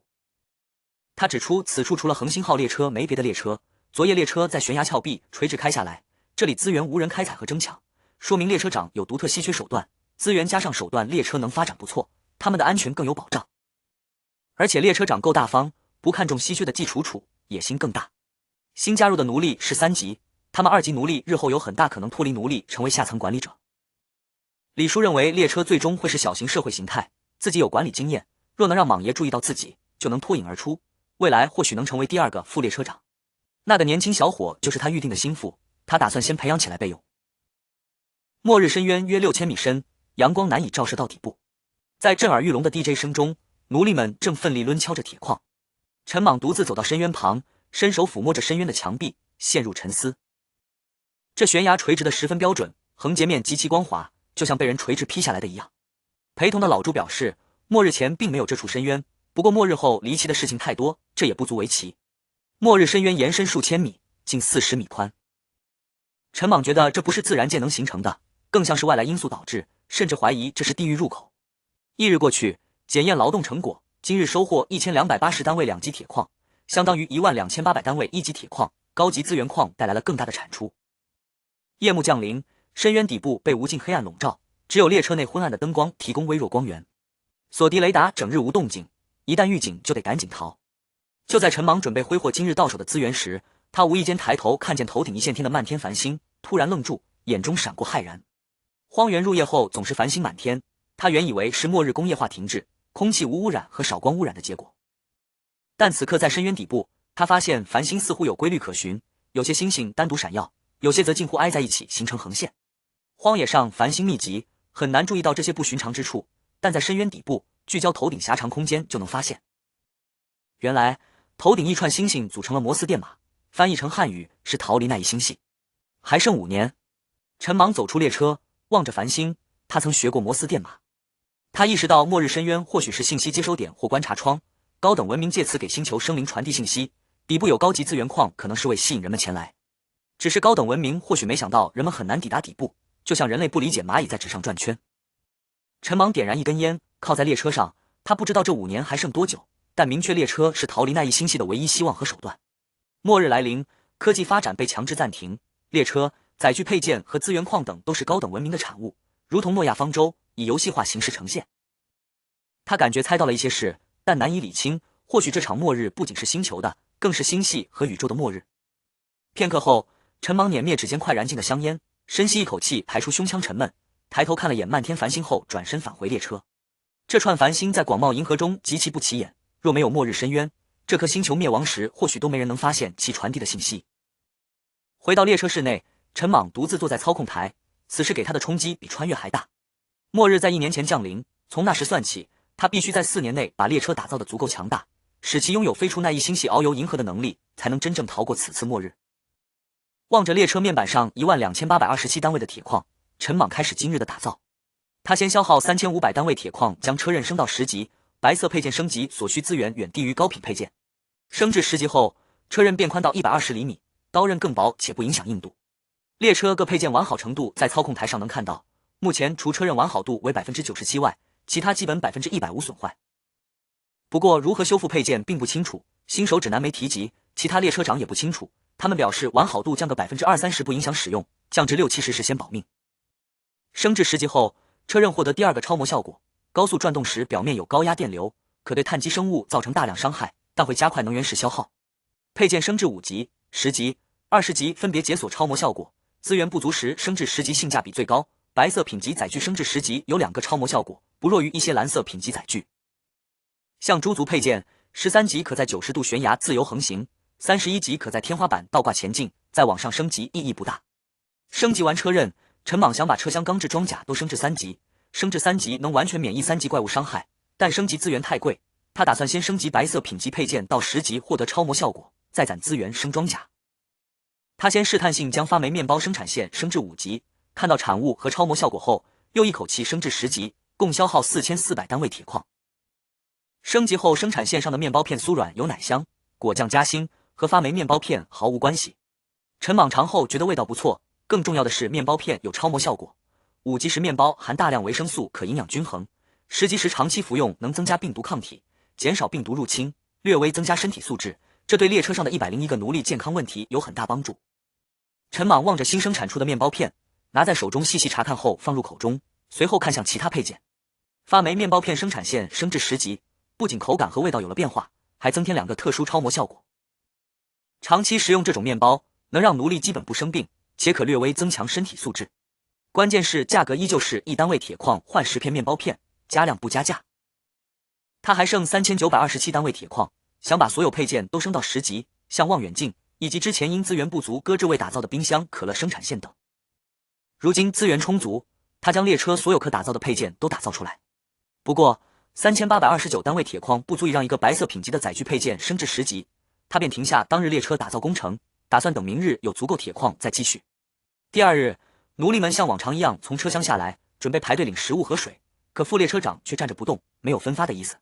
他指出此处除了恒星号列车没别的列车，昨夜列车在悬崖峭壁垂直开下来，这里资源无人开采和争抢，说明列车长有独特稀缺手段，资源加上手段，列车能发展不错，他们的安全更有保障。而且列车长够大方，不看重稀缺的季楚楚，野心更大。新加入的奴隶是3级，他们2级奴隶日后有很大可能脱离奴隶，成为下层管理者。李叔认为列车最终会是小型社会形态，自己有管理经验，若能让莽爷注意到自己，就能脱颖而出，未来或许能成为第2个副列车长。那个年轻小伙就是他预定的心腹，他打算先培养起来备用。末日深渊约6000米深，阳光难以照射到底部。在震耳欲聋的 DJ 声中，奴隶们正奋力抡敲着铁矿。陈莽独自走到深渊旁，伸手抚摸着深渊的墙壁，陷入沉思。这悬崖垂直的十分标准，横截面极其光滑，就像被人垂直劈下来的一样。陪同的老朱表示，末日前并没有这处深渊，不过末日后离奇的事情太多，这也不足为奇。末日深渊延伸数千米，近40米宽。陈莽觉得这不是自然界能形成的，更像是外来因素导致，甚至怀疑这是地狱入口。1日过去，检验劳动成果，今日收获1280单位2级铁矿，相当于12800单位1级铁矿，高级资源矿带来了更大的产出。夜幕降临，深渊底部被无尽黑暗笼罩，只有列车内昏暗的灯光提供微弱光源。索迪雷达整日无动静，一旦预警就得赶紧逃。就在陈莽准备挥霍今日到手的资源时，他无意间抬头看见头顶一线天的漫天繁星，突然愣住，眼中闪过骇然。荒原入夜后总是繁星满天，他原以为是末日工业化停滞、空气无污染和少光污染的结果。但此刻在深渊底部，他发现繁星似乎有规律可循，有些星星单独闪耀，有些则近乎挨在一起形成横线。荒野上繁星密集，很难注意到这些不寻常之处，但在深渊底部聚焦头顶狭长空间就能发现。原来头顶一串星星组成了摩斯电码，翻译成汉语是逃离那一星系。还剩5年，陈莽走出列车，望着繁星，他曾学过摩斯电码。他意识到末日深渊或许是信息接收点或观察窗，高等文明借此给星球生灵传递信息，底部有高级资源矿，可能是为吸引人们前来。只是高等文明或许没想到人们很难抵达底部，就像人类不理解蚂蚁在纸上转圈。陈莽点燃一根烟，靠在列车上，他不知道这5年还剩多久，但明确列车是逃离那一星系的唯一希望和手段。末日来临，科技发展被强制暂停，列车、载具配件和资源矿等都是高等文明的产物，如同诺亚方舟，以游戏化形式呈现。他感觉猜到了一些事，但难以理清，或许这场末日不仅是星球的，更是星系和宇宙的末日。片刻后，陈莽碾灭指尖快燃尽的香烟，深吸一口气，排出胸腔沉闷，抬头看了眼漫天繁星后，转身返回列车。这串繁星在广袤银河中极其不起眼，若没有末日深渊，这颗星球灭亡时或许都没人能发现其传递的信息。回到列车室内，陈莽独自坐在操控台，此时给他的冲击比穿越还大。末日在1年前降临，从那时算起，他必须在4年内把列车打造得足够强大，使其拥有飞出那一星系遨游银河的能力，才能真正逃过此次末日。望着列车面板上12827单位的铁矿，陈莽开始今日的打造。他先消耗3500单位铁矿，将车刃升到10级，白色配件升级所需资源远低于高品配件。升至10级后，车刃变宽到120厘米，刀刃更薄且不影响硬度。列车各配件完好程度在操控台上能看到，目前除车刃完好度为97%外，其他基本100%无损坏。不过如何修复配件并不清楚，新手指南没提及，其他列车长也不清楚，他们表示完好度降个20-30%不影响使用，降至60-70%是先保命。升至10级后，车刃获得第2个超模效果，高速转动时表面有高压电流，可对碳基生物造成大量伤害，但会加快能源时消耗。配件升至5级、10级、20级分别解锁超模效果，资源不足时升至10级性价比最高，白色品级载具升至10级有2个超模效果，不弱于一些蓝色品级载具。像猪足配件13级可在90度悬崖自由横行，31级可在天花板倒挂前进，再往上升级意义不大。升级完车刃，陈莽想把车厢钢制装甲都升至3级，升至3级能完全免疫3级怪物伤害，但升级资源太贵，他打算先升级白色品级配件到10级获得超模效果，再攒资源升装甲。他先试探性将发霉面包生产线升至5级，看到产物和超模效果后，又一口气升至10级，共消耗4400单位铁矿。升级后生产线上的面包片酥软有奶香，果酱夹心，和发霉面包片毫无关系。陈莽尝后觉得味道不错，更重要的是面包片有超模效果。5级时面包含大量维生素，可营养均衡；10级时长期服用能增加病毒抗体，减少病毒入侵，略微增加身体素质，这对列车上的101个奴隶健康问题有很大帮助。陈莽望着新生产出的面包片，拿在手中细细查看后放入口中，随后看向其他配件。发霉面包片生产线升至10级，不仅口感和味道有了变化，还增添2个特殊超模效果。长期食用这种面包，能让奴隶基本不生病，且可略微增强身体素质。关键是价格依旧是1单位铁矿换10片面包片，加量不加价。他还剩3927单位铁矿，想把所有配件都升到10级，像望远镜以及之前因资源不足搁置未打造的冰箱、可乐生产线等。如今资源充足，他将列车所有可打造的配件都打造出来。不过3829单位铁矿不足以让一个白色品级的载具配件升至10级，他便停下当日列车打造工程，打算等明日有足够铁矿再继续。第2日，奴隶们像往常一样从车厢下来，准备排队领食物和水，可副列车长却站着不动，没有分发的意思。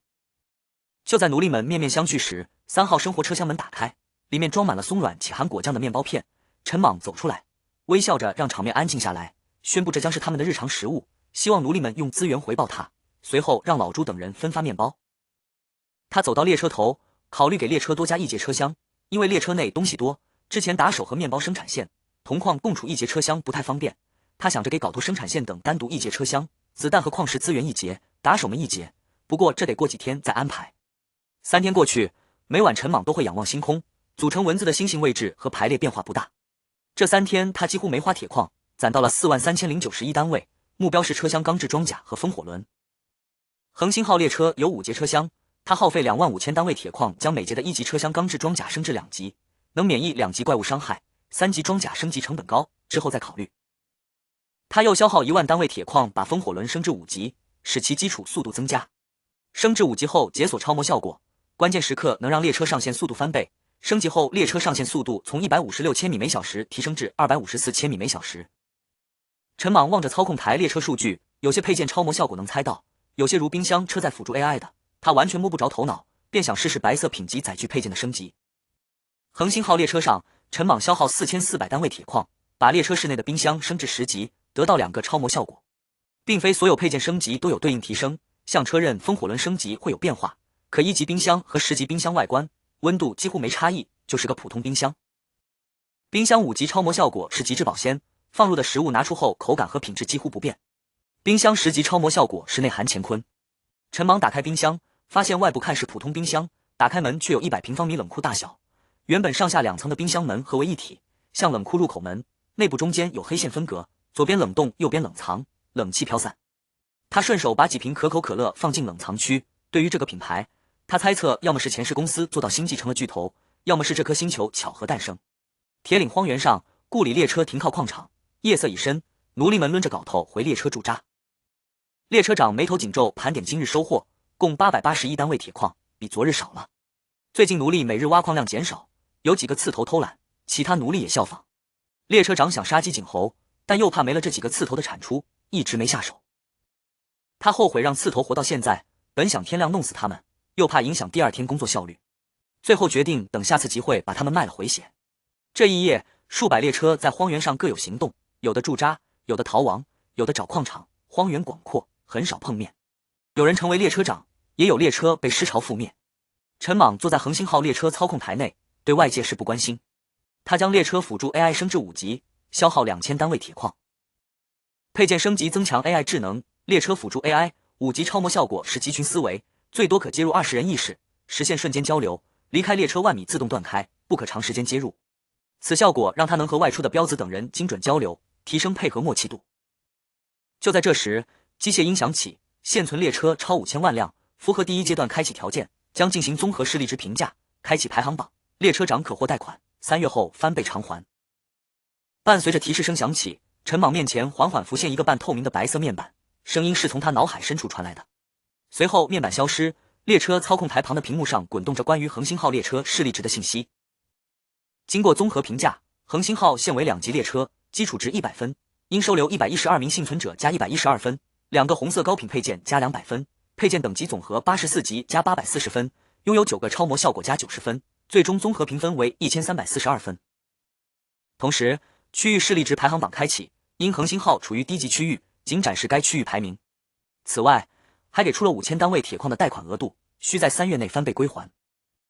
就在奴隶们面面相觑时，3号生活车厢门打开，里面装满了松软且含果酱的面包片。陈莽走出来，微笑着让场面安静下来，宣布这将是他们的日常食物，希望奴隶们用资源回报他，随后让老朱等人分发面包。他走到列车头，考虑给列车多加1节车厢，因为列车内东西多，之前打手和面包生产线、铜矿共处1节车厢不太方便，他想着给镐头生产线等单独1节车厢，子弹和矿石资源1节，打手们1节，不过这得过几天再安排。3天过去，每晚陈莽都会仰望星空，组成文字的星星位置和排列变化不大。这3天他几乎没花铁矿，攒到了43091单位，目标是车厢钢制装甲和风火轮。恒星号列车有5节车厢，他耗费25000单位铁矿将每节的1级车厢钢制装甲升至2级，能免疫2级怪物伤害，3级装甲升级成本高，之后再考虑。他又消耗1万单位铁矿把风火轮升至5级，使其基础速度增加。升至5级后解锁超模效果，关键时刻能让列车上线速度翻倍，升级后列车上线速度从156千米每小时提升至254千米每小时。陈莽望着操控台列车数据，有些配件超模效果能猜到，有些如冰箱、车载辅助 AI 的，他完全摸不着头脑，便想试试白色品级载具配件的升级。恒星号列车上，陈莽消耗4400单位铁矿，把列车室内的冰箱升至10级，得到2个超模效果。并非所有配件升级都有对应提升，像车刃、风火轮升级会有变化，可1级冰箱和10级冰箱外观、温度几乎没差异，就是个普通冰箱。冰箱5级超模效果是极致保鲜，放入的食物拿出后口感和品质几乎不变。冰箱10级超模效果是内含乾坤。陈莽打开冰箱，发现外部看是普通冰箱，打开门却有100平方米冷库大小，原本上下2层的冰箱门合为一体，像冷库入口门，内部中间有黑线分隔，左边冷冻，右边冷藏，冷气飘散。他顺手把几瓶可口可乐放进冷藏区，对于这个品牌，他猜测要么是前世公司做到星际成了巨头，要么是这颗星球巧合诞生。铁岭荒原上，故里列车停靠矿场，夜色已深，奴隶们抡着镐头回列车驻扎。列车长眉头紧皱，盘点今日收获，共881单位铁矿，比昨日少了。最近奴隶每日挖矿量减少，有几个刺头偷懒，其他奴隶也效仿。列车长想杀鸡儆猴，但又怕没了这几个刺头的产出，一直没下手。他后悔让刺头活到现在，本想天亮弄死他们，又怕影响第2天工作效率，最后决定等下次集会把他们卖了回血。这一夜，数百列车在荒原上各有行动，有的驻扎，有的逃亡，有的找矿场。荒原广阔，很少碰面。有人成为列车长，也有列车被尸潮覆灭。陈莽坐在恒星号列车操控台内，对外界事不关心。他将列车辅助 AI 升至5级，消耗2000单位铁矿。配件升级增强 AI 智能，列车辅助 AI 5级超模效果是集群思维，最多可接入20人意识，实现瞬间交流，离开列车1米自动断开，不可长时间接入。此效果让他能和外出的彪子等人精准交流，提升配合默契度。就在这时，机械音响起，现存列车超5000万辆，符合第1阶段开启条件，将进行综合势力值评价，开启排行榜，列车长可获贷款，3月后翻倍偿还。伴随着提示声响起，陈莽面前缓缓浮现一个半透明的白色面板，声音是从他脑海深处传来的。随后面板消失，列车操控台旁的屏幕上滚动着关于恒星号列车势力值的信息。经过综合评价，恒星号现为2级列车，基础值100分，应收留112名幸存者加112分，2个红色高品配件加200分，配件等级总和84级加840分，拥有9个超模效果加90分，最终综合评分为1342分。同时，区域势力值排行榜开启，因恒星号处于低级区域，仅展示该区域排名。此外，还给出了5000单位铁矿的贷款额度，需在3月内翻倍归还。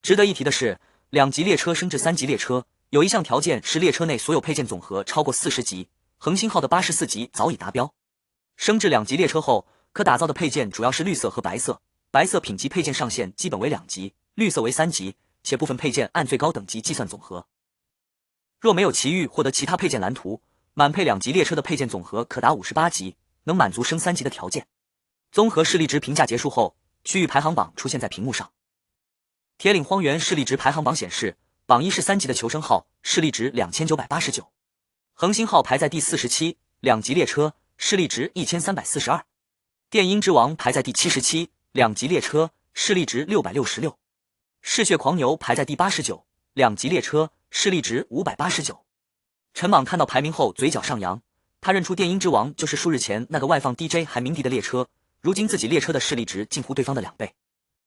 值得一提的是，2级列车升至3级列车，有一项条件是列车内所有配件总和超过40级，恒星号的84级早已达标。升至2级列车后，可打造的配件主要是绿色和白色，白色品级配件上限基本为2级，绿色为3级，且部分配件按最高等级计算总和。若没有奇遇获得其他配件蓝图，满配2级列车的配件总和可达58级，能满足升3级的条件。综合势力值评价结束后，区域排行榜出现在屏幕上。铁岭荒原势力值排行榜显示，榜1是3级的求生号，势力值2989；恒星号排在第47，2级列车，势力值1342；电音之王排在第77，2级列车，势力值666；嗜血狂牛排在第89，2级列车，势力值589。陈莽看到排名后嘴角上扬，他认出电音之王就是数日前那个外放 DJ 还鸣笛的列车，如今自己列车的势力值近乎对方的2倍。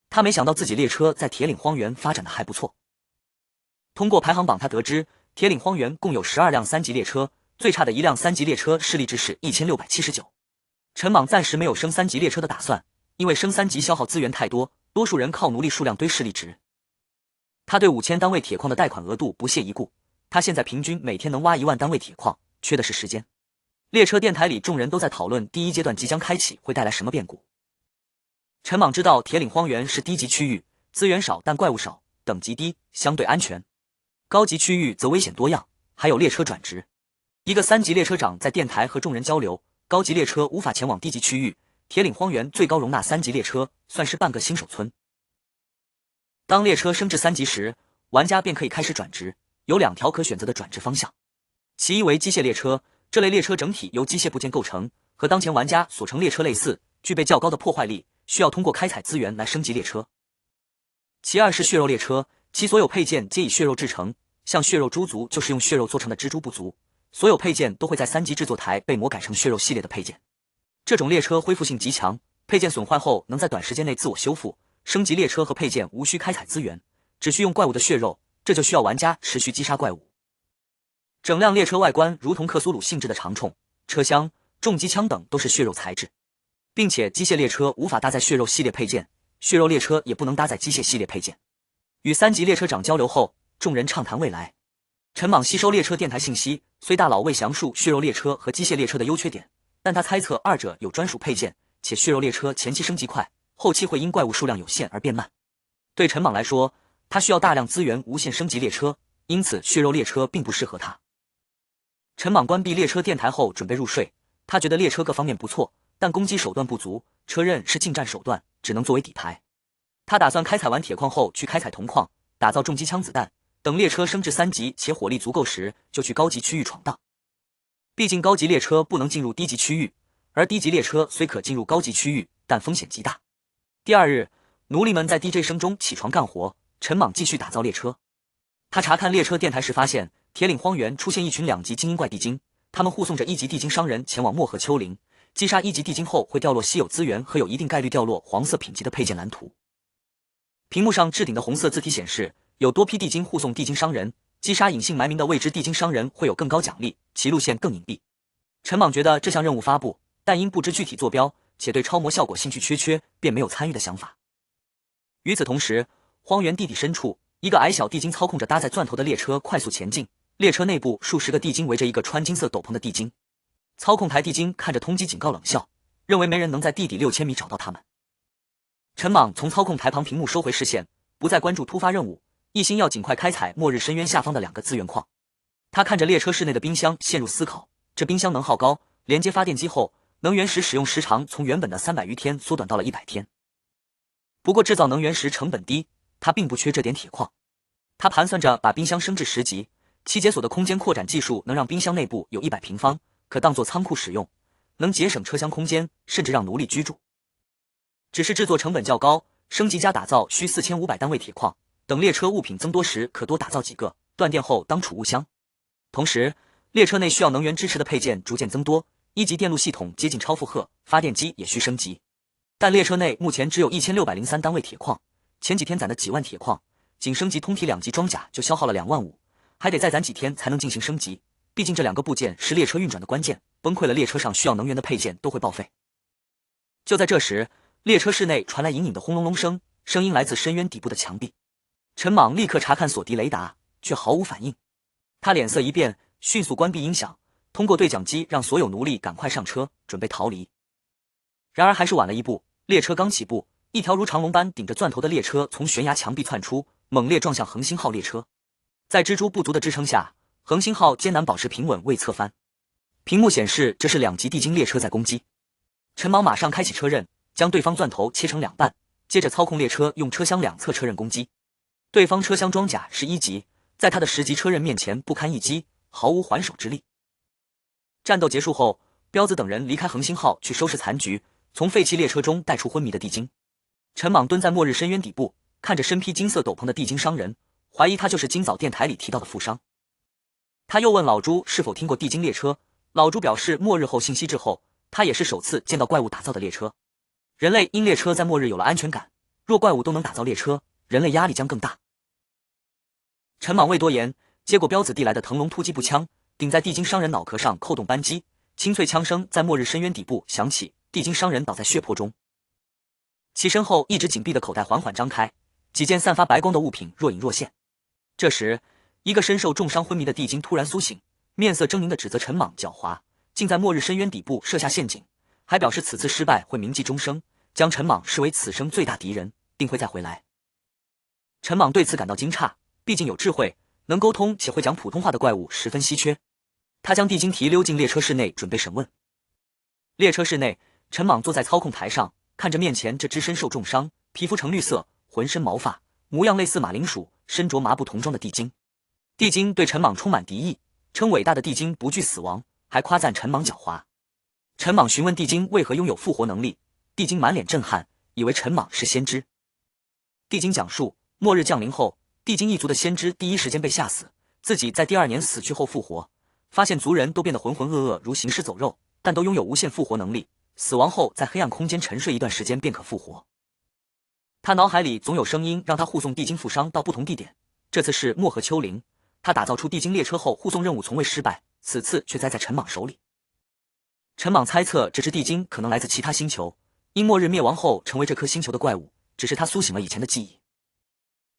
他没想到自己列车在铁岭荒原发展的还不错。通过排行榜，他得知铁岭荒原共有12辆3级列车，最差的一辆3级列车势力值是1679。陈莽暂时没有升3级列车的打算，因为升3级消耗资源太多，多数人靠奴隶数量堆势力值。他对5000单位铁矿的贷款额度不屑一顾，他现在平均每天能挖1万单位铁矿，缺的是时间。列车电台里众人都在讨论第1阶段即将开启会带来什么变故。陈莽知道铁岭荒原是低级区域，资源少但怪物少，等级低，相对安全。高级区域则危险多样，还有列车转职。一个3级列车长在电台和众人交流，高级列车无法前往低级区域，铁岭荒原最高容纳3级列车，算是半个新手村。当列车升至3级时，玩家便可以开始转职，有2条可选择的转职方向。其一为机械列车，这类列车整体由机械部件构成，和当前玩家所乘列车类似，具备较高的破坏力，需要通过开采资源来升级列车。其二是血肉列车，其所有配件皆以血肉制成，像血肉猪族就是用血肉做成的蜘蛛部族，所有配件都会在3级制作台被魔改成血肉系列的配件。这种列车恢复性极强，配件损坏后能在短时间内自我修复。升级列车和配件无需开采资源，只需用怪物的血肉，这就需要玩家持续击杀怪物。整辆列车外观如同克苏鲁性质的长铳，车厢、重机枪等都是血肉材质，并且机械列车无法搭载血肉系列配件，血肉列车也不能搭载机械系列配件。与3级列车长交流后，众人畅谈未来。陈莽吸收列车电台信息，虽大佬未详述血肉列车和机械列车的优缺点，但他猜测二者有专属配件，且血肉列车前期升级快，后期会因怪物数量有限而变慢。对陈莽来说，他需要大量资源无限升级列车，因此血肉列车并不适合他。陈莽关闭列车电台后准备入睡，他觉得列车各方面不错，但攻击手段不足，车刃是近战手段，只能作为底牌。他打算开采完铁矿后去开采铜矿，打造重机枪子弹，等列车升至3级且火力足够时，就去高级区域闯荡。毕竟高级列车不能进入低级区域，而低级列车虽可进入高级区域，但风险极大。第2日，奴隶们在 DJ 声中起床干活，陈莽继续打造列车。他查看列车电台时发现，铁岭荒原出现一群2级精英怪地精，他们护送着1级地精商人前往漠河丘陵，击杀1级地精后会掉落稀有资源和有一定概率掉落黄色品级的配件蓝图。屏幕上置顶的红色字体显示，有多批地精护送地精商人，击杀隐姓埋名的未知地精商人会有更高奖励，其路线更隐蔽。陈莽觉得这项任务发布，但因不知具体坐标，且对超模效果兴趣缺，便没有参与的想法。与此同时，荒原地底深处，一个矮小地精操控着搭载钻头的列车快速前进，列车内部数十个地精围着一个穿金色斗篷的地精。操控台地精看着通缉警告冷笑，认为没人能在地底6000米找到他们。陈莽从操控台旁屏幕收回视线，不再关注突发任务，一心要尽快开采末日深渊下方的2个资源矿。他看着列车室内的冰箱，陷入思考。这冰箱能耗高，连接发电机后，能源石使用时长从原本的300余天缩短到了100天。不过制造能源石成本低，他并不缺这点铁矿。他盘算着把冰箱升至10级，其解锁的空间扩展技术能让冰箱内部有100平方，可当作仓库使用，能节省车厢空间，甚至让奴隶居住。只是制作成本较高，升级加打造需4500单位铁矿，等列车物品增多时可多打造几个，断电后当储物箱。同时，列车内需要能源支持的配件逐渐增多，1级电路系统接近超负荷，发电机也需升级。但列车内目前只有1603单位铁矿，前几天攒的几万铁矿，仅升级通体2级装甲就消耗了2万5，还得再攒几天才能进行升级。毕竟这2个部件是列车运转的关键，崩溃了列车上需要能源的配件都会报废。就在这时，列车室内传来隐隐的轰隆隆声，声音来自深渊底部的墙壁。陈莽立刻查看索迪雷达，却毫无反应。他脸色一变，迅速关闭音响，通过对讲机让所有奴隶赶快上车，准备逃离。然而还是晚了一步，列车刚起步，一条如长龙般顶着钻头的列车从悬崖墙壁窜出，猛烈撞向恒星号列车。在蜘蛛不足的支撑下，恒星号艰难保持平稳，未侧翻。屏幕显示这是2级地精列车在攻击。陈芒马上开启车刃，将对方钻头切成2半，接着操控列车用车厢两侧车刃攻击。对方车厢装甲是1级，在他的10级车刃面前不堪一击，毫无还手之力。战斗结束后，彪子等人离开恒星号去收拾残局，从废弃列车中带出昏迷的地精。陈莽蹲在末日深渊底部，看着身披金色斗篷的地精商人，怀疑他就是今早电台里提到的富商。他又问老朱是否听过地精列车，老朱表示末日后信息滞后，他也是首次见到怪物打造的列车。人类因列车在末日有了安全感，若怪物都能打造列车，人类压力将更大。陈莽未多言，接过彪子递来的腾龙突击步枪，顶在地精商人脑壳上扣动扳机，清脆枪声在末日深渊底部响起，地精商人倒在血泊中。其身后一直紧闭的口袋缓缓张开，几件散发白光的物品若隐若现。这时，一个身受重伤昏迷的地精突然苏醒，面色狰狞地指责陈莽狡猾，竟在末日深渊底部设下陷阱，还表示此次失败会铭记终生，将陈莽视为此生最大敌人，定会再回来。陈莽对此感到惊诧，毕竟有智慧、能沟通且会讲普通话的怪物十分稀缺。他将地精提溜进列车室内，准备审问。列车室内，陈莽坐在操控台上，看着面前这只身受重伤、皮肤呈绿色、浑身毛发、模样类似马铃薯、身着麻布童装的地精。地精对陈莽充满敌意，称伟大的地精不惧死亡，还夸赞陈莽狡猾。陈莽询问地精为何拥有复活能力，地精满脸震撼，以为陈莽是先知。地精讲述，末日降临后，地精一族的先知第一时间被吓死，自己在第2年死去后复活，发现族人都变得浑浑噩噩如行尸走肉，但都拥有无限复活能力，死亡后在黑暗空间沉睡一段时间便可复活。他脑海里总有声音让他护送地精负伤到不同地点，这次是漠河丘陵，他打造出地精列车后护送任务从未失败，此次却栽在陈莽手里。陈莽猜测这只地精可能来自其他星球，因末日灭亡后成为这颗星球的怪物，只是他苏醒了以前的记忆。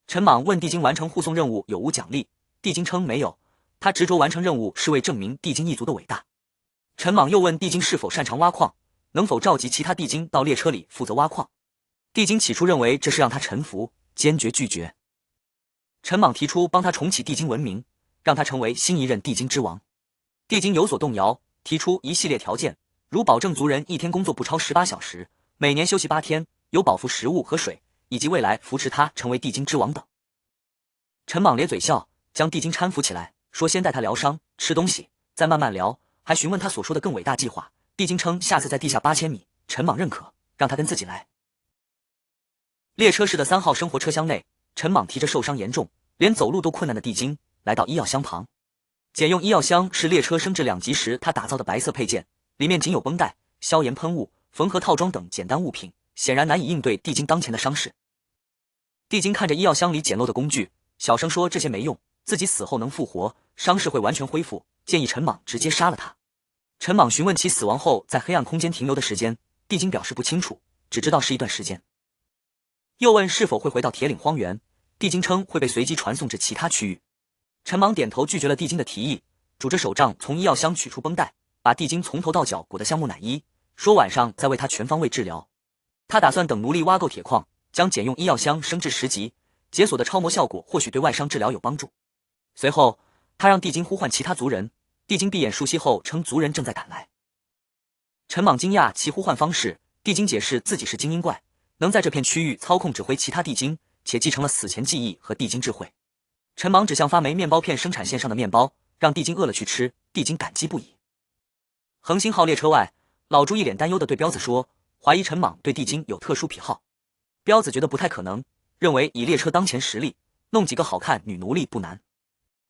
陈莽问地精完成护送任务有无奖励，地精称没有，他执着完成任务是为证明地精一族的伟大。陈莽又问地精是否擅长挖矿，能否召集其他地精到列车里负责挖矿。地精起初认为这是让他臣服，坚决拒绝。陈莽提出帮他重启地精文明，让他成为新一任地精之王。地精有所动摇，提出一系列条件，如保证族人一天工作不超18小时，每年休息8天，有饱腹食物和水，以及未来扶持他成为地精之王等。陈莽咧嘴笑，将地精搀扶起来，说先带他疗伤、吃东西，再慢慢聊，还询问他所说的更伟大计划。地精称下次在地下8000米，陈莽认可，让他跟自己来。列车室的3号生活车厢内，陈莽提着受伤严重、连走路都困难的地精来到医药箱旁。检用医药箱是列车升至2级时他打造的白色配件，里面仅有绷带、消炎喷雾、缝合套装等简单物品，显然难以应对地精当前的伤势。地精看着医药箱里简陋的工具，小声说这些没用，自己死后能复活，伤势会完全恢复，建议陈莽直接杀了他。陈莽询问其死亡后在黑暗空间停留的时间，地精表示不清楚，只知道是一段时间。又问是否会回到铁岭荒原，地精称会被随机传送至其他区域。陈莽点头拒绝了地精的提议，拄着手杖从医药箱取出绷带，把地精从头到脚裹得像木乃伊，说晚上再为他全方位治疗。他打算等奴隶挖够铁矿，将检用医药箱升至10级，解锁的超模效果或许对外伤治疗有帮助。随后他让地精呼唤其他族人，地精闭眼数息后称族人正在赶来。陈莽惊讶其呼唤方式，地精解释自己是精英怪，能在这片区域操控指挥其他地精，且继承了死前记忆和地精智慧。陈莽指向发霉面包片生产线上的面包，让地精饿了去吃，地精感激不已。恒星号列车外，老朱一脸担忧地对彪子说，怀疑陈莽对地精有特殊癖好。彪子觉得不太可能，认为以列车当前实力，弄几个好看女奴隶不难。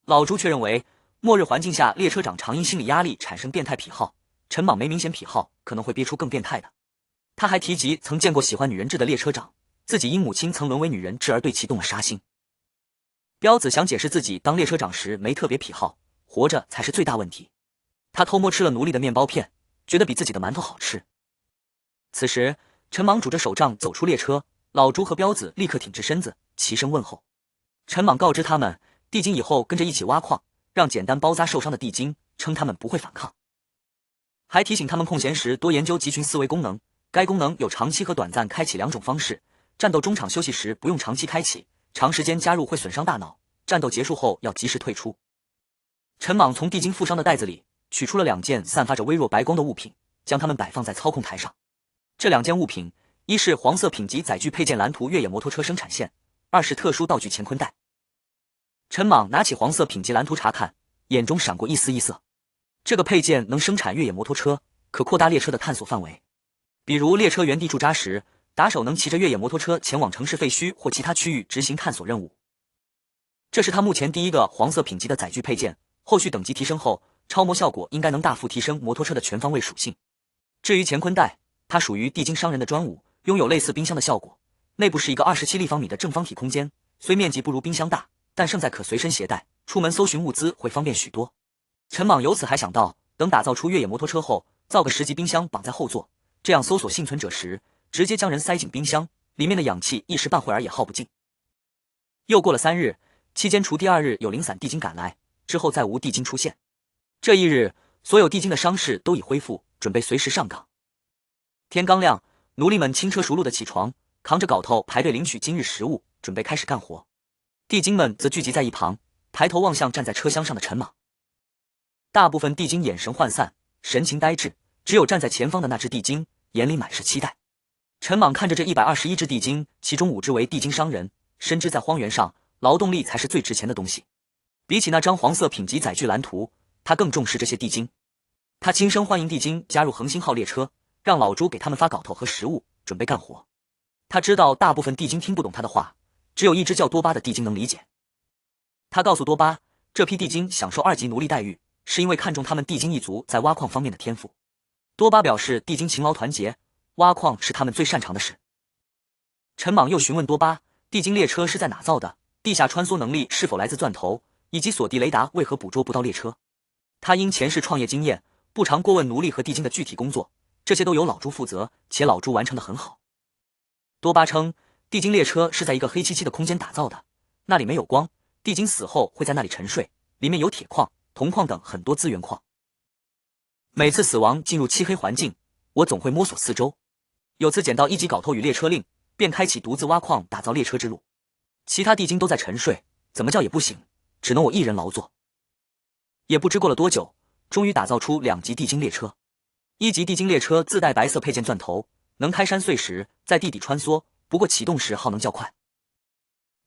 老朱却认为，末日环境下列车长常因心理压力产生变态癖好，陈莽没明显癖好，可能会憋出更变态的。他还提及曾见过喜欢女人质的列车长，自己因母亲曾沦为女人质而对其动了杀心。彪子想解释自己当列车长时没特别癖好，活着才是最大问题。他偷摸吃了奴隶的面包片，觉得比自己的馒头好吃。此时陈莽拄着手杖走出列车，老朱和彪子立刻挺直身子齐声问候。陈莽告知他们，地精以后跟着一起挖矿，让简单包扎受伤的地精，称他们不会反抗，还提醒他们空闲时多研究集群思维功能。该功能有长期和短暂开启两种方式，战斗中场休息时不用长期开启，长时间加入会损伤大脑，战斗结束后要及时退出。陈莽从地精负伤的袋子里取出了2件散发着微弱白光的物品，将它们摆放在操控台上。这2件物品，一是黄色品级载具配件蓝图越野摩托车生产线，二是特殊道具乾坤袋。陈莽拿起黄色品级蓝图查看，眼中闪过一丝异色。这个配件能生产越野摩托车，可扩大列车的探索范围。比如列车原地驻扎时，打手能骑着越野摩托车前往城市废墟或其他区域执行探索任务。这是他目前第一个黄色品级的载具配件，后续等级提升后，超模效果应该能大幅提升摩托车的全方位属性。至于乾坤袋，它属于地精商人的专武，拥有类似冰箱的效果，内部是一个27立方米的正方体空间，虽面积不如冰箱大，但胜在可随身携带，出门搜寻物资会方便许多。陈莽由此还想到，等打造出越野摩托车后，造个10级冰箱绑在后座，这样搜索幸存者时，直接将人塞进冰箱，里面的氧气一时半会儿也耗不尽。又过了3日，期间除第2日有零散地精赶来，之后再无地精出现。这一日，所有地精的伤势都已恢复，准备随时上岗。天刚亮，奴隶们轻车熟路的起床，扛着镐头排队领取今日食物，准备开始干活。地精们则聚集在一旁，抬头望向站在车厢上的陈莽。大部分地精眼神涣散，神情呆滞，只有站在前方的那只地精眼里满是期待。陈莽看着这121只地精，其中5只为地精商人，深知在荒原上，劳动力才是最值钱的东西。比起那张黄色品级载具蓝图，他更重视这些地精。他轻声欢迎地精加入恒星号列车，让老朱给他们发镐头和食物，准备干活。他知道大部分地精听不懂他的话，只有一只叫多巴的地精能理解。他告诉多巴，这批地精享受2级奴隶待遇，是因为看中他们地精一族在挖矿方面的天赋。多巴表示地精勤劳团结，挖矿是他们最擅长的事。陈莽又询问多巴，地精列车是在哪造的？地下穿梭能力是否来自钻头？以及锁地雷达为何捕捉不到列车？他因前世创业经验，不常过问奴隶和地精的具体工作，这些都由老朱负责，且老朱完成得很好。多巴称，地精列车是在一个黑漆漆的空间打造的，那里没有光，地精死后会在那里沉睡，里面有铁矿、铜矿等很多资源矿。每次死亡进入漆黑环境，我总会摸索四周。有次捡到1级镐头与列车令，便开启独自挖矿打造列车之路。其他地精都在沉睡，怎么叫也不醒，只能我一人劳作。也不知过了多久，终于打造出2级地精列车。1级地精列车自带白色配件钻头，能开山碎石，在地底穿梭，不过启动时耗能较快。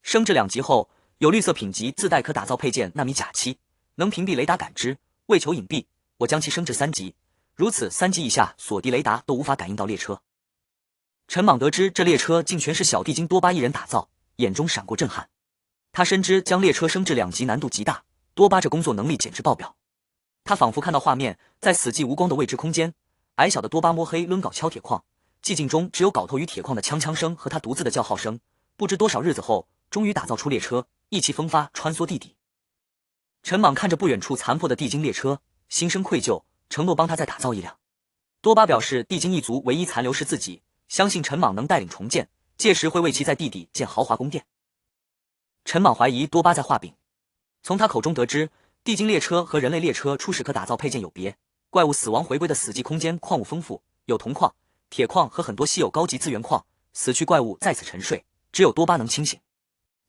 升至2级后，有绿色品级自带可打造配件纳米甲漆，能屏蔽雷达感知，为求隐蔽，我将其升至3级，如此3级以下锁地雷达都无法感应到列车。陈莽得知这列车竟全是小地精多巴一人打造，眼中闪过震撼。他深知将列车升至2级难度极大，多巴这工作能力简直爆表。他仿佛看到画面，在死寂无光的未知空间，矮小的多巴摸黑抡镐敲铁矿，寂静中只有镐头与铁矿的锵锵声和他独自的叫号声。不知多少日子后，终于打造出列车，意气风发穿梭地底。陈莽看着不远处残破的地精列车，心生愧疚，承诺帮他再打造一辆。多巴表示，地精一族唯一残留是自己，相信陈莽能带领重建，届时会为其在地底建豪华宫殿。陈莽怀疑多巴在画饼，从他口中得知，地精列车和人类列车初始可打造配件有别，怪物死亡回归的死寂空间矿物丰富，有铜矿、铁矿和很多稀有高级资源矿，死去怪物在此沉睡，只有多巴能清醒。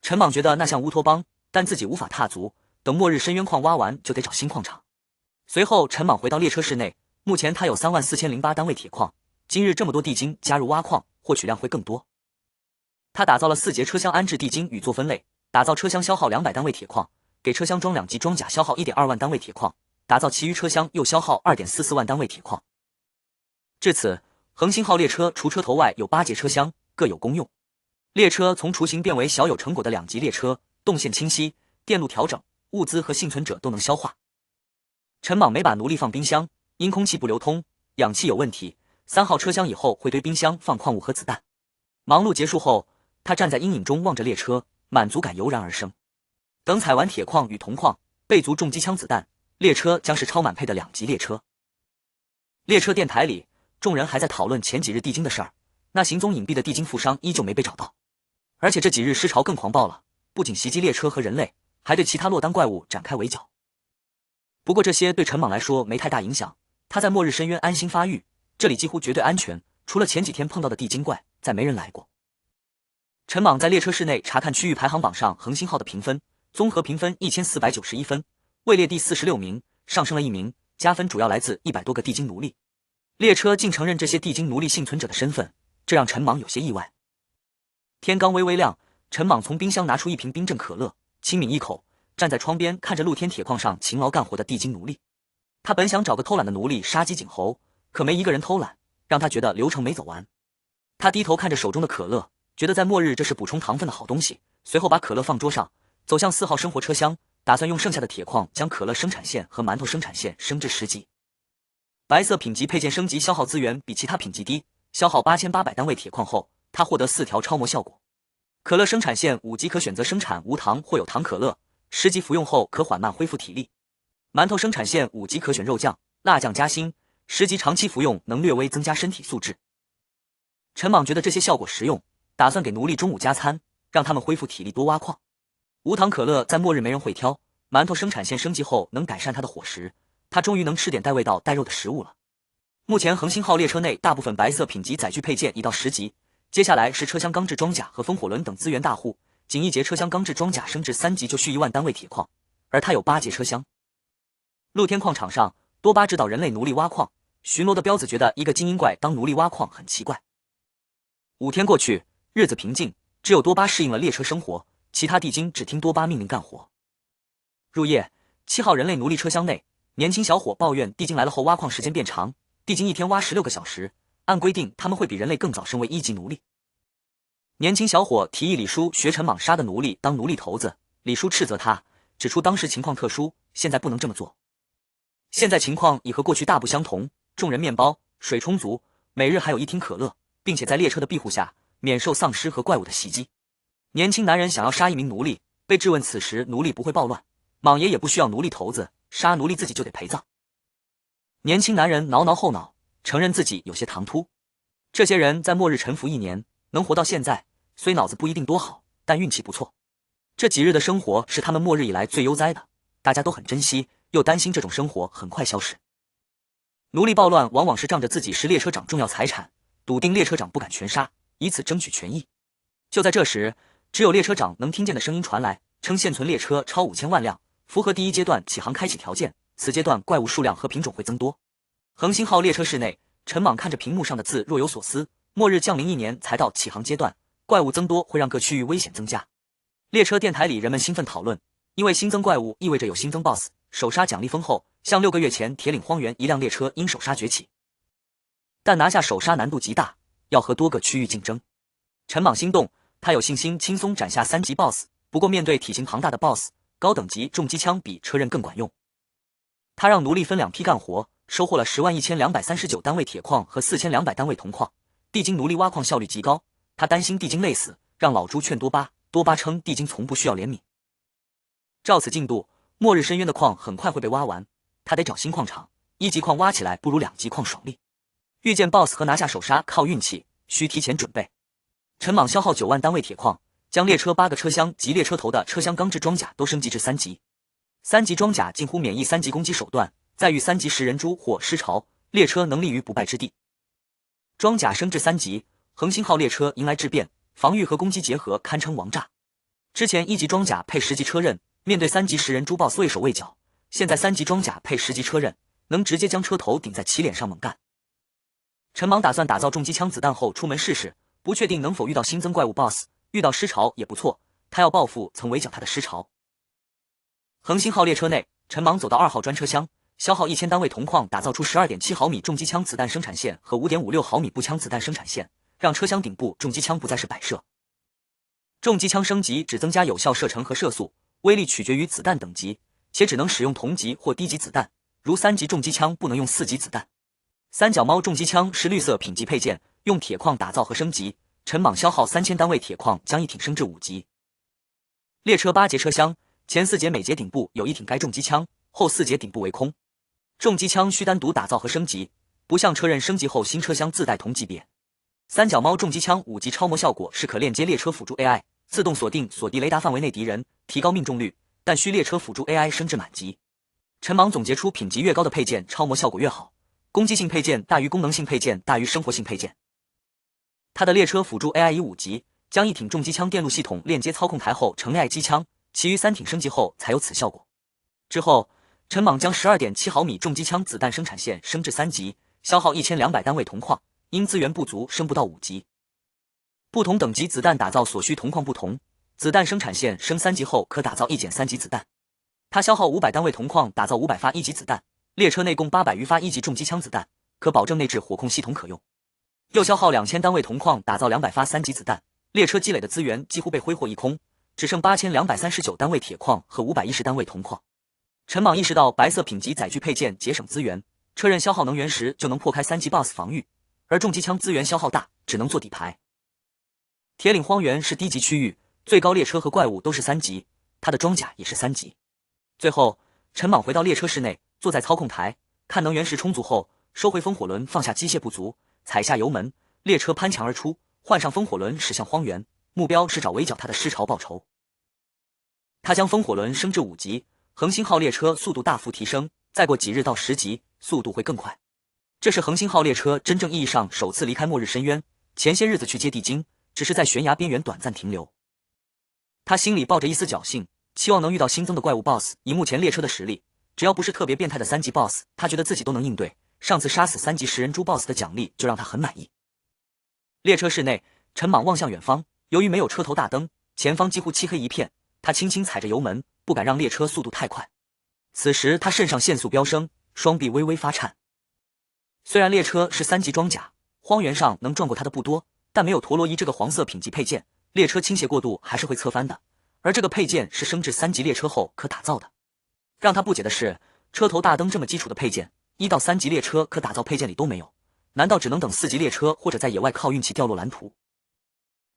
陈莽觉得那像乌托邦，但自己无法踏足，等末日深渊矿挖完就得找新矿场。随后陈莽回到列车室内，目前他有34008单位铁矿，今日这么多地精加入挖矿，获取量会更多。他打造了4节车厢安置地精与做分类，打造车厢消耗200单位铁矿，给车厢装2级装甲消耗 1.2 万单位铁矿，打造其余车厢又消耗 2.44 万单位铁矿。至此，恒星号列车除车头外有8节车厢，各有功用。列车从雏形变为小有成果的2级列车，动线清晰，电路调整，物资和幸存者都能消化。陈莽没把奴隶放冰箱，因空气不流通，氧气有问题，3号车厢以后会堆冰箱放矿物和子弹。忙碌结束后，他站在阴影中望着列车，满足感油然而生。等采完铁矿与铜矿，备足重机枪子弹，列车将是超满配的2级列车。列车电台里，众人还在讨论前几日地精的事儿，那行踪隐蔽的地精富商依旧没被找到。而且这几日尸潮更狂暴了，不仅袭击列车和人类，还对其他落单怪物展开围剿。不过这些对陈莽来说没太大影响，他在末日深渊安心发育，这里几乎绝对安全，除了前几天碰到的地精怪，再没人来过。陈莽在列车室内查看区域排行榜上恒星号的评分，综合评分1491分，位列第46名，上升了1名，加分主要来自100多个地精奴隶。列车竟承认这些地精奴隶幸存者的身份，这让陈莽有些意外。天刚微微亮，陈莽从冰箱拿出一瓶冰镇可乐，轻抿一口，站在窗边看着露天铁矿上勤劳干活的地精奴隶。他本想找个偷懒的奴隶杀鸡儆猴，可没一个人偷懒，让他觉得流程没走完。他低头看着手中的可乐，觉得在末日这是补充糖分的好东西，随后把可乐放桌上，走向4号生活车厢，打算用剩下的铁矿将可乐生产线和馒头生产线升至10级。白色品级配件升级消耗资源比其他品级低，消耗8800单位铁矿后，他获得4条超模效果。可乐生产线5级可选择生产无糖或有糖可乐，10级服用后可缓慢恢复体力。馒头生产线5级可选肉酱、辣酱夹心，10级长期服用能略微增加身体素质。陈莽觉得这些效果实用，打算给奴隶中午加餐，让他们恢复体力多挖矿。无糖可乐在末日没人会挑，馒头生产线升级后能改善他的伙食，他终于能吃点带味道带肉的食物了。目前恒星号列车内大部分白色品级载具配件已到10级，接下来是车厢钢制装甲和风火轮等资源大户，仅一节车厢钢制装甲升至3级就需1万单位铁矿，而它有8节车厢。露天矿场上，多巴指导人类奴隶挖矿，巡逻的彪子觉得一个精英怪当奴隶挖矿很奇怪。5天过去，日子平静，只有多巴适应了列车生活，其他地精只听多巴命令干活。入夜，7号人类奴隶车厢内，年轻小伙抱怨地精来了后挖矿时间变长，地精一天挖16个小时，按规定他们会比人类更早升为1级奴隶。年轻小伙提议李叔学陈莽杀的奴隶当奴隶头子，李叔斥责他，指出当时情况特殊，现在不能这么做。现在情况已和过去大不相同，众人面包、水充足，每日还有1听可乐，并且在列车的庇护下免受丧尸和怪物的袭击。年轻男人想要杀一名奴隶，被质问此时奴隶不会暴乱，莽爷也不需要奴隶头子，杀奴隶自己就得陪葬。年轻男人挠挠后脑，承认自己有些唐突。这些人在末日沉浮1年，能活到现在，虽脑子不一定多好，但运气不错。这几日的生活是他们末日以来最悠哉的，大家都很珍惜，又担心这种生活很快消失。奴隶暴乱往往是仗着自己是列车长重要财产，笃定列车长不敢全杀，以此争取权益。就在这时，只有列车长能听见的声音传来，称现存列车超5000万辆，符合第1阶段起航开启条件，此阶段怪物数量和品种会增多。恒星号列车室内，陈莽看着屏幕上的字若有所思，末日降临1年才到起航阶段，怪物增多会让各区域危险增加。列车电台里人们兴奋讨论，因为新增怪物意味着有新增 BOSS， 首杀奖励丰厚，像6个月前铁岭荒原一辆列车因首杀崛起。但拿下首杀难度极大，要和多个区域竞争。陈莽心动，他有信心轻松斩下3级 BOSS， 不过面对体型庞大的 BOSS， 高等级重机枪比车刃更管用。他让奴隶分2批干活，收获了101239单位铁矿和4200单位铜矿。地精奴隶挖矿效率极高，他担心地精累死，让老朱劝多巴，多巴称地精从不需要怜悯。照此进度，末日深渊的矿很快会被挖完，他得找新矿场，1级矿挖起来不如2级矿爽利。遇见 BOSS 和拿下首杀靠运气，需提前准备。陈莽消耗9万单位铁矿，将列车8个车厢及列车头的车厢钢制装甲都升级至3级。3级装甲近乎免疫3级攻击手段，再遇3级食人蛛或尸潮，列车能立于不败之地。装甲升至3级，恒星号列车迎来质变，防御和攻击结合堪称王炸。之前1级装甲配10级车刃，面对3级食人蛛 BOSS 畏手畏脚，现在3级装甲配10级车刃，能直接将车头顶在其脸上猛干。陈莽打算打造重机枪子弹后出门试试，不确定能否遇到新增怪物 BOSS， 遇到尸潮也不错，他要报复曾围剿他的尸潮。恒星号列车内，陈莽走到2号专车厢，消耗1000单位铜矿打造出 12.7 毫米重机枪子弹生产线和 5.56 毫米步枪子弹生产线，让车厢顶部重机枪不再是摆设。重机枪升级只增加有效射程和射速，威力取决于子弹等级，且只能使用同级或低级子弹，如3级重机枪不能用4级子弹。三脚猫重机枪是绿色品级配件，用铁矿打造和升级，陈莽消耗3000单位铁矿将一挺升至5级。列车8节车厢，前4节每节顶部有一挺该重机枪，后4节顶部为空。重机枪需单独打造和升级，不像车刃升级后新车厢自带同级别。三脚猫重机枪5级超模效果是可链接列车辅助 AI， 自动锁定锁敌雷达范围内敌人，提高命中率，但需列车辅助 AI 升至满级。陈芒总结出品级越高的配件超模效果越好，攻击性配件大于功能性配件大于生活性配件。他的列车辅助 AI 以5级将一挺重机枪电路系统链接操控台后成 AI 机枪，其余3挺升级后才有此效果。之后，陈莽将 12.7 毫米重机枪子弹生产线升至3级，消耗1200单位铜矿，因资源不足升不到5级。不同等级子弹打造所需铜矿不同，子弹生产线升3级后可打造1.3级子弹。它消耗500单位铜矿打造500发1级子弹，列车内共800余发1级重机枪子弹，可保证内置火控系统可用。又消耗2000单位铜矿打造200发3级子弹，列车积累的资源几乎被挥霍一空，只剩8239单位铁矿和510单位铜矿。陈莽意识到白色品级载具配件节省资源，车刃消耗能源时就能破开3级 BOSS 防御，而重机枪资源消耗大，只能做底牌。铁岭荒原是低级区域，最高列车和怪物都是3级，它的装甲也是3级。最后，陈莽回到列车室内，坐在操控台，看能源时充足后，收回风火轮，放下机械不足，踩下油门，列车攀墙而出，换上风火轮驶向荒原，目标是找围剿他的尸潮报仇。他将风火轮升至5级，恒星号列车速度大幅提升，再过几日到10级，速度会更快。这是恒星号列车真正意义上首次离开末日深渊，前些日子去接地精，只是在悬崖边缘短暂停留。他心里抱着一丝侥幸，期望能遇到新增的怪物 BOSS， 以目前列车的实力，只要不是特别变态的3级 BOSS， 他觉得自己都能应对。上次杀死3级食人猪 BOSS 的奖励就让他很满意。列车室内，陈莽望向远方，由于没有车头大灯，前方几乎漆黑一片，他轻轻踩着油门，不敢让列车速度太快。此时他肾上腺素飙升，双臂微微发颤。虽然列车是3级装甲，荒原上能撞过他的不多，但没有陀螺仪这个黄色品级配件，列车倾斜过度还是会侧翻的，而这个配件是升至3级列车后可打造的。让他不解的是，车头大灯这么基础的配件，1到3级列车可打造配件里都没有，难道只能等4级列车或者在野外靠运气掉落蓝图？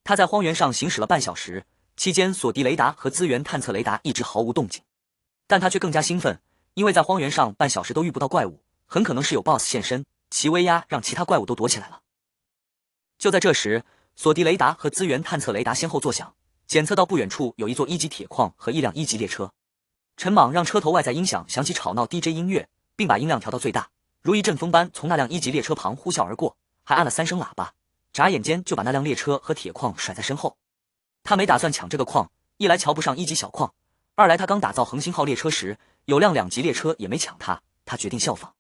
他在荒原上行驶了半小时，期间索敌雷达和资源探测雷达一直毫无动静，但他却更加兴奋，因为在荒原上半小时都遇不到怪物，很可能是有 BOSS 现身，其威压让其他怪物都躲起来了。就在这时，索敌雷达和资源探测雷达先后作响，检测到不远处有一座1级铁矿和一辆1级列车。陈莽让车头外在音响响起吵闹 DJ 音乐，并把音量调到最大，如一阵风般从那辆1级列车旁呼啸而过，还按了3声喇叭，眨眼间就把那辆列车和铁矿甩在身后。他没打算抢这个矿，一来瞧不上1级小矿，二来他刚打造恒星号列车时，有辆2级列车也没抢他，他决定效仿。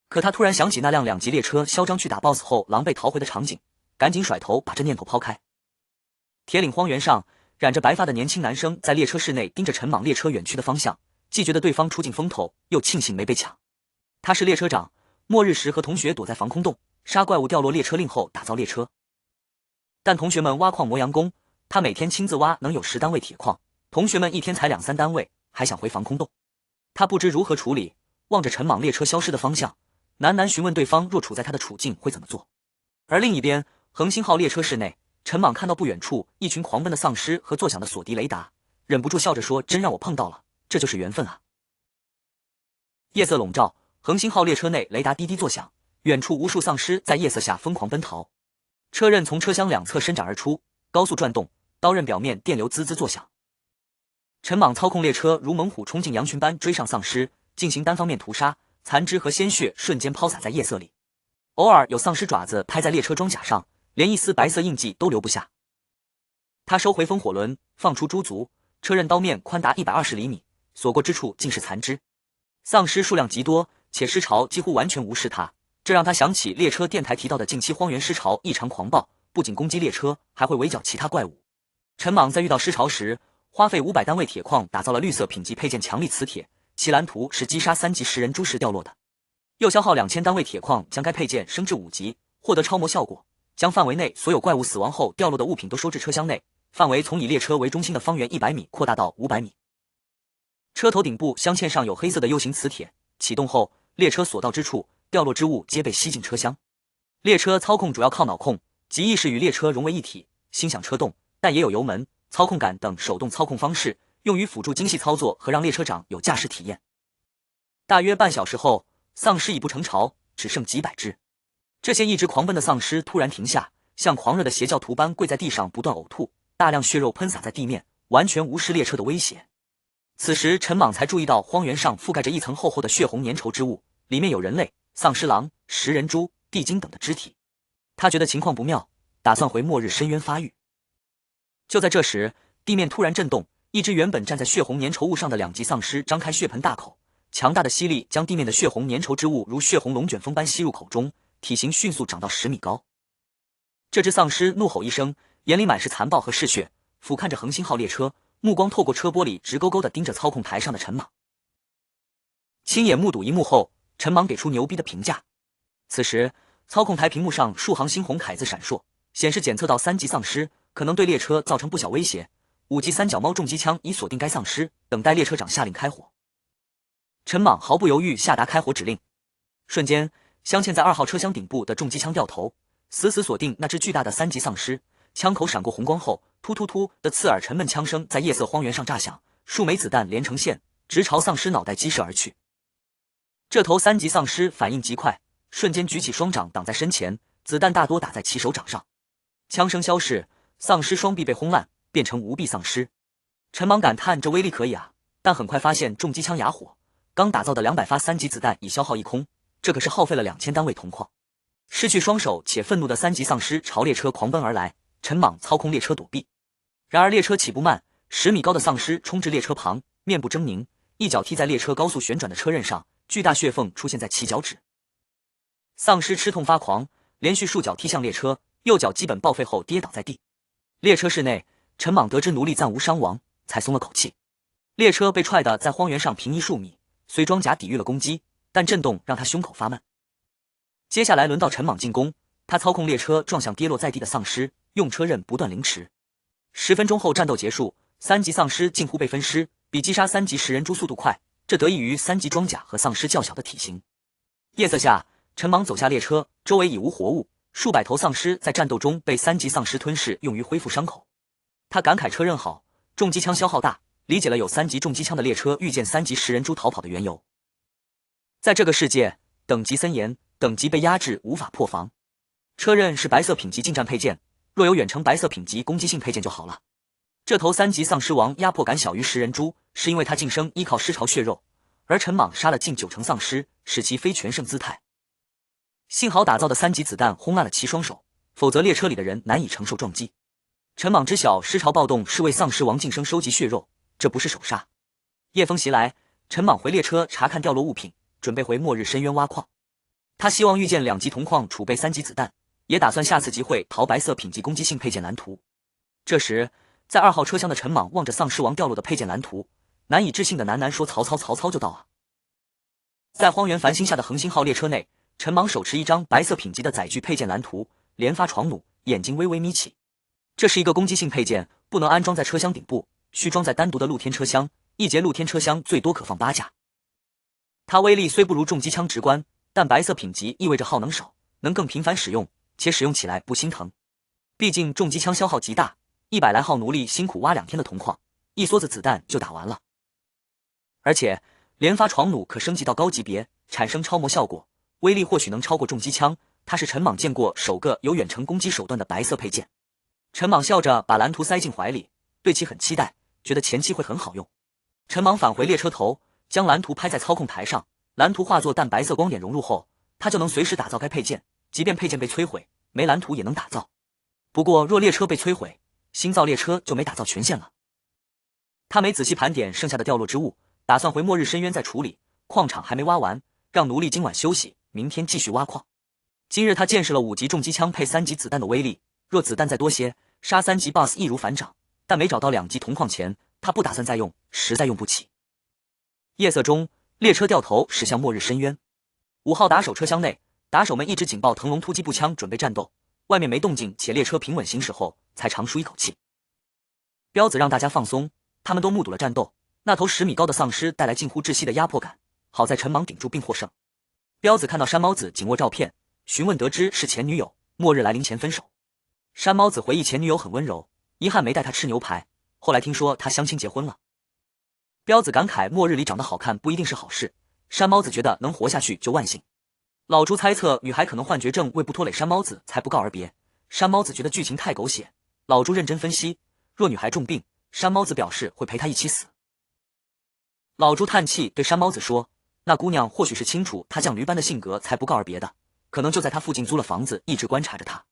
可他突然想起那辆2级列车嚣张去打 BOSS 后狼狈逃回的场景，赶紧甩头把这念头抛开。铁岭荒原上，染着白发的年轻男生在列车室内盯着陈莽列车远去的方向，既觉得对方出尽风头，又庆幸没被抢。他是列车长，末日时和同学躲在防空洞，杀怪物掉落列车令后打造列车。但同学们挖矿磨洋工，他每天亲自挖能有10单位铁矿，同学们一天才2-3单位，还想回防空洞。他不知如何处理，望着陈莽列车消失的方向，喃喃询问对方若处在他的处境会怎么做。而另一边，恒星号列车室内，陈莽看到不远处一群狂奔的丧尸和作响的索敌雷达，忍不住笑着说：“真让我碰到了，这就是缘分啊！”夜色笼罩，恒星号列车内雷达滴滴作响，远处无数丧尸在夜色下疯狂奔逃。车刃从车厢两侧伸展而出，高速转动，刀刃表面电流滋滋作响。陈莽操控列车如猛虎冲进羊群般追上丧尸，进行单方面屠杀，残肢和鲜血瞬间抛洒在夜色里。偶尔有丧尸爪子拍在列车装甲上，连一丝白色印记都留不下。他收回风火轮，放出猪足，车刃刀面宽达120厘米，所过之处尽是残肢。丧尸数量极多，且尸潮几乎完全无视他，这让他想起列车电台提到的近期荒原尸潮异常狂暴，不仅攻击列车，还会围剿其他怪物。陈莽在遇到尸潮时，花费500单位铁矿打造了绿色品级配件强力磁铁，其蓝图是击杀3级食人猪时掉落的。又消耗2000单位铁矿将该配件升至5级，获得超模效果，将范围内所有怪物死亡后掉落的物品都收至车厢内，范围从以列车为中心的方圆100米扩大到500米。车头顶部镶嵌上有黑色的 U 型磁铁，启动后，列车所到之处，掉落之物皆被吸进车厢。列车操控主要靠脑控，即意识与列车融为一体，心想车动，但也有油门、操控杆等手动操控方式，用于辅助精细操作和让列车长有驾驶体验。大约半小时后，丧尸已不成巢，只剩几百只。这些一直狂奔的丧尸突然停下，像狂热的邪教徒般跪在地上不断呕吐，大量血肉喷洒在地面，完全无视列车的威胁。此时陈莽才注意到荒原上覆盖着一层厚厚的血红粘稠之物，里面有人类、丧尸狼、食人猪、地精等的肢体。他觉得情况不妙，打算回末日深渊发育。就在这时，地面突然震动，一只原本站在血红粘稠物上的2级丧尸张开血盆大口，强大的吸力将地面的血红粘稠之物如血红龙卷风般吸入口中，体型迅速长到10米高。这只丧尸怒吼一声，眼里满是残暴和嗜血，俯瞰着恒星号列车，目光透过车玻璃直勾勾地盯着操控台上的陈莽。亲眼目睹一幕后，陈莽给出牛逼的评价。此时，操控台屏幕上数行猩红楷字闪烁，显示检测到3级丧尸，可能对列车造成不小威胁。5级三脚猫重机枪已锁定该丧尸，等待列车长下令开火。陈莽毫不犹豫下达开火指令，瞬间，镶嵌在2号车厢顶部的重机枪掉头，死死锁定那只巨大的3级丧尸。枪口闪过红光后，突突突的刺耳沉闷枪声在夜色荒原上炸响，数枚子弹连成线，直朝丧尸脑袋击射而去。这头3级丧尸反应极快，瞬间举起双掌挡在身前，子弹大多打在其手掌上。枪声消逝，丧尸双臂被轰烂，变成无臂丧尸。陈莽感叹这威力可以啊，但很快发现重机枪哑火，刚打造的200发3级子弹已消耗一空，这可是耗费了2000单位铜矿。失去双手且愤怒的3级丧尸朝列车狂奔而来，陈莽操控列车躲避。然而列车起步慢，10米高的丧尸冲至列车旁，面部狰狞，一脚踢在列车高速旋转的车刃上，巨大血缝出现在其脚趾。丧尸吃痛发狂，连续数脚踢向列车，右脚基本报废后跌倒在地。列车室内，陈莽得知奴隶暂无伤亡，才松了口气。列车被踹得在荒原上平移数米，虽装甲抵御了攻击，但震动让他胸口发闷。接下来轮到陈莽进攻，他操控列车撞向跌落在地的丧尸，用车刃不断凌迟。10分钟后战斗结束，3级丧尸近乎被分尸，比击杀3级食人猪速度快，这得益于3级装甲和丧尸较小的体型。夜色下，陈莽走下列车，周围已无活物，数百头丧尸在战斗中被3级丧尸吞噬，用于恢复伤口。他感慨车刃好，重机枪消耗大，理解了有3级重机枪的列车遇见3级食人猪逃跑的缘由。在这个世界，等级森严，等级被压制，无法破防。车刃是白色品级近战配件，若有远程白色品级攻击性配件就好了。这头3级丧尸王压迫感小于食人猪，是因为他晋升依靠尸潮血肉，而陈莽杀了近90%丧尸，使其非全胜姿态。幸好打造的3级子弹轰烂了其双手，否则列车里的人难以承受撞击。陈莽知晓尸潮暴动是为丧尸王晋升收集血肉，这不是手杀。夜风袭来，陈莽回列车查看掉落物品，准备回末日深渊挖矿。他希望遇见2级铜矿储备3级子弹，也打算下次集会淘白色品级攻击性配件蓝图。这时，在2号车厢的陈莽望着丧尸王掉落的配件蓝图，难以置信的喃喃说：“曹操就到啊！”在荒原繁星下的恒星号列车内，陈莽手持一张白色品级的载具配件蓝图，连发床弩，眼睛微微眯起。这是一个攻击性配件，不能安装在车厢顶部，需装在单独的露天车厢，一节露天车厢最多可放8架。它威力虽不如重机枪直观，但白色品级意味着耗能少，能更频繁使用，且使用起来不心疼。毕竟重机枪消耗极大，100来号奴隶辛苦挖2天的铜矿，一梭子子弹就打完了。而且连发床弩可升级到高级别，产生超模效果，威力或许能超过重机枪。它是陈莽见过首个有远程攻击手段的白色配件。陈莽笑着把蓝图塞进怀里，对其很期待，觉得前期会很好用。陈莽返回列车头，将蓝图拍在操控台上，蓝图化作淡白色光点融入后，他就能随时打造该配件，即便配件被摧毁，没蓝图也能打造。不过若列车被摧毁，新造列车就没打造权限了。他没仔细盘点剩下的掉落之物，打算回末日深渊再处理，矿场还没挖完，让奴隶今晚休息，明天继续挖矿。今日他见识了5级重机枪配3级子弹的威力，若子弹再多些，杀3级 BOSS 易如反掌，但没找到2级铜矿前，他不打算再用，实在用不起。夜色中，列车掉头驶向末日深渊。5号打手车厢内，打手们一直警报腾龙突击步枪准备战斗，外面没动静且列车平稳行驶后，才长舒一口气。彪子让大家放松，他们都目睹了战斗，那头10米高的丧尸带来近乎窒息的压迫感，好在陈莽顶住并获胜。彪子看到山猫子紧握照片，询问得知是前女友，末日来临前分手。山猫子回忆前女友很温柔，遗憾没带他吃牛排，后来听说他相亲结婚了。彪子感慨末日里长得好看不一定是好事，山猫子觉得能活下去就万幸。老朱猜测女孩可能幻觉症，为不拖累山猫子才不告而别。山猫子觉得剧情太狗血，老朱认真分析，若女孩重病，山猫子表示会陪她一起死。老朱叹气对山猫子说：“那姑娘或许是清楚他犟驴般的性格才不告而别的，可能就在他附近租了房子，一直观察着他。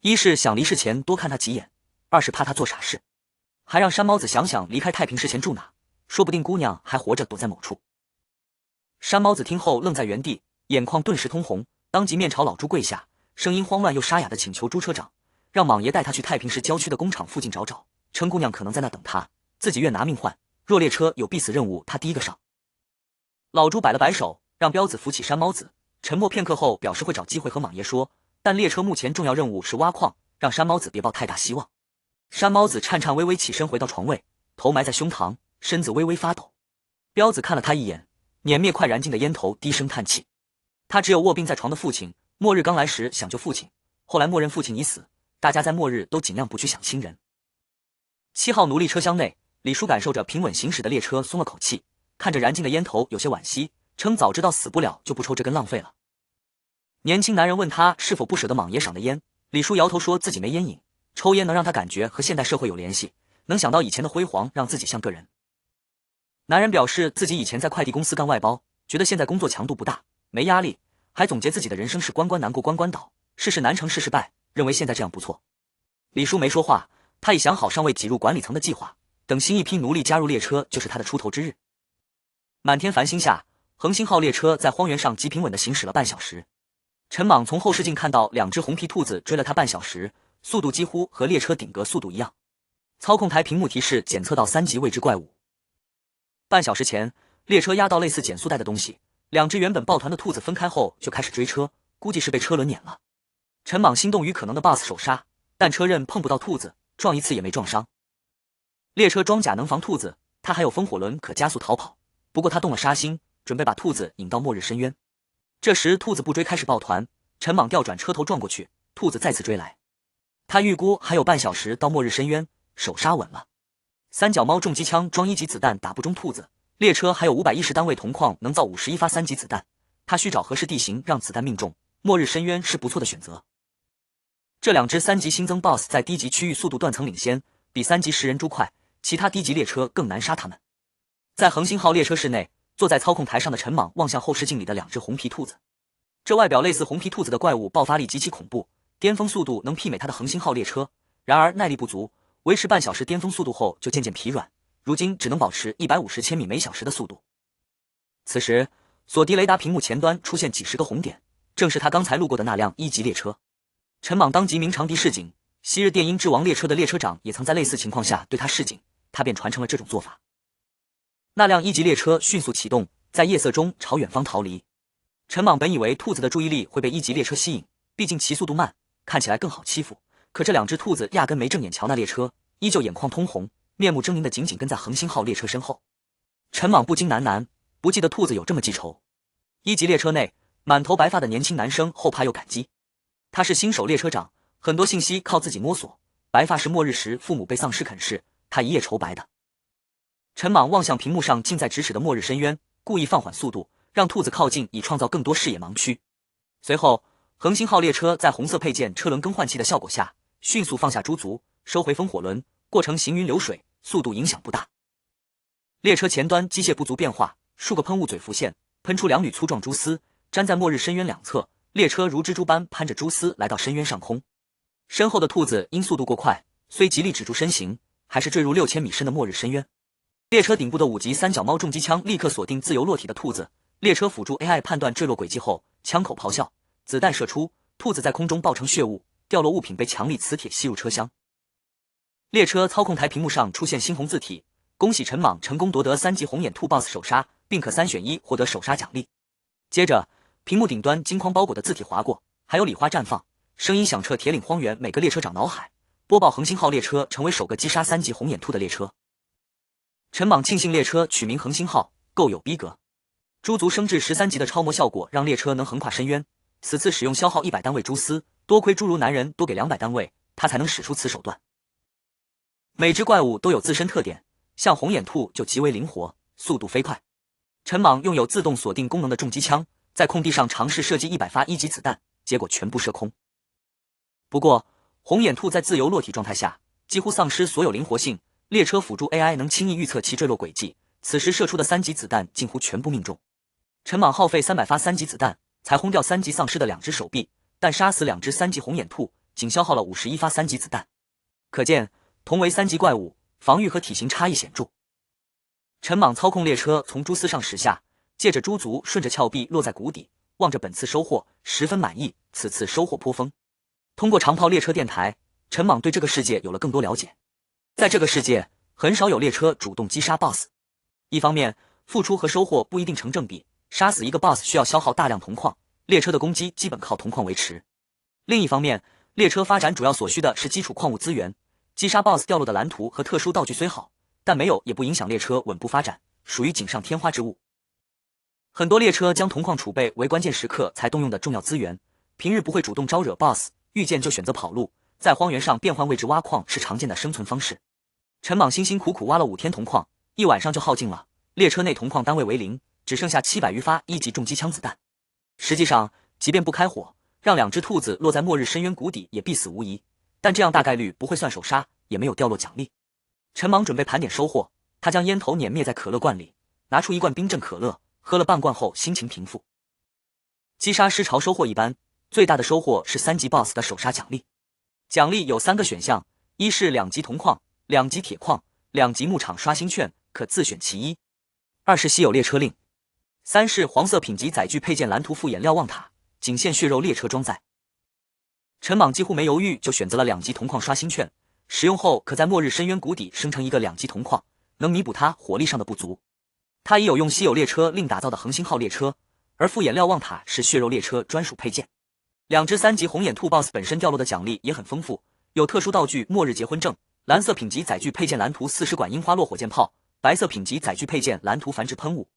一是想离世前多看他几眼，二是怕他做傻事，还让山猫子想想离开太平市前住哪，说不定姑娘还活着躲在某处。”山猫子听后愣在原地，眼眶顿时通红，当即面朝老朱跪下，声音慌乱又沙哑的请求朱车长让莽爷带他去太平市郊区的工厂附近找找，称姑娘可能在那等他，自己愿拿命换，若列车有必死任务，他第一个上。老朱摆了摆手，让彪子扶起山猫子，沉默片刻后表示会找机会和莽爷说，但列车目前重要任务是挖矿，让山猫子别抱太大希望。山猫子颤颤巍巍起身回到床位，头埋在胸膛，身子微微发抖。彪子看了他一眼，碾灭快燃尽的烟头，低声叹气。他只有卧病在床的父亲，末日刚来时想救父亲，后来默认父亲已死，大家在末日都尽量不去想亲人。7号奴隶车厢内，李叔感受着平稳行驶的列车松了口气，看着燃尽的烟头有些惋惜，称早知道死不了就不抽这根浪费了。年轻男人问他是否不舍得莽爷赏的烟，李叔摇头说自己没烟瘾，抽烟能让他感觉和现代社会有联系，能想到以前的辉煌让自己像个人。男人表示自己以前在快递公司干外包，觉得现在工作强度不大，没压力，还总结自己的人生是关关难过关关倒，事事难成事事败，认为现在这样不错。李叔没说话，他已想好尚未挤入管理层的计划，等新一批奴隶加入列车就是他的出头之日。满天繁星下，恒星号列车在荒原上极平稳地行驶了半小时。陈莽从后视镜看到2只红皮兔子追了他半小时，速度几乎和列车顶格速度一样。操控台屏幕提示检测到3级未知怪物。半小时前，列车压到类似减速带的东西，2只原本抱团的兔子分开后就开始追车，估计是被车轮碾了。陈莽心动于可能的 BOSS 手刹，但车刃碰不到兔子，撞一次也没撞伤。列车装甲能防兔子，他还有风火轮可加速逃跑，不过他动了杀心，准备把兔子引到末日深渊。这时兔子不追，开始抱团，陈莽调转车头撞过去，兔子再次追来。他预估还有半小时到末日深渊，手刹稳了。三角猫重机枪装1级子弹打不中兔子，列车还有510单位铜矿能造51发3级子弹，他需找合适地形让子弹命中，末日深渊是不错的选择。这2只3级新增 BOSS 在低级区域速度断层领先，比3级食人猪快，其他低级列车更难杀他们。在恒星号列车室内，坐在操控台上的陈莽望向后视镜里的2只红皮兔子，这外表类似红皮兔子的怪物爆发力极其恐怖，巅峰速度能媲美他的恒星号列车，然而耐力不足，维持半小时巅峰速度后就渐渐疲软，如今只能保持150千米每小时的速度。此时，索迪雷达屏幕前端出现几十个红点，正是他刚才路过的那辆1级列车。陈莽当即鸣长笛示警，昔日电音之王列车的列车长也曾在类似情况下对他示警，他便传承了这种做法。那辆1级列车迅速启动，在夜色中朝远方逃离。陈莽本以为兔子的注意力会被1级列车吸引，毕竟其速度慢，看起来更好欺负，可这2只兔子压根没正眼瞧那列车，依旧眼眶通红，面目狰狞的紧紧跟在恒星号列车身后。陈莽不禁喃喃，不记得兔子有这么记仇。1级列车内，满头白发的年轻男生后怕又感激。他是新手列车长，很多信息靠自己摸索。白发是末日时父母被丧尸啃噬，他一夜愁白的。陈莽望向屏幕上近在咫尺的末日深渊，故意放缓速度，让兔子靠近，以创造更多视野盲区。随后，恒星号列车在红色配件车轮更换器的效果下，迅速放下猪足，收回风火轮，过程行云流水，速度影响不大。列车前端机械不足变化，数个喷雾嘴浮现，喷出2缕粗壮蛛丝，粘在末日深渊两侧。列车如蜘蛛般攀着蛛丝来到深渊上空，身后的兔子因速度过快，虽极力止住身形，还是坠入6000米深的末日深渊。列车顶部的5级三角猫重机枪立刻锁定自由落体的兔子，列车辅助 AI 判断坠落轨迹后，枪口咆哮，子弹射出，兔子在空中爆成血雾，掉落物品被强力磁铁吸入车厢。列车操控台屏幕上出现猩红字体，恭喜陈莽成功夺得3级红眼兔 BOSS 手刹，并可3选1获得手刹奖励。接着屏幕顶端金框包裹的字体划过，还有礼花绽放，声音响彻铁岭荒原每个列车长脑海，播报恒星号列车成为首个击杀3级红眼兔的列车。陈莽庆幸列车取名恒星号，够有逼格。猪足升至13级的超模效果让列车能横跨深渊，此次使用消耗100单位蛛丝，多亏侏儒男人多给200单位，他才能使出此手段。每只怪物都有自身特点，像红眼兔就极为灵活，速度飞快。陈莽拥有自动锁定功能的重机枪，在空地上尝试射击100发1级子弹，结果全部射空。不过，红眼兔在自由落体状态下几乎丧失所有灵活性，列车辅助 AI 能轻易预测其坠落轨迹，此时射出的3级子弹近乎全部命中。陈莽耗费300发3级子弹，才轰掉3级丧尸的2只手臂，但杀死2只3级红眼兔，仅消耗了51发3级子弹。可见，同为3级怪物，防御和体型差异显著。陈莽操控列车从蛛丝上驶下，借着猪足顺着峭壁落在谷底，望着本次收获，十分满意。此次收获颇丰。通过长炮列车电台，陈莽对这个世界有了更多了解。在这个世界，很少有列车主动击杀 BOSS。一方面，付出和收获不一定成正比，杀死一个 BOSS 需要消耗大量铜矿，列车的攻击基本靠铜矿维持。另一方面，列车发展主要所需的是基础矿物资源，击杀 BOSS 掉落的蓝图和特殊道具虽好，但没有也不影响列车稳步发展，属于锦上添花之物。很多列车将铜矿储备为关键时刻才动用的重要资源，平日不会主动招惹 BOSS， 遇见就选择跑路，在荒原上变换位置挖矿是常见的生存方式。陈莽辛辛苦苦挖了5天铜矿，一晚上就耗尽了，列车内铜矿单位为0，只剩下700余发1级重机枪子弹。实际上，即便不开火，让2只兔子落在末日深渊谷底也必死无疑，但这样大概率不会算首杀，也没有掉落奖励。陈莽准备盘点收获，他将烟头碾灭在可乐罐里，拿出1罐冰镇可乐，喝了半罐后心情平复。击杀尸潮收获一般，最大的收获是3级 BOSS 的首杀奖励。奖励有3个选项，一是2级铜矿、2级铁矿、2级牧场刷新券，可自选其一；二是稀有列车令；三是黄色品级载具配件蓝图副颜料旺塔，仅限血肉列车装载。陈莽几乎没犹豫就选择了2级铜矿刷新券，使用后可在末日深渊谷底生成一个2级铜矿，能弥补他火力上的不足。他已有用稀有列车另打造的恒星号列车，而副颜料旺塔是血肉列车专属配件。2只3级红眼兔 BOSS 本身掉落的奖励也很丰富，有特殊道具末日结婚证、蓝色品级载具配件蓝图40管樱花落火箭炮、白色品级载具配件蓝图繁殖喷雾。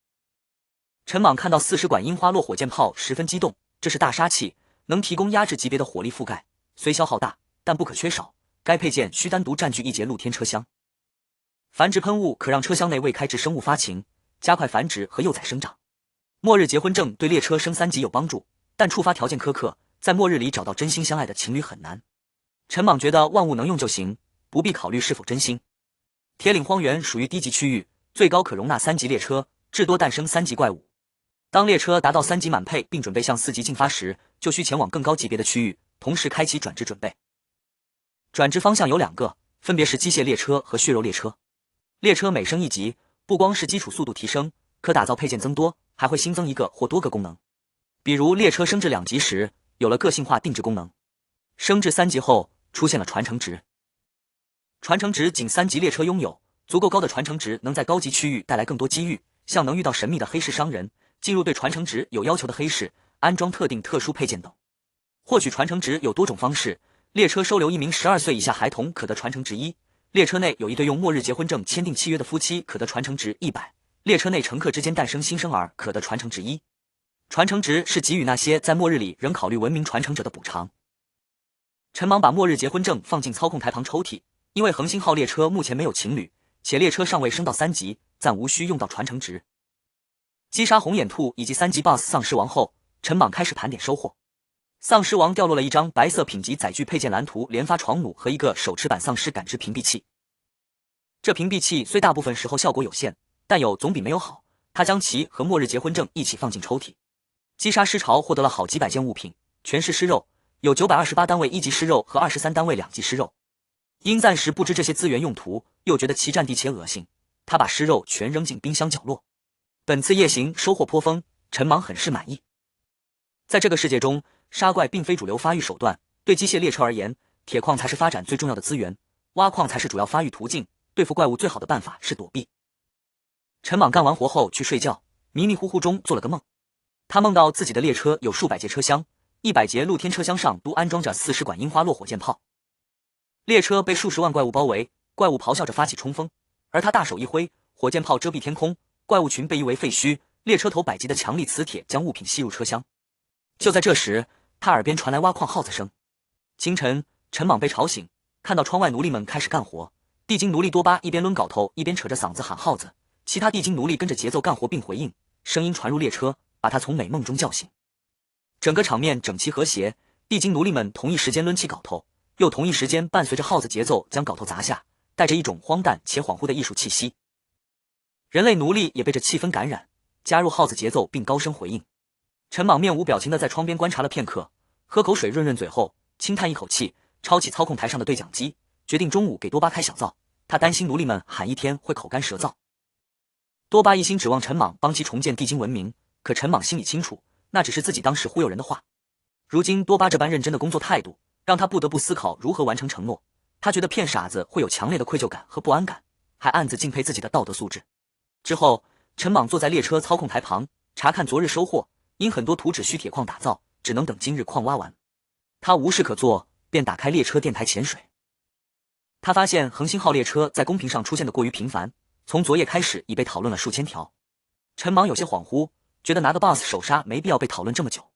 陈莽看到40管樱花落火箭炮十分激动，这是大杀器，能提供压制级别的火力覆盖，虽消耗大，但不可缺少。该配件需单独占据一节露天车厢。繁殖喷雾可让车厢内未开智生物发情，加快繁殖和幼崽生长。末日结婚证对列车升3级有帮助，但触发条件苛刻，在末日里找到真心相爱的情侣很难。陈莽觉得万物能用就行，不必考虑是否真心。铁岭荒原属于低级区域，最高可容纳3级列车，至多诞生3级怪物。当列车达到3级满配并准备向4级进发时，就需前往更高级别的区域，同时开启转职准备。转职方向有2个，分别是机械列车和血肉列车。列车每升1级，不光是基础速度提升，可打造配件增多，还会新增1个或多个功能。比如列车升至2级时，有了个性化定制功能；升至3级后，出现了传承值。传承值仅3级列车拥有，足够高的传承值能在高级区域带来更多机遇，像能遇到神秘的黑市商人，进入对传承值有要求的黑市，安装特定特殊配件等。获取传承值有多种方式，列车收留1名12岁以下孩童可得传承值1，列车内有一对用末日结婚证签订契约的夫妻可得传承值100，列车内乘客之间诞生新生儿可得传承值1。传承值是给予那些在末日里仍考虑文明传承者的补偿。陈莽把末日结婚证放进操控台旁抽屉，因为恒星号列车目前没有情侣，且列车尚未升到3级，暂无需用到传承值。击杀红眼兔以及3级 BOSS 丧尸王后，陈莽开始盘点收获。丧尸王掉落了一张白色品级载具配件蓝图连发床弩和一个手持版丧尸感知屏蔽器。这屏蔽器虽大部分时候效果有限，但有总比没有好，他将其和末日结婚证一起放进抽屉。击杀尸潮获得了好几百件物品，全是尸肉，有928单位1级尸肉和23单位2级尸肉。因暂时不知这些资源用途，又觉得其占地且恶心，他把尸肉全扔进冰箱角落。本次夜行收获颇丰，陈莽很是满意。在这个世界中，杀怪并非主流发育手段，对机械列车而言，铁矿才是发展最重要的资源，挖矿才是主要发育途径，对付怪物最好的办法是躲避。陈莽干完活后去睡觉，迷迷糊糊中做了个梦。他梦到自己的列车有数百节车厢，100节露天车厢上都安装着40管樱花落火箭炮。列车被数十万怪物包围，怪物咆哮着发起冲锋，而他大手一挥，火箭炮遮蔽天空，怪物群被夷为废墟，列车头100级的强力磁铁将物品吸入车厢。就在这时，他耳边传来挖矿耗子声。清晨，陈莽被吵醒，看到窗外奴隶们开始干活，地精奴隶多巴一边抡镐头一边扯着嗓子喊耗子，其他地精奴隶跟着节奏干活并回应，声音传入列车，把他从美梦中叫醒。整个场面整齐和谐，地精奴隶们同一时间抡起镐头，又同一时间伴随着耗子节奏将镐头砸下，带着一种荒诞且恍惚的艺术气息。人类奴隶也被这气氛感染，加入号子节奏并高声回应。陈莽面无表情地在窗边观察了片刻，喝口水润润嘴后，轻叹一口气，抄起操控台上的对讲机，决定中午给多巴开小灶。他担心奴隶们喊一天会口干舌燥。多巴一心指望陈莽帮其重建地精文明，可陈莽心里清楚，那只是自己当时忽悠人的话。如今多巴这般认真的工作态度，让他不得不思考如何完成承诺。他觉得骗傻子会有强烈的愧疚感和不安感，还暗自敬佩自己的道德素质。之后，陈莽坐在列车操控台旁，查看昨日收获，因很多图纸需铁矿打造，只能等今日矿挖完。他无事可做，便打开列车电台潜水。他发现恒星号列车在公屏上出现的过于频繁，从昨夜开始已被讨论了数千条。陈莽有些恍惚，觉得拿个 boss 手刹没必要被讨论这么久。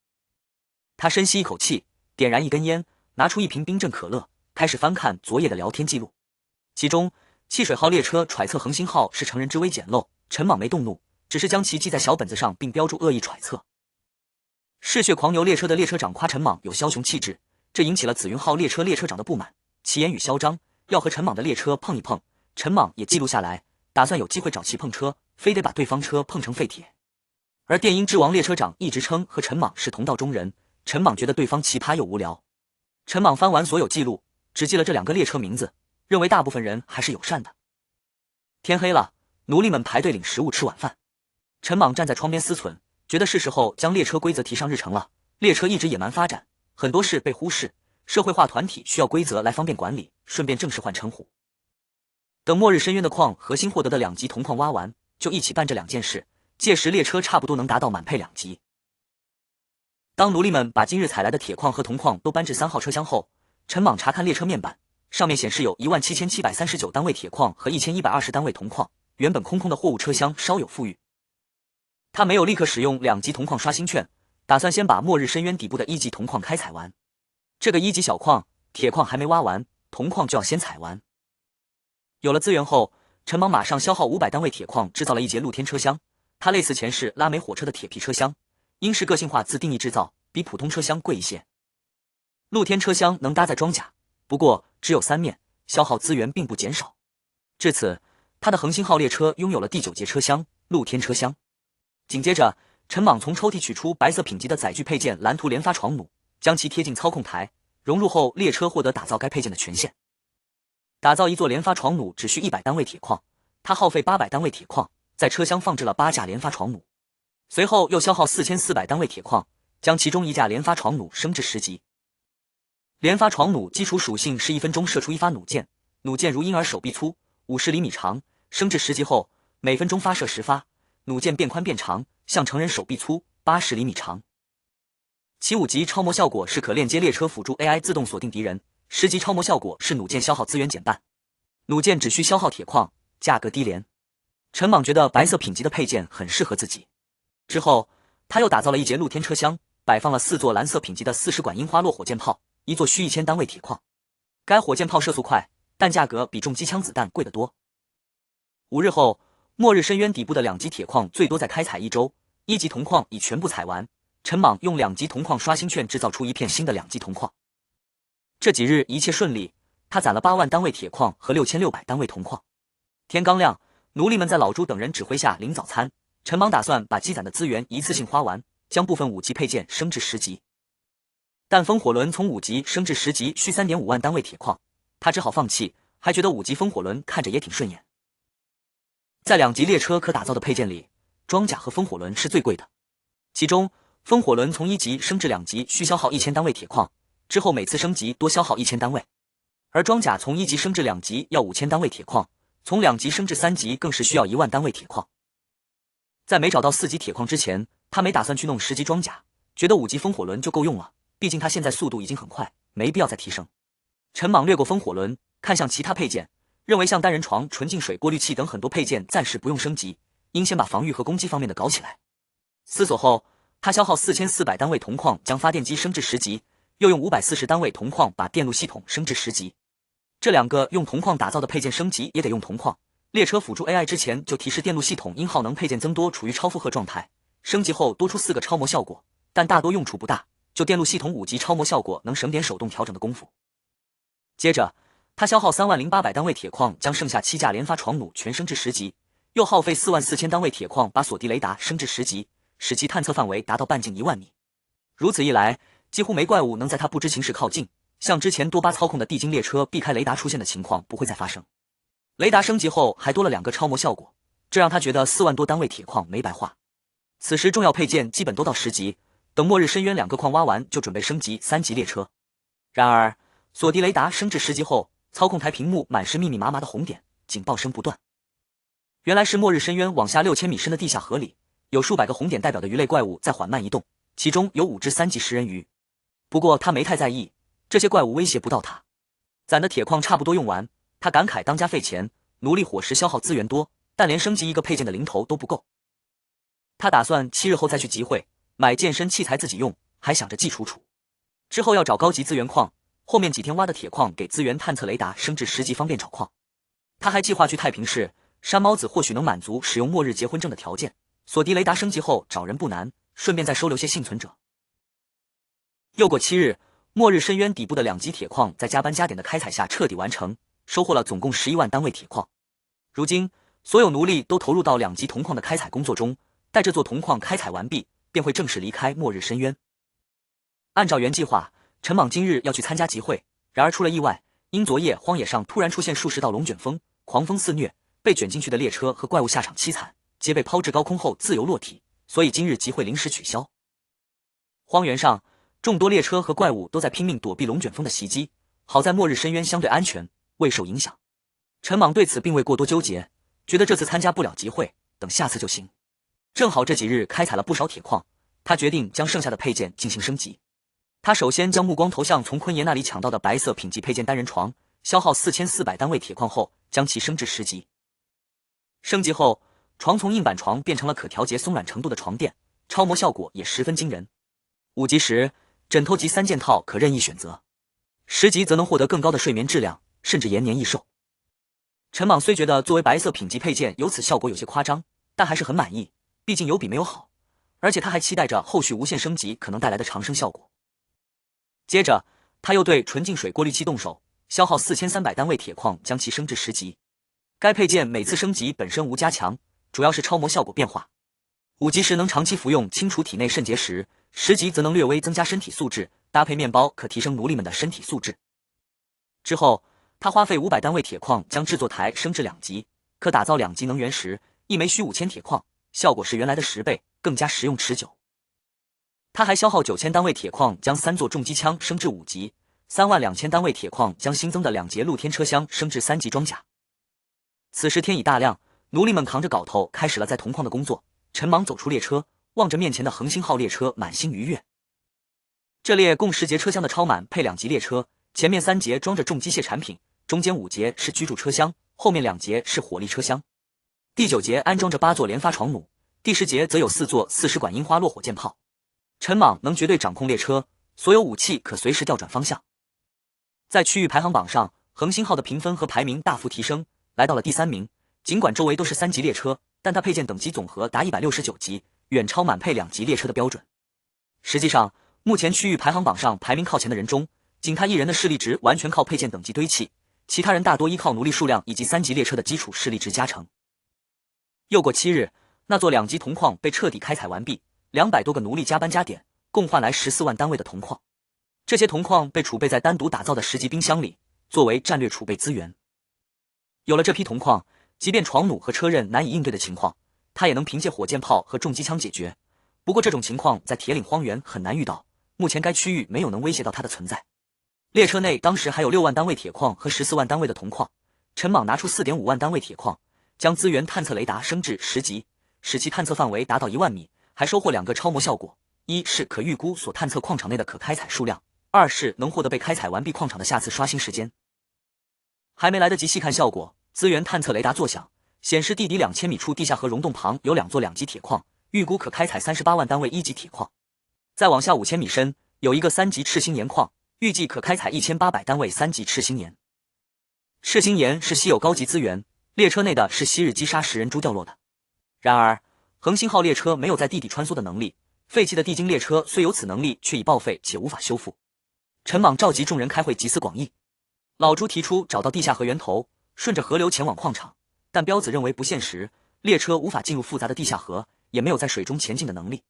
他深吸一口气，点燃一根烟，拿出一瓶冰镇可乐，开始翻看昨夜的聊天记录。其中，汽水号列车揣测恒星号是成人之危简陋，陈莽没动怒，只是将其记在小本子上，并标注恶意揣测。嗜血狂牛列车的列车长夸陈莽有枭雄气质，这引起了紫云号列车列车长的不满，其言语嚣张，要和陈莽的列车碰一碰。陈莽也记录下来，打算有机会找其碰车，非得把对方车碰成废铁。而电音之王列车长一直称和陈莽是同道中人，陈莽觉得对方奇葩又无聊。陈莽翻完所有记录，只记了这2个列车名字，认为大部分人还是友善的。天黑了，奴隶们排队领食物吃晚饭。陈莽站在窗边思忖，觉得是时候将列车规则提上日程了。列车一直野蛮发展，很多事被忽视，社会化团体需要规则来方便管理，顺便正式换称呼。等末日深渊的矿核心获得的2级铜矿挖完，就一起办这2件事，届时列车差不多能达到满配2级。当奴隶们把今日采来的铁矿和铜矿都搬至3号车厢后，陈莽查看列车面板，上面显示有17739单位铁矿和1120单位铜矿，原本空空的货物车厢稍有富裕。他没有立刻使用2级铜矿刷新券，打算先把末日深渊底部的1级铜矿开采完。这个1级小矿，铁矿还没挖完，铜矿就要先采完。有了资源后，陈莽马上消耗500单位铁矿制造了1节露天车厢，它类似前世拉煤火车的铁皮车厢，因是个性化自定义制造，比普通车厢贵一些。露天车厢能搭载装甲，不过只有3面，消耗资源并不减少。至此，他的恒星号列车拥有了第9节车厢——露天车厢。紧接着，陈莽从抽屉取出白色品级的载具配件蓝图连发床弩，将其贴进操控台，融入后列车获得打造该配件的权限。打造一座连发床弩只需100单位铁矿，他耗费800单位铁矿，在车厢放置了8架连发床弩，随后又消耗4400单位铁矿，将其中1架连发床弩升至10级。连发床弩基础属性是1分钟射出1发弩箭，弩箭如婴儿手臂粗，50厘米长，升至10级后，每分钟发射10发，弩箭变宽变长，像成人手臂粗，80厘米长。其5级超模效果是可链接列车辅助 AI 自动锁定敌人，10级超模效果是弩箭消耗资源减半。弩箭只需消耗铁矿，价格低廉。陈莽觉得白色品级的配件很适合自己。之后，他又打造了1节露天车厢，摆放了4座蓝色品级的40管樱花落火箭炮，1座需1000单位铁矿。该火箭炮射速快，但价格比重机枪子弹贵得多。5日后，末日深渊底部的2级铁矿最多再开采1周，1级铜矿已全部采完。陈莽用2级铜矿刷新券制造出一片新的2级铜矿。这几日一切顺利，他攒了8万单位铁矿和6600单位铜矿。天刚亮，奴隶们在老朱等人指挥下领早餐。陈莽打算把积攒的资源一次性花完，将部分5级配件升至10级。但风火轮从5级升至10级需3.5万单位铁矿，他只好放弃，还觉得5级风火轮看着也挺顺眼。在2级列车可打造的配件里，装甲和风火轮是最贵的。其中，风火轮从1级升至2级需消耗1000单位铁矿，之后每次升级多消耗1000单位。而装甲从1级升至2级要5000单位铁矿，从2级升至3级更是需要1万单位铁矿。在没找到4级铁矿之前，他没打算去弄10级装甲，觉得5级风火轮就够用了，毕竟他现在速度已经很快，没必要再提升。陈莽掠过风火轮，看向其他配件，认为像单人床、纯净水过滤器等很多配件暂时不用升级，应先把防御和攻击方面的搞起来。思索后，他消耗4400单位铜矿将发电机升至10级，又用540单位铜矿把电路系统升至10级。这2个用铜矿打造的配件升级也得用铜矿。列车辅助 AI 之前就提示电路系统因耗能配件增多处于超负荷状态，升级后多出4个超模效果，但大多用处不大，就电路系统5级超模效果能省点手动调整的功夫。接着，他消耗30800单位铁矿将剩下7架连发床弩全升至10级，又耗费44000单位铁矿把索迪雷达升至10级，使其探测范围达到半径1万米。如此一来，几乎没怪物能在他不知情时靠近，像之前多巴操控的地精列车避开雷达出现的情况不会再发生。雷达升级后还多了2个超模效果，这让他觉得4万多单位铁矿没白花。此时重要配件基本都到10级，等末日深渊2个矿挖完就准备升级3级列车。然而索迪雷达升至10级后，操控台屏幕满是密密麻麻的红点，警报声不断。原来是末日深渊往下6000米深的地下河里，有数百个红点代表的鱼类怪物在缓慢移动，其中有5只3级食人鱼。不过他没太在意，这些怪物威胁不到他。攒的铁矿差不多用完，他感慨当家费钱，奴隶伙食消耗资源多，但连升级一个配件的零头都不够。他打算7日后再去集会买健身器材自己用，还想着寄储储。之后要找高级资源矿，后面几天挖的铁矿给资源探测雷达升至10级方便找矿。他还计划去太平市，山猫子或许能满足使用末日结婚证的条件。索迪雷达升级后找人不难，顺便再收留些幸存者。又过7日，末日深渊底部的2级铁矿在加班加点的开采下彻底完成，收获了总共11万单位铁矿。如今所有奴隶都投入到2级铜矿的开采工作中，待这座铜矿开采完毕，便会正式离开末日深渊。按照原计划，陈莽今日要去参加集会，然而出了意外，因昨夜荒野上突然出现数十道龙卷风，狂风肆虐，被卷进去的列车和怪物下场凄惨，皆被抛至高空后自由落体，所以今日集会临时取消。荒原上众多列车和怪物都在拼命躲避龙卷风的袭击，好在末日深渊相对安全，未受影响。陈莽对此并未过多纠结，觉得这次参加不了集会，等下次就行。正好这几日开采了不少铁矿，他决定将剩下的配件进行升级。他首先将目光投向从昆爷那里抢到的白色品级配件单人床，消耗4400单位铁矿后，将其升至10级。升级后，床从硬板床变成了可调节松软程度的床垫，超模效果也十分惊人。5级时，枕头及3件套可任意选择；10级则能获得更高的睡眠质量，甚至延年益寿。陈莽虽觉得作为白色品级配件有此效果有些夸张，但还是很满意，毕竟有比没有好，而且他还期待着后续无限升级可能带来的长生效果。接着他又对纯净水过滤器动手，消耗4300单位铁矿将其升至10级。该配件每次升级本身无加强，主要是超模效果变化。5级时能长期服用清除体内肾结石，10级则能略微增加身体素质，搭配面包可提升奴隶们的身体素质。之后他花费500单位铁矿将制作台升至2级，可打造2级能源石，一枚需5000铁矿，效果是原来的10倍，更加实用持久。他还消耗9000单位铁矿将3座重机枪升至5级，32000单位铁矿将新增的2节露天车厢升至3级装甲。此时天已大亮，奴隶们扛着镐头开始了在铜矿的工作。陈莽走出列车，望着面前的恒星号列车，满心愉悦。这列共10节车厢的超满配2级列车，前面3节装着重机械产品，中间5节是居住车厢，后面2节是火力车厢。第9节安装着8座连发床弩，第10节则有4座40管樱花落火箭炮。陈莽能绝对掌控列车，所有武器可随时调转方向。在区域排行榜上，恒星号的评分和排名大幅提升，来到了第3名。尽管周围都是3级列车，但它配件等级总和达169级，远超满配2级列车的标准。实际上，目前区域排行榜上排名靠前的人中，仅他一人的势力值完全靠配件等级堆砌，其他人大多依靠奴隶数量以及3级列车的基础势力值加成。又过7日，那座2级铜矿被彻底开采完毕，200多个奴隶加班加点，共换来14万单位的铜矿。这些铜矿被储备在单独打造的10级冰箱里，作为战略储备资源。有了这批铜矿，即便床弩和车刃难以应对的情况，他也能凭借火箭炮和重机枪解决。不过这种情况在铁岭荒原很难遇到，目前该区域没有能威胁到他的存在。列车内当时还有6万单位铁矿和14万单位的铜矿。陈莽拿出4.5万单位铁矿，将资源探测雷达升至10级，使其探测范围达到1万米，还收获2个超模效果：一是可预估所探测矿场内的可开采数量，二是能获得被开采完毕矿场的下次刷新时间。还没来得及细看效果，资源探测雷达作响，显示地底2000米处地下河溶洞旁有2座2级铁矿，预估可开采38万单位1级铁矿。再往下5000米深，有一个3级赤星岩矿，预计可开采1800单位3级赤星岩。赤星岩是稀有高级资源，列车内的是昔日击杀食人猪掉落的。然而恒星号列车没有在地底穿梭的能力，废弃的地精列车虽有此能力，却已报废且无法修复。陈莽召集众人开会集思广益。老朱提出找到地下河源头，顺着河流前往矿场，但彪子认为不现实，列车无法进入复杂的地下河，也没有在水中前进的能力。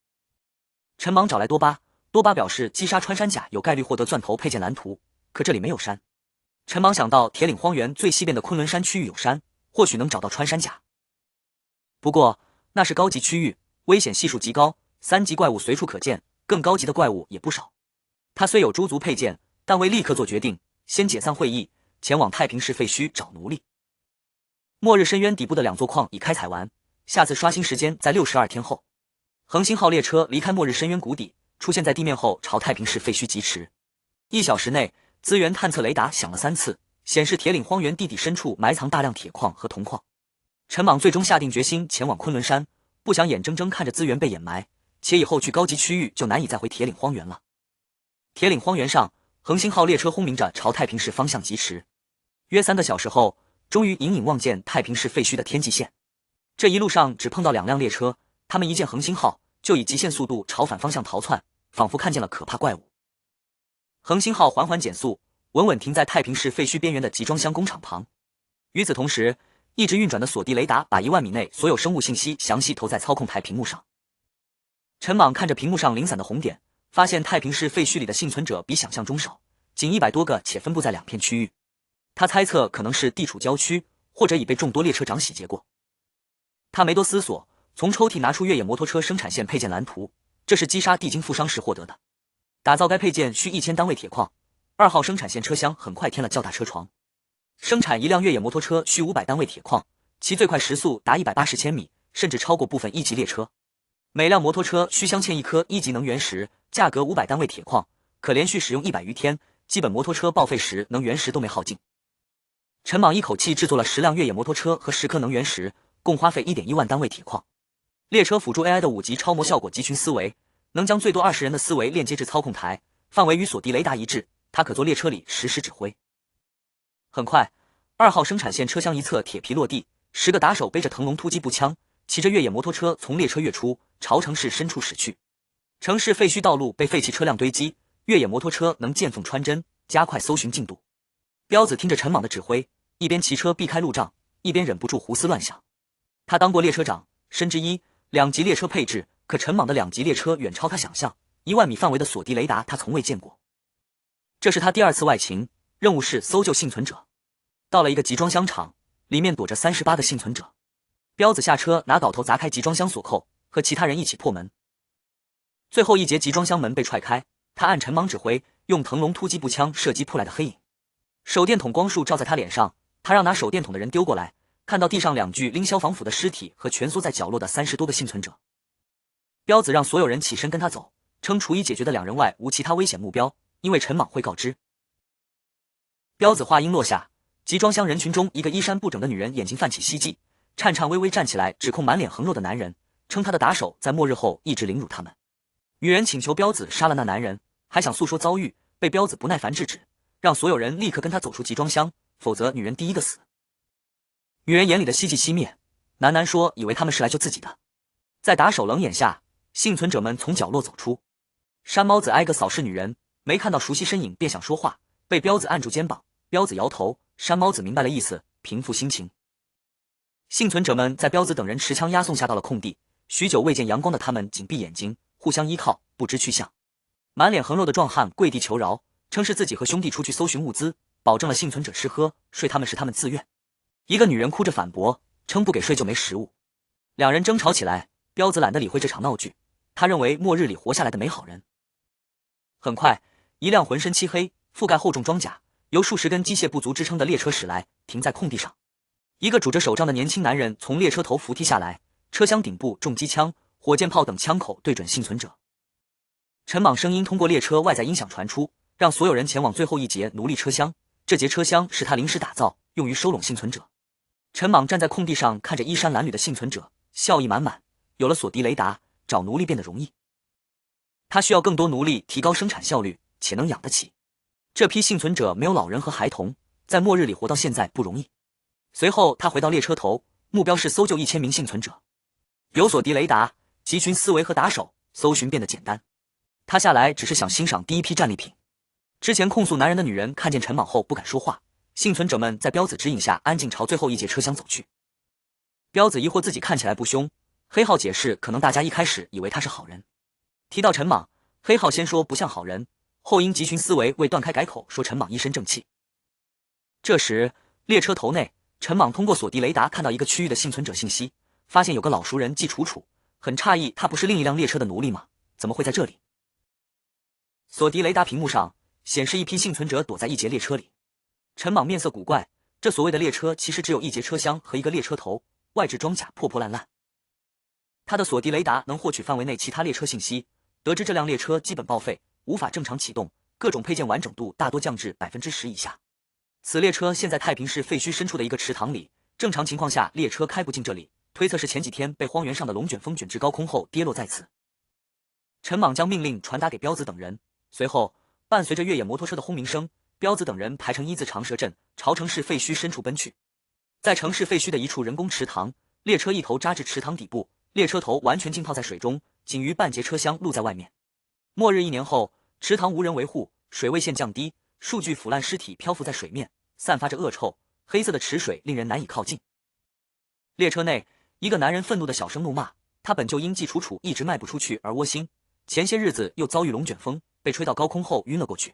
陈芒找来多巴，多巴表示击杀穿山甲有概率获得钻头配件蓝图，可这里没有山。陈芒想到铁岭荒原最西边的昆仑山区域有山，或许能找到穿山甲。不过那是高级区域，危险系数极高，3级怪物随处可见，更高级的怪物也不少。他虽有诸族配件，但未立刻做决定，先解散会议，前往太平市废墟找奴隶。末日深渊底部的2座矿已开采完，下次刷新时间在62天后。恒星号列车离开末日深渊谷底，出现在地面后朝太平市废墟疾驰。1小时内，资源探测雷达响了3次，显示铁岭荒原地底深处埋藏大量铁矿和铜矿。陈莽最终下定决心前往昆仑山，不想眼睁睁看着资源被掩埋，且以后去高级区域就难以再回铁岭荒原了。铁岭荒原上，恒星号列车轰鸣着朝太平市方向疾驰。约3个小时后，终于隐隐望见太平市废墟的天际线。这一路上只碰到2辆列车，他们一见恒星号就以极限速度朝反方向逃窜，仿佛看见了可怕怪物。恒星号缓缓减速，稳稳停在太平市废墟边缘的集装箱工厂旁。与此同时，一直运转的索迪雷达把1万米内所有生物信息详细投在操控台屏幕上。陈莽看着屏幕上零散的红点，发现太平市废墟里的幸存者比想象中少，仅100多个，且分布在2片区域。他猜测可能是地处郊区，或者已被众多列车长洗劫过。他没多思索，从抽屉拿出越野摩托车生产线配件蓝图，这是击杀地精富商时获得的。打造该配件需1000单位铁矿，2号生产线车厢很快添了较大车床。生产一辆越野摩托车需500单位铁矿，其最快时速达180千米，甚至超过部分1级列车。每辆摩托车需镶嵌1颗1级能源石，价格500单位铁矿，可连续使用100余天，基本摩托车报废时能源石都没耗尽。陈莽一口气制作了10辆越野摩托车和10颗能源石，共花费1.1万单位铁矿。列车辅助 AI 的5级超模效果集群思维，能将最多20人的思维链接至操控台，范围与索迪雷达一致，它可做列车里实时指挥。很快，2号生产线车厢一侧铁皮落地，10个打手背着腾龙突击步枪，骑着越野摩托车从列车跃出，朝城市深处驶去。城市废墟道路被废弃车辆堆积，越野摩托车能见缝穿针，加快搜寻进度。彪子听着陈莽的指挥，一边骑车避开路障，一边忍不住胡思乱想。他当过列车长，深知2级列车配置，可陈莽的2级列车远超他想象，1万米范围的索迪雷达他从未见过。这是他第2次外勤，任务是搜救幸存者。到了一个集装箱厂，里面躲着38个幸存者。彪子下车拿镐头砸开集装箱锁扣，和其他人一起破门。最后一节集装箱门被踹开，他按陈莽指挥，用腾龙突击步枪射击扑来的黑影。手电筒光束照在他脸上，他让拿手电筒的人丢过来，看到地上2具拎消防斧的尸体和蜷缩在角落的30多个幸存者。彪子让所有人起身跟他走，称除已解决的2人外无其他危险目标，因为陈莽会告知。彪子话音落下，集装箱人群中一个衣衫不整的女人眼睛泛起希冀，颤颤巍巍站起来指控满脸横肉的男人，称他的打手在末日后一直凌辱他们。女人请求彪子杀了那男人，还想诉说遭遇，被彪子不耐烦制止，让所有人立刻跟他走出集装箱，否则女人第一个死。女人眼里的希冀熄灭，喃喃说以为他们是来救自己的。在打手冷眼下，幸存者们从角落走出。山猫子挨个扫视女人，没看到熟悉身影便想说话，被彪子按住肩膀。彪子摇头，山猫子明白了意思，平复心情。幸存者们在彪子等人持枪押送下到了空地，许久未见阳光的他们紧闭眼睛，互相依靠，不知去向。满脸横肉的壮汉跪地求饶，称是自己和兄弟出去搜寻物资，保证了幸存者吃喝，睡他们是他们自愿。一个女人哭着反驳，称不给睡就没食物。2人争吵起来，彪子懒得理会这场闹剧，他认为末日里活下来的没好人。很快，一辆浑身漆黑、覆盖厚重装甲、由数十根机械不足支撑的列车驶来，停在空地上。一个拄着手杖的年轻男人从列车头扶梯下来，车厢顶部重机枪、火箭炮等枪口对准幸存者。陈莽声音通过列车外在音响传出，让所有人前往最后一节奴隶车厢。这节车厢是他临时打造，用于收拢幸存者。陈莽站在空地上看着衣衫褴褛的幸存者，笑意满满。有了索迪雷达，找奴隶变得容易。他需要更多奴隶提高生产效率，且能养得起。这批幸存者没有老人和孩童，在末日里活到现在不容易。随后他回到列车头，目标是搜救1000名幸存者。有索迪雷达、集群思维和打手，搜寻变得简单。他下来只是想欣赏第一批战利品。之前控诉男人的女人看见陈莽后不敢说话，幸存者们在彪子指引下安静朝最后一节车厢走去。彪子疑惑自己看起来不凶，黑浩解释可能大家一开始以为他是好人。提到陈莽，黑浩先说不像好人，后因急寻思维为段开改口，说陈莽一身正气。这时列车头内，陈莽通过锁敌雷达看到一个区域的幸存者信息，发现有个老熟人季楚楚，很诧异他不是另一辆列车的奴隶吗？怎么会在这里？锁敌雷达屏幕上显示一批幸存者躲在一节列车里。陈莽面色古怪，这所谓的列车其实只有一节车厢和一个列车头，外置装甲破破烂烂。他的锁敌雷达能获取范围内其他列车信息，得知这辆列车基本报废，无法正常启动，各种配件完整度大多降至10%以下。此列车现在太平市废墟深处的一个池塘里，正常情况下列车开不进这里，推测是前几天被荒原上的龙卷风卷至高空后跌落在此。陈莽将命令传达给彪子等人，随后伴随着越野摩托车的轰鸣声，彪子等人排成一字长蛇阵，朝城市废墟深处奔去。在城市废墟的一处人工池塘，列车一头扎至池塘底部，列车头完全浸泡在水中，仅余半截车厢露在外面。末日1年后，池塘无人维护，水位线降低，数具腐烂尸体漂浮在水面，散发着恶臭，黑色的池水令人难以靠近。列车内，一个男人愤怒的小声怒骂，他本就因季楚楚一直卖不出去而窝心，前些日子又遭遇龙卷风，被吹到高空后晕了过去。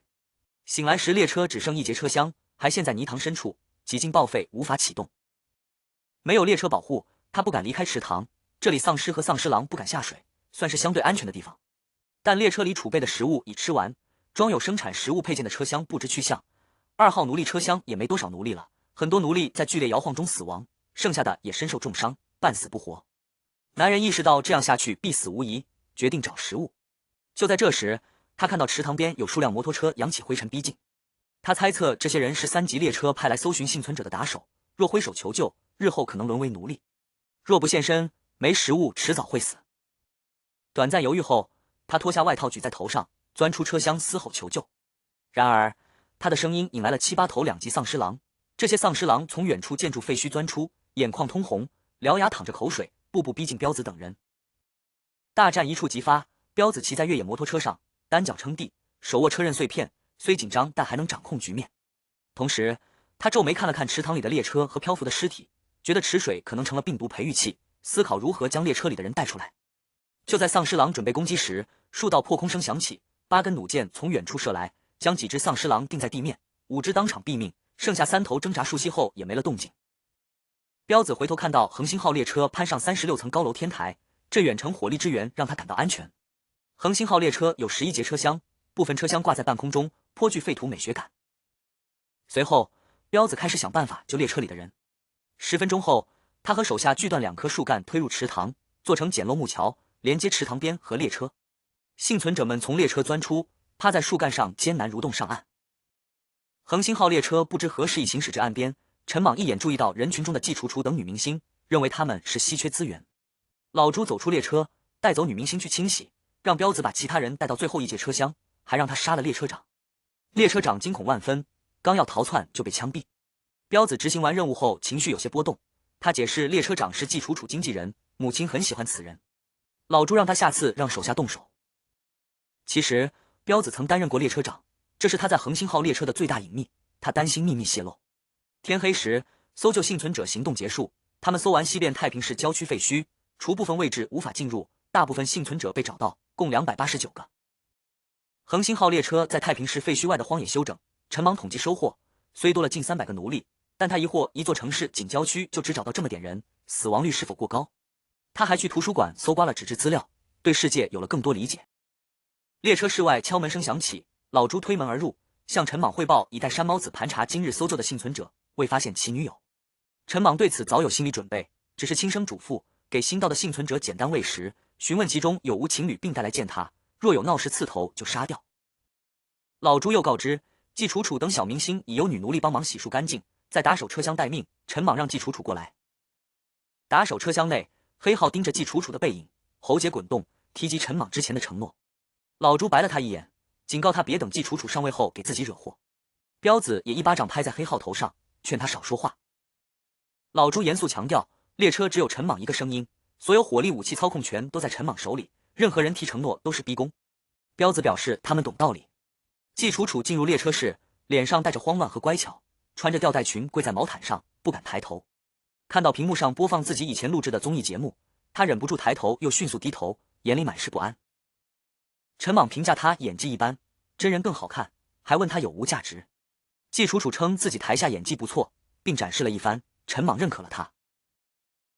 醒来时，列车只剩一节车厢，还陷在泥塘深处，几近报废，无法启动。没有列车保护，他不敢离开池塘，这里丧尸和丧尸狼不敢下水，算是相对安全的地方。但列车里储备的食物已吃完，装有生产食物配件的车厢不知去向。2号奴隶车厢也没多少奴隶了，很多奴隶在剧烈摇晃中死亡，剩下的也身受重伤，半死不活。男人意识到这样下去必死无疑，决定找食物。就在这时，他看到池塘边有数辆摩托车扬起灰尘逼近。他猜测这些人是3级列车派来搜寻幸存者的打手，若挥手求救，日后可能沦为奴隶；若不现身，没食物迟早会死。短暂犹豫后，他脱下外套举在头上，钻出车厢嘶吼求救。然而他的声音引来了7、8头2级丧尸狼，这些丧尸狼从远处建筑废墟钻出，眼眶通红，獠牙淌着口水，步步逼近彪子等人。大战一触即发，彪子骑在越野摩托车上，单脚撑地，手握车刃碎片，虽紧张但还能掌控局面。同时他皱眉看了看池塘里的列车和漂浮的尸体，觉得池水可能成了病毒培育器，思考如何将列车里的人带出来。就在丧尸狼准备攻击时，数道破空声响起，8根弩箭从远处射来，将几只丧尸狼钉在地面，5只当场毙命，剩下3头挣扎数息后也没了动静。彪子回头看到恒星号列车攀上36层高楼天台，这远程火力支援让他感到安全。恒星号列车有11节车厢，部分车厢挂在半空中，颇具废土美学感。随后彪子开始想办法救列车里的人。10分钟后，他和手下锯断2棵树干推入池塘，做成简陋木桥，连接池塘边和列车。幸存者们从列车钻出，趴在树干上艰难蠕动上岸。恒星号列车不知何时已行驶至岸边，陈莽一眼注意到人群中的季楚楚等女明星，认为她们是稀缺资源。老朱走出列车，带走女明星去清洗，让彪子把其他人带到最后一节车厢，还让他杀了列车长。列车长惊恐万分，刚要逃窜就被枪毙。彪子执行完任务后情绪有些波动，他解释列车长是季楚楚经纪人，母亲很喜欢此人。老朱让他下次让手下动手。其实彪子曾担任过列车长，这是他在恒星号列车的最大隐秘，他担心秘密泄露。天黑时，搜救幸存者行动结束，他们搜完西遍太平市郊区废墟，除部分位置无法进入，大部分幸存者被找到，共289个。恒星号列车在太平市废墟外的荒野休整，陈莽统计收获，虽多了近300个奴隶，但他疑惑一座城市仅郊区就只找到这么点人，死亡率是否过高？他还去图书馆搜刮了纸质资料，对世界有了更多理解。列车室外敲门声响起，老朱推门而入，向陈莽汇报已带山猫子盘查今日搜救的幸存者，未发现其女友。陈莽对此早有心理准备，只是轻声嘱咐给新到的幸存者简单喂食，询问其中有无情侣并带来见他，若有闹事刺头就杀掉。老朱又告知季楚楚等小明星已由女奴隶帮忙洗漱干净，在打手车厢待命，陈莽让季楚楚过来。打手车厢内，黑浩盯着季楚楚的背影，喉结滚动，提及陈莽之前的承诺。老朱白了他一眼，警告他别等季楚楚上位后给自己惹祸。彪子也一巴掌拍在黑浩头上，劝他少说话。老朱严肃强调，列车只有陈莽一个声音，所有火力武器操控权都在陈莽手里，任何人提承诺都是逼宫。彪子表示他们懂道理。季楚楚进入列车室，脸上带着慌乱和乖巧，穿着吊带裙跪在毛毯上，不敢抬头。看到屏幕上播放自己以前录制的综艺节目，他忍不住抬头又迅速低头，眼里满是不安。陈莽评价他演技一般，真人更好看，还问他有无价值。季楚楚称自己台下演技不错，并展示了一番，陈莽认可了他。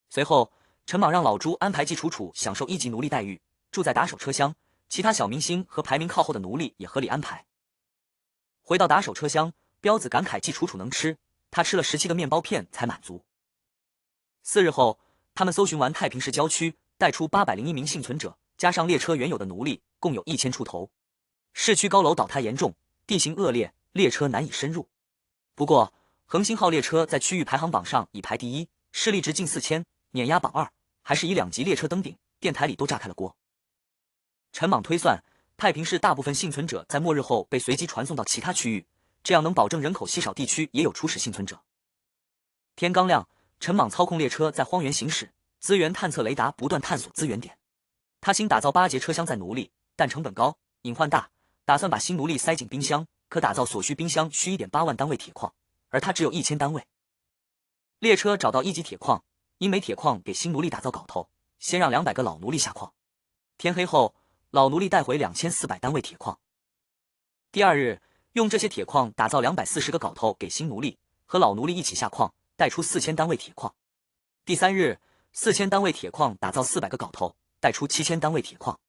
随后，陈莽让老朱安排季楚楚享受1级奴隶待遇，住在打手车厢，其他小明星和排名靠后的奴隶也合理安排。回到打手车厢，彪子感慨季楚楚能吃，他吃了17个面包片才满足。4日后，他们搜寻完太平市郊区，带出801名幸存者，加上列车原有的奴隶，共有1000出头。市区高楼倒塌严重，地形恶劣，列车难以深入。不过，恒星号列车在区域排行榜上已排第1，势力值近4000，碾压榜2，还是以2级列车登顶，电台里都炸开了锅。陈莽推算，太平市大部分幸存者在末日后被随机传送到其他区域，这样能保证人口稀少地区也有初始幸存者。天刚亮，陈莽操控列车在荒原行驶，资源探测雷达不断探索资源点。他新打造8节车厢载奴隶，但成本高，隐患大，打算把新奴隶塞进冰箱，可打造所需冰箱需 1.8万单位铁矿，而他只有1000单位。列车找到1级铁矿，因没铁矿给新奴隶打造镐头，先让200个老奴隶下矿。天黑后，老奴隶带回2400单位铁矿。第2日，用这些铁矿打造240个镐头给新奴隶，和老奴隶一起下矿，带出4000单位铁矿。第3日，4000单位铁矿打造400个镐头，带出7000单位铁矿。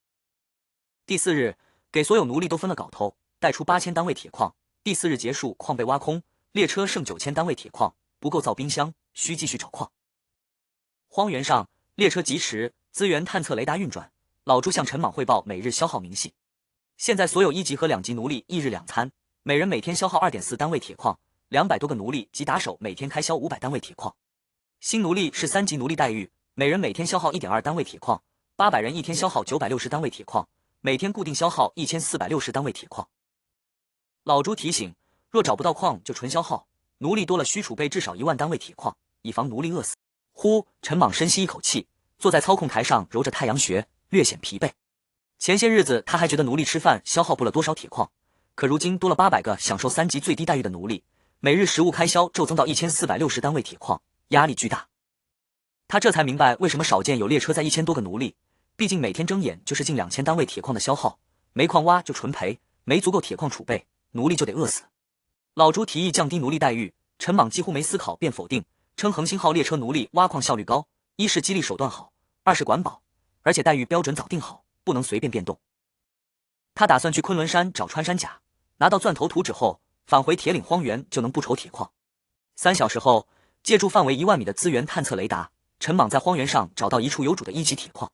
第4日，给所有奴隶都分了镐头，带出8000单位铁矿。第4日结束，矿被挖空，列车剩9000单位铁矿，不够造冰箱，需继续找矿。荒原上，列车疾驰，资源探测雷达运转。老朱向陈莽汇报每日消耗明细。现在所有1级和2级奴隶1日2餐，每人每天消耗 2.4 单位铁矿，200多个奴隶及打手每天开销500单位铁矿。新奴隶是3级奴隶待遇，每人每天消耗 1.2 单位铁矿，800人一天消耗960单位铁矿，每天固定消耗1460单位铁矿。老朱提醒，若找不到矿就纯消耗，奴隶多了需储备至少1万单位铁矿，以防奴隶饿死。陈莽深吸一口气，坐在操控台上揉着太阳穴，略显疲惫。前些日子他还觉得奴隶吃饭消耗不了多少铁矿，可如今多了800个享受3级最低待遇的奴隶，每日食物开销骤增到1460单位铁矿，压力巨大。他这才明白为什么少见有列车载1000多个奴隶，毕竟每天睁眼就是近2000单位铁矿的消耗，没矿挖就纯赔，没足够铁矿储备，奴隶就得饿死。老朱提议降低奴隶待遇，陈莽几乎没思考便否定，称恒星号列车奴隶挖矿效率高，一是激励手段好，二是管饱，而且待遇标准早定好，不能随便变动。他打算去昆仑山找穿山甲，拿到钻头图纸后，返回铁岭荒原就能不愁铁矿。3小时后，借助范围1万米的资源探测雷达，陈莽在荒原上找到一处有主的1级铁矿。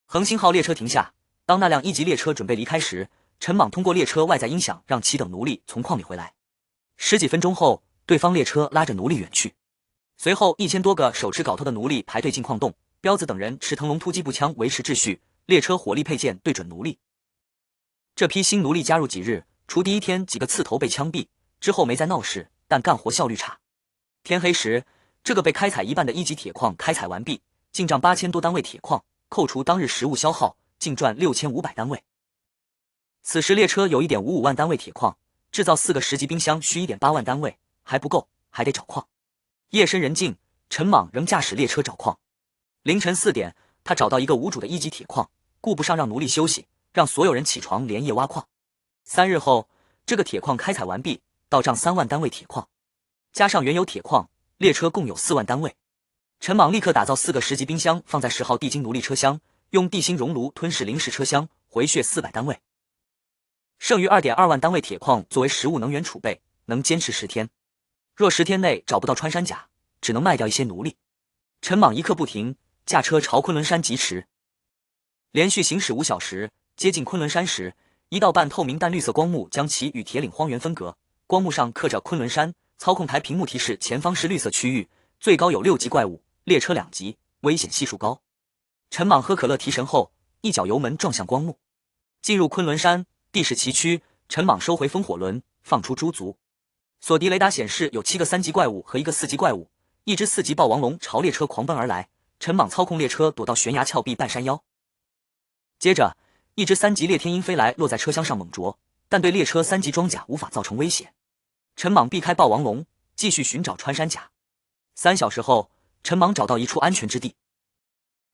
恒星号列车停下，当那辆1级列车准备离开时，陈莽通过列车外在音响让其等奴隶从矿里回来。10几分钟后，对方列车拉着奴隶远去。随后1000多个手持镐头的奴隶排队进矿洞，彪子等人持腾龙突击步枪维持秩序，列车火力配件对准奴隶。这批新奴隶加入几日，除第1天几个刺头被枪毙之后没再闹事，但干活效率差。天黑时，这个被开采一半的1级铁矿开采完毕，进账8000多单位铁矿，扣除当日食物消耗，净赚6500单位。此时列车有 1.55 万单位铁矿，制造4个10级冰箱需 1.8 万单位，还不够，还得找矿。夜深人静，陈莽仍驾驶列车找矿。凌晨4点，他找到一个无主的1级铁矿，顾不上让奴隶休息，让所有人起床连夜挖矿。3日后，这个铁矿开采完毕，到账3万单位铁矿，加上原有铁矿，列车共有4万单位。陈莽立刻打造4个10级冰箱，放在10号地精奴隶车厢，用地心熔炉吞噬临时车厢，回血400单位。剩余 2.2 万单位铁矿作为食物能源储备，能坚持10天。若10天内找不到穿山甲，只能卖掉一些奴隶。陈莽一刻不停，驾车朝昆仑山疾驰。连续行驶5小时，接近昆仑山时，一道半透明淡绿色光幕将其与铁岭荒原分隔。光幕上刻着昆仑山，操控台屏幕提示前方是绿色区域，最高有6级怪物，列车2级，危险系数高。陈莽喝可乐提神后，一脚油门撞向光幕。进入昆仑山，地势崎岖，陈莽收回风火轮，放出猪族。索敌雷达显示有7个3级怪物和1个4级怪物，一只4级霸王龙朝列车狂奔而来，陈莽操控列车躲到悬崖峭壁半山腰。接着，一只3级猎天鹰飞来，落在车厢上猛啄，但对列车3级装甲无法造成威胁。陈莽避开霸王龙，继续寻找穿山甲。3小时后，陈莽找到一处安全之地。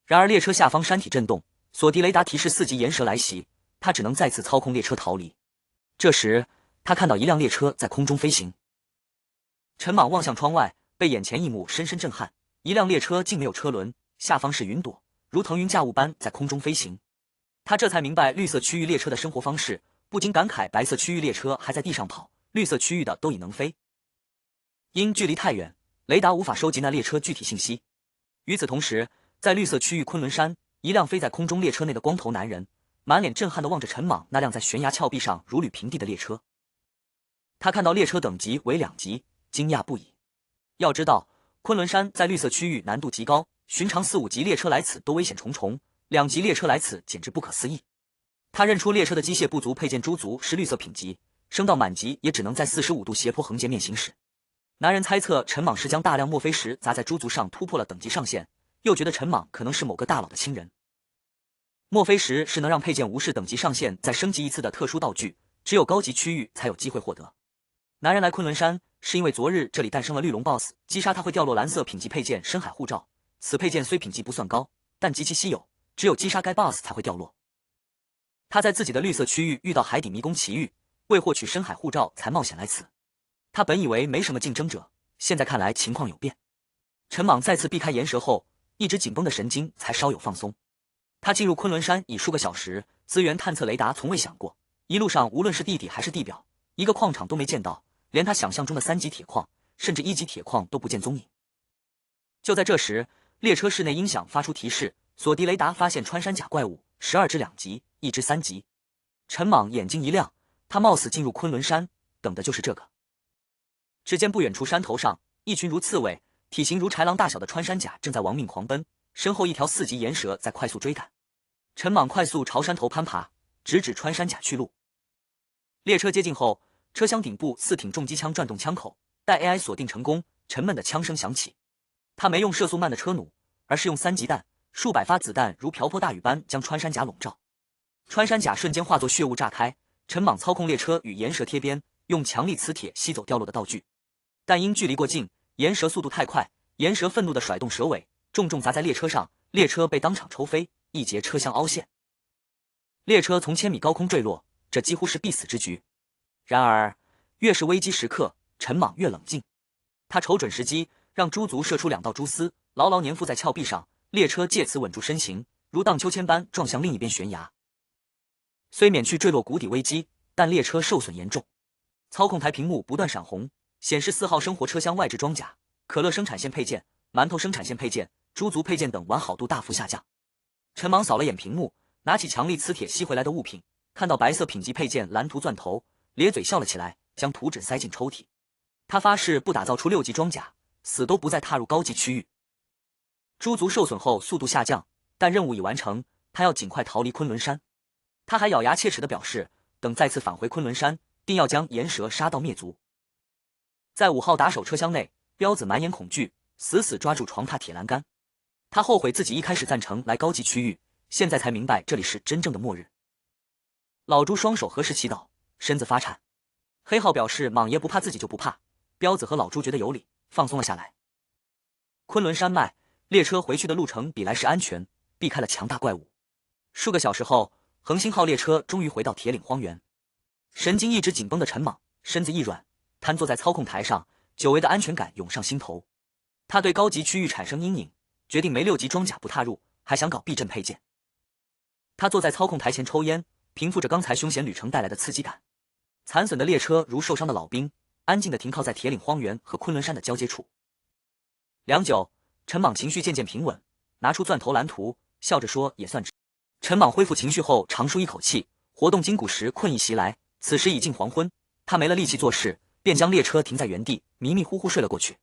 然而列车下方山体震动，索迪雷达提示4级岩蛇来袭，他只能再次操控列车逃离。这时，他看到一辆列车在空中飞行。陈莽望向窗外，被眼前一幕深深震撼，一辆列车竟没有车轮，下方是云朵，如腾云驾雾般在空中飞行。他这才明白绿色区域列车的生活方式，不禁感慨白色区域列车还在地上跑，绿色区域的都已能飞。因距离太远，雷达无法收集那列车具体信息。与此同时，在绿色区域昆仑山，一辆飞在空中列车内的光头男人，满脸震撼地望着陈莽那辆在悬崖峭壁上如履平地的列车。他看到列车等级为2级，惊讶不已。要知道，昆仑山在绿色区域难度极高，寻常4、5级列车来此都危险重重，2级列车来此简直不可思议。他认出列车的机械不足配件猪足是绿色品级，升到满级也只能在45度斜坡横截面行驶。男人猜测陈莽是将大量墨菲石砸在猪足上突破了等级上限，又觉得陈莽可能是某个大佬的亲人。墨菲石是能让配件无视等级上限再升级一次的特殊道具，只有高级区域才有机会获得。男人来昆仑山是因为昨日这里诞生了绿龙 BOSS， 击杀他会掉落蓝色品级配件深海护罩。此配件虽品级不算高，但极其稀有，只有击杀该 BOSS 才会掉落。他在自己的绿色区域遇到海底迷宫奇遇，为获取深海护罩才冒险来此。他本以为没什么竞争者，现在看来情况有变。陈莽再次避开岩蛇后，一直紧绷的神经才稍有放松。他进入昆仑山已数个小时，资源探测雷达从未响过，一路上无论是地底还是地表，一个矿场都没见到，连他想象中的3级铁矿甚至1级铁矿都不见踪影。就在这时，列车室内音响发出提示，索迪雷达发现穿山甲怪物，12只2级，1只3级。陈莽眼睛一亮，他冒死进入昆仑山，等的就是这个。只见不远处山头上，一群如刺猬、体型如豺狼大小的穿山甲正在亡命狂奔，身后一条4级岩蛇在快速追赶。陈莽快速朝山头攀爬，直指穿山甲去路。列车接近后，车厢顶部4挺重机枪转动枪口，待 AI 锁定成功，沉闷的枪声响起。他没用射速慢的车弩，而是用3级弹，数百发子弹如瓢泼大雨般将穿山甲笼罩。穿山甲瞬间化作血雾炸开，陈莽操控列车与岩蛇贴边，用强力磁铁吸走掉落的道具。但因距离过近，岩蛇速度太快，岩蛇愤怒地甩动蛇尾，重重砸在列车上，列车被当场抽飞，一节车厢凹陷。列车从1000米高空坠落，这几乎是必死之局。然而，越是危机时刻，陈莽越冷静。他瞅准时机，让猪足射出2道蛛丝，牢牢粘附在峭壁上，列车借此稳住身形，如荡秋千般撞向另一边悬崖。虽免去坠落谷底危机，但列车受损严重。操控台屏幕不断闪红，显示4号生活车厢外置装甲、可乐生产线配件、馒头生产线配件、猪足配件等完好度大幅下降。陈莽扫了眼屏幕，拿起强力磁铁吸回来的物品，看到白色品级配件蓝图钻头，咧嘴笑了起来，将图纸塞进抽屉。他发誓不打造出6级装甲，死都不再踏入高级区域。猪足受损后速度下降，但任务已完成，他要尽快逃离昆仑山。他还咬牙切齿地表示，等再次返回昆仑山，定要将岩蛇杀到灭族。在5号打手车厢内，彪子满眼恐惧，死死抓住床榻铁栏杆。他后悔自己一开始赞成来高级区域，现在才明白这里是真正的末日。老朱双手合十祈祷，身子发颤。黑号表示莽爷不怕自己就不怕，彪子和老朱觉得有理，放松了下来。昆仑山脉，列车回去的路程比来时安全，避开了强大怪物。数个小时后，恒星号列车终于回到铁岭荒原。神经一直紧绷的陈莽身子一软，瘫坐在操控台上，久违的安全感涌上心头。他对高级区域产生阴影，决定没6级装甲不踏入，还想搞避震配件。他坐在操控台前抽烟，平复着刚才凶险旅程带来的刺激感。残损的列车如受伤的老兵，安静地停靠在铁岭荒原和昆仑山的交接处。良久，陈莽情绪渐渐平稳，拿出钻头蓝图，笑着说也算值。陈莽恢复情绪后长舒一口气，活动筋骨时困意袭来，此时已近黄昏，他没了力气做事，便将列车停在原地，迷迷糊糊睡了过去。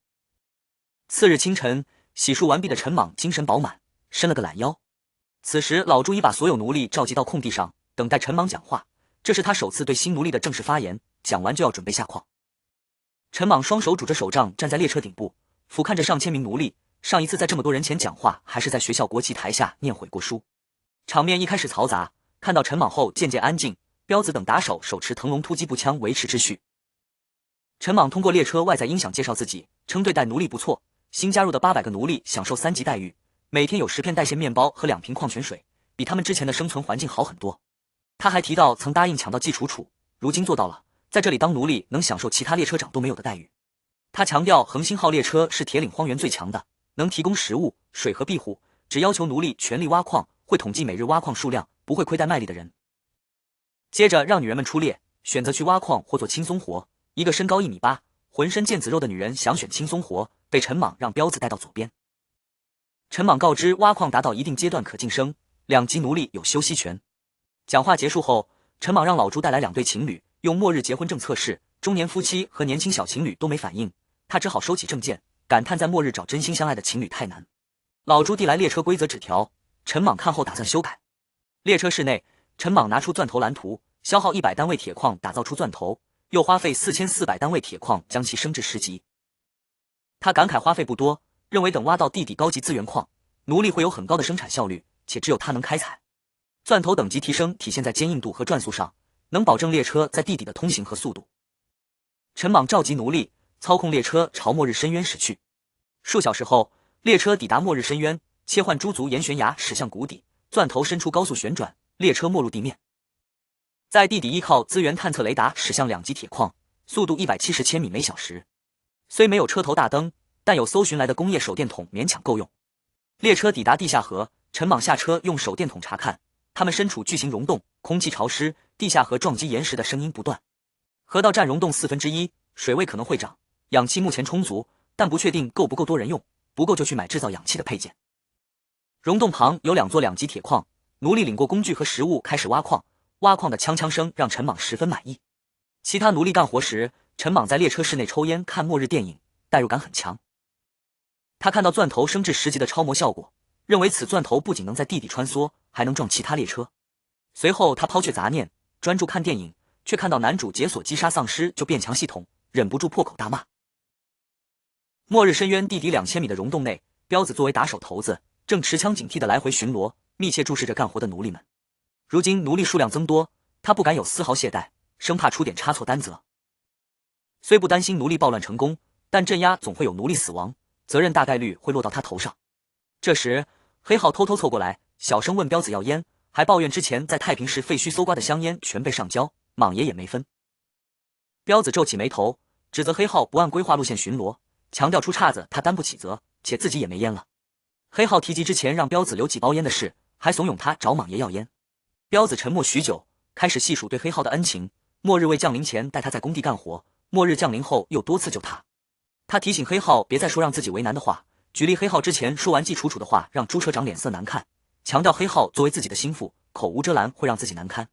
次日清晨，洗漱完毕的陈莽精神饱满，伸了个懒腰。此时老朱已把所有奴隶召集到空地上，等待陈莽讲话，这是他首次对新奴隶的正式发言，讲完就要准备下矿。陈莽双手拄着手杖站在列车顶部，俯瞰着上千名奴隶，上一次在这么多人前讲话还是在学校国旗台下念悔过书。场面一开始嘈杂，看到陈莽后渐渐安静，彪子等打手手持腾龙突击步枪维持秩序。陈莽通过列车外在音响介绍自己，称对待奴隶不错，新加入的800个奴隶享受3级待遇，每天有10片带馅面包和2瓶矿泉水，比他们之前的生存环境好很多。他还提到曾答应抢到季楚楚，如今做到了，在这里当奴隶能享受其他列车长都没有的待遇。他强调恒星号列车是铁岭荒原最强的，能提供食物、水和庇护，只要求奴隶全力挖矿，会统计每日挖矿数量，不会亏待卖力的人。接着让女人们出列，选择去挖矿或做轻松活。一个身高1.8米，浑身腱子肉的女人想选轻松活，被陈莽让彪子带到左边。陈莽告知挖矿达到一定阶段可晋升，2级奴隶有休息权。讲话结束后，陈莽让老朱带来2对情侣，用末日结婚证测试，中年夫妻和年轻小情侣都没反应，他只好收起证件，感叹在末日找真心相爱的情侣太难。老朱递来列车规则纸条，陈莽看后打算修改。列车室内，陈莽拿出钻头蓝图，消耗100单位铁矿打造出钻头，又花费4400单位铁矿将其升至10级。他感慨花费不多，认为等挖到地底高级资源矿，奴隶会有很高的生产效率，且只有他能开采。钻头等级提升体现在坚硬度和转速上，能保证列车在地底的通行和速度。陈莽召集奴隶，操控列车朝末日深渊驶去。数小时后，列车抵达末日深渊，切换猪足沿悬崖驶向谷底，钻头伸出高速旋转，列车没入地面。在地底依靠资源探测雷达驶向2级铁矿，速度170千米每小时。虽没有车头大灯，但有搜寻来的工业手电筒勉强够用。列车抵达地下河，陈莽下车用手电筒查看，他们身处巨型溶洞，空气潮湿，地下河撞击岩石的声音不断。河道占溶洞1/4，水位可能会涨，氧气目前充足，但不确定够不够多人用，不够就去买制造氧气的配件。溶洞旁有2座2级铁矿，奴隶领过工具和食物开始挖矿，挖矿的锵锵声让陈莽十分满意。其他奴隶干活时，陈莽在列车室内抽烟看末日电影，代入感很强。他看到钻头升至10级的超模效果，认为此钻头不仅能在地底穿梭，还能撞其他列车。随后他抛却杂念，专注看电影，却看到男主解锁击杀丧尸就变强系统，忍不住破口大骂。末日深渊地底2000米的溶洞内，彪子作为打手头子，正持枪警惕地来回巡逻，密切注视着干活的奴隶们。如今奴隶数量增多，他不敢有丝毫懈怠，生怕出点差错担责。虽不担心奴隶暴乱成功，但镇压总会有奴隶死亡，责任大概率会落到他头上。这时，黑浩偷偷凑过来，小声问彪子要烟，还抱怨之前在太平市废墟搜刮的香烟全被上交，莽爷也没分。彪子皱起眉头，指责黑浩不按规划路线巡逻，强调出岔子他担不起责，且自己也没烟了。黑浩提及之前让彪子留几包烟的事，还怂恿他找莽爷要烟。彪子沉默许久，开始细数对黑浩的恩情，末日未降临前带他在工地干活，末日降临后又多次救他。他提醒黑浩别再说让自己为难的话，举例黑浩之前说完季楚楚的话让朱车长脸色难看，强调黑浩作为自己的心腹，口无遮拦会让自己难堪。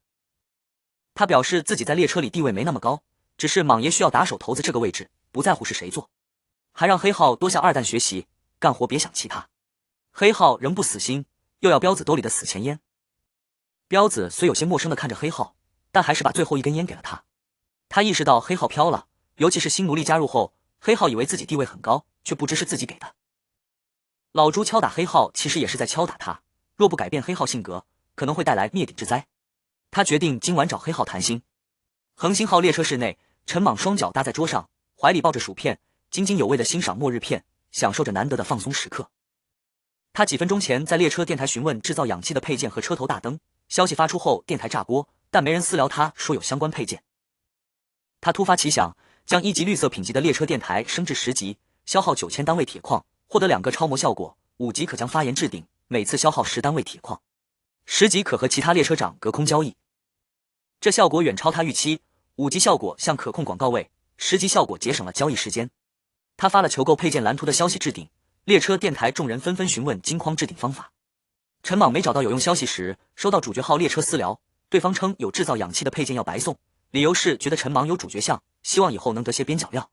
他表示自己在列车里地位没那么高，只是莽爷需要打手头子这个位置，不在乎是谁做，还让黑浩多向2蛋学习，干活别想其他。黑浩仍不死心，又要彪子兜里的死钱烟。彪子虽有些陌生地看着黑浩，但还是把最后一根烟给了他。他意识到黑浩飘了，尤其是新奴隶加入后，黑浩以为自己地位很高，却不知是自己给的。老朱敲打黑浩其实也是在敲打他，若不改变黑浩性格，可能会带来灭顶之灾。他决定今晚找黑浩谈心。恒星号列车室内，陈莽双脚搭在桌上，怀里抱着薯片，津津有味地欣赏末日片，享受着难得的放松时刻。他几分钟前在列车电台询问制造氧气的配件和车头大灯，消息发出后电台炸锅，但没人私聊他说有相关配件。他突发奇想，将1级绿色品级的列车电台升至10级，消耗9000单位铁矿，获得2个超模效果，5级可将发言置顶，每次消耗10单位铁矿，10级可和其他列车长隔空交易。这效果远超他预期，5级效果像可控广告位，10级效果节省了交易时间。他发了求购配件蓝图的消息置顶，列车电台众人纷纷询问金框置顶方法。陈莽没找到有用消息时，收到主角号列车私聊，对方称有制造氧气的配件要白送，理由是觉得陈莽有主角相，希望以后能得些边角料。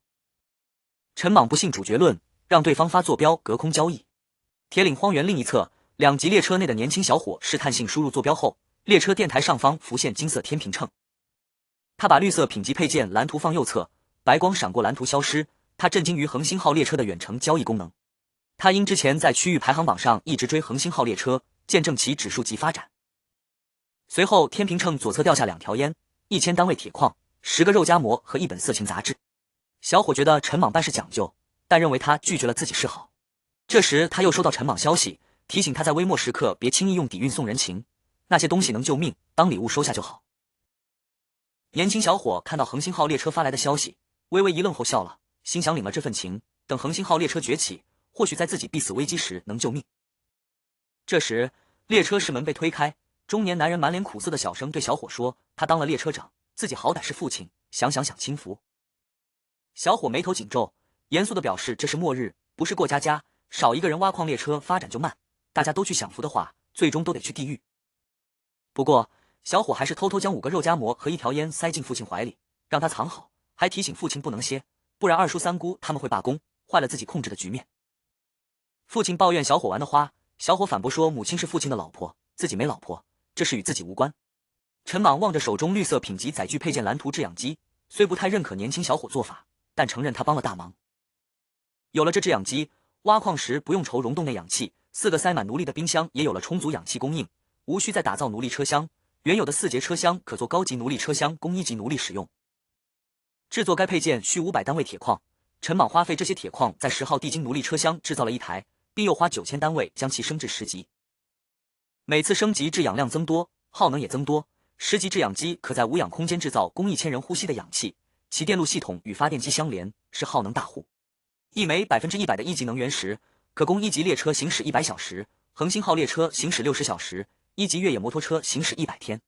陈莽不信主角论，让对方发坐标隔空交易。铁岭荒原另一侧，2级列车内的年轻小伙试探性输入坐标后，列车电台上方浮现金色天平秤。他把绿色品级配件蓝图放右侧，白光闪过蓝图消失，他震惊于恒星号列车的远程交易功能。他因之前在区域排行榜上一直追恒星号列车，见证其指数级发展。随后天平秤左侧掉下2条烟，1000单位铁矿，10个肉夹馍和一本色情杂志。小伙觉得陈莽办事讲究，但认为他拒绝了自己示好。这时他又收到陈莽消息，提醒他在微末时刻别轻易用底蕴送人情，那些东西能救命，当礼物收下就好。年轻小伙看到恒星号列车发来的消息，微微一愣后笑了，心想领了这份情，等恒星号列车崛起，或许在自己必死危机时能救命。这时列车室门被推开，中年男人满脸苦涩的小声对小伙说：“他当了列车长，自己好歹是父亲，想轻浮。”小伙眉头紧皱，严肃地表示：“这是末日，不是过家家，少一个人挖矿列车发展就慢，大家都去享福的话，最终都得去地狱。”不过小伙还是偷偷将5个肉夹馍和1条烟塞进父亲怀里，让他藏好，还提醒父亲不能歇，不然二叔三姑他们会罢工，坏了自己控制的局面。父亲抱怨小伙玩的花，小伙反驳说母亲是父亲的老婆，自己没老婆，这事与自己无关。陈莽望着手中绿色品级载具配件蓝图制氧机，虽不太认可年轻小伙做法，但承认他帮了大忙。有了这制氧机，挖矿时不用愁溶洞内氧气，4个塞满奴隶的冰箱也有了充足氧气供应，无需再打造奴隶车厢，原有的4节车厢可做高级奴隶车厢，供1级奴隶使用。制作该配件需500单位铁矿，陈莽花费这些铁矿在10号地精奴隶车厢制造了1台，并又花9000单位将其升至10级。每次升级制氧量增多，耗能也增多，10级制氧机可在无氧空间制造供1000人呼吸的氧气，其电路系统与发电机相连，是耗能大户。一枚100%的1级能源时，可供1级列车行驶100小时，恒星号列车行驶60小时，1级越野摩托车行驶100天。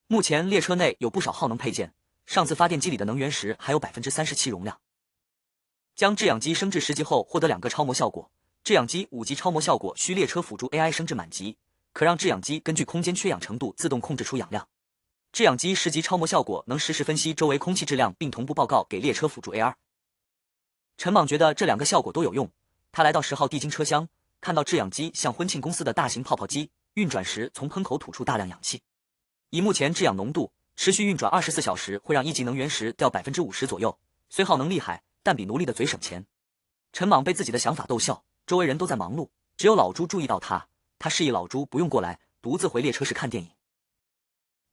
目前列车内有不少耗能配件，上次发电机里的能源时还有37%容量。将制氧机升至10级后，获得2个超模效果。制氧机5级超模效果需列车辅助 AI 升至满级，可让制氧机根据空间缺氧程度自动控制出氧量。制氧机10级超模效果能实时分析周围空气质量，并同步报告给列车辅助 AR。陈莽觉得这2个效果都有用，他来到10号地精车厢，看到制氧机像婚庆公司的大型泡泡机，运转时从喷口吐出大量氧气。以目前制氧浓度，持续运转24小时会让1级能源时掉50%左右，虽耗能厉害，但比奴隶的嘴省钱。陈莽被自己的想法逗笑，周围人都在忙碌，只有老朱注意到他，他示意老朱不用过来，独自回列车室看电影。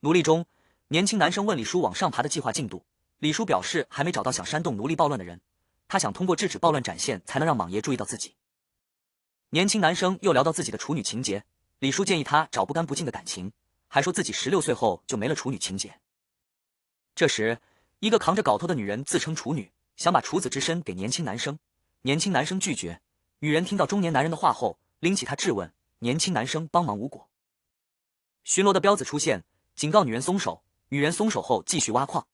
奴隶中，年轻男生问李叔往上爬的计划进度，李叔表示还没找到想煽动奴隶暴乱的人，他想通过制止暴乱展现才能让莽爷注意到自己。年轻男生又聊到自己的处女情节，李叔建议他找不干不净的感情，还说自己16岁后就没了处女情节。这时一个扛着镐头的女人自称处女，想把处子之身给年轻男生，年轻男生拒绝。女人听到中年男人的话后，拎起他质问，年轻男生帮忙无果。巡逻的彪子出现，警告女人松手，女人松手后继续挖矿。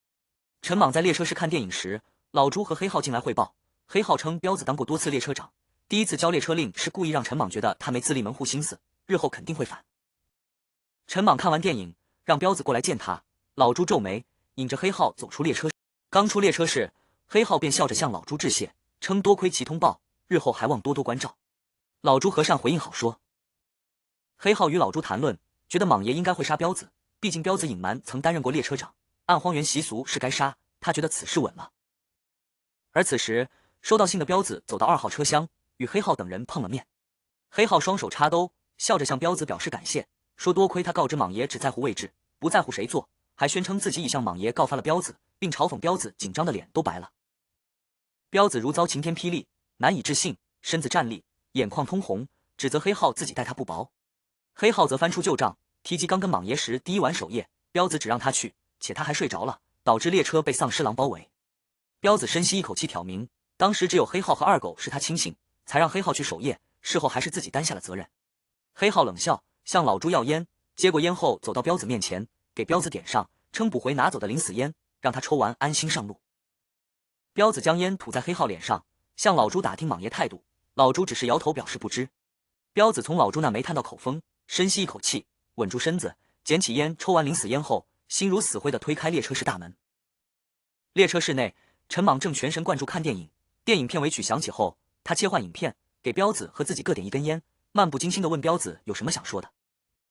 陈莽在列车室看电影时，老朱和黑浩进来汇报，黑浩称彪子当过多次列车长，第一次教列车令是故意让陈莽觉得他没自立门户心思，日后肯定会反。陈莽看完电影，让彪子过来见他，老朱皱眉，引着黑浩走出列车室。刚出列车室，黑浩便笑着向老朱致谢，称多亏其通报，日后还望多多关照。老朱和善回应好说。黑浩与老朱谈论，觉得莽爷应该会杀彪子，毕竟彪子隐瞒曾担任过列车长，按荒原习俗是该杀，他觉得此事稳了。而此时收到信的彪子走到2号车厢，与黑浩等人碰了面。黑浩双手插兜，笑着向彪子表示感谢，说多亏他告知莽爷只在乎位置，不在乎谁做，还宣称自己已向莽爷告发了彪子，并嘲讽彪子紧张的脸都白了。彪子如遭晴天霹雳，难以置信，身子站立，眼眶通红，指责黑浩自己待他不薄。黑浩则翻出旧账，提及刚跟莽爷时第一晚守夜，彪子只让他去，且他还睡着了，导致列车被丧尸狼包围。彪子深吸一口气挑明，当时只有黑浩和二狗是他亲信，才让黑浩去守夜，事后还是自己担下了责任。黑浩冷笑，向老朱要烟，接过烟后走到彪子面前，给彪子点上，称补回拿走的临死烟，让他抽完安心上路。彪子将烟吐在黑浩脸上，向老朱打听莽爷态度，老朱只是摇头表示不知。彪子从老朱那没探到口风，深吸一口气，稳住身子，捡起烟，抽完临死烟后，心如死灰地推开列车室大门。列车室内，陈莽正全神贯注看电影，电影片尾曲响起后，他切换影片，给彪子和自己各点一根烟，漫不经心地问彪子有什么想说的。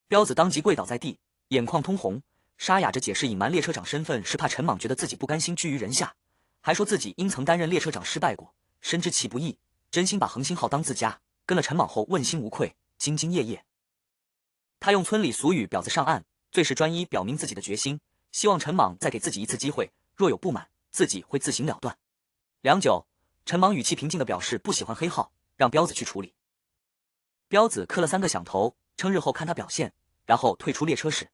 彪子当即跪倒在地，眼眶通红，沙哑着解释隐瞒列车长身份是怕陈莽觉得自己不甘心居于人下，还说自己因曾担任列车长失败过，深知其不易，真心把恒星号当自家，跟了陈莽后问心无愧，兢兢业业。他用村里俗语婊子上岸，最是专一，表明自己的决心，希望陈莽再给自己一次机会，若有不满，自己会自行了断。良久，陈莽语气平静地表示不喜欢黑浩，让彪子去处理。彪子磕了3个响头，称日后看他表现，然后退出列车室。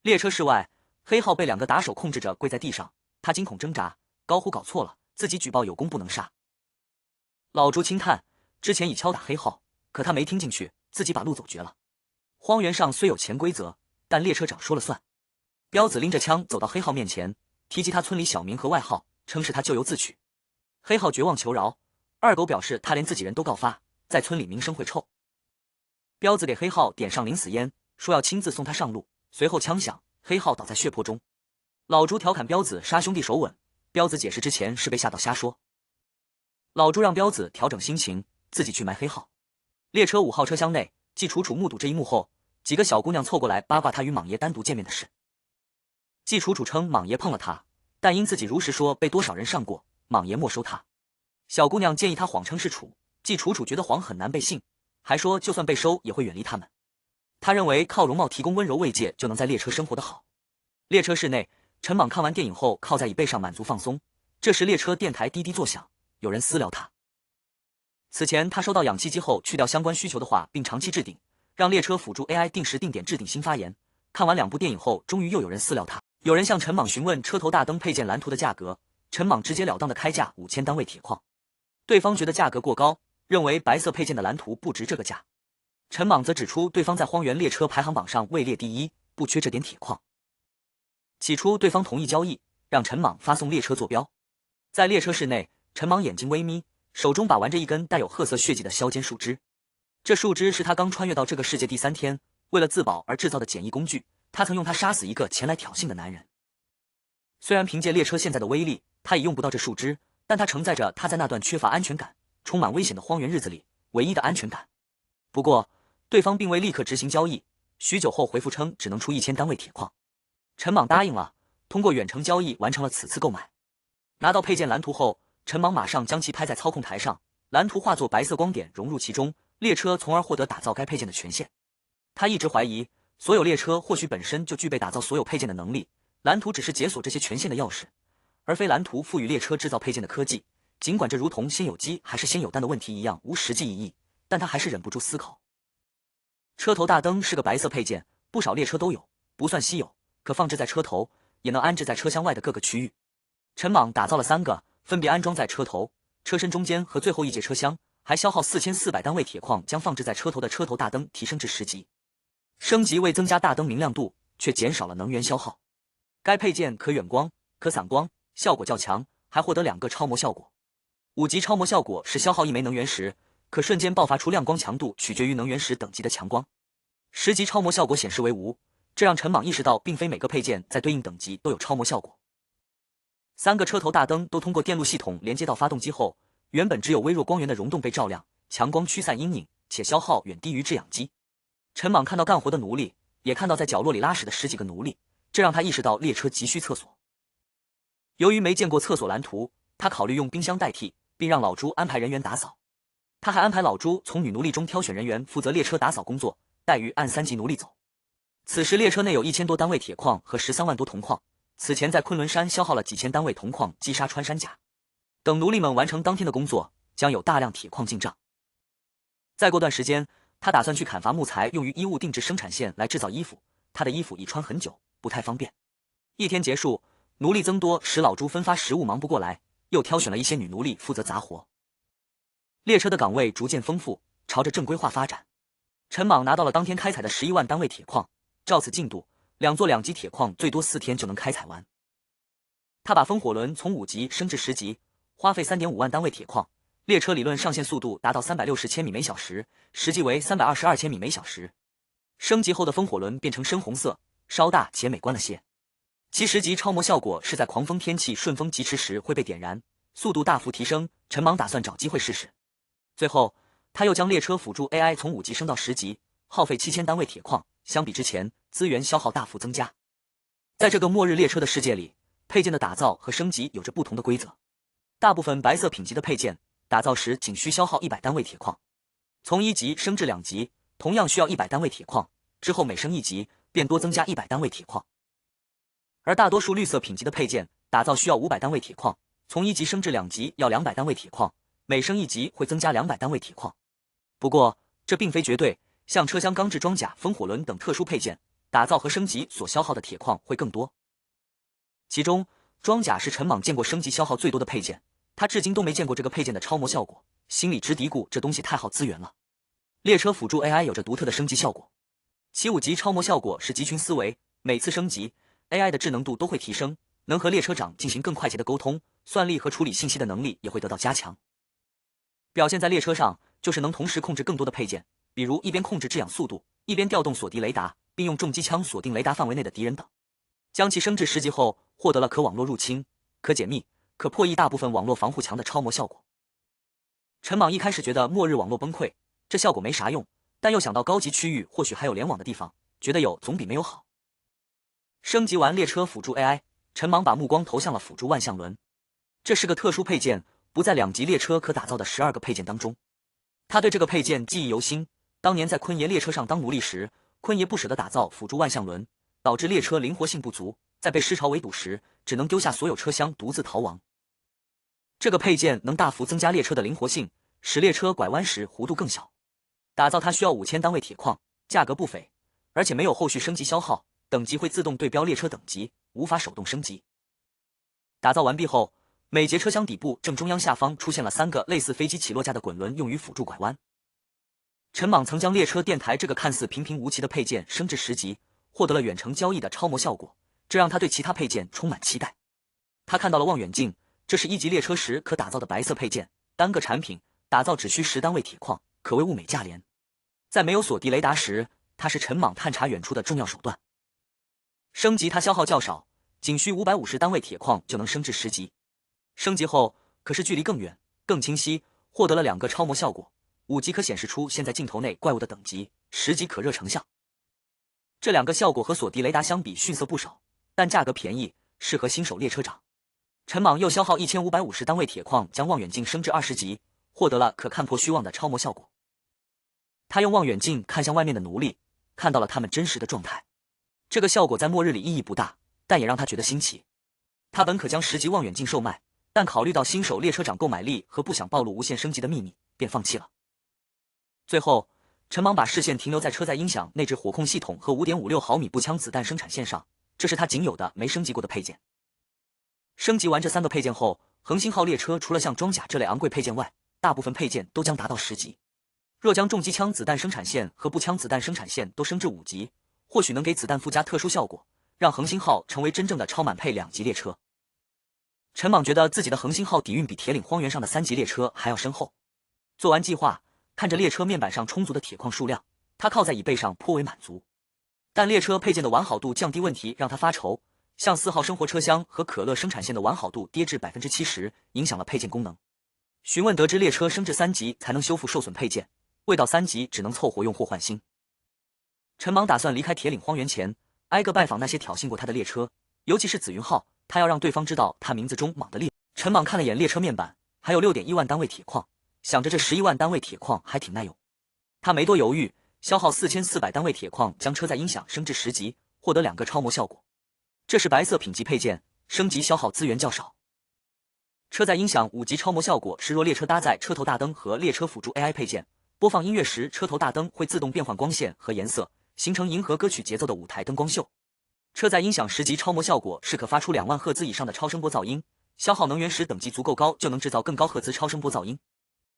列车室外，黑浩被2个打手控制着跪在地上，他惊恐挣扎，高呼搞错了，自己举报有功不能杀。老朱轻叹，之前已敲打黑浩，可他没听进去，自己把路走绝了。荒原上虽有潜规则，但列车长说了算。彪子拎着枪走到黑浩面前，提及他村里小名和外号，称是他咎由自取。黑浩绝望求饶，二狗表示他连自己人都告发，在村里名声会臭。彪子给黑浩点上临死烟，说要亲自送他上路。随后枪响，黑浩倒在血泊中。老朱调侃彪子杀兄弟手稳，彪子解释之前是被吓到瞎说。老朱让彪子调整心情，自己去埋黑浩。列车5号车厢内，季楚楚目睹这一幕后，几个小姑娘凑过来八卦他与莽爷单独见面的事。季楚楚称莽爷碰了他，但因自己如实说被多少人上过，莽爷没收他。小姑娘建议他谎称是楚，季楚楚觉得谎很难被信，还说就算被收也会远离他们。他认为靠容貌提供温柔慰藉就能在列车生活得好。列车室内，陈莽看完电影后靠在椅背上满足放松。这时列车电台滴滴作响，有人私聊他。此前他收到氧气机后去掉相关需求的话，并长期置顶，让列车辅助 AI 定时定点置顶新发言。看完2部电影后，终于又有人私聊他。有人向陈莽询问车头大灯配件蓝图的价格，陈莽直截了当的开价5000单位铁矿。对方觉得价格过高，认为白色配件的蓝图不值这个价。陈莽则指出对方在荒原列车排行榜上位列第1，不缺这点铁矿。起初对方同意交易，让陈莽发送列车坐标。在列车室内，陈莽眼睛微眯，手中把玩着一根带有褐色血迹的削尖树枝。这树枝是他刚穿越到这个世界第3天，为了自保而制造的简易工具，他曾用它杀死一个前来挑衅的男人。虽然凭借列车现在的威力，他已用不到这树枝，但它承载着他在那段缺乏安全感、充满危险的荒原日子里唯一的安全感。不过对方并未立刻执行交易，许久后回复称只能出1000单位铁矿。陈莽答应了，通过远程交易完成了此次购买。拿到配件蓝图后，陈莽马上将其拍在操控台上，蓝图化作白色光点融入其中，列车从而获得打造该配件的权限。他一直怀疑所有列车或许本身就具备打造所有配件的能力，蓝图只是解锁这些权限的钥匙，而非蓝图赋予列车制造配件的科技。尽管这如同先有鸡还是先有蛋的问题一样无实际意义，但他还是忍不住思考。车头大灯是个白色配件，不少列车都有，不算稀有，可放置在车头，也能安置在车厢外的各个区域。陈莽打造了3个，分别安装在车头、车身中间和最后一节车厢，还消耗4400单位铁矿将放置在车头的车头大灯提升至10级。升级未增加大灯明亮度，却减少了能源消耗。该配件可远光、可散光，效果较强，还获得2个超模效果。5级超模效果是消耗1枚能源时，可瞬间爆发出亮光，强度取决于能源石等级的强光。10级超模效果显示为无，这让陈莽意识到并非每个配件在对应等级都有超模效果。3个车头大灯都通过电路系统连接到发动机后，原本只有微弱光源的溶洞被照亮，强光驱散阴影，且消耗远低于制氧机。陈莽看到干活的奴隶，也看到在角落里拉屎的10几个奴隶，这让他意识到列车急需厕所。由于没见过厕所蓝图，他考虑用冰箱代替，并让老朱安排人员打扫。他还安排老朱从女奴隶中挑选人员负责列车打扫工作，待遇按3级奴隶走。此时列车内有1000多单位铁矿和13万多铜矿，此前在昆仑山消耗了几千单位铜矿击杀穿山甲。等奴隶们完成当天的工作，将有大量铁矿进账。再过段时间，他打算去砍伐木材，用于衣物定制生产线来制造衣服。他的衣服已穿很久，不太方便。一天结束，奴隶增多使老朱分发食物忙不过来，又挑选了一些女奴隶负责杂活。列车的岗位逐渐丰富，朝着正规化发展。陈莽拿到了当天开采的11万单位铁矿，照此进度，2座2级铁矿最多4天就能开采完。他把风火轮从5级升至10级，花费3.5万单位铁矿，列车理论上限速度达到360千米每小时，实际为322千米每小时。升级后的风火轮变成深红色，稍大且美观了些。其10级超模效果是在狂风天气顺风疾驰时会被点燃，速度大幅提升。陈莽打算找机会试试。最后，他又将列车辅助 AI 从5级升到10级，耗费7000单位铁矿，相比之前，资源消耗大幅增加。在这个末日列车的世界里，配件的打造和升级有着不同的规则。大部分白色品级的配件，打造时仅需消耗100单位铁矿，从1级升至2级，同样需要100单位铁矿，之后每升1级，便多增加100单位铁矿。而大多数绿色品级的配件，打造需要500单位铁矿，从1级升至2级要200单位铁矿，每升1级会增加200单位铁矿。不过，这这并非绝对，像车厢钢制装甲、风火轮等特殊配件，打造和升级所消耗的铁矿会更多。其中，装甲是陈莽见过升级消耗最多的配件，他至今都没见过这个配件的超模效果，心里直嘀咕这东西太耗资源了。列车辅助 AI 有着独特的升级效果，其5级超模效果是集群思维，每次升级 AI 的智能度都会提升，能和列车长进行更快捷的沟通，算力和处理信息的能力也会得到加强。表现在列车上就是能同时控制更多的配件，比如一边控制制氧速度，一边调动锁敌雷达，并用重机枪锁定雷达范围内的敌人等。将其升至10级后，获得了可网络入侵、可解密、可破译大部分网络防护墙的超模效果。陈莽一开始觉得末日网络崩溃这效果没啥用，但又想到高级区域或许还有联网的地方，觉得有总比没有好。升级完列车辅助 AI， 陈莽把目光投向了辅助万向轮。这是个特殊配件，不在2级列车可打造的12个配件当中。他对这个配件记忆犹新，当年在坤爷列车上当奴隶时，坤爷不舍得打造辅助万向轮，导致列车灵活性不足，在被尸潮围堵时，只能丢下所有车厢独自逃亡。这个配件能大幅增加列车的灵活性，使列车拐弯时弧度更小。打造它需要5000单位铁矿，价格不菲，而且没有后续升级消耗，等级会自动对标列车等级，无法手动升级。打造完毕后，每节车厢底部正中央下方出现了3个类似飞机起落架的滚轮，用于辅助拐弯。陈莽曾将列车电台这个看似平平无奇的配件升至10级，获得了远程交易的超模效果，这让他对其他配件充满期待。他看到了望远镜，这是1级列车时可打造的白色配件，单个产品打造只需10单位铁矿，可谓物美价廉。在没有锁敌雷达时，它是陈莽探查远处的重要手段。升级它消耗较少，仅需550单位铁矿就能升至10级。升级后可是距离更远、更清晰，获得了2个超模效果，5级可显示出现在镜头内怪物的等级，10级可热成像。这2个效果和锁敌雷达相比逊色不少，但价格便宜，适合新手列车长。陈莽又消耗1550单位铁矿将望远镜升至20级，获得了可看破虚妄的超模效果。他用望远镜看向外面的奴隶，看到了他们真实的状态。这个效果在末日里意义不大，但也让他觉得新奇。他本可将10级望远镜售卖，但考虑到新手列车长购买力和不想暴露无限升级的秘密，便放弃了。最后，陈莽把视线停留在车载音响内置火控系统和5.56毫米步枪子弹生产线上，这是他仅有的没升级过的配件。升级完这3个配件后，恒星号列车除了像装甲这类昂贵配件外，大部分配件都将达到10级。若将重机枪子弹生产线和步枪子弹生产线都升至5级，或许能给子弹附加特殊效果，让恒星号成为真正的超满配2级列车。陈莽觉得自己的恒星号底蕴比铁岭荒原上的3级列车还要深厚。做完计划，看着列车面板上充足的铁矿数量，他靠在椅背上颇为满足。但列车配件的完好度降低问题让他发愁，像4号生活车厢和可乐生产线的完好度跌至 70%， 影响了配件功能。询问得知列车升至3级才能修复受损配件，未到3级只能凑合用货换新。陈莽打算离开铁岭荒原前，挨个拜访那些挑衅过他的列车，尤其是紫云号，他要让对方知道他名字中莽的烈。陈莽看了眼列车面板，还有 6.1万单位铁矿，想着这11万单位铁矿还挺耐用。他没多犹豫，消耗4400单位铁矿将车载音响升至10级，获得2个超模效果。这是白色品级配件，升级消耗资源较少。车载音响5级超模效果是若列车搭载车头大灯和列车辅助 AI 配件，播放音乐时车头大灯会自动变换光线和颜色，形成迎合歌曲节奏的舞台灯光秀。车载音响10级超模效果是可发出2万赫兹以上的超声波噪音，消耗能源时等级足够高就能制造更高赫兹超声波噪音。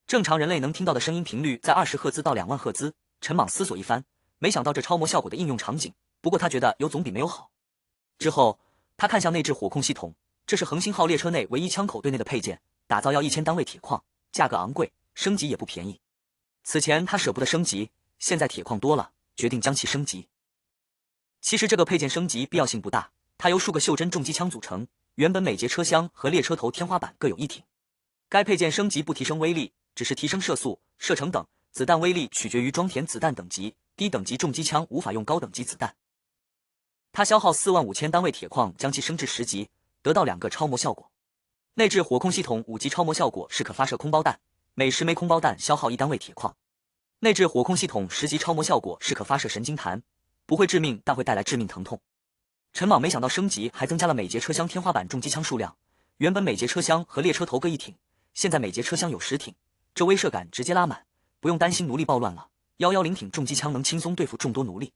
正常人类能听到的声音频率在20赫兹到2万赫兹。陈莽思索一番，没想到这超模效果的应用场景，不过他觉得有总比没有好。之后他看向内置火控系统，这是恒星号列车内唯一枪口对内的配件，打造要1000单位铁矿，价格昂贵，升级也不便宜。此前他舍不得升级，现在铁矿多了，决定将其升级。其实这个配件升级必要性不大，它由数个袖珍重机枪组成，原本每节车厢和列车头天花板各有1挺。该配件升级不提升威力，只是提升射速、射程等，子弹威力取决于装填子弹等级，低等级重机枪无法用高等级子弹。它消耗45000单位铁矿将其升至10级，得到2个超模效果。内置火控系统5级超模效果是可发射空包弹，每10枚空包弹消耗1单位铁矿。内置火控系统10级超模效果是可发射神经弹，不会致命但会带来致命疼痛。陈莽没想到升级还增加了每节车厢天花板重机枪数量，原本每节车厢和列车头各1挺，现在每节车厢有10挺，这威慑感直接拉满，不用担心奴隶暴乱了， 110挺重机枪能轻松对付众多奴隶。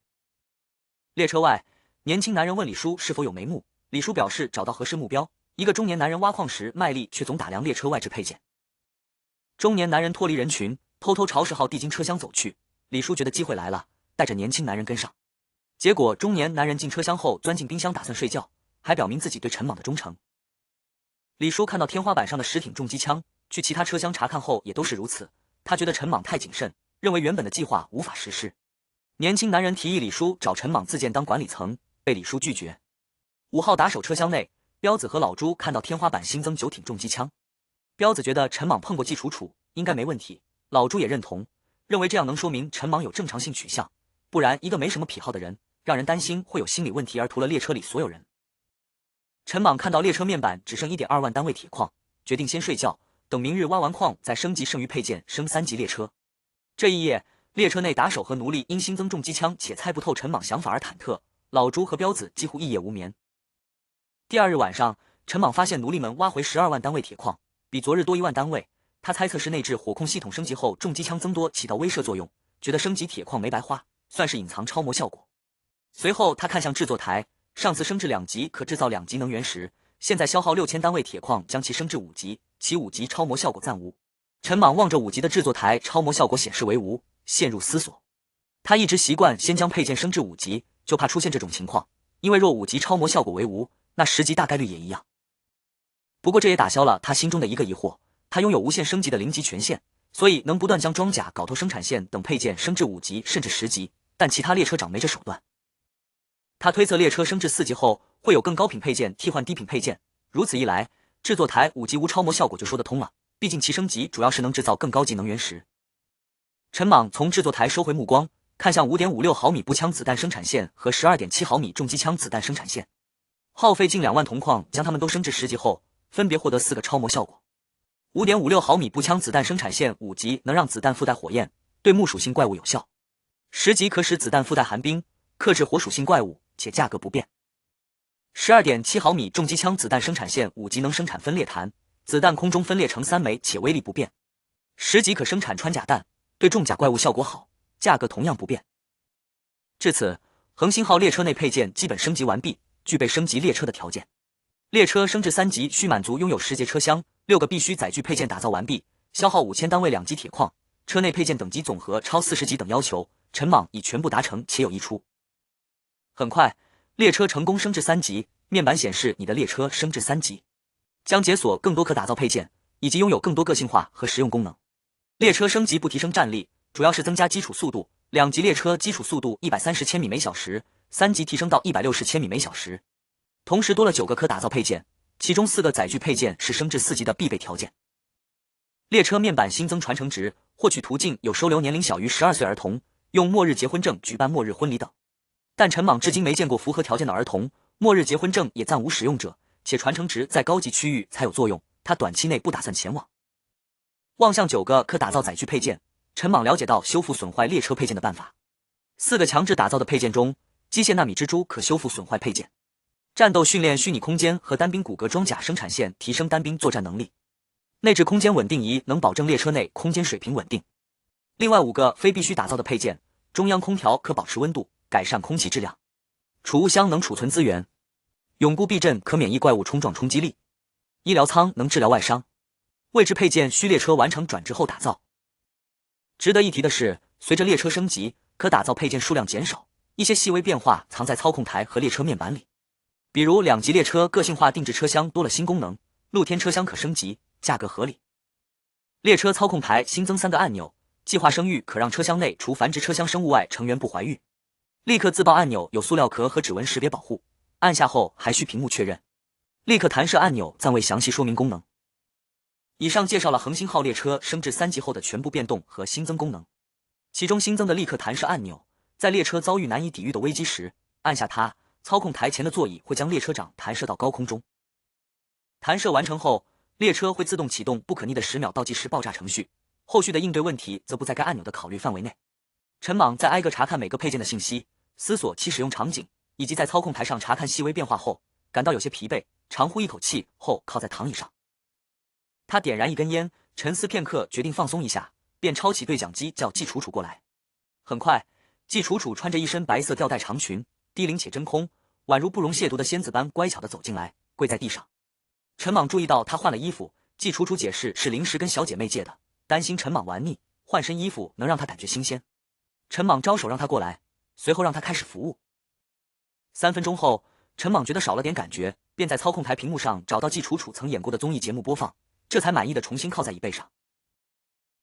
列车外，年轻男人问李叔是否有眉目，李叔表示找到合适目标。一个中年男人挖矿时卖力，却总打量列车外置配件。中年男人脱离人群，偷偷朝10号地精车厢走去。李叔觉得机会来了，带着年轻男人跟上。结果中年男人进车厢后钻进冰箱打算睡觉，还表明自己对陈莽的忠诚。李叔看到天花板上的10挺重机枪，去其他车厢查看后也都是如此。他觉得陈莽太谨慎，认为原本的计划无法实施。年轻男人提议李叔找陈莽自荐当管理层，被李叔拒绝。5号打手车厢内，彪子和老朱看到天花板新增9挺重机枪。彪子觉得陈莽碰过季楚楚，应该没问题。老朱也认同，认为这样能说明陈莽有正常性取向，不然一个没什么癖好的人，让人担心会有心理问题而屠了列车里所有人。陈莽看到列车面板只剩 1.2 万单位铁矿，决定先睡觉，等明日挖完矿再升级剩余配件升3级列车。这一夜，列车内打手和奴隶因新增重机枪且猜不透陈莽想法而忐忑，老朱和彪子几乎一夜无眠。第2日晚上，陈莽发现奴隶们挖回12万单位铁矿，比昨日多1万单位。他猜测是内置火控系统升级后重机枪增多起到威慑作用，觉得升级铁矿没白花，算是隐藏超模效果。随后他看向制作台，上次升至2级可制造2级能源石，现在消耗6000单位铁矿将其升至5级，其5级超模效果暂无。陈莽望着5级的制作台，超模效果显示为无，陷入思索。他一直习惯先将配件升至5级，就怕出现这种情况，因为若5级超模效果为无，那10级大概率也一样。不过这也打消了他心中的一个疑惑，他拥有无限升级的0级权限，所以能不断将装甲、镐头生产线等配件升至5级甚至10级，但其他列车长没这手段。他推测列车升至4级后，会有更高品配件替换低品配件，如此一来，制作台5级无超模效果就说得通了，毕竟其升级主要是能制造更高级能源石。陈莽从制作台收回目光，看向 5.56 毫米步枪子弹生产线和 12.7 毫米重机枪子弹生产线，耗费近2万铜矿将它们都升至10级后，分别获得4个超模效果。5.56 毫米步枪子弹生产线5级能让子弹附带火焰，对木属性怪物有效；10级可使子弹附带寒冰，克制火属性怪物，且价格不变。12.7 毫米重机枪子弹生产线5级能生产分裂弹，子弹空中分裂成3枚且威力不变；10级可生产穿甲弹，对重甲怪物效果好，价格同样不变。至此，恒星号列车内配件基本升级完毕，具备升级列车的条件。列车升至3级需满足拥有10节车厢，6个必须载具配件打造完毕，消耗5000单位2级铁矿，车内配件等级总和超40级等要求，陈莽已全部达成且有溢出。很快，列车成功升至3级，面板显示你的列车升至3级，将解锁更多可打造配件，以及拥有更多个性化和实用功能。列车升级不提升战力，主要是增加基础速度，2级列车基础速度130千米每小时，3级提升到160千米每小时。同时多了9个可打造配件，其中4个载具配件是升至4级的必备条件。列车面板新增传承值，获取途径有收留年龄小于12岁儿童，用末日结婚证举办末日婚礼等。但陈莽至今没见过符合条件的儿童，末日结婚证也暂无使用者，且传承值在高级区域才有作用，他短期内不打算前往。望向9个可打造载具配件，陈莽了解到修复损坏列车配件的办法。4个强制打造的配件中，机械纳米蜘蛛可修复损坏配件。战斗训练虚拟空间和单兵骨骼装甲生产线提升单兵作战能力，内置空间稳定仪能保证列车内空间水平稳定。另外5个非必须打造的配件，中央空调可保持温度，改善空气质量；储物箱能储存资源；永固避震可免疫怪物冲撞冲击力；医疗舱能治疗外伤。位置配件需列车完成转制后打造。值得一提的是，随着列车升级，可打造配件数量减少，一些细微变化藏在操控台和列车面板里。比如2级列车个性化定制车厢多了新功能，露天车厢可升级，价格合理。列车操控台新增3个按钮，计划生育可让车厢内除繁殖车厢生物外成员不怀孕。立刻自爆按钮有塑料壳和指纹识别保护，按下后还需屏幕确认。立刻弹射按钮暂未详细说明功能。以上介绍了恒星号列车升至3级后的全部变动和新增功能，其中新增的立刻弹射按钮，在列车遭遇难以抵御的危机时，按下它，操控台前的座椅会将列车长弹射到高空中。弹射完成后，列车会自动启动不可逆的10秒倒计时爆炸程序，后续的应对问题则不在该按钮的考虑范围内。陈莽在挨个查看每个配件的信息，思索其使用场景，以及在操控台上查看细微变化后，感到有些疲惫，长呼一口气后靠在躺椅上。他点燃一根烟，沉思片刻，决定放松一下，便抄起对讲机叫季楚楚过来。很快，季楚楚穿着一身白色吊带长裙，低龄且真空，宛如不容亵渎的仙子般乖巧地走进来，跪在地上。陈莽注意到她换了衣服，季楚楚解释是临时跟小姐妹借的，担心陈莽玩腻，换身衣服能让她感觉新鲜。陈莽招手让她过来，随后让她开始服务。3分钟后，陈莽觉得少了点感觉，便在操控台屏幕上找到季楚楚曾演过的综艺节目播放，这才满意的重新靠在椅背上。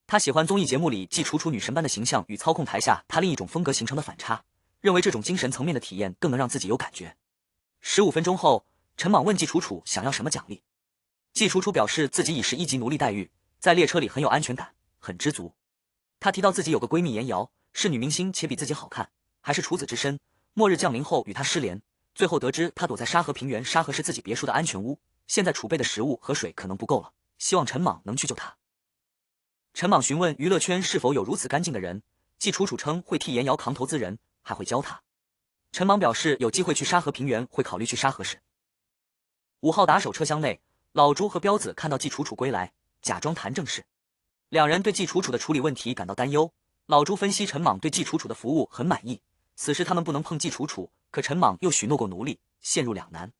他喜欢综艺节目里季楚楚女神般的形象与操控台下她另一种风格形成的反差，认为这种精神层面的体验更能让自己有感觉。15分钟后，陈莽问季楚楚想要什么奖励，季楚楚表示自己已是1级奴隶待遇，在列车里很有安全感，很知足。她提到自己有个闺蜜严瑶，是女明星且比自己好看，还是处子之身，末日降临后与她失联，最后得知她躲在沙河平原，沙河是自己别墅的安全屋，现在储备的食物和水可能不够了，希望陈莽能去救她。陈莽询问娱乐圈是否有如此干净的人，季楚楚称会替严瑶扛投资人，还会教他。陈莽表示有机会去沙河平原会考虑去沙河市。5号打手车厢内，老朱和彪子看到季楚楚归来，假装谈正事。两人对季楚楚的处理问题感到担忧。老朱分析陈莽对季楚楚的服务很满意，此时他们不能碰季楚楚，可陈莽又许诺过奴隶，陷入两难。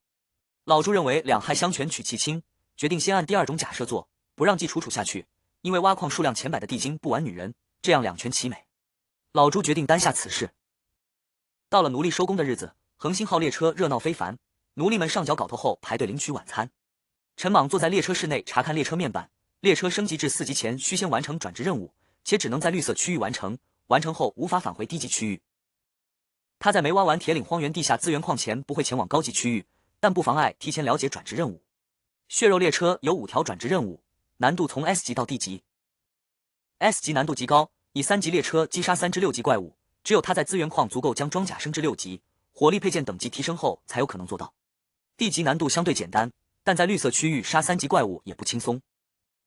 老朱认为两害相权取其轻，决定先按第2种假设做，不让季楚楚下去，因为挖矿数量前百的地精不玩女人，这样两全其美。老朱决定担下此事。到了奴隶收工的日子，恒星号列车热闹非凡，奴隶们上缴镐头后排队领取晚餐。陈莽坐在列车室内查看列车面板，列车升级至4级前需先完成转职任务，且只能在绿色区域完成，完成后无法返回低级区域。他在没挖完铁岭荒原地下资源矿前不会前往高级区域，但不妨碍提前了解转职任务。血肉列车有5条转职任务，难度从 S 级到 D 级。S 级难度极高，以3级列车击杀3至6级怪物，只有他在资源矿足够将装甲升至6级，火力配件等级提升后才有可能做到。D 级难度相对简单，但在绿色区域杀3级怪物也不轻松。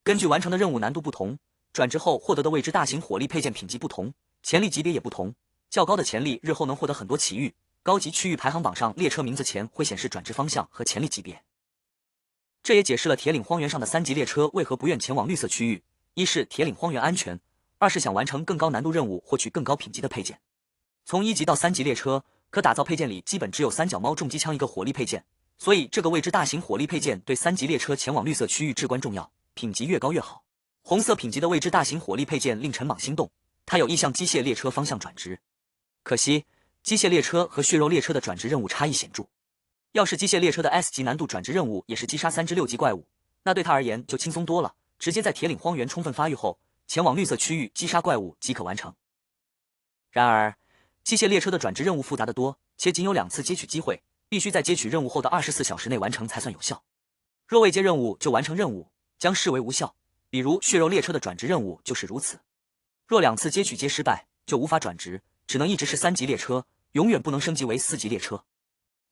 根据完成的任务难度不同，转职后获得的未知大型火力配件品级不同，潜力级别也不同。较高的潜力日后能获得很多奇遇，高级区域排行榜上列车名字前会显示转职方向和潜力级别。这也解释了铁岭荒原上的3级列车为何不愿前往绿色区域，一是铁岭荒原安全，二是想完成更高难度任务获取更高品级的配件。从1级到3级列车可打造配件里基本只有三脚猫重机枪一个火力配件，所以这个未知大型火力配件对3级列车前往绿色区域至关重要，品级越高越好。红色品级的未知大型火力配件令陈莽心动，他有意向机械列车方向转职。可惜机械列车和血肉列车的转职任务差异显著，要是机械列车的 S 级难度转职任务也是击杀3至6级怪物，那对他而言就轻松多了，直接在铁岭荒原充分发育后前往绿色区域击杀怪物即可完成。然而机械列车的转职任务复杂得多，且仅有2次接取机会，必须在接取任务后的24小时内完成才算有效。若未接任务就完成任务，将视为无效，比如血肉列车的转职任务就是如此。若2次接取皆失败，就无法转职，只能一直是3级列车，永远不能升级为4级列车。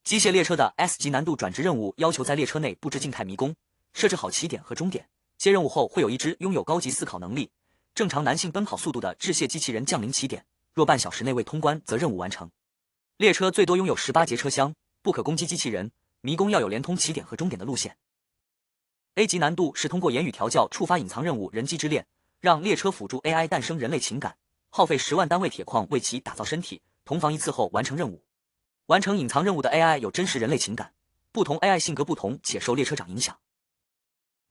机械列车的 S 级难度转职任务要求在列车内布置静态迷宫，设置好起点和终点，接任务后会有一只拥有高级思考能力、正常男性奔跑速度的致谢机器人降临起点，若半小时内未通关则任务完成。列车最多拥有18节车厢，不可攻击机器人，迷宫要有连通起点和终点的路线。A 级难度是通过言语调教触发隐藏任务人机之恋，让列车辅助 AI 诞生人类情感，耗费10万单位铁矿为其打造身体，同房1次后完成任务。完成隐藏任务的 AI 有真实人类情感，不同 AI 性格不同且受列车长影响。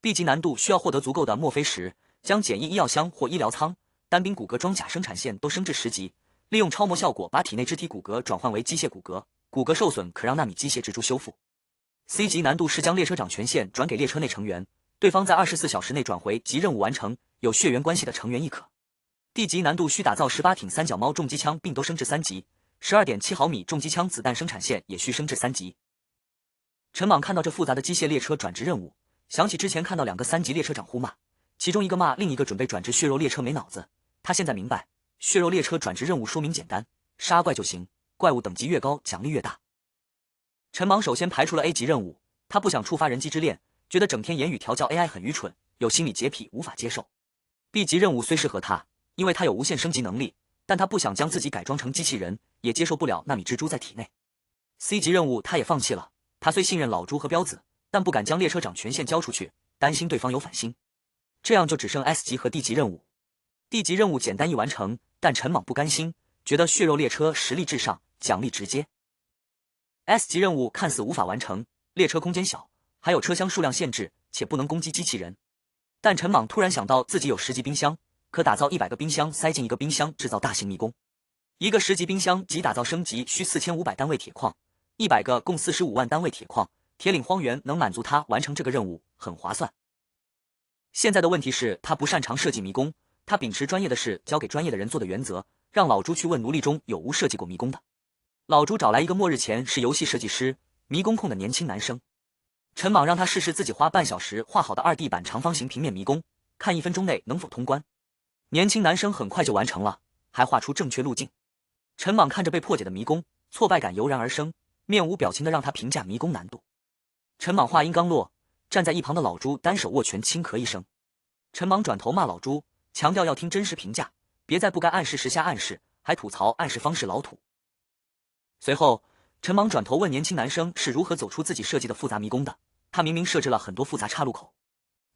B 级难度需要获得足够的墨菲石，将简易医药箱或医疗舱、单兵骨骼装甲生产线都升至10级，利用超模效果把体内肢体骨骼转换为机械骨骼，骨骼受损可让纳米机械蜘蛛修复。C 级难度是将列车长权限转给列车内成员，对方在24小时内转回即任务完成，有血缘关系的成员亦可。D 级难度需打造18挺三脚猫重机枪并都升至3级，12.7毫米重机枪子弹生产线也需升至3级。陈莽看到这复杂的机械列车转职任务，想起之前看到2个3级列车长互骂，其中一个骂另一个准备转职血肉列车没脑子，他现在明白，血肉列车转职任务说明简单，杀怪就行，怪物等级越高奖励越大。陈莽首先排除了 A 级任务，他不想触发人机之恋，觉得整天言语调教 AI 很愚蠢，有心理洁癖无法接受。B 级任务虽适合他，因为他有无限升级能力，但他不想将自己改装成机器人，也接受不了纳米蜘蛛在体内。C 级任务他也放弃了，他虽信任老朱和彪子，但不敢将列车长权限交出去，担心对方有反心。这样就只剩 S 级和 D 级任务。D 级任务简单易完成，但陈莽不甘心，觉得血肉列车实力至上，奖励直接。S 级任务看似无法完成，列车空间小，还有车厢数量限制，且不能攻击机器人。但陈莽突然想到自己有10级冰箱，可打造100个冰箱塞进一个冰箱，制造大型迷宫。一个10级冰箱及打造升级需4500单位铁矿，100个共45万单位铁矿，铁岭荒原能满足他完成这个任务，很划算。现在的问题是，他不擅长设计迷宫，他秉持专业的事交给专业的人做的原则，让老朱去问奴隶中有无设计过迷宫的。老朱找来一个末日前是游戏设计师、迷宫控的年轻男生。陈莽让他试试自己花半小时画好的2D 版长方形平面迷宫，看1分钟内能否通关。年轻男生很快就完成了，还画出正确路径。陈莽看着被破解的迷宫，挫败感油然而生，面无表情地让他评价迷宫难度。陈莽话音刚落，站在一旁的老朱单手握拳轻咳一声。陈莽转头骂老朱，强调要听真实评价，别在不该暗示时瞎暗示，还吐槽暗示方式老土。随后陈莽转头问年轻男生是如何走出自己设计的复杂迷宫的，他明明设置了很多复杂岔路口。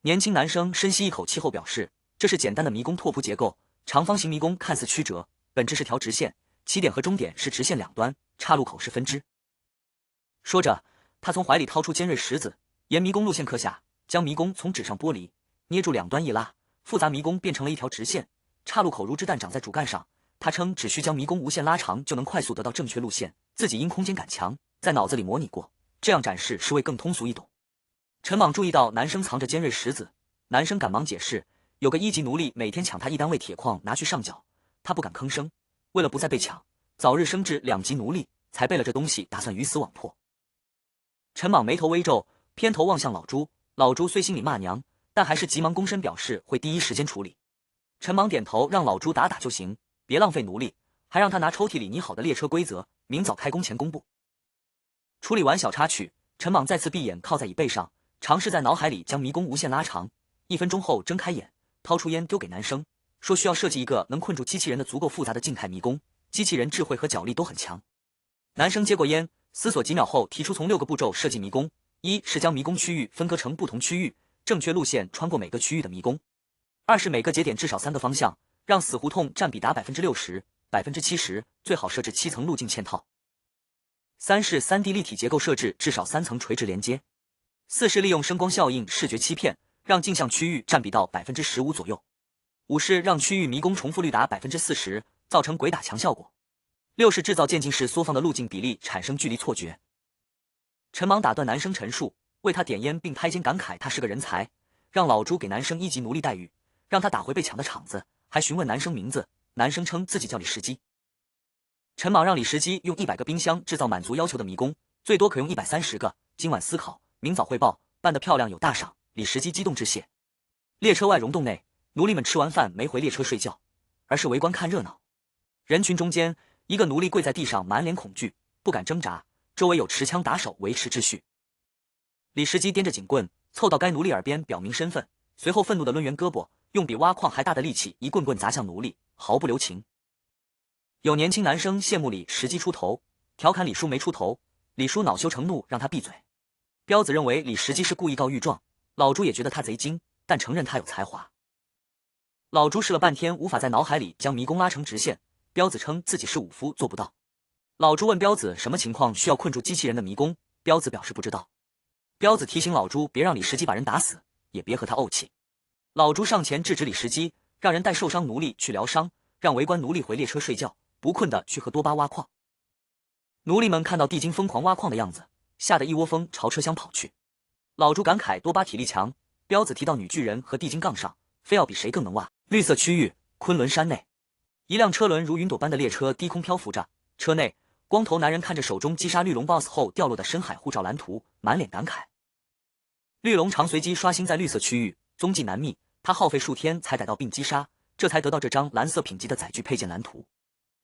年轻男生深吸一口气后表示，这是简单的迷宫拓扑结构，长方形迷宫看似曲折，本质是条直线，起点和终点是直线两端，岔路口是分支。说着，他从怀里掏出尖锐石子，沿迷宫路线刻下，将迷宫从纸上剥离，捏住两端一拉，复杂迷宫变成了一条直线，岔路口如枝弹长在主干上。他称只需将迷宫无限拉长就能快速得到正确路线，自己因空间感强，在脑子里模拟过，这样展示是为更通俗易懂。陈莽注意到男生藏着尖锐石子，男生赶忙解释，有个1级奴隶每天抢他1单位铁矿拿去上缴，他不敢吭声，为了不再被抢，早日升至2级奴隶，才背了这东西打算鱼死网破。陈莽眉头微皱，偏头望向老朱，老朱虽心里骂娘，但还是急忙躬身表示会第一时间处理。陈莽点头让老朱打就行，别浪费奴隶，还让他拿抽屉里拟好的列车规则，明早开工前公布。处理完小插曲，陈莽再次闭眼靠在椅背上，尝试在脑海里将迷宫无限拉长。1分钟后睁开眼，掏出烟丢给男生，说需要设计一个能困住机器人的足够复杂的静态迷宫，机器人智慧和脚力都很强。男生接过烟，思索几秒后提出从6个步骤设计迷宫：一是将迷宫区域分割成不同区域，正确路线穿过每个区域的迷宫；二是每个节点至少3个方向，让死胡同占比达 60%、70%， 最好设置7层路径嵌套；三是 3D 立体结构设置至少3层垂直连接；四是利用声光效应视觉欺骗，让镜像区域占比到 15% 左右；五是让区域迷宫重复率达 40%， 造成鬼打墙效果；六是制造渐进式缩放的路径比例，产生距离错觉。陈莽打断男生陈述，为他点烟并拍肩感慨他是个人才，让老朱给男生1级奴隶待遇，让他打回被抢的场子，还询问男生名字，男生称自己叫李石基。陈莽让李石基用100个冰箱制造满足要求的迷宫，最多可用130个，今晚思考，明早汇报，办得漂亮有大赏。李石基激动致谢。列车外溶洞内，奴隶们吃完饭没回列车睡觉，而是围观看热闹。人群中间，一个奴隶跪在地上，满脸恐惧，不敢挣扎，周围有持枪打手维持秩序。李石基掂着警棍凑到该奴隶耳边表明身份，随后愤怒地抡圆胳膊，用比挖矿还大的力气一棍棍砸向奴隶，毫不留情。有年轻男生羡慕李石基出头，调侃李叔没出头，李叔恼羞成怒让他闭嘴。彪子认为李石基是故意告御状，老朱也觉得他贼精，但承认他有才华。老朱试了半天无法在脑海里将迷宫拉成直线，彪子称自己是武夫做不到。老朱问彪子什么情况需要困住机器人的迷宫，彪子表示不知道。彪子提醒老朱别让李石基把人打死，也别和他怄气。老朱上前制止李石基，让人带受伤奴隶去疗伤，让围观奴隶回列车睡觉，不困的去和多巴挖矿。奴隶们看到地精疯狂挖矿的样子，吓得一窝蜂朝车厢跑去。老朱感慨多巴体力强，彪子提到女巨人和地精杠上，非要比谁更能挖。绿色区域，昆仑山内，一辆车轮如云朵般的列车低空漂浮着，车内光头男人看着手中击杀绿龙 BOSS 后掉落的深海护照蓝图，满脸感慨。绿龙常随机刷新在绿色区域，踪迹难觅，他耗费数天才逮到并击杀，这才得到这张蓝色品级的载具配件蓝图。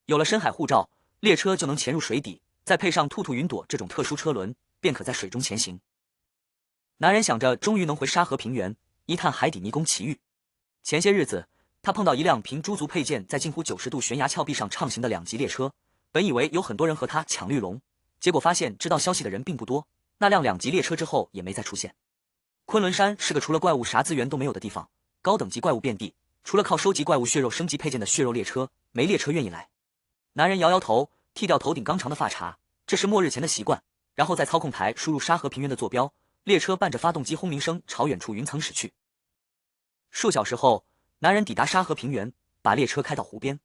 有了深海护照，列车就能潜入水底，再配上兔兔云朵这种特殊车轮，便可在水中前行。男人想着终于能回沙河平原一探海底迷宫奇遇。前些日子他碰到一辆凭猪足配件在近乎90度悬崖峭壁上畅行的2级列车，本以为有很多人和他抢绿龙，结果发现知道消息的人并不多，那辆2级列车之后也没再出现。昆仑山是个除了怪物啥资源都没有的地方，高等级怪物遍地，除了靠收集怪物血肉升级配件的血肉列车，没列车愿意来。男人摇摇头，剃掉头顶刚长的发茬，这是末日前的习惯。然后在操控台输入沙河平原的坐标，列车伴着发动机轰鸣声朝远处云层驶去。数小时后，男人抵达沙河平原，把列车开到湖边。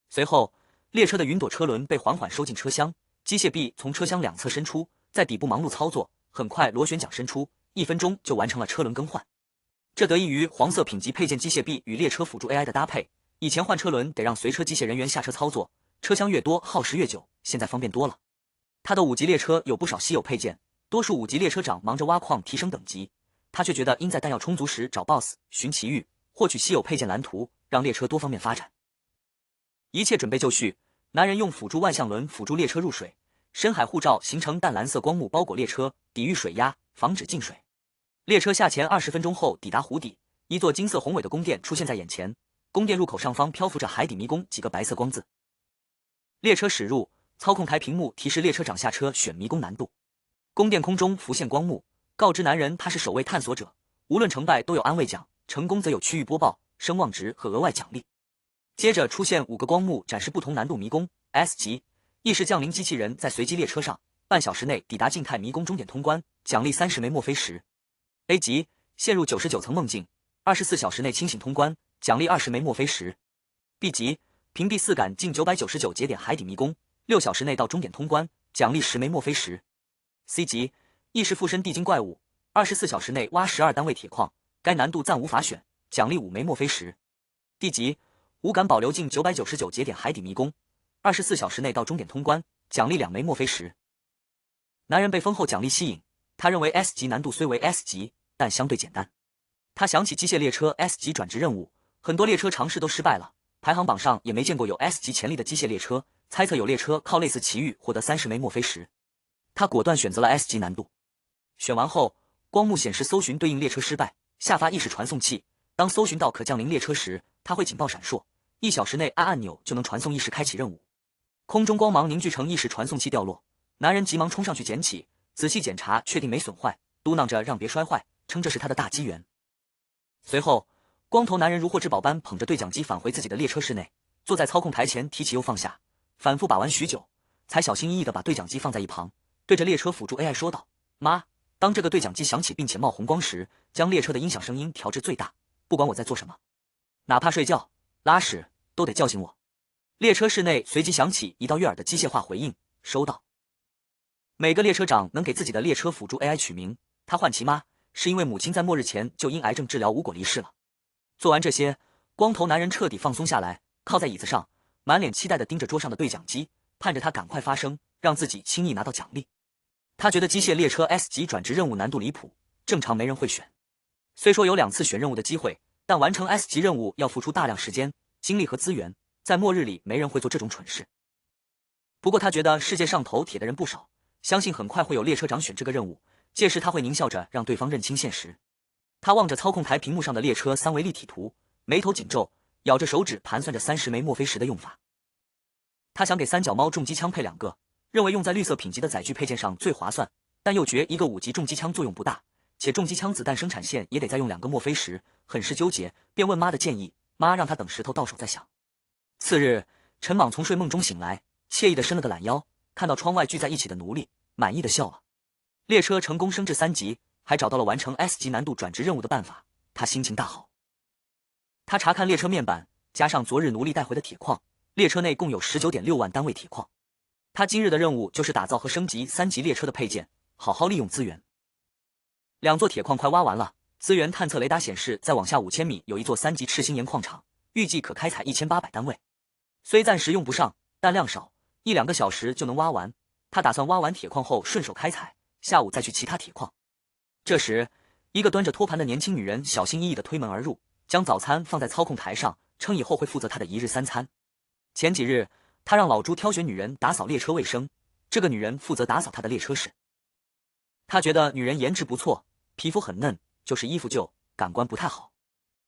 随后，列车的云朵车轮被缓缓收进车厢，机械臂从车厢两侧伸出，在底部忙碌操作，很快螺旋桨伸出，1分钟就完成了车轮更换。这得益于黄色品级配件机械臂与列车辅助 AI 的搭配。以前换车轮得让随车机械人员下车操作，车厢越多耗时越久，现在方便多了。他的5级列车有不少稀有配件，多数5级列车长忙着挖矿提升等级，他却觉得应在弹药充足时找 BOSS 寻奇遇，获取稀有配件蓝图，让列车多方面发展。一切准备就绪，男人用辅助万向轮辅助列车入水，深海护罩形成淡蓝色光幕包裹列车，抵御水压，防止进水。列车下潜20分钟后抵达湖底，一座金色宏伟的宫殿出现在眼前，宫殿入口上方漂浮着海底迷宫几个白色光字。列车驶入，操控台屏幕提示列车长下车选迷宫难度。宫殿空中浮现光幕，告知男人他是首位探索者，无论成败都有安慰奖，成功则有区域播报、声望值和额外奖励。接着出现5个光幕展示不同难度迷宫。S 级意识降临机器人在随机列车上，半小时内抵达静态迷宫终点通关，奖励30枚墨菲石。A 级陷入99层梦境，24小时内清醒通关，奖励20枚墨菲石。B 级屏蔽4杆近999节点海底迷宫，6小时内到终点通关，奖励10枚墨菲石。C 级意识附身地精怪物，24小时内挖12单位铁矿，该难度暂无法选，奖励5枚墨菲石。D 级5杆保留近999节点海底迷宫，24小时内到终点通关，奖励2枚墨菲石。男人被封后奖励吸引，他认为 S 级难度虽为 S 级，但相对简单。他想起机械列车 S 级转职任务，很多列车尝试都失败了，排行榜上也没见过有 S 级潜力的机械列车，猜测有列车靠类似奇遇获得30枚墨菲石。他果断选择了 S 级难度。选完后，光幕显示搜寻对应列车失败，下发意识传送器，当搜寻到可降临列车时，它会警报闪烁，1小时内按按钮就能传送意识开启任务。空中光芒凝聚成意识传送器掉落，男人急忙冲上去捡起，仔细检查确定没损坏，嘟囔着让别摔坏，称这是他的大机缘。随后，光头男人如获至宝般捧着对讲机返回自己的列车室内，坐在操控台前提起又放下，反复把玩许久，才小心翼翼地把对讲机放在一旁，对着列车辅助 AI 说道：妈，当这个对讲机响起并且冒红光时，将列车的音响声音调至最大，不管我在做什么，哪怕睡觉、拉屎都得叫醒我。列车室内随即响起一道悦耳的机械化回应：收到。每个列车长能给自己的列车辅助 AI 取名，他唤其妈，是因为母亲在末日前就因癌症治疗无果离世了。做完这些，光头男人彻底放松下来，靠在椅子上，满脸期待地盯着桌上的对讲机，盼着他赶快发声，让自己轻易拿到奖励。他觉得机械列车 S 级转职任务难度离谱，正常没人会选。虽说有2次选任务的机会，但完成 S 级任务要付出大量时间、精力和资源，在末日里没人会做这种蠢事。不过他觉得世界上头铁的人不少，相信很快会有列车长选这个任务，届时他会狞笑着让对方认清现实。他望着操控台屏幕上的列车3维立体图，眉头紧皱，咬着手指盘算着30枚墨菲石的用法。他想给3脚猫重机枪配2个，认为用在绿色品级的载具配件上最划算，但又觉一个5级重机枪作用不大，且重机枪子弹生产线也得再用2个墨菲石，很是纠结，便问妈的建议，妈让他等石头到手再想。次日，陈莽从睡梦中醒来，惬意地伸了个懒腰，看到窗外聚在一起的奴隶，满意的笑了。列车成功升至3级，还找到了完成 S 级难度转职任务的办法，他心情大好。他查看列车面板，加上昨日奴隶带回的铁矿，列车内共有 19.6万单位铁矿。他今日的任务就是打造和升级3级列车的配件，好好利用资源。2座铁矿快挖完了，资源探测雷达显示再往下5000米有一座3级赤星岩矿场，预计可开采1800单位。虽暂时用不上，但量少，1-2个小时就能挖完。他打算挖完铁矿后顺手开采，下午再去其他铁矿。这时，一个端着托盘的年轻女人小心翼翼地推门而入，将早餐放在操控台上，称以后会负责她的1日3餐。前几日，他让老朱挑选女人打扫列车卫生，这个女人负责打扫他的列车室。他觉得女人颜值不错，皮肤很嫩，就是衣服旧，感官不太好。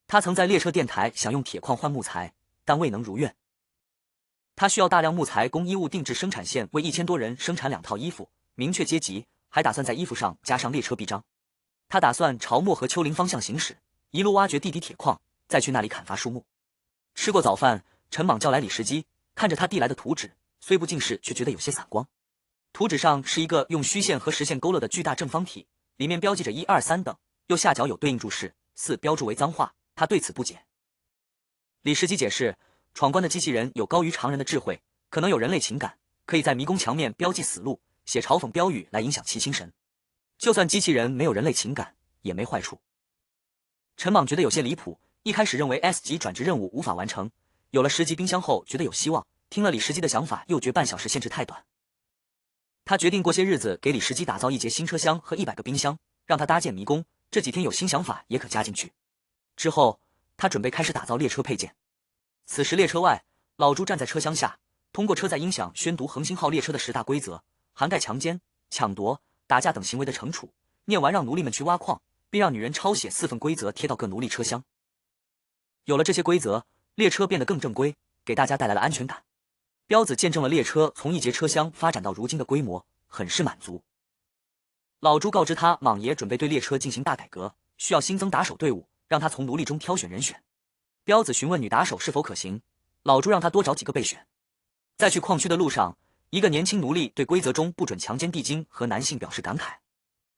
他曾在列车电台想用铁矿换木材，但未能如愿。他需要大量木材供衣物定制生产线为1000多人生产2套衣服，明确阶级，还打算在衣服上加上列车臂章。他打算朝漠河丘陵方向行驶，一路挖掘地底铁矿，再去那里砍伐树木。吃过早饭，陈莽叫来李时基，看着他递来的图纸，虽不近视，却觉得有些散光。图纸上是一个用虚线和实线勾勒的巨大正方体，里面标记着1、2、3等，右下角有对应注释，4标注为脏话。他对此不解。李时基解释，闯关的机器人有高于常人的智慧，可能有人类情感，可以在迷宫墙面标记死路，写嘲讽标语来影响其精神。就算机器人没有人类情感，也没坏处。陈莽觉得有些离谱，一开始认为 S 级转职任务无法完成，有了10级冰箱后觉得有希望，听了李时基的想法又觉半小时限制太短。他决定过些日子给李时基打造1节新车厢和100个冰箱，让他搭建迷宫，这几天有新想法也可加进去。之后他准备开始打造列车配件。此时列车外，老朱站在车厢下，通过车载音响宣读恒星号列车的10大规则，涵盖强奸、抢夺、打架等行为的惩处。念完让奴隶们去挖矿，并让女人抄写4份规则贴到各奴隶车厢。有了这些规则，列车变得更正规，给大家带来了安全感。彪子见证了列车从1节车厢发展到如今的规模，很是满足。老朱告知他，莽爷准备对列车进行大改革，需要新增打手队伍，让他从奴隶中挑选人选。彪子询问女打手是否可行，老朱让他多找几个备选。在去矿区的路上，一个年轻奴隶对规则中不准强奸地精和男性表示感慨。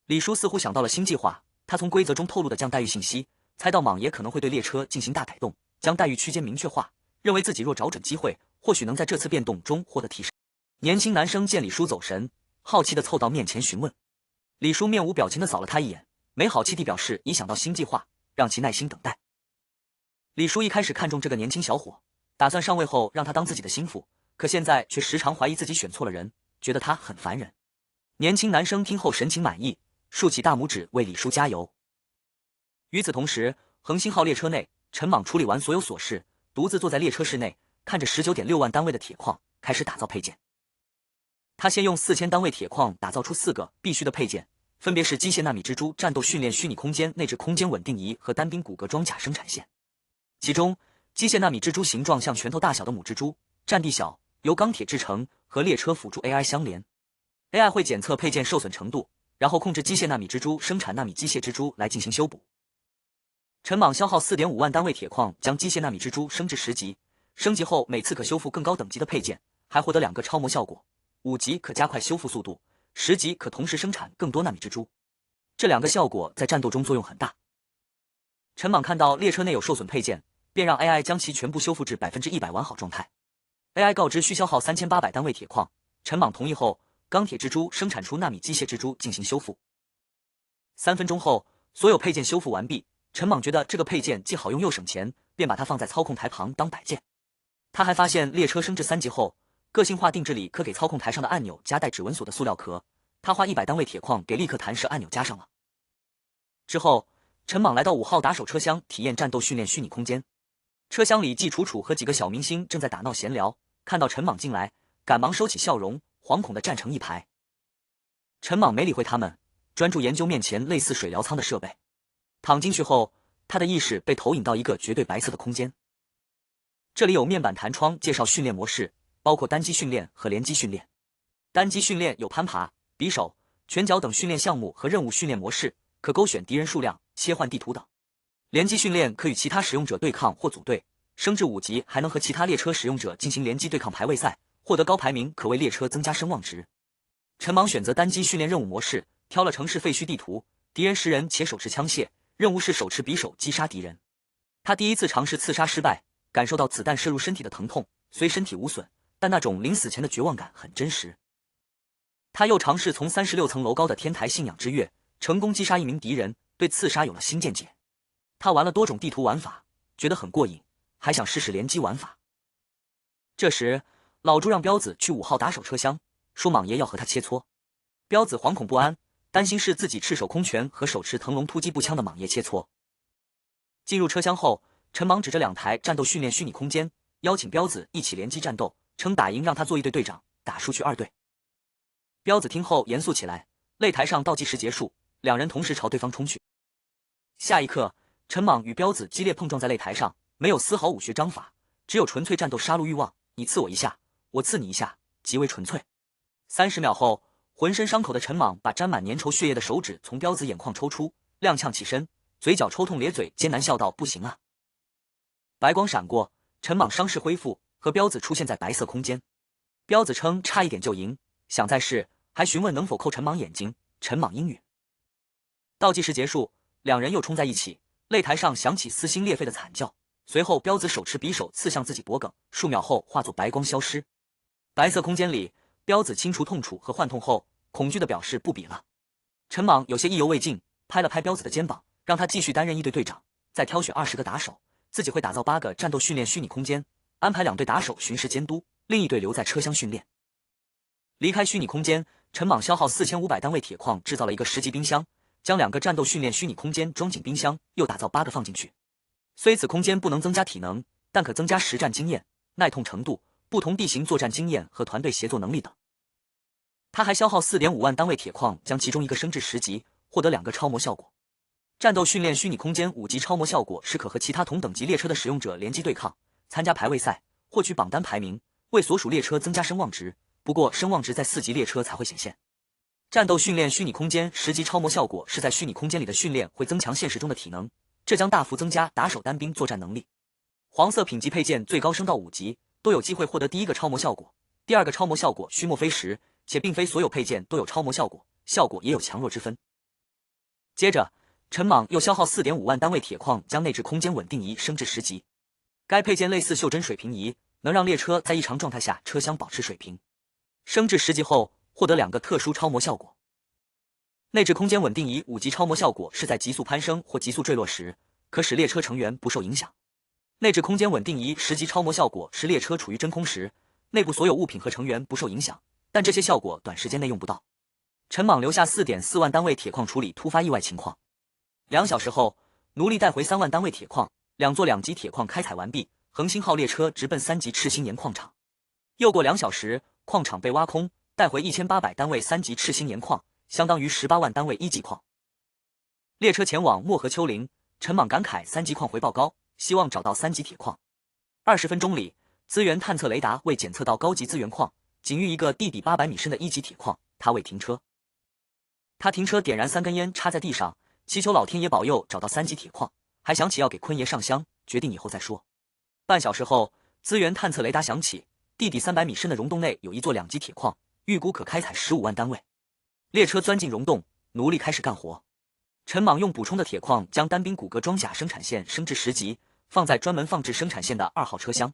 李叔似乎想到了新计划，他从规则中透露的降待遇信息，猜到莽爷可能会对列车进行大改动，将待遇区间明确化，认为自己若找准机会，或许能在这次变动中获得提升。年轻男生见李叔走神，好奇地凑到面前询问。李叔面无表情地扫了他一眼，没好气地表示已想到新计划，让其耐心等待。李叔一开始看中这个年轻小伙，打算上位后让他当自己的心腹，可现在却时常怀疑自己选错了人，觉得他很烦人。年轻男生听后神情满意，竖起大拇指为李叔加油。与此同时，恒星号列车内，陈莽处理完所有琐事，独自坐在列车室内，看着19.6万单位的铁矿，开始打造配件。他先用4000单位铁矿打造出4个必须的配件，分别是机械纳米蜘蛛战斗训练虚拟空间内置空间稳定仪和单兵骨骼装甲生产线。其中，机械纳米蜘蛛形状像拳头大小的母蜘蛛，占地小，由钢铁制成，和列车辅助 AI 相连。AI 会检测配件受损程度，然后控制机械纳米蜘蛛生产纳米机械蜘蛛来进行修补。陈莽消耗4.5万单位铁矿，将机械纳米蜘蛛升至10级，升级后每次可修复更高等级的配件，还获得2个超模效果，5级可加快修复速度，10级可同时生产更多纳米蜘蛛。这2个效果在战斗中作用很大。陈莽看到列车内有受损配件，便让 AI 将其全部修复至100%完好状态。AI 告知需消耗3800单位铁矿，陈莽同意后，钢铁蜘蛛生产出纳米机械蜘蛛进行修复。3分钟后，所有配件修复完毕。陈莽觉得这个配件既好用又省钱，便把它放在操控台旁当摆件。他还发现列车升至3级后，个性化定制里可给操控台上的按钮加带指纹锁的塑料壳，他花100单位铁矿给立刻弹射按钮加上了。之后，陈莽来到5号打手车厢体验战斗训练虚拟空间。车厢里季楚楚和几个小明星正在打闹闲聊，看到陈莽进来，赶忙收起笑容，惶恐地站成一排。陈莽没理会他们，专注研究面前类似水疗舱的设备。躺进去后，他的意识被投影到一个绝对白色的空间。这里有面板弹窗介绍训练模式，包括单机训练和联机训练。单机训练有攀爬、匕首、拳脚等训练项目和任务训练模式，可勾选敌人数量、切换地图等。联机训练可与其他使用者对抗或组队，升至5级还能和其他列车使用者进行联机对抗排位赛，获得高排名可为列车增加声望值。陈莽选择单机训练任务模式，挑了城市废墟地图，敌人10人且手持枪械，任务是手持匕首击杀敌人。他第一次尝试刺杀失败，感受到子弹射入身体的疼痛，虽身体无损，但那种临死前的绝望感很真实。他又尝试从36层楼高的天台信仰之跃，成功击杀一名敌人，对刺杀有了新见解。他玩了多种地图玩法，觉得很过瘾，还想试试联机玩法。这时，老朱让彪子去5号打手车厢，说莽爷要和他切磋。彪子惶恐不安，担心是自己赤手空拳和手持腾龙突击步枪的莽爷切磋。进入车厢后，陈莽指着2台战斗训练虚拟空间，邀请彪子一起联机战斗，称打赢让他做1队队长，打输去2队。彪子听后严肃起来，擂台上倒计时结束，2人同时朝对方冲去。下一刻，陈莽与彪子激烈碰撞在擂台上，没有丝毫武学章法，只有纯粹战斗杀戮欲望，你刺我一下，我刺你一下，极为纯粹。30秒后，浑身伤口的陈莽把沾满粘稠血液的手指从彪子眼眶抽出，踉跄起身，嘴角抽痛咧嘴，艰难笑道：“不行啊！”白光闪过，陈莽伤势恢复，和彪子出现在白色空间。彪子称差一点就赢，想再试，还询问能否扣陈莽眼睛，陈莽应允。倒计时结束，两人又冲在一起，擂台上响起撕心裂肺的惨叫。随后，彪子手持匕首刺向自己脖颈，数秒后化作白光消失。白色空间里，彪子清除痛楚和幻痛后，恐惧的表示不比了。陈莽有些意犹未尽，拍了拍彪子的肩膀，让他继续担任一队队长，再挑选20个打手，自己会打造8个战斗训练虚拟空间，安排2队打手巡视监督，另一队留在车厢训练。离开虚拟空间，陈莽消耗4500单位铁矿制造了一个10级冰箱，将2个战斗训练虚拟空间装进冰箱，又打造8个放进去。虽此空间不能增加体能，但可增加实战经验、耐痛程度、不同地形作战经验和团队协作能力等。他还消耗4.5万单位铁矿，将其中一个升至10级，获得2个超模效果。战斗训练虚拟空间5级超模效果是可和其他同等级列车的使用者联机对抗，参加排位赛，获取榜单排名，为所属列车增加声望值。不过声望值在4级列车才会显现。战斗训练虚拟空间10级超模效果是在虚拟空间里的训练会增强现实中的体能，这将大幅增加打手单兵作战能力。黄色品级配件最高升到5级，都有机会获得第1个超模效果。第2个超模效果虚莫非实，且并非所有配件都有超模效果，效果也有强弱之分。接着，陈莽又消耗4.5万单位铁矿，将内置空间稳定仪升至10级。该配件类似袖珍水平仪，能让列车在异常状态下车厢保持水平。升至10级后，获得2个特殊超模效果。内置空间稳定仪5级超模效果是在急速攀升或急速坠落时，可使列车成员不受影响。内置空间稳定仪10级超模效果是列车处于真空时，内部所有物品和成员不受影响，但这些效果短时间内用不到。陈莽留下4.4万单位铁矿处理突发意外情况。2小时后，奴隶带回3万单位铁矿，2座2级铁矿开采完毕，恒星号列车直奔3级赤星岩矿场。又过2小时，矿场被挖空，带回1800单位3级赤星岩矿，相当于18万单位1级矿。列车前往漠河丘陵，陈莽感慨3级矿回报高，希望找到3级铁矿。20分钟里，资源探测雷达未检测到高级资源矿，仅遇一个地底800米深的1级铁矿，他未停车。他停车点燃3根烟插在地上，祈求老天爷保佑找到3级铁矿，还想起要给坤爷上香，决定以后再说。半小时后，资源探测雷达响起，地底300米深的溶洞内有一座2级铁矿，预估可开采15万单位。列车钻进溶洞，奴隶开始干活。陈莽用补充的铁矿将单兵骨骼装甲生产线升至10级，放在专门放置生产线的2号车厢。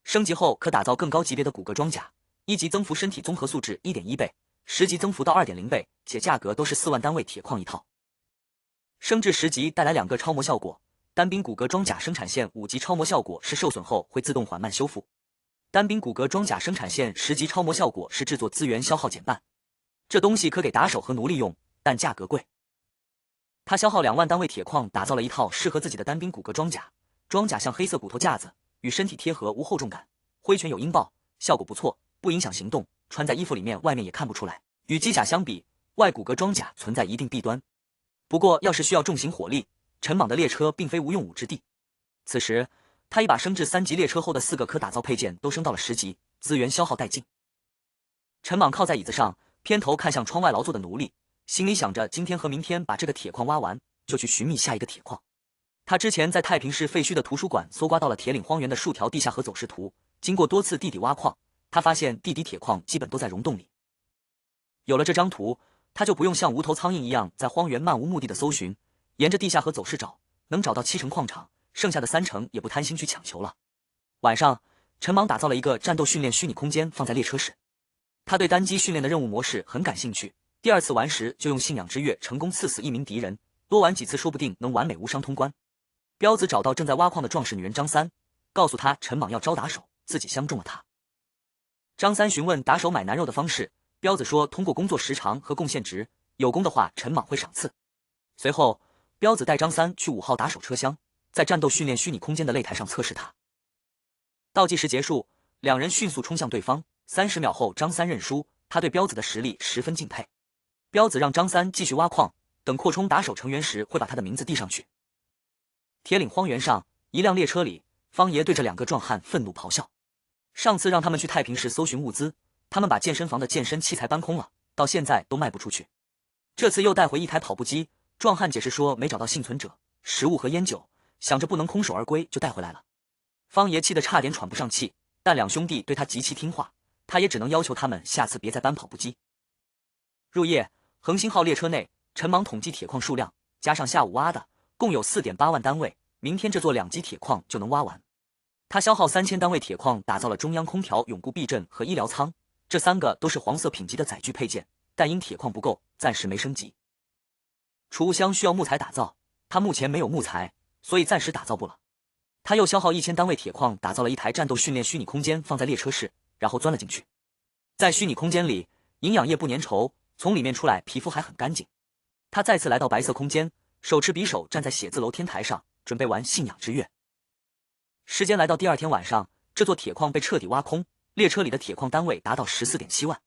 升级后可打造更高级别的骨骼装甲，1级增幅身体综合素质 1.1 倍，10级增幅到 2.0 倍，且价格都是4万单位铁矿一套。升至10级带来2个超模效果，单兵骨骼装甲生产线5级超模效果是受损后会自动缓慢修复。单兵骨骼装甲生产线10级超模效果是制作资源消耗减半。这东西可给打手和奴隶用，但价格贵。他消耗2万单位铁矿打造了一套适合自己的单兵骨骼装甲，装甲像黑色骨头架子，与身体贴合，无厚重感，挥拳有音爆，效果不错，不影响行动，穿在衣服里面外面也看不出来。与机甲相比，外骨骼装甲存在一定弊端。不过要是需要重型火力，陈莽的列车并非无用武之地。此时他已把升至3级列车后的4个可打造配件都升到了10级，资源消耗殆尽。陈莽靠在椅子上，偏头看向窗外劳作的奴隶，心里想着今天和明天把这个铁矿挖完，就去寻觅下一个铁矿。他之前在太平市废墟的图书馆搜刮到了铁岭荒原的数条地下河走势图，经过多次地底挖矿，他发现地底铁矿基本都在溶洞里。有了这张图，他就不用像无头苍蝇一样在荒原漫无目的的搜寻，沿着地下河走势找，能找到70%矿场，剩下的30%也不贪心去强求了。晚上，陈莽打造了一个战斗训练虚拟空间放在列车室。他对单机训练的任务模式很感兴趣，第2次玩时就用信仰之跃成功刺死1名敌人，多玩几次说不定能完美无伤通关。彪子找到正在挖矿的壮实女人张三，告诉他陈莽要招打手，自己相中了他。张三询问打手买男肉的方式，彪子说通过工作时长和贡献值，有功的话陈莽会赏赐。随后，彪子带张三去5号打手车厢，在战斗训练虚拟空间的擂台上测试他。倒计时结束，2人迅速冲向对方，30秒后张三认输，他对彪子的实力十分敬佩。彪子让张三继续挖矿，等扩充打手成员时会把他的名字递上去。铁岭荒原上，一辆列车里，方爷对着2个壮汉愤怒咆哮。上次让他们去太平市搜寻物资，他们把健身房的健身器材搬空了，到现在都卖不出去。这次又带回1台跑步机，壮汉解释说没找到幸存者、食物和烟酒，想着不能空手而归，就带回来了。方爷气得差点喘不上气，但2兄弟对他极其听话，他也只能要求他们下次别再搬跑步机。入夜，恒星号列车内，陈莽统计铁矿数量，加上下午挖的，共有 4.8 万单位。明天这座2级铁矿就能挖完。他消耗3000单位铁矿，打造了中央空调、永固避震和医疗舱，这3个都是黄色品级的载具配件，但因铁矿不够，暂时没升级。储物箱需要木材打造，他目前没有木材，所以暂时打造不了。他又消耗1000单位铁矿，打造了一台战斗训练虚拟空间，放在列车室，然后钻了进去。在虚拟空间里，营养液不粘稠，从里面出来皮肤还很干净。他再次来到白色空间，手持匕首站在写字楼天台上，准备玩信仰之跃。时间来到第2天晚上，这座铁矿被彻底挖空，列车里的铁矿单位达到 14.7 万。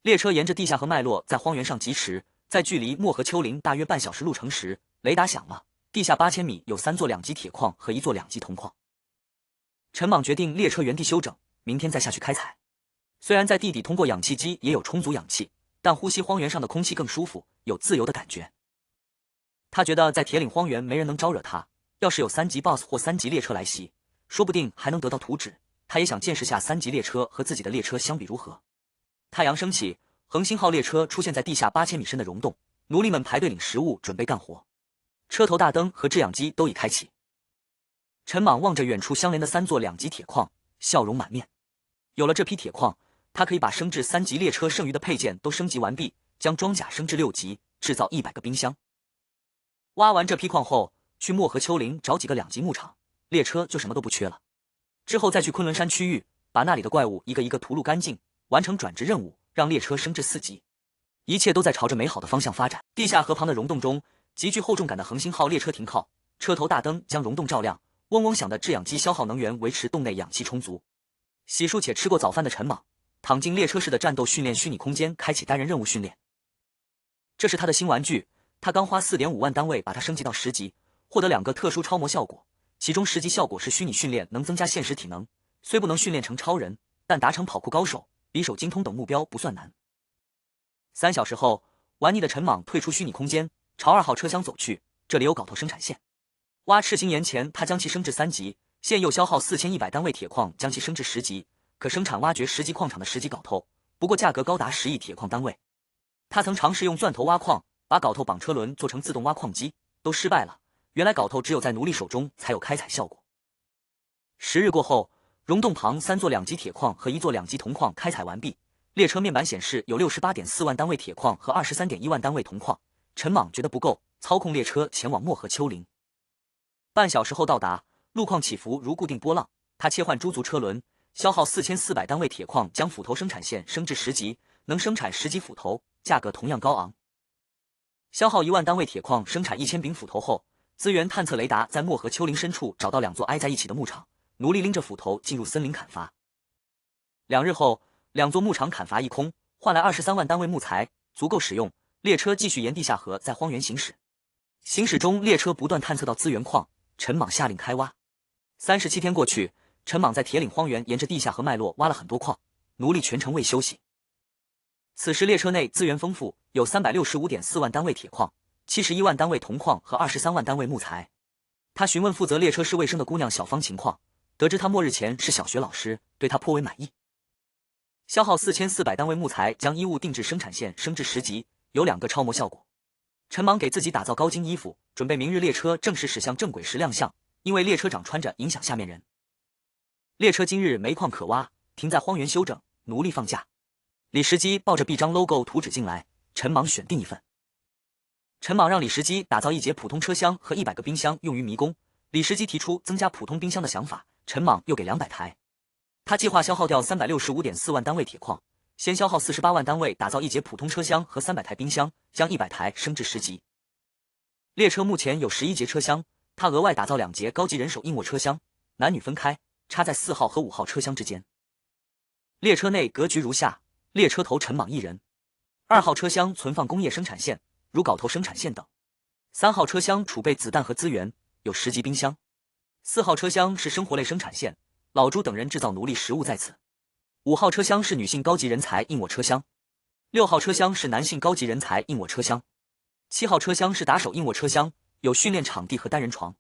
列车沿着地下河脉络在荒原上疾驰，在距离漠河丘陵大约半小时路程时，雷达响了，地下8000米有3座2级铁矿和1座2级铜矿。陈莽决定列车原地休整，明天再下去开采。虽然在地底通过氧气机也有充足氧气，但呼吸荒原上的空气更舒服，有自由的感觉。他觉得在铁岭荒原没人能招惹他，要是有3级 BOSS 或3级列车来袭，说不定还能得到图纸。他也想见识下3级列车和自己的列车相比如何。太阳升起，恒星号列车出现在地下8000米深的溶洞，奴隶们排队领食物，准备干活。车头大灯和制氧机都已开启。陈莽望着远处相连的3座2级铁矿，笑容满面。有了这批铁矿，他可以把升至3级列车剩余的配件都升级完毕，将装甲升至6级，制造100个冰箱。挖完这批矿后，去漠河丘陵找几个2级牧场，列车就什么都不缺了。之后再去昆仑山区域，把那里的怪物一个一个屠戮干净，完成转职任务，让列车升至4级。一切都在朝着美好的方向发展。地下河旁的溶洞中，极具厚重感的恒星号列车停靠，车头大灯将溶洞照亮，嗡嗡响的制氧机消耗能源维持洞内氧气充足。洗漱且吃过早饭的陈莽躺进列车室的战斗训练虚拟空间，开启单人任务训练。这是他的新玩具，他刚花 4.5 万单位把它升级到10级，获得2个特殊超模效果，其中10级效果是虚拟训练能增加现实体能，虽不能训练成超人，但达成跑酷高手、匕首精通等目标不算难。3小时后，玩腻的陈莽退出虚拟空间，朝2号车厢走去，这里有镐头生产线。挖赤星岩前，他将其升至3级，现又消耗4100单位铁矿将其升至10级，可生产挖掘10级矿场的10级镐头，不过价格高达10亿铁矿单位。他曾尝试用钻头挖矿，把镐头绑车轮做成自动挖矿机，都失败了。原来镐头只有在奴隶手中才有开采效果。10日过后，溶洞旁3座2级铁矿和1座2级铜矿开采完毕，列车面板显示有 68.4 万单位铁矿和 23.1 万单位铜矿。陈莽觉得不够，操控列车前往漠河丘陵。半小时后到达，路况起伏如固定波浪，他切换猪足车轮，消耗4400单位铁矿将斧头生产线升至10级，能生产10级斧头，价格同样高昂。消耗1万单位铁矿生产1000柄斧头后，资源探测雷达在漠河丘陵深处找到2座挨在一起的牧场，奴隶拎着斧头进入森林砍伐。2日后，2座牧场砍伐一空，换来23万单位木材，足够使用。列车继续沿地下河在荒原行驶。行驶中，列车不断探测到资源矿，陈莽下令开挖。37天过去，陈莽在铁岭荒原沿着地下河脉络挖了很多矿，奴隶全程未休息。此时列车内资源丰富，有 365.4 万单位铁矿、71万单位铜矿和23万单位木材。他询问负责列车室卫生的姑娘小芳情况，得知她末日前是小学老师，对她颇为满意。消耗4400单位木材将衣物定制生产线升至10级，有2个超模效果。陈莽给自己打造高精衣服，准备明日列车正式驶向正轨时亮相，因为列车长穿着影响下面人。列车今日没矿可挖，停在荒原休整，奴隶放假。李时基抱着臂章 logo 图纸进来，陈莽选定一份。陈莽让李时基打造1节普通车厢和100个冰箱用于迷宫，李时基提出增加普通冰箱的想法，陈莽又给200台。他计划消耗掉 365.4 万单位铁矿，先消耗48万单位打造1节普通车厢和300台冰箱，将100台升至10级。列车目前有11节车厢，他额外打造2节高级人手硬卧车厢，男女分开，插在4号和5号车厢之间。列车内格局如下：列车头陈莽1人，2号车厢存放工业生产线，如镐头生产线等；3号车厢储备子弹和资源，有10级冰箱；4号车厢是生活类生产线，老朱等人制造奴隶食物在此；5号车厢是女性高级人才硬卧车厢；6号车厢是男性高级人才硬卧车厢；7号车厢是打手硬卧车厢，有训练场地和单人床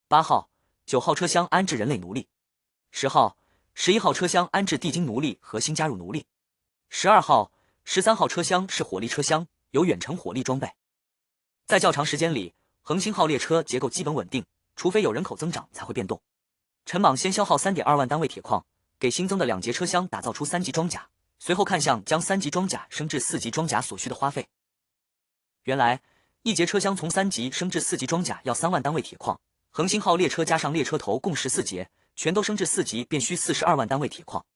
；8号、9号车厢安置人类奴隶；10号、11号车厢安置地精奴隶和新加入奴隶。12号、13号车厢是火力车厢，有远程火力装备。在较长时间里，恒星号列车结构基本稳定，除非有人口增长才会变动。陈莽先消耗 3.2 万单位铁矿，给新增的2节车厢打造出3级装甲，随后看向将3级装甲升至4级装甲所需的花费。原来1节车厢从3级升至4级装甲要3万单位铁矿，恒星号列车加上列车头共14节，全都升至4级便需42万单位铁矿。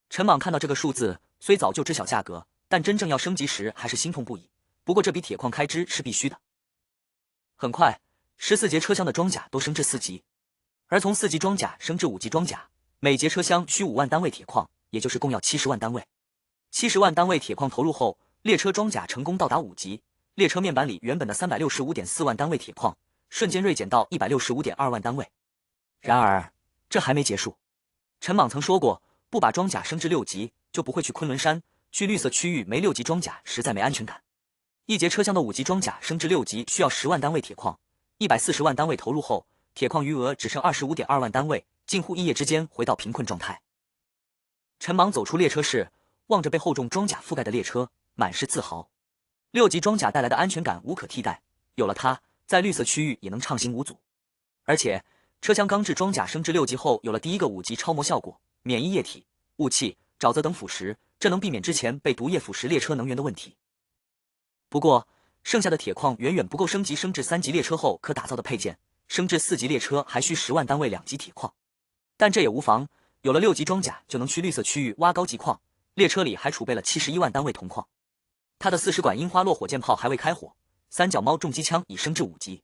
陈莽看到这个数字，虽早就知晓价格，但真正要升级时还是心痛不已。不过这笔铁矿开支是必须的。很快，14节车厢的装甲都升至4级，而从4级装甲升至5级装甲，每节车厢需5万单位铁矿，也就是共要70万单位。70万单位铁矿投入后，列车装甲成功到达5级，列车面板里原本的365.4万单位铁矿，瞬间锐减到165.2万单位。然而这还没结束，陈莽曾说过，不把装甲升至6级，就不会去昆仑山，去绿色区域没6级装甲实在没安全感。1节车厢的5级装甲升至6级需要10万单位铁矿，140万单位投入后，铁矿余额只剩25.2万单位，近乎一夜之间回到贫困状态。陈莽走出列车室，望着被厚重装甲覆盖的列车，满是自豪。6级装甲带来的安全感无可替代，有了它，在绿色区域也能畅行无阻。而且车厢钢制装甲升至6级后，有了第一个5级超模效果，免疫液体、雾气、沼泽等腐蚀，这能避免之前被毒液腐蚀列车能源的问题。不过剩下的铁矿远远不够升级升至3级列车后可打造的配件，升至4级列车还需10万单位2级铁矿。但这也无妨，有了6级装甲就能去绿色区域挖高级矿，列车里还储备了71万单位铜矿。他的40管樱花落火箭炮还未开火，三脚猫重机枪已升至5级。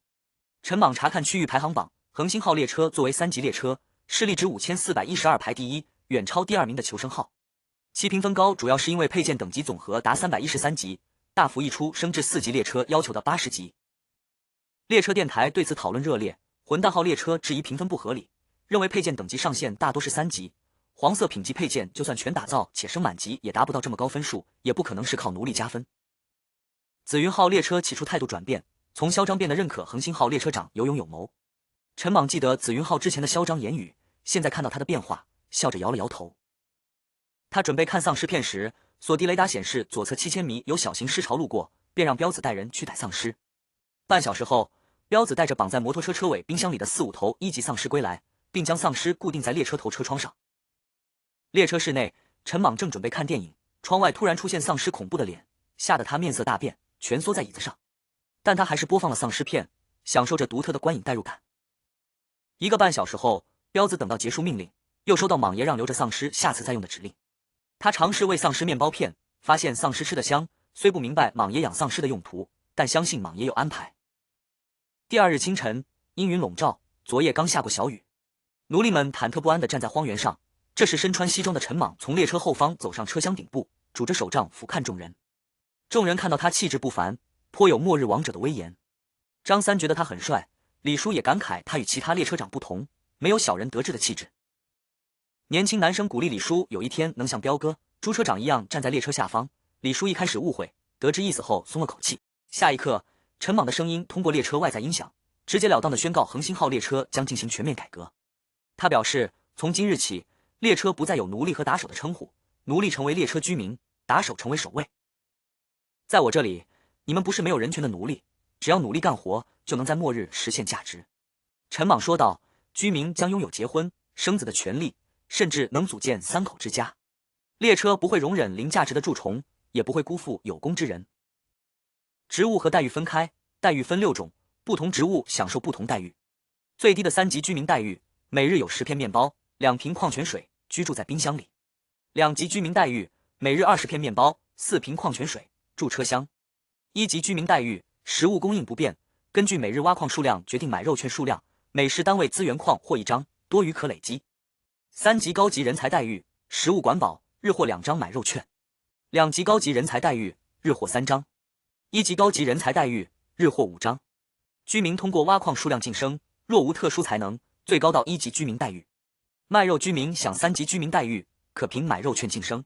陈莽查看区域排行榜，恒星号列车作为3级列车，势力值5412排第一，远超第2名的求生号。其评分高主要是因为配件等级总和达313级，大幅溢出升至4级列车要求的80级。列车电台对此讨论热烈，混蛋号列车质疑评分不合理，认为配件等级上限大多是3级，黄色品级配件就算全打造且升满级也达不到这么高分数，也不可能是靠奴隶加分。紫云号列车起初态度转变，从嚣张变得认可恒星号列车长有勇有谋。陈莽记得紫云号之前的嚣张言语，现在看到他的变化，笑着摇了摇头。他准备看丧尸片时，索迪雷达显示左侧7000米有小型尸潮路过，便让彪子带人去逮丧尸。半小时后，彪子带着绑在摩托车车尾冰箱里的4、5头1级丧尸归来，并将丧尸固定在列车头车窗上。列车室内，陈莽正准备看电影，窗外突然出现丧尸恐怖的脸，吓得他面色大变，蜷缩在椅子上。但他还是播放了丧尸片，享受着独特的观影代入感。1个半小时后，彪子等到结束命令，又收到莽爷让留着丧尸下次再用的指令。他尝试喂丧尸面包片，发现丧尸吃得香，虽不明白莽爷养丧尸的用途，但相信莽爷有安排。第2日清晨，阴云笼罩，昨夜刚下过小雨，奴隶们忐忑不安地站在荒原上。这时身穿西装的陈莽从列车后方走上车厢顶部，拄着手杖俯瞰众人。众人看到他气质不凡，颇有末日王者的威严。张三觉得他很帅，李叔也感慨他与其他列车长不同，没有小人得志的气质。年轻男生鼓励李叔有一天能像彪哥、朱车长一样站在列车下方。李叔一开始误会，得知意思后松了口气。下一刻，陈莽的声音通过列车外在音响，直截了当地宣告恒星号列车将进行全面改革。他表示，从今日起，列车不再有奴隶和打手的称呼，奴隶成为列车居民，打手成为守卫。在我这里，你们不是没有人权的奴隶，只要努力干活，就能在末日实现价值。陈莽说道，居民将拥有结婚、生子的权利，甚至能组建3口之家。列车不会容忍零价值的蛀虫，也不会辜负有功之人。职务和待遇分开，待遇分6种，不同职务享受不同待遇。最低的3级居民待遇，每日有10片面包、2瓶矿泉水，居住在冰箱里。2级居民待遇，每日20片面包、4瓶矿泉水，住车厢。1级居民待遇，食物供应不变，根据每日挖矿数量决定买肉券数量，每时单位资源矿获1张，多余可累积。3级高级人才待遇，食物管饱，日获2张买肉券。2级高级人才待遇，日获3张。1级高级人才待遇，日获5张。居民通过挖矿数量晋升，若无特殊才能，最高到1级居民待遇。卖肉居民享3级居民待遇，可凭买肉券晋升。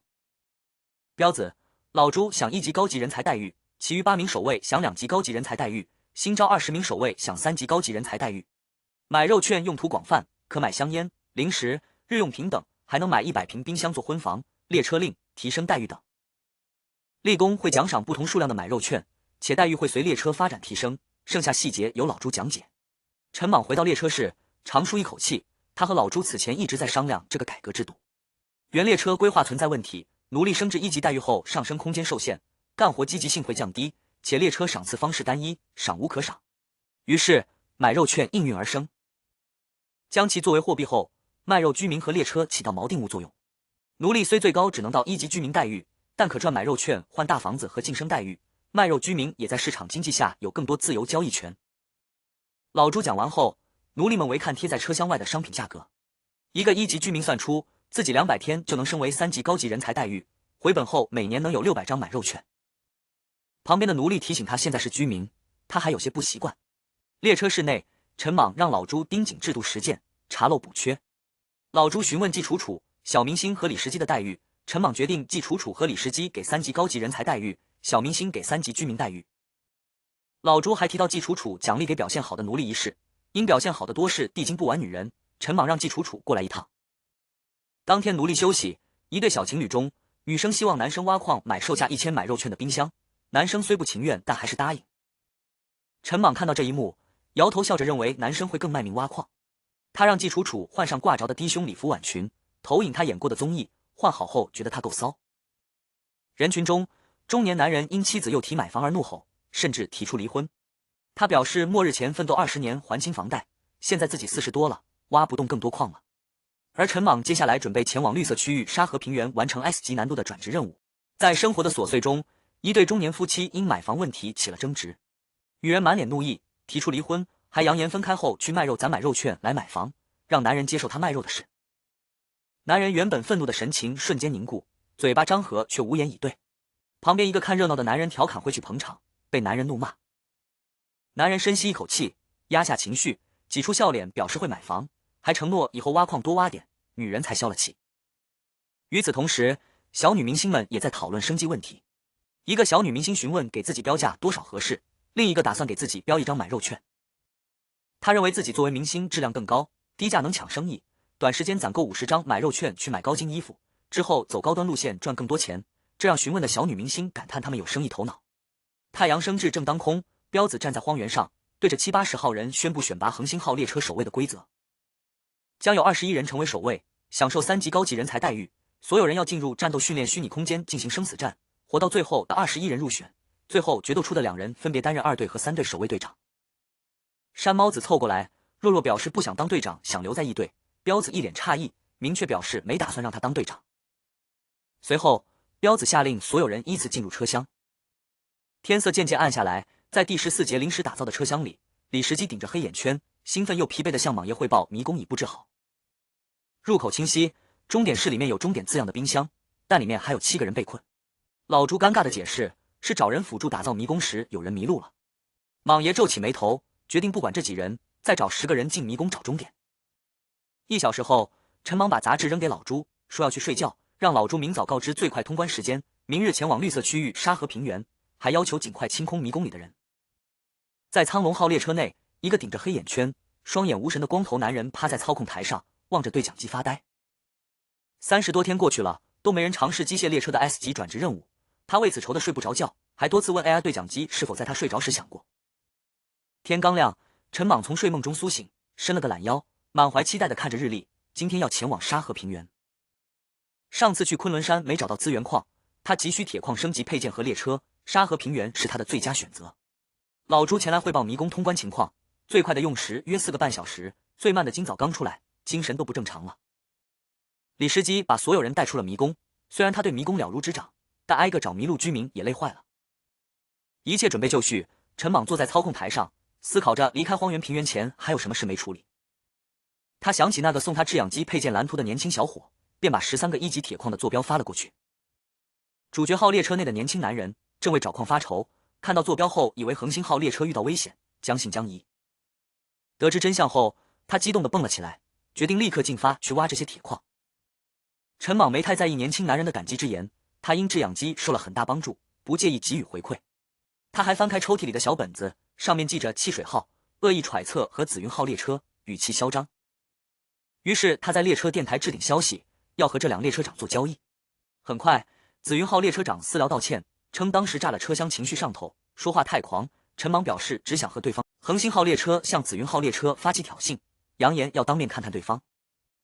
彪子、老朱享1级高级人才待遇，其余8名守卫享2级高级人才待遇，新招20名守卫享3级高级人才待遇。买肉券用途广泛，可买香烟、零食、日用品等，还能买100瓶冰箱做婚房、列车令、提升待遇等。立功会奖赏不同数量的买肉券，且待遇会随列车发展提升，剩下细节由老朱讲解。陈莽回到列车室，长舒一口气，他和老朱此前一直在商量这个改革制度。原列车规划存在问题，奴隶升至1级待遇后上升空间受限，干活积极性会降低，且列车赏赐方式单一，赏无可赏。于是买肉券应运而生。将其作为货币后，卖肉居民和列车起到锚定物作用。奴隶虽最高只能到1级居民待遇，但可赚买肉券换大房子和晋升待遇，卖肉居民也在市场经济下有更多自由交易权。老朱讲完后，奴隶们围看贴在车厢外的商品价格。一个1级居民算出自己200天就能升为3级高级人才待遇，回本后每年能有600张买肉券。旁边的奴隶提醒他现在是居民，他还有些不习惯。列车室内，陈莽让老朱盯紧制度实践，查漏补缺。老朱询问季楚楚、小明星和李时基的待遇，陈莽决定季楚楚和李时基给3级高级人才待遇，小明星给3级居民待遇。老朱还提到季楚楚奖励给表现好的奴隶一事，因表现好的多是地精不玩女人，陈莽让季楚楚过来一趟。当天奴隶休息，一对小情侣中，女生希望男生挖矿买售价1000买肉券的冰箱，男生虽不情愿，但还是答应。陈莽看到这一幕，摇头笑着认为男生会更卖命挖矿。他让季楚楚换上挂着的低胸礼服晚裙，投影他演过的综艺，换好后觉得他够骚。人群中，中年男人因妻子又提买房而怒吼，甚至提出离婚。他表示末日前奋斗20年还清房贷，现在自己40多了，挖不动更多矿了。而陈莽接下来准备前往绿色区域沙河平原完成 S 级难度的转职任务。在生活的琐碎中，一对中年夫妻因买房问题起了争执，女人满脸怒意，提出离婚，还扬言分开后去卖肉攒买肉券来买房，让男人接受他卖肉的事。男人原本愤怒的神情瞬间凝固，嘴巴张合却无言以对。旁边一个看热闹的男人调侃会去捧场，被男人怒骂。男人深吸一口气，压下情绪，挤出笑脸表示会买房，还承诺以后挖矿多挖点，女人才消了气。与此同时，小女明星们也在讨论生计问题。一个小女明星询问给自己标价多少合适，另一个打算给自己标一张买肉券。她认为自己作为明星质量更高，低价能抢生意，短时间攒够50张买肉券去买高精衣服，之后走高端路线赚更多钱，这让询问的小女明星感叹他们有生意头脑。太阳升至正当空，彪子站在荒原上，对着70-80号人宣布选拔恒星号列车守卫的规则。将有21人成为守卫，享受3级高级人才待遇，所有人要进入战斗训练虚拟空间进行生死战，活到最后的21人入选，最后决斗出的2人分别担任2队和3队守卫队长。山猫子凑过来，弱弱表示不想当队长，想留在1队，彪子一脸诧异，明确表示没打算让他当队长。随后，彪子下令所有人依次进入车厢。天色渐渐暗下来，在第14节临时打造的车厢里，李时基顶着黑眼圈，兴奋又疲惫地向莽爷汇报迷宫已布置好。入口清晰，终点室里面有终点字样的冰箱，但里面还有7个人被困。老朱尴尬地解释，是找人辅助打造迷宫时有人迷路了。莽爷皱起眉头，决定不管这几人，再找10个人进迷宫找终点。1小时后，陈莽把杂志扔给老朱，说要去睡觉，让老朱明早告知最快通关时间，明日前往绿色区域沙河平原，还要求尽快清空迷宫里的人。在苍龙号列车内，一个顶着黑眼圈、双眼无神的光头男人趴在操控台上，望着对讲机发呆。30多天过去了，都没人尝试机械列车的 S 级转职任务，他为此愁得睡不着觉，还多次问 AI 对讲机是否在他睡着时响过。天刚亮，陈莽从睡梦中苏醒，伸了个懒腰，满怀期待地看着日历，今天要前往沙河平原。上次去昆仑山没找到资源矿，他急需铁矿升级配件和列车，沙河平原是他的最佳选择。老朱前来汇报迷宫通关情况，最快的用时约4个半小时，最慢的今早刚出来，精神都不正常了。李时基把所有人带出了迷宫，虽然他对迷宫了如指掌，但挨个找迷路居民也累坏了。一切准备就绪，陈莽坐在操控台上，思考着离开荒原平原前还有什么事没处理。他想起那个送他制氧机配件蓝图的年轻小伙，便把13个1级铁矿的坐标发了过去。主角号列车内的年轻男人正为找矿发愁，看到坐标后以为恒星号列车遇到危险，将信将疑。得知真相后，他激动地蹦了起来，决定立刻进发去挖这些铁矿。陈莽没太在意年轻男人的感激之言，他因制氧机受了很大帮助，不介意给予回馈。他还翻开抽屉里的小本子，上面记着汽水号、恶意揣测和紫云号列车，语气嚣张。于是他在列车电台置顶消息，要和这辆列车长做交易。很快，紫云号列车长私聊道歉，称当时炸了车厢，情绪上头，说话太狂。陈莽表示只想和对方。恒星号列车向紫云号列车发起挑衅，扬言要当面看看对方。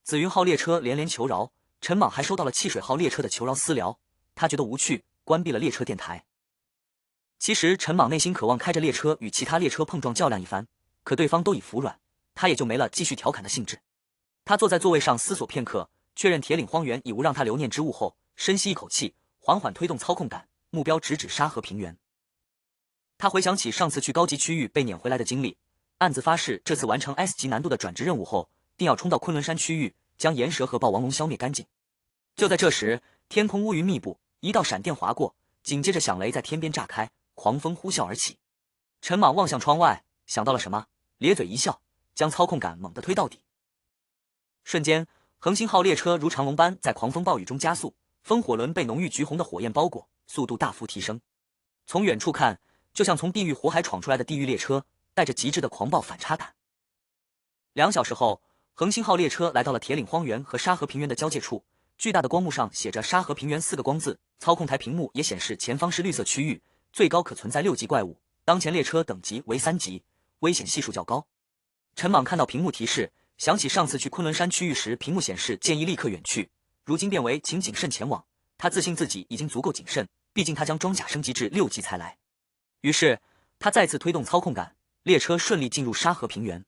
紫云号列车连连求饶，陈莽还收到了汽水号列车的求饶私聊，他觉得无趣，关闭了列车电台。其实陈莽内心渴望开着列车与其他列车碰撞较量一番，可对方都已服软，他也就没了继续调侃的兴致。他坐在座位上思索片刻，确认铁岭荒原已无让他留念之物后，深吸一口气，缓缓推动操控杆，目标直指沙河平原。他回想起上次去高级区域被撵回来的经历，暗自发誓这次完成 S 级难度的转职任务后，定要冲到昆仑山区域，将岩蛇和霸王龙消灭干净。就在这时，天空乌云密布，一道闪电划过，紧接着响雷在天边炸开，狂风呼啸而起。陈莽望向窗外，想到了什么，咧嘴一笑，将操控杆猛地推到底。瞬间，恒星号列车如长龙般在狂风暴雨中加速，风火轮被浓郁橘红的火焰包裹，速度大幅提升。从远处看，就像从地狱火海闯出来的地狱列车，带着极致的狂暴反差感。2小时后，恒星号列车来到了铁岭荒原和沙河平原的交界处，巨大的光幕上写着沙河平原4个光字，操控台屏幕也显示前方是绿色区域，最高可存在6级怪物，当前列车等级为3级，危险系数较高。陈莽看到屏幕提示，想起上次去昆仑山区域时屏幕显示建议立刻远去，如今变为请谨慎前往，他自信自己已经足够谨慎，毕竟他将装甲升级至6级才来。于是他再次推动操控杆，列车顺利进入沙河平原。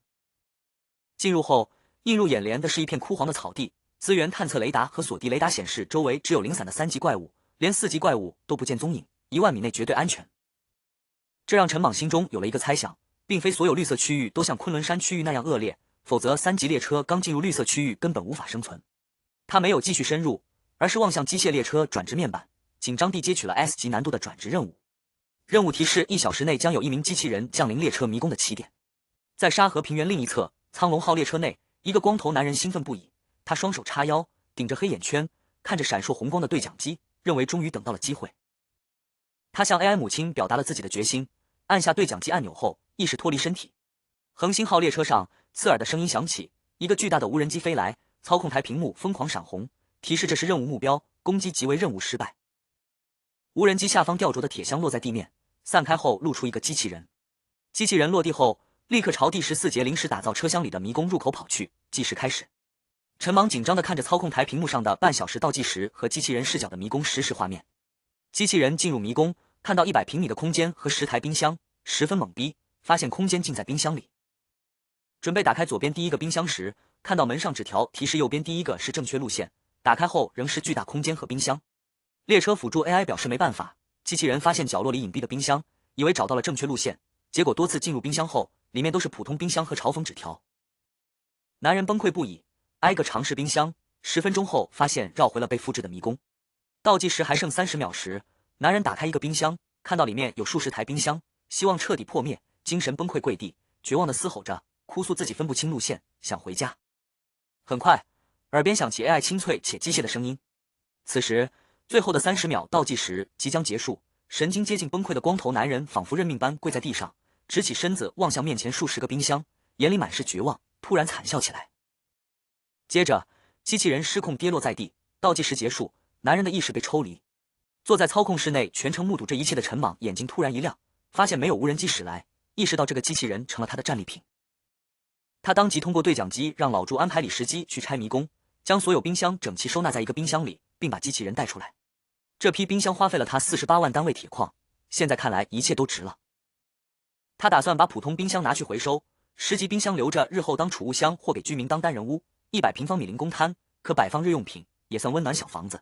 进入后，映入眼帘的是一片枯黄的草地，资源探测雷达和锁地雷达显示周围只有零散的3级怪物，连4级怪物都不见踪影，1万米内绝对安全。这让陈莽心中有了一个猜想，并非所有绿色区域都像昆仑山区域那样恶劣，否则3级列车刚进入绿色区域根本无法生存。他没有继续深入，而是望向机械列车转职面板，紧张地接取了 S 级难度的转职任务。任务提示1小时内将有1名机器人降临列车迷宫的起点。在沙河平原另一侧，苍龙号列车内，一个光头男人兴奋不已，他双手叉腰，顶着黑眼圈，看着闪烁红光的对讲机，认为终于等到了机会。他向 AI 母亲表达了自己的决心，按下对讲机按钮后，意识脱离身体。恒星号列车上，刺耳的声音响起，一个巨大的无人机飞来，操控台屏幕疯狂闪红，提示这是任务目标，攻击即为任务失败。无人机下方吊着的铁箱落在地面，散开后露出一个机器人。机器人落地后，立刻朝第14节临时打造车厢里的迷宫入口跑去，计时开始。陈莽紧张地看着操控台屏幕上的半小时倒计时和机器人视角的迷宫实时画面。机器人进入迷宫，看到100平米的空间和10台冰箱，十分懵逼，发现空间竟在冰箱里。准备打开左边第一个冰箱时，看到门上纸条提示右边第一个是正确路线，打开后仍是巨大空间和冰箱。列车辅助 AI 表示没办法，机器人发现角落里隐蔽的冰箱，以为找到了正确路线，结果多次进入冰箱后，里面都是普通冰箱和嘲讽纸条。男人崩溃不已，挨个尝试冰箱，10分钟后发现绕回了被复制的迷宫。倒计时还剩30秒时，男人打开一个冰箱，看到里面有数十台冰箱，希望彻底破灭，精神崩溃跪地，绝望地嘶吼着，哭诉自己分不清路线，想回家。很快，耳边响起 AI 清脆且机械的声音。此时，最后的30秒倒计时即将结束，神经接近崩溃的光头男人仿佛认命般跪在地上，直起身子望向面前数十个冰箱，眼里满是绝望，突然惨笑起来。接着，机器人失控跌落在地，倒计时结束，男人的意识被抽离。坐在操控室内全程目睹这一切的陈莽眼睛突然一亮，发现没有无人机驶来，意识到这个机器人成了他的战利品。他当即通过对讲机让老朱安排李时基去拆迷宫，将所有冰箱整齐收纳在一个冰箱里，并把机器人带出来。这批冰箱花费了他48万单位铁矿，现在看来一切都值了。他打算把普通冰箱拿去回收，10级冰箱留着日后当储物箱或给居民当单人屋，100平方米零公摊，可摆放日用品，也算温暖小房子。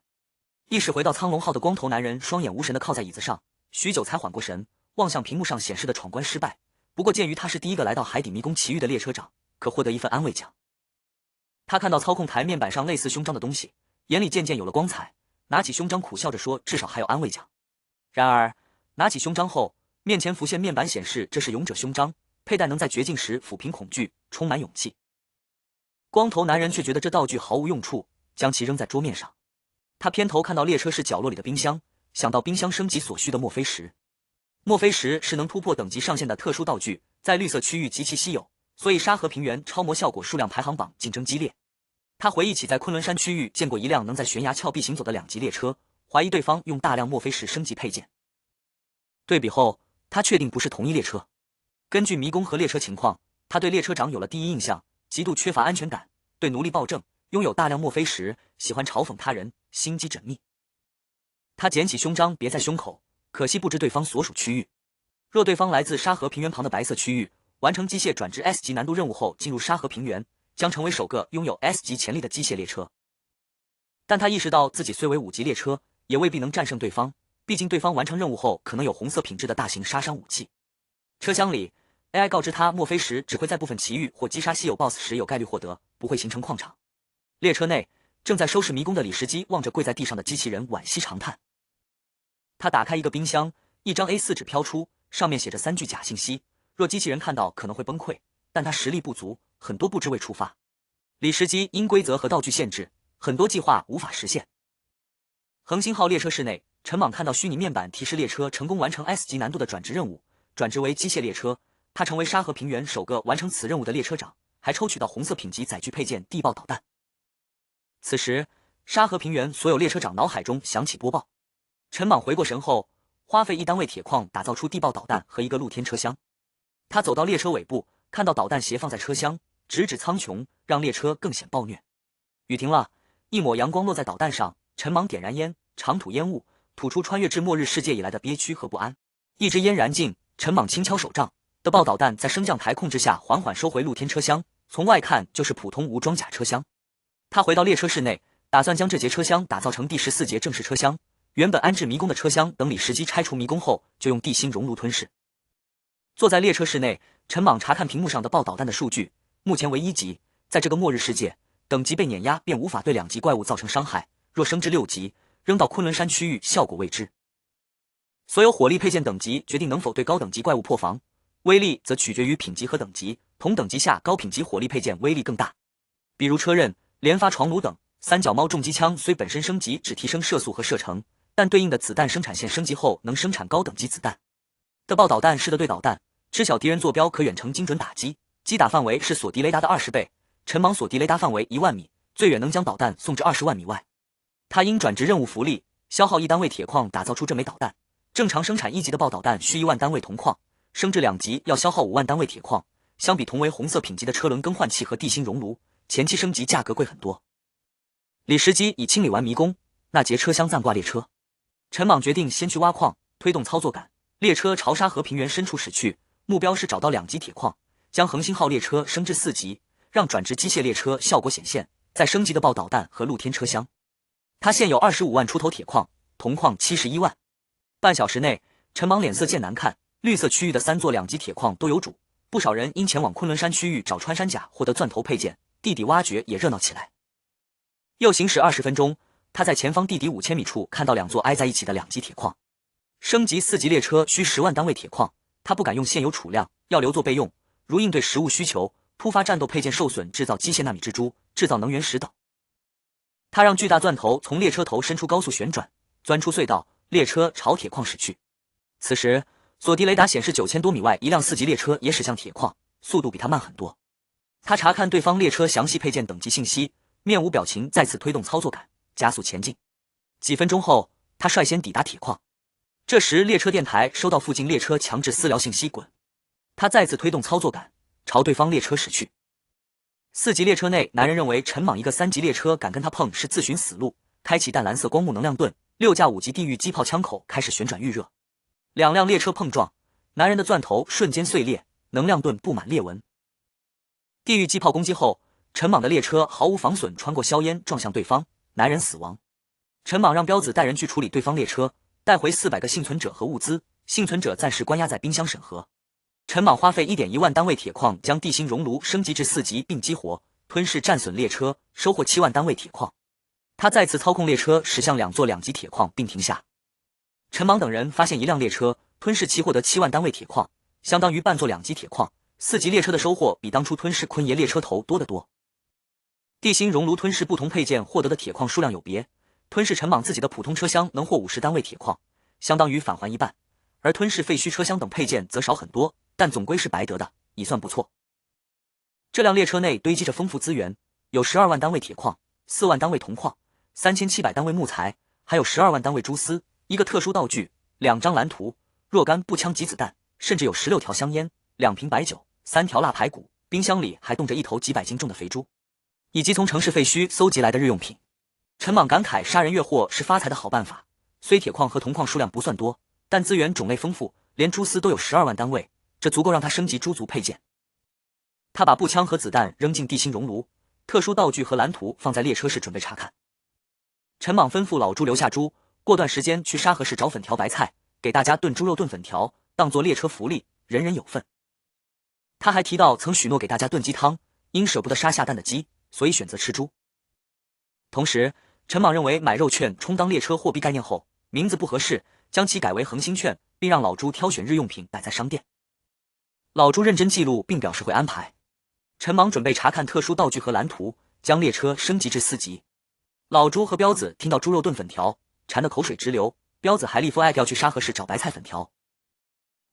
意识回到苍龙号的光头男人双眼无神地靠在椅子上，许久才缓过神，望向屏幕上显示的闯关失败。不过鉴于他是第一个来到海底迷宫奇遇的列车长，可获得一份安慰奖。他看到操控台面板上类似胸章的东西，眼里渐渐有了光彩，拿起胸章苦笑着说至少还有安慰奖。然而拿起胸章后，面前浮现面板显示这是勇者胸章，佩戴能在绝境时抚平恐惧，充满勇气。光头男人却觉得这道具毫无用处，将其扔在桌面上。他偏头看到列车室角落里的冰箱，想到冰箱升级所需的墨菲石。墨菲石是能突破等级上限的特殊道具，在绿色区域极其稀有，所以沙河平原超模效果数量排行榜竞争激烈。他回忆起在昆仑山区域见过一辆能在悬崖峭壁行走的2级列车，怀疑对方用大量墨菲石升级配件。对比后，他确定不是同一列车。根据迷宫和列车情况，他对列车长有了第一印象，极度缺乏安全感，对奴隶暴政，拥有大量墨菲石，喜欢嘲讽他人，心机缜密。他捡起胸章别在胸口，可惜不知对方所属区域。若对方来自沙河平原旁的白色区域，完成机械转至 S 级难度任务后进入沙河平原，将成为首个拥有 S 级潜力的机械列车。但他意识到自己虽为5级列车，也未必能战胜对方，毕竟对方完成任务后可能有红色品质的大型杀伤武器。车厢里 AI 告知他，墨菲石只会在部分奇遇或击杀稀有 BOSS 时有概率获得，不会形成矿场。列车内正在收拾迷宫的李时基望着跪在地上的机器人惋惜长叹。他打开一个冰箱，一张 A4 纸飘出，上面写着3句假信息，若机器人看到可能会崩溃，但他实力不足，很多布置未触发。李时基因规则和道具限制，很多计划无法实现。恒星号列车室内，陈莽看到虚拟面板提示列车成功完成 S 级难度的转职任务，转职为机械列车，他成为沙河平原首个完成此任务的列车长，还抽取到红色品级载具配件地爆导弹。此时，沙河平原所有列车长脑海中响起播报。陈莽回过神后，花费1单位铁矿打造出地爆导弹和一个露天车厢。他走到列车尾部，看到导弹斜放在车厢，直指苍穹，让列车更显暴虐。雨停了，一抹阳光落在导弹上，陈莽点燃烟，长吐烟雾，吐出穿越至末日世界以来的憋屈和不安。一支烟燃尽，陈莽轻敲手杖，的爆导弹在升降台控制下缓缓收回露天车厢，从外看就是普通无装甲车厢。他回到列车室内，打算将这节车厢打造成第14节正式车厢。原本安置迷宫的车厢，等李时基拆除迷宫后，就用地心熔炉吞噬。坐在列车室内，陈莽查看屏幕上的爆导弹的数据，目前为1级。在这个末日世界，等级被碾压便无法对2级怪物造成伤害，若升至6级，扔到昆仑山区域效果未知。所有火力配件等级决定能否对高等级怪物破防，威力则取决于品级和等级，同等级下高品级火力配件威力更大。比如车刃、连发床弩等。三角猫重机枪虽本身升级只提升射速和射程，但对应的子弹生产线升级后能生产高等级子弹。的爆导弹是的对导弹，知晓敌人坐标可远程精准打击，击打范围是锁敌雷达的20倍。陈莽锁敌雷达范围1万米，最远能将导弹送至20万米外。他因转职任务福利，消耗1单位铁矿打造出这枚导弹。正常生产1级的爆导弹需1万单位铜矿，升至2级要消耗5万单位铁矿。相比同为红色品级的车轮更换器和地心熔炉，前期升级价格贵很多。李时基已清理完迷宫，那节车厢暂挂列车。陈莽决定先去挖矿，推动操作杆，列车朝沙河平原深处驶去，目标是找到2级铁矿，将恒星号列车升至4级，让转职机械列车效果显现，再升级的爆导弹和露天车厢。他现有25万出头铁矿，铜矿71万。半小时内，陈莽脸色渐难看，绿色区域的3座2级铁矿都有主，不少人因前往昆仑山区域找穿山甲获得钻头配件，地底挖掘也热闹起来。又行驶20分钟，他在前方地底5000米处看到2座挨在一起的2级铁矿。升级4级列车需10万单位铁矿，他不敢用现有储量，要留作备用，如应对食物需求、突发战斗配件受损制造机械纳米蜘蛛、制造能源石等。他让巨大钻头从列车头伸出高速旋转，钻出隧道，列车朝铁矿驶去。此时，索敌雷达显示9000多米外一辆4级列车也驶向铁矿，速度比他慢很多。他查看对方列车详细配件等级信息，面无表情，再次推动操作杆，加速前进。几分钟后，他率先抵达铁矿。这时，列车电台收到附近列车强制私聊信息，滚！他再次推动操作杆，朝对方列车驶去。4级列车内，男人认为陈莽一个3级列车敢跟他碰是自寻死路，开启淡蓝色光幕能量盾，6架5级地狱机炮枪口开始旋转预热。2辆列车碰撞，男人的钻头瞬间碎裂，能量盾布满裂纹。地狱机炮攻击后，陈莽的列车毫无防损，穿过硝烟撞向对方，男人死亡。陈莽让彪子带人去处理对方列车，带回400个幸存者和物资，幸存者暂时关押在冰箱审核。陈莽花费 1.1 万单位铁矿将地心熔炉升级至4级并激活，吞噬战损列车，收获7万单位铁矿。他再次操控列车驶向2座2级铁矿并停下。陈莽等人发现一辆列车吞噬其获得7万单位铁矿，相当于半座2级铁矿。4级列车的收获比当初吞噬昆爷列车头多得多。地心熔炉吞噬不同配件获得的铁矿数量有别，吞噬陈莽自己的普通车厢能获50单位铁矿，相当于返还一半，而吞噬废墟车厢等配件则少很多，但总归是白得的，已算不错。这辆列车内堆积着丰富资源，有12万单位铁矿、4万单位铜矿、3700单位木材，还有12万单位蛛丝，一个特殊道具，2张蓝图，若干步枪及子弹，甚至有16条香烟、2瓶白酒、3条腊排骨，冰箱里还冻着1头几百斤重的肥猪，以及从城市废墟搜集来的日用品。陈莽感慨杀人越货是发财的好办法，虽铁矿和铜矿数量不算多，但资源种类丰富，连蛛丝都有12万单位，这足够让他升级猪族配件。他把步枪和子弹扔进地心熔炉，特殊道具和蓝图放在列车室准备查看。陈莽吩咐老朱留下猪，过段时间去沙河市找粉条白菜，给大家炖猪肉炖粉条，当做列车福利，人人有份。他还提到曾许诺给大家炖鸡汤，因舍不得杀下蛋的鸡，所以选择吃猪。同时，陈莽认为买肉券充当列车货币概念后，名字不合适，将其改为恒星券，并让老朱挑选日用品摆在商店。老朱认真记录并表示会安排。陈莽准备查看特殊道具和蓝图，将列车升级至4级。老朱和彪子听到猪肉炖粉条，馋得口水直流。彪子还力夫爱要去沙河市找白菜粉条。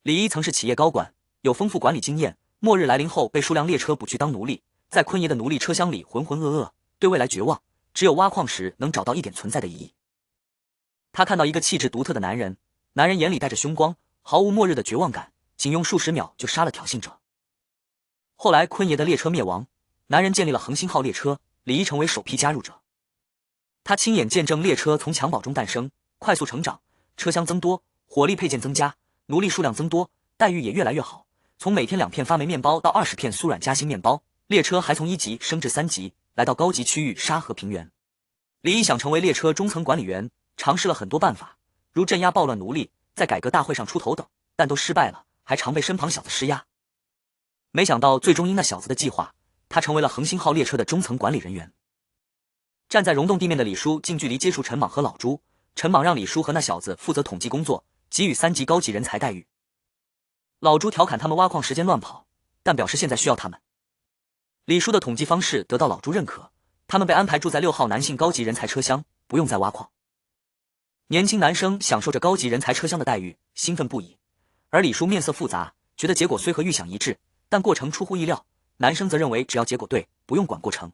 李一曾是企业高管，有丰富管理经验。末日来临后，被数辆列车捕去当奴隶，在坤爷的奴隶车厢里浑浑噩噩，对未来绝望，只有挖矿时能找到一点存在的意义。他看到一个气质独特的男人，男人眼里带着凶光，毫无末日的绝望感，仅用数十秒就杀了挑衅者。后来坤爷的列车灭亡，男人建立了恒星号列车，李一成为首批加入者。他亲眼见证列车从襁褓中诞生，快速成长，车厢增多，火力配件增加，奴隶数量增多，待遇也越来越好。从每天2片发霉面包到20片酥软夹心面包，列车还从1级升至3级，来到高级区域沙河平原。李一想成为列车中层管理员，尝试了很多办法，如镇压暴乱奴隶，在改革大会上出头等，但都失败了，还常被身旁小子施压。没想到最终因那小子的计划，他成为了恒星号列车的中层管理人员。站在溶洞地面的李叔近距离接触陈莽和老朱，陈莽让李叔和那小子负责统计工作，给予3级高级人才待遇。老朱调侃他们挖矿时间乱跑，但表示现在需要他们。李叔的统计方式得到老朱认可，他们被安排住在6号男性高级人才车厢，不用再挖矿。年轻男生享受着高级人才车厢的待遇，兴奋不已，而李叔面色复杂，觉得结果虽和预想一致，但过程出乎意料。男生则认为只要结果对，不用管过程。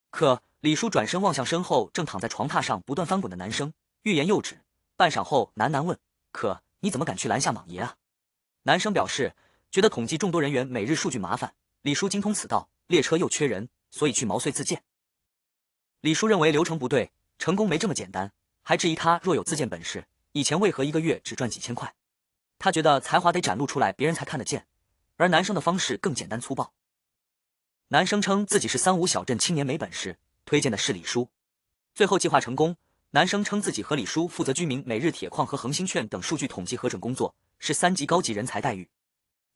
可李叔转身望向身后正躺在床榻上不断翻滚的男生，欲言又止，半晌后喃喃问：可你怎么敢去拦下莽爷啊？男生表示觉得统计众多人员每日数据麻烦，李叔精通此道，列车又缺人，所以去毛遂自荐。李叔认为流程不对，成功没这么简单，还质疑他若有自荐本事，以前为何1个月只赚几千块。他觉得才华得展露出来，别人才看得见，而男生的方式更简单粗暴。男生称自己是3无小镇青年没本事，推荐的是李叔。最后计划成功，男生称自己和李叔负责居民每日铁矿和恒星券等数据统计核准工作，是3级高级人才待遇。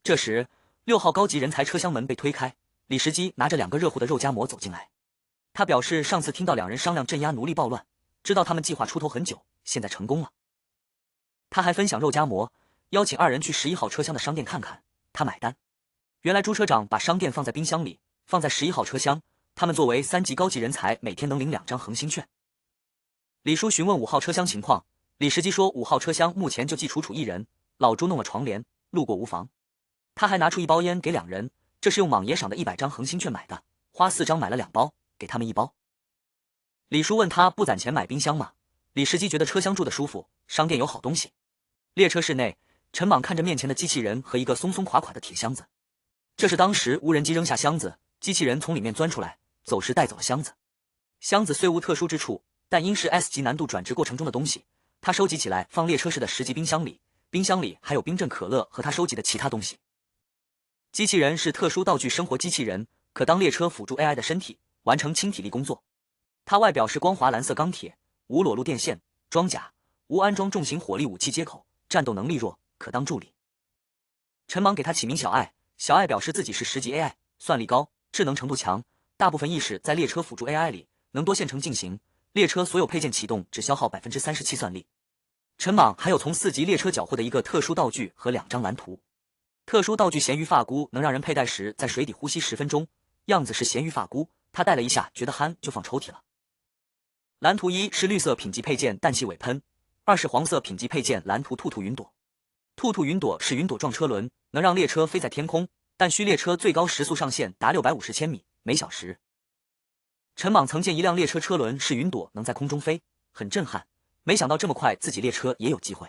这时6号高级人才车厢门被推开，李时基拿着2个热乎的肉夹馍走进来。他表示上次听到2人商量镇压奴隶暴乱，知道他们计划出头很久，现在成功了。他还分享肉夹馍，邀请2人去11号车厢的商店看看，他买单。原来朱车长把商店放在冰箱里，放在11号车厢，他们作为3级高级人才，每天能领2张恒星券。李叔询问5号车厢情况，李时基说5号车厢目前就寄楚1人，老朱弄了床帘，路过无妨。他还拿出1包烟给2人，这是用莽爷赏的100张恒星券买的，花4张买了2包，给他们1包。李叔问他不攒钱买冰箱吗？李时基觉得车厢住的舒服，商店有好东西。列车室内，陈莽看着面前的机器人和一个松松垮垮的铁箱子，这是当时无人机扔下箱子，机器人从里面钻出来，走时带走了箱子。箱子虽无特殊之处，但因是 S 级难度转职过程中的东西，他收集起来放列车室的10级冰箱里，冰箱里还有冰镇可乐和他收集的其他东西。机器人是特殊道具生活机器人，可当列车辅助 AI 的身体，完成轻体力工作。它外表是光滑蓝色钢铁，无裸露电线、装甲，无安装重型火力武器接口，战斗能力弱，可当助理。陈莽给他起名小爱，小爱表示自己是10级 AI， 算力高，智能程度强，大部分意识在列车辅助 AI 里，能多线程进行，列车所有配件启动只消耗 37% 算力。陈莽还有从4级列车缴获的一个特殊道具和2张蓝图。特殊道具咸鱼发箍能让人佩戴时在水底呼吸10分钟，样子是咸鱼发箍，他戴了一下觉得憨，就放抽屉了。蓝图1是绿色品级配件氮气尾喷，2是黄色品级配件蓝图兔兔云朵。兔兔云朵是云朵状车轮，能让列车飞在天空，但需列车最高时速上限达650千米每小时。陈莽曾见一辆列车车轮是云朵能在空中飞，很震撼，没想到这么快自己列车也有机会。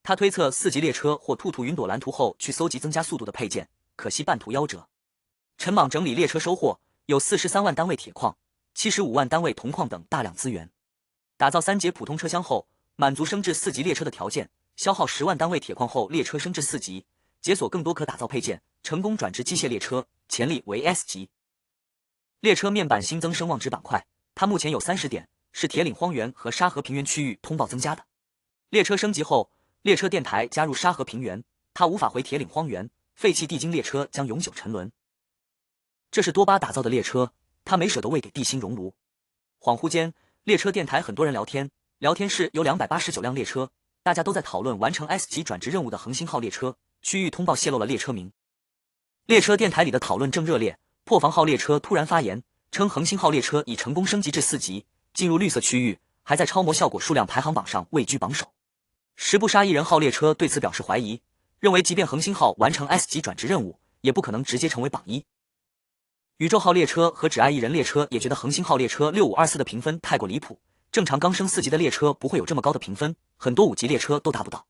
他推测4级列车或兔兔云朵蓝图后去搜集增加速度的配件，可惜半途夭折。陈莽整理列车收获，有43万单位铁矿、75万单位铜矿等大量资源。打造3节普通车厢后，满足升至4级列车的条件，消耗10万单位铁矿后，列车升至4级，解锁更多可打造配件，成功转至机械列车，潜力为 S 级。列车面板新增声望值板块，它目前有30点，是铁岭荒原和沙河平原区域通报增加的。列车升级后，列车电台加入沙河平原，它无法回铁岭荒原，废弃地精列车将永久沉沦。这是多巴打造的列车，他没舍得喂给地心熔炉。恍惚间，列车电台很多人聊天，聊天室有289辆列车，大家都在讨论完成 S 级转职任务的恒星号列车。区域通报泄露了列车名。列车电台里的讨论正热烈，破防号列车突然发言，称恒星号列车已成功升级至4级，进入绿色区域，还在超模效果数量排行榜上位居榜首。十步杀一人号列车对此表示怀疑，认为即便恒星号完成 S 级转职任务，也不可能直接成为榜一。宇宙号列车和只爱一人列车也觉得恒星号列车6524的评分太过离谱，正常刚升4级的列车不会有这么高的评分，很多5级列车都达不到。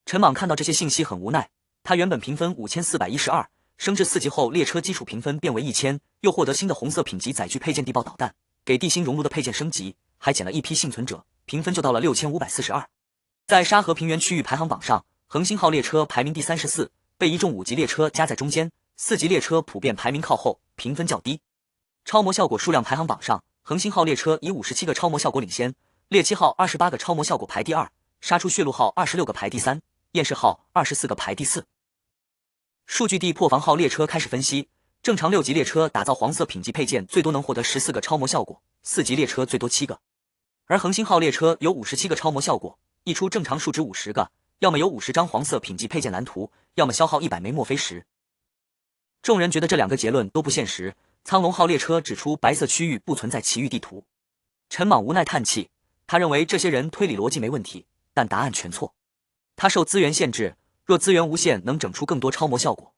陈莽看到这些信息很无奈，他原本评分5412，升至4级后列车基础评分变为1000，又获得新的红色品级载具配件地爆导弹，给地心熔炉的配件升级，还捡了一批幸存者，评分就到了6542。在沙河平原区域排行榜上，恒星号列车排名第34，被一众5级列车夹在中间，4级列车普遍排名靠后，评分较低。超模效果数量排行榜上，恒星号列车以57个超模效果领先，猎七号28个超模效果排第2，杀出血路号26个排第3，厌世号24个排第4。数据地破防号列车开始分析，正常6级列车打造黄色品级配件最多能获得14个超模效果，4级列车最多7个。而恒星号列车有57个超模效果，一出正常数值50个，要么有50张黄色品级配件蓝图，要么消耗100枚墨菲石。众人觉得这2个结论都不现实。苍龙号列车指出白色区域不存在奇遇地图。陈莽无奈叹气，他认为这些人推理逻辑没问题，但答案全错。他受资源限制，若资源无限能整出更多超模效果。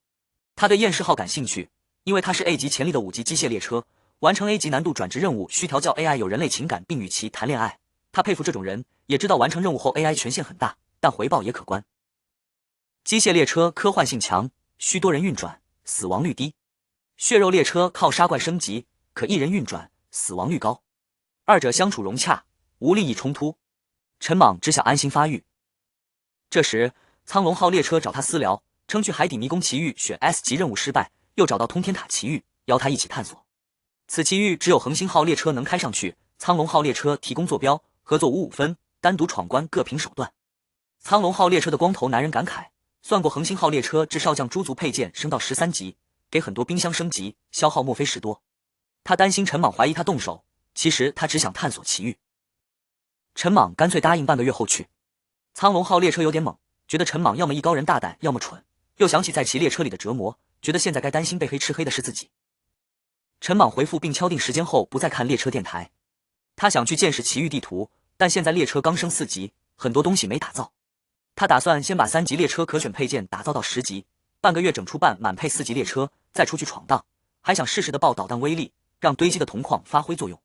他对厌世号感兴趣，因为它是 A 级潜力的5级机械列车，完成 A 级难度转职任务需调教 AI 有人类情感并与其谈恋爱。他佩服这种人，也知道完成任务后 AI 权限很大，但回报也可观。机械列车科幻性强，需多人运转，死亡率低。血肉列车靠杀怪升级，可一人运转，死亡率高。二者相处融洽，无利益冲突。陈莽只想安心发育。这时，苍龙号列车找他私聊，称去海底迷宫奇遇选 S 级任务失败，又找到通天塔奇遇，邀他一起探索。此奇遇只有恒星号列车能开上去，苍龙号列车提供坐标，合作55分，单独闯关各凭手段。苍龙号列车的光头男人感慨，算过恒星号列车至少将猪族配件升到13级，给很多冰箱升级，消耗墨菲石多。他担心陈莽怀疑他动手，其实他只想探索奇遇。陈莽干脆答应半个月后去。苍龙号列车有点猛，觉得陈莽要么艺高人大胆，要么蠢，又想起在其列车里的折磨，觉得现在该担心被黑吃黑的是自己。陈莽回复并敲定时间后不再看列车电台，他想去见识奇遇地图，但现在列车刚升4级，很多东西没打造。他打算先把3级列车可选配件打造到10级，半个月整出半满配4级列车，再出去闯荡，还想适时的爆导弹威力，让堆积的铜矿发挥作用。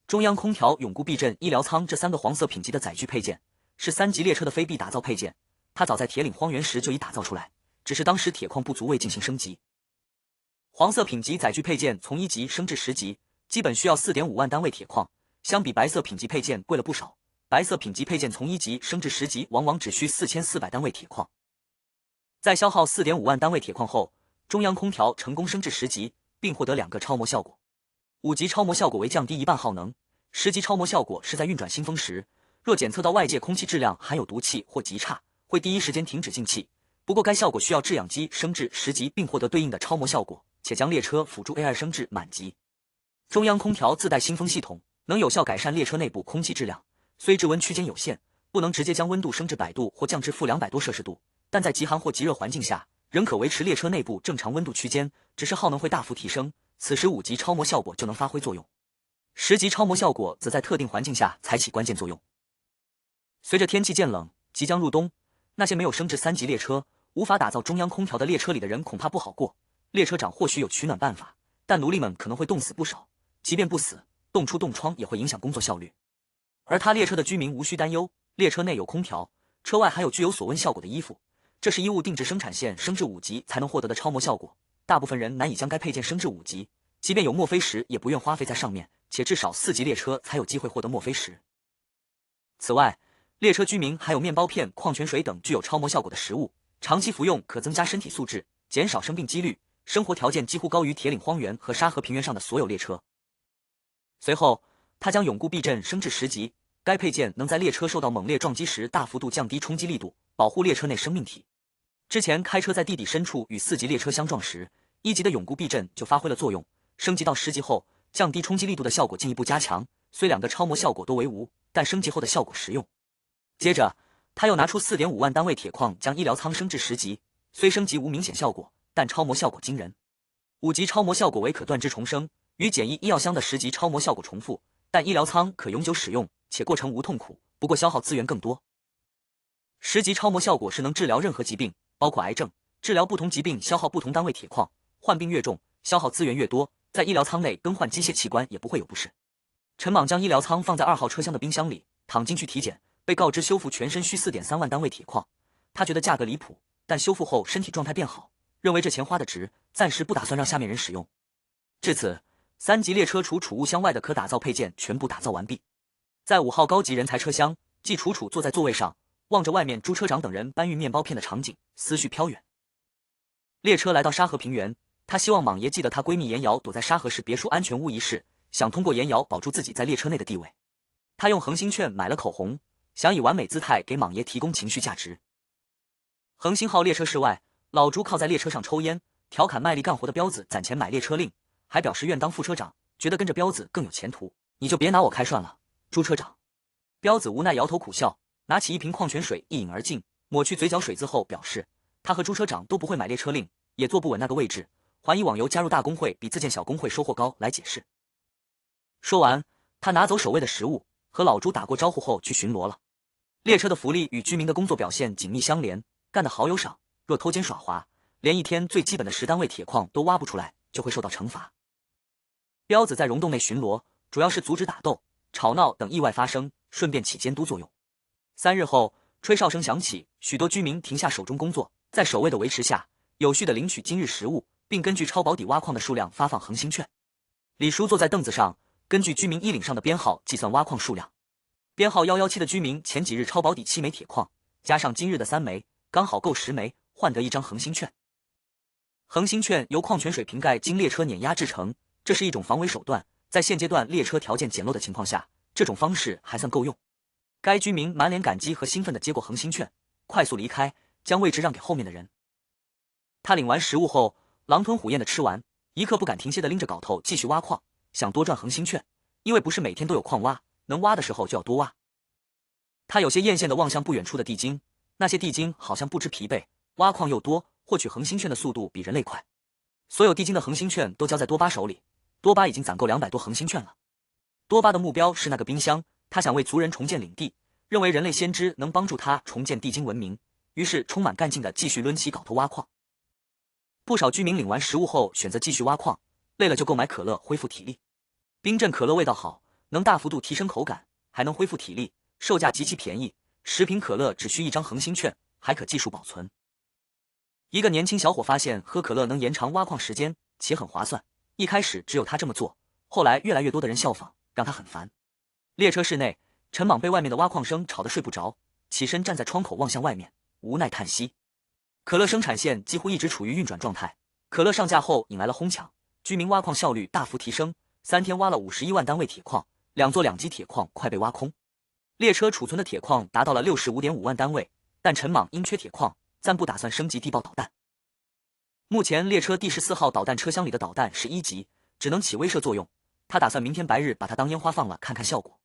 中央空调、永固避震、医疗舱这3个黄色品级的载具配件，是3级列车的非必打造配件，他早在铁岭荒原时就已打造出来，只是当时铁矿不足未进行升级。黄色品级载具配件从1级升至10级，基本需要 4.5 万单位铁矿，相比白色品级配件贵了不少。白色品级配件从1级升至10级，往往只需4400单位铁矿。在消耗 4.5 万单位铁矿后，中央空调成功升至10级，并获得2个超模效果。5级超模效果为降低1半耗能，10级超模效果是在运转新风时，若检测到外界空气质量含有毒气或极差，会第一时间停止进气。不过该效果需要制氧机升至10级并获得对应的超模效果，且将列车辅助 A2 升至满级。中央空调自带新风系统，能有效改善列车内部空气质量。虽制温区间有限，不能直接将温度升至100度或降至-200多摄氏度，但在极寒或极热环境下，仍可维持列车内部正常温度区间，只是耗能会大幅提升。此时5级超模效果就能发挥作用，10级超模效果则在特定环境下才起关键作用。随着天气渐冷，即将入冬，那些没有升至3级列车、无法打造中央空调的列车里的人恐怕不好过。列车长或许有取暖办法，但奴隶们可能会冻死不少。即便不死，动出冻疮也会影响工作效率。而他列车的居民无需担忧，列车内有空调，车外还有具有锁温效果的衣服，这是衣物定制生产线升至5级才能获得的超模效果。大部分人难以将该配件升至5级，即便有墨菲石也不愿花费在上面，且至少4级列车才有机会获得墨菲石。此外，列车居民还有面包片、矿泉水等具有超模效果的食物，长期服用可增加身体素质，减少生病几率，生活条件几乎高于铁岭荒原和沙河平原上的所有列车。随后，他将永固避震升至10级，该配件能在列车受到猛烈撞击时大幅度降低冲击力度，保护列车内生命体。之前开车在地底深处与4级列车相撞时，1级的永固避震就发挥了作用，升级到10级后，降低冲击力度的效果进一步加强，虽两个超模效果都为无，但升级后的效果实用。接着，他又拿出 4.5 万单位铁矿将医疗舱升至10级，虽升级无明显效果，但超模效果惊人。5级超模效果为可断肢重生，与简易医药箱的10级超模效果重复，但医疗舱可永久使用，且过程无痛苦，不过消耗资源更多。10级超模效果是能治疗任何疾病，包括癌症，治疗不同疾病消耗不同单位铁矿，患病越重，消耗资源越多，在医疗舱内更换机械器官也不会有不适。陈莽将医疗舱放在2号车厢的冰箱里，躺进去体检，被告知修复全身需 4.3 万单位铁矿，他觉得价格离谱，但修复后身体状态变好，认为这钱花得值，暂时不打算让下面人使用。至此，3级列车除储物箱外的可打造配件全部打造完毕。在5号高级人才车厢，季楚楚坐在座位上，望着外面朱车长等人搬运面包片的场景，思绪飘远。列车来到沙河平原，她希望莽爷记得她闺蜜严瑶躲在沙河市别墅安全屋一事，想通过严瑶保住自己在列车内的地位。她用恒星券买了口红，想以完美姿态给莽爷提供情绪价值。恒星号列车室外，老朱靠在列车上抽烟，调侃卖力干活的彪子攒钱买列车令，还表示愿当副车长，觉得跟着彪子更有前途。你就别拿我开涮了，朱车长。彪子无奈摇头苦笑，拿起一瓶矿泉水一饮而尽，抹去嘴角水渍后表示，他和朱车长都不会买列车令，也坐不稳那个位置，还以网游加入大工会比自建小工会收获高来解释。说完，他拿走守卫的食物，和老朱打过招呼后去巡逻了。列车的福利与居民的工作表现紧密相连，干得好有赏，若偷奸耍滑，连一天最基本的10单位铁矿都挖不出来，就会受到惩罚。彪子在溶洞内巡逻，主要是阻止打斗、吵闹等意外发生，顺便起监督作用。3日后，吹哨声响起，许多居民停下手中工作，在守卫的维持下，有序地领取今日食物，并根据超保底挖矿的数量发放恒星券。李叔坐在凳子上，根据居民衣领上的编号计算挖矿数量。编号117的居民前几日超保底7枚铁矿，加上今日的3枚，刚好够10枚，换得1张恒星券。恒星券由矿泉水瓶盖经列车碾压制成，这是一种防伪手段，在现阶段列车条件简陋的情况下，这种方式还算够用。该居民满脸感激和兴奋地接过恒星券，快速离开，将位置让给后面的人。他领完食物后，狼吞虎咽地吃完，一刻不敢停歇地拎着镐头继续挖矿，想多赚恒星券，因为不是每天都有矿挖，能挖的时候就要多挖。他有些艳羡地望向不远处的地精，那些地精好像不知疲惫，挖矿又多，获取恒星券的速度比人类快。所有地精的恒星券都交在多巴手里，多巴已经攒够200多恒星券了。多巴的目标是那个冰箱，他想为族人重建领地，认为人类先知能帮助他重建地精文明，于是充满干劲地继续抡起镐头挖矿。不少居民领完食物后选择继续挖矿，累了就购买可乐恢复体力。冰镇可乐味道好，能大幅度提升口感，还能恢复体力，售价极其便宜，10瓶可乐只需1张恒星券，还可计数保存。一个年轻小伙发现喝可乐能延长挖矿时间，且很划算。一开始只有他这么做，后来越来越多的人效仿，让他很烦。列车室内，陈莽被外面的挖矿声吵得睡不着，起身站在窗口望向外面，无奈叹息。可乐生产线几乎一直处于运转状态，可乐上架后引来了哄抢，居民挖矿效率大幅提升，3天挖了51万单位铁矿，2座2级铁矿快被挖空。列车储存的铁矿达到了65.5万单位，但陈莽因缺铁矿，暂不打算升级地爆导弹。目前列车第14号导弹车厢里的导弹是1级，只能起威慑作用，他打算明天白日把它当烟花放了看看效果。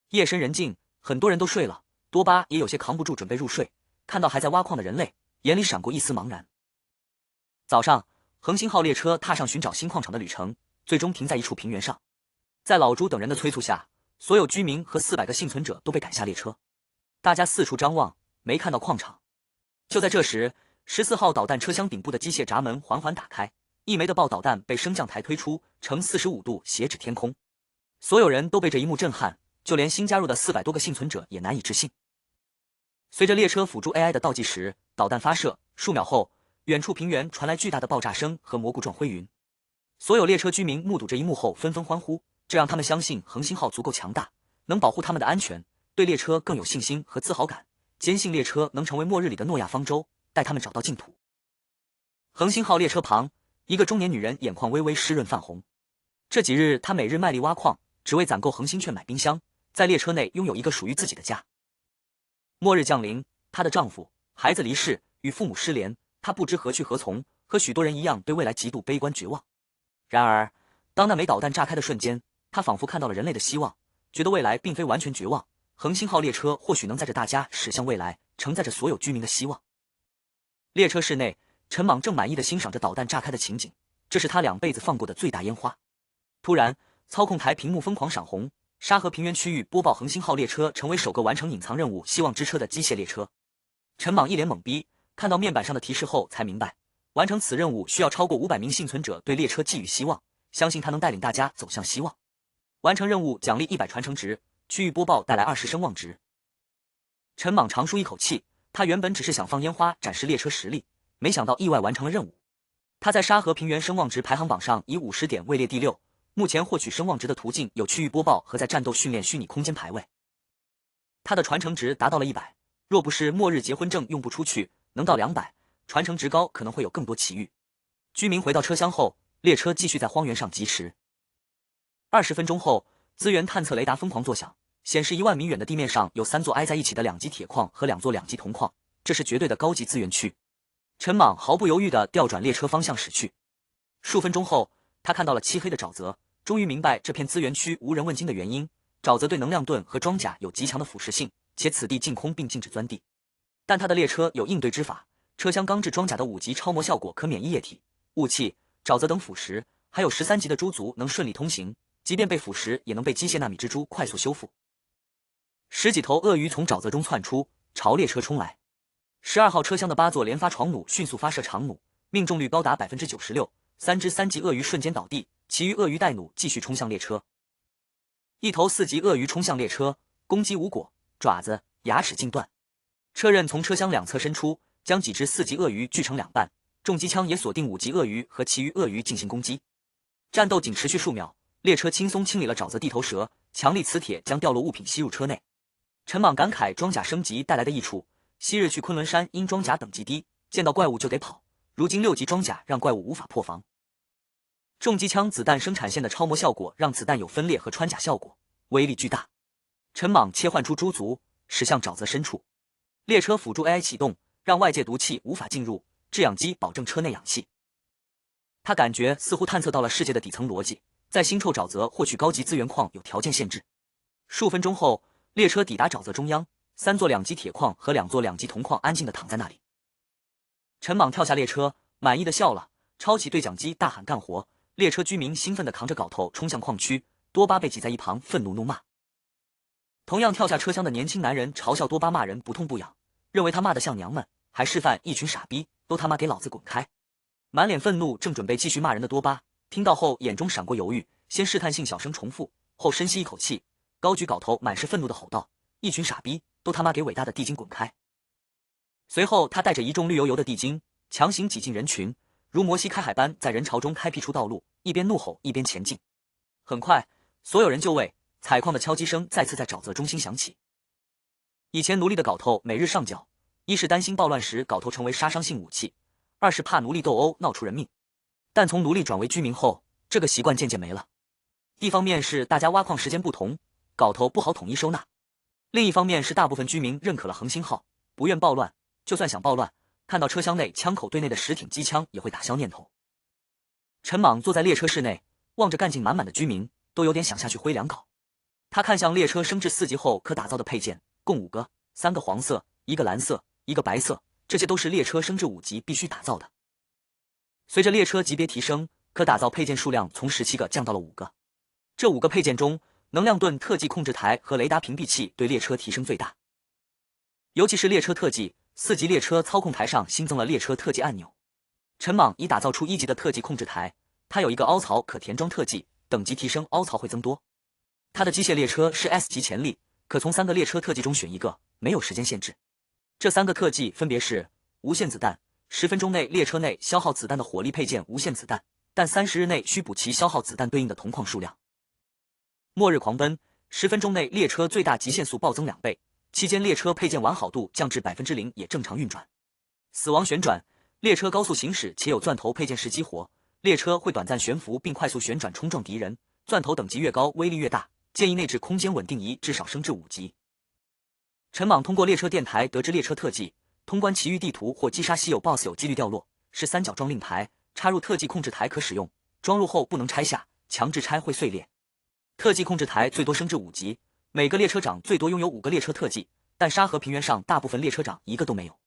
夜深人静，很多人都睡了，多巴也有些扛不住，准备入睡，看到还在挖矿的人类，眼里闪过一丝茫然。早上，恒星号列车踏上寻找新矿场的旅程，最终停在一处平原上。在老朱等人的催促下，所有居民和400个幸存者都被赶下列车。大家四处张望，没看到矿场。就在这时，14号导弹车厢顶部的机械闸门缓缓打开，1枚的爆导弹被升降台推出，呈45度斜指天空。所有人都被这一幕震撼，就连新加入的400多个幸存者也难以置信。随着列车辅助 AI 的倒计时，导弹发射，数秒后，远处平原传来巨大的爆炸声和蘑菇状灰云。所有列车居民目睹这一幕后纷纷欢呼，这让他们相信恒星号足够强大，能保护他们的安全，对列车更有信心和自豪感，坚信列车能成为末日里的诺亚方舟，带他们找到净土。恒星号列车旁，一个中年女人眼眶微微湿润泛红。这几日，她每日卖力挖矿，只为攒够恒星券买冰箱，在列车内拥有一个属于自己的家。末日降临，她的丈夫、孩子离世，与父母失联，她不知何去何从，和许多人一样对未来极度悲观绝望。然而，当那枚导弹炸开的瞬间，她仿佛看到了人类的希望，觉得未来并非完全绝望，恒星号列车或许能载着大家驶向未来，承载着所有居民的希望。列车室内，陈莽正满意地欣赏着导弹炸开的情景，这是他2辈子放过的最大烟花。突然，操控台屏幕疯狂闪红，沙河平原区域播报恒星号列车成为首个完成隐藏任务希望之车的机械列车。陈莽一脸懵逼，看到面板上的提示后才明白，完成此任务需要超过500名幸存者对列车寄予希望，相信他能带领大家走向希望。完成任务奖励100传承值，区域播报带来20声望值。陈莽长舒一口气，他原本只是想放烟花展示列车实力，没想到意外完成了任务。他在沙河平原声望值排行榜上以50点位列第6，目前获取声望值的途径有区域播报和在战斗训练虚拟空间排位。他的传承值达到了100，若不是末日结婚证用不出去，能到200，传承值高可能会有更多奇遇。居民回到车厢后，列车继续在荒原上疾驰。20分钟后，资源探测雷达疯狂作响，显示1万米远的地面上有3座挨在一起的2级铁矿和2座2级铜矿，这是绝对的高级资源区。陈莽毫不犹豫地调转列车方向驶去。数分钟后，他看到了漆黑的沼泽，终于明白这片资源区无人问津的原因。沼泽对能量盾和装甲有极强的腐蚀性，且此地净空并禁止钻地。但他的列车有应对之法，车厢钢制装甲的5级超模效果可免疫液体、雾气、沼泽等腐蚀，还有13级的猪族能顺利通行，即便被腐蚀也能被机械纳米蜘蛛快速修复。10几头鳄鱼从沼泽中窜出，朝列车冲来。12号车厢的8座连发床弩迅速发射长弩，命中率高达 96%，3只3级鳄鱼瞬间倒地，其余鳄鱼带弩继续冲向列车。一头4级鳄鱼冲向列车，攻击无果，爪子、牙齿尽断。车刃从车厢两侧伸出，将几只4级鳄鱼锯成2半，重机枪也锁定5级鳄鱼和其余鳄鱼进行攻击。战斗仅持续数秒，列车轻松清理了沼泽地头蛇，强力磁铁将掉落物品吸入车内。陈莽感慨装甲升级带来的益处，昔日去昆仑山因装甲等级低，见到怪物就得跑，如今6级装甲让怪物无法破防。重机枪子弹生产线的超模效果让子弹有分裂和穿甲效果，威力巨大。陈莽切换出猪族，驶向沼泽深处。列车辅助 AI 启动，让外界毒气无法进入，制氧机保证车内氧气。他感觉似乎探测到了世界的底层逻辑，在腥臭沼泽获取高级资源矿有条件限制。数分钟后，列车抵达沼泽中央，3座2级铁矿和2座2级铜矿安静地躺在那里。陈莽跳下列车，满意的笑了，抄起对讲机大喊干活。列车居民兴奋地扛着镐头冲向矿区，多巴被挤在一旁愤怒怒骂。同样跳下车厢的年轻男人嘲笑多巴骂人不痛不痒，认为他骂得像娘们，还示范一群傻逼都他妈给老子滚开。满脸愤怒正准备继续骂人的多巴，听到后眼中闪过犹豫，先试探性小声重复，后深吸一口气，高举镐头满是愤怒地吼道：一群傻逼都他妈给伟大的地精滚开。随后他带着一众绿油油的地精强行挤进人群，如摩西开海般在人潮中开辟出道路，一边怒吼一边前进。很快，所有人就位，采矿的敲击声再次在沼泽中心响起。以前奴隶的镐头每日上缴，一是担心暴乱时镐头成为杀伤性武器，二是怕奴隶斗殴闹出人命。但从奴隶转为居民后，这个习惯渐渐没了。一方面是大家挖矿时间不同，镐头不好统一收纳；另一方面是大部分居民认可了恒星号，不愿暴乱，就算想暴乱，看到车厢内枪口对内的10挺机枪也会打消念头。陈莽坐在列车室内，望着干劲满满的居民，都有点想下去挥两镐。他看向列车升至4级后可打造的配件，共5个，3个黄色，1个蓝色，1个白色，这些都是列车升至5级必须打造的。随着列车级别提升，可打造配件数量从17个降到了5个。这5个配件中，能量盾特技控制台和雷达屏蔽器对列车提升最大。尤其是列车特技，4级列车操控台上新增了列车特技按钮。陈莽已打造出1级的特技控制台，它有一个凹槽可填装特技，等级提升凹槽会增多。他的机械列车是 S 级潜力，可从3个列车特技中选一个，没有时间限制。这3个特技分别是无限子弹，10分钟内列车内消耗子弹的火力配件无限子弹，但30日内需补齐消耗子弹对应的铜矿数量。末日狂奔，10分钟内列车最大极限速暴增2倍，期间列车配件完好度降至 0% 也正常运转。死亡旋转，列车高速行驶且有钻头配件时激活，列车会短暂悬浮并快速旋转冲撞敌人，钻头等级越高威力越大，建议内置空间稳定仪至少升至5级。陈莽通过列车电台得知列车特技，通关奇遇地图或击杀稀有 BOSS 有几率掉落，是3角装令牌，插入特技控制台可使用，装入后不能拆下，强制拆会碎裂。特技控制台最多升至5级，每个列车长最多拥有5个列车特技，但沙河平原上大部分列车长一个都没有。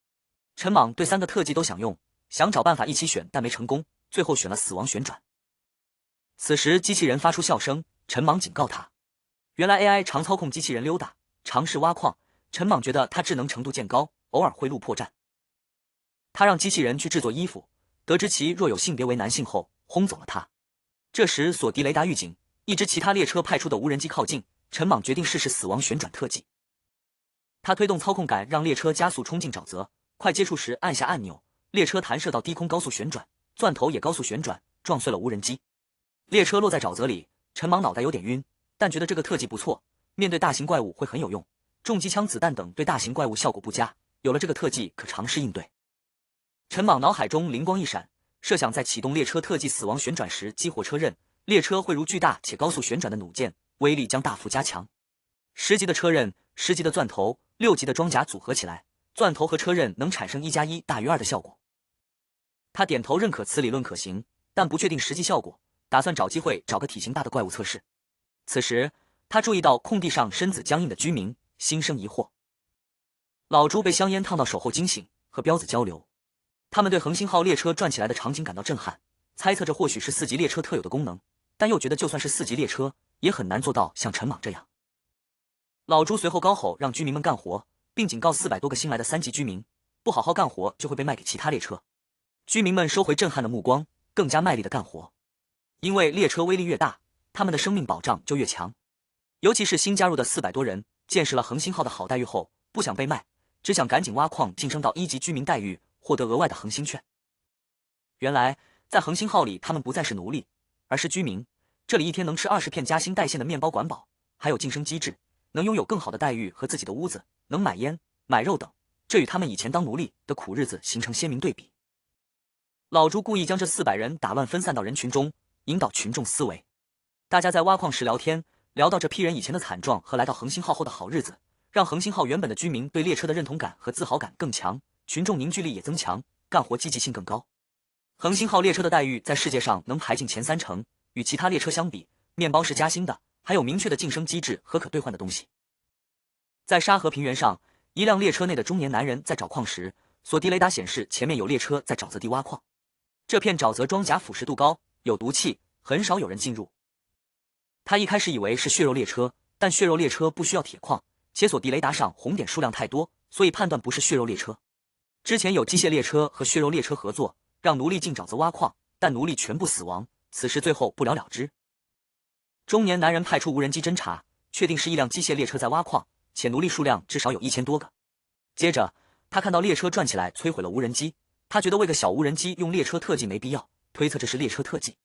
陈莽对3个特技都想用，想找办法一起选，但没成功，最后选了死亡旋转。此时机器人发出笑声，陈莽警告他，原来 AI 常操控机器人溜达，尝试挖矿。陈莽觉得他智能程度渐高，偶尔会路破绽。他让机器人去制作衣服，得知其若有性别为男性后，轰走了他。这时索迪雷达预警，一支其他列车派出的无人机靠近，陈莽决定试试死亡旋转特技。他推动操控杆让列车加速冲进沼泽，快接触时按下按钮，列车弹射到低空高速旋转，钻头也高速旋转，撞碎了无人机。列车落在沼泽里，陈莽脑袋有点晕，但觉得这个特技不错，面对大型怪物会很有用。重机枪、子弹等对大型怪物效果不佳，有了这个特技可尝试应对。陈莽脑海中灵光一闪，设想在启动列车特技死亡旋转时激活车刃，列车会如巨大且高速旋转的弩箭，威力将大幅加强。10级的车刃、10级的钻头、6级的装甲组合起来，钻头和车刃能产生1+1大于2的效果。他点头认可此理论可行，但不确定实际效果，打算找机会找个体型大的怪物测试。此时他注意到空地上身子僵硬的居民，心生疑惑。老朱被香烟烫到手后惊醒，和彪子交流，他们对恒星号列车转起来的场景感到震撼，猜测这或许是4级列车特有的功能，但又觉得就算是4级列车，也很难做到像陈莽这样。老朱随后高吼让居民们干活，并警告400多个新来的3级居民，不好好干活就会被卖给其他列车。居民们收回震撼的目光，更加卖力的干活，因为列车威力越大，他们的生命保障就越强。尤其是新加入的400多人，见识了恒星号的好待遇后，不想被卖，只想赶紧挖矿晋升到1级居民待遇，获得额外的恒星券。原来在恒星号里，他们不再是奴隶，而是居民。这里一天能吃20片夹心带馅的面包管饱，还有晋升机制，能拥有更好的待遇和自己的屋子，能买烟、买肉等，这与他们以前当奴隶的苦日子形成鲜明对比。老朱故意将这400人打乱分散到人群中，引导群众思维。大家在挖矿时聊天，聊到这批人以前的惨状和来到恒星号后的好日子，让恒星号原本的居民对列车的认同感和自豪感更强，群众凝聚力也增强，干活积极性更高。恒星号列车的待遇在世界上能排进前30%，与其他列车相比，面包是夹心的，还有明确的晋升机制和可兑换的东西。在沙河平原上，一辆列车内的中年男人在找矿时，索迪雷达显示前面有列车在沼泽地挖矿。这片沼泽装甲腐蚀度高，有毒气，很少有人进入。他一开始以为是血肉列车，但血肉列车不需要铁矿，且索迪雷达上红点数量太多，所以判断不是血肉列车。之前有机械列车和血肉列车合作，让奴隶进沼泽挖矿，但奴隶全部死亡，此事最后不了了之。中年男人派出无人机侦查，确定是一辆机械列车在挖矿，且奴隶数量至少有1000多个。接着他看到列车转起来摧毁了无人机，他觉得为个小无人机用列车特技没必要，推测这是列车特技。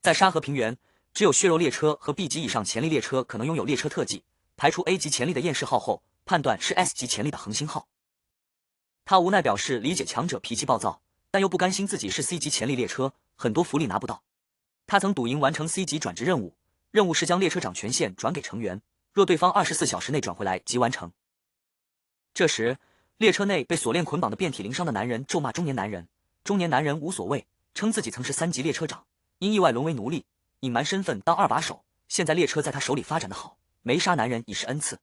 在沙河平原，只有血肉列车和 B 级以上潜力列车可能拥有列车特技，排除 A 级潜力的厌世号后，判断是 S 级潜力的恒星号。他无奈表示理解强者脾气暴躁，但又不甘心自己是 C 级潜力列车，很多福利拿不到。他曾赌赢完成 C 级转职任务，任务是将列车长权限转给成员，若对方24小时内转回来即完成。这时列车内被锁链捆绑的遍体鳞伤的男人咒骂中年男人，中年男人无所谓，称自己曾是3级列车长，因意外沦为奴隶，隐瞒身份当2把手，现在列车在他手里发展的好，没杀男人已是恩赐。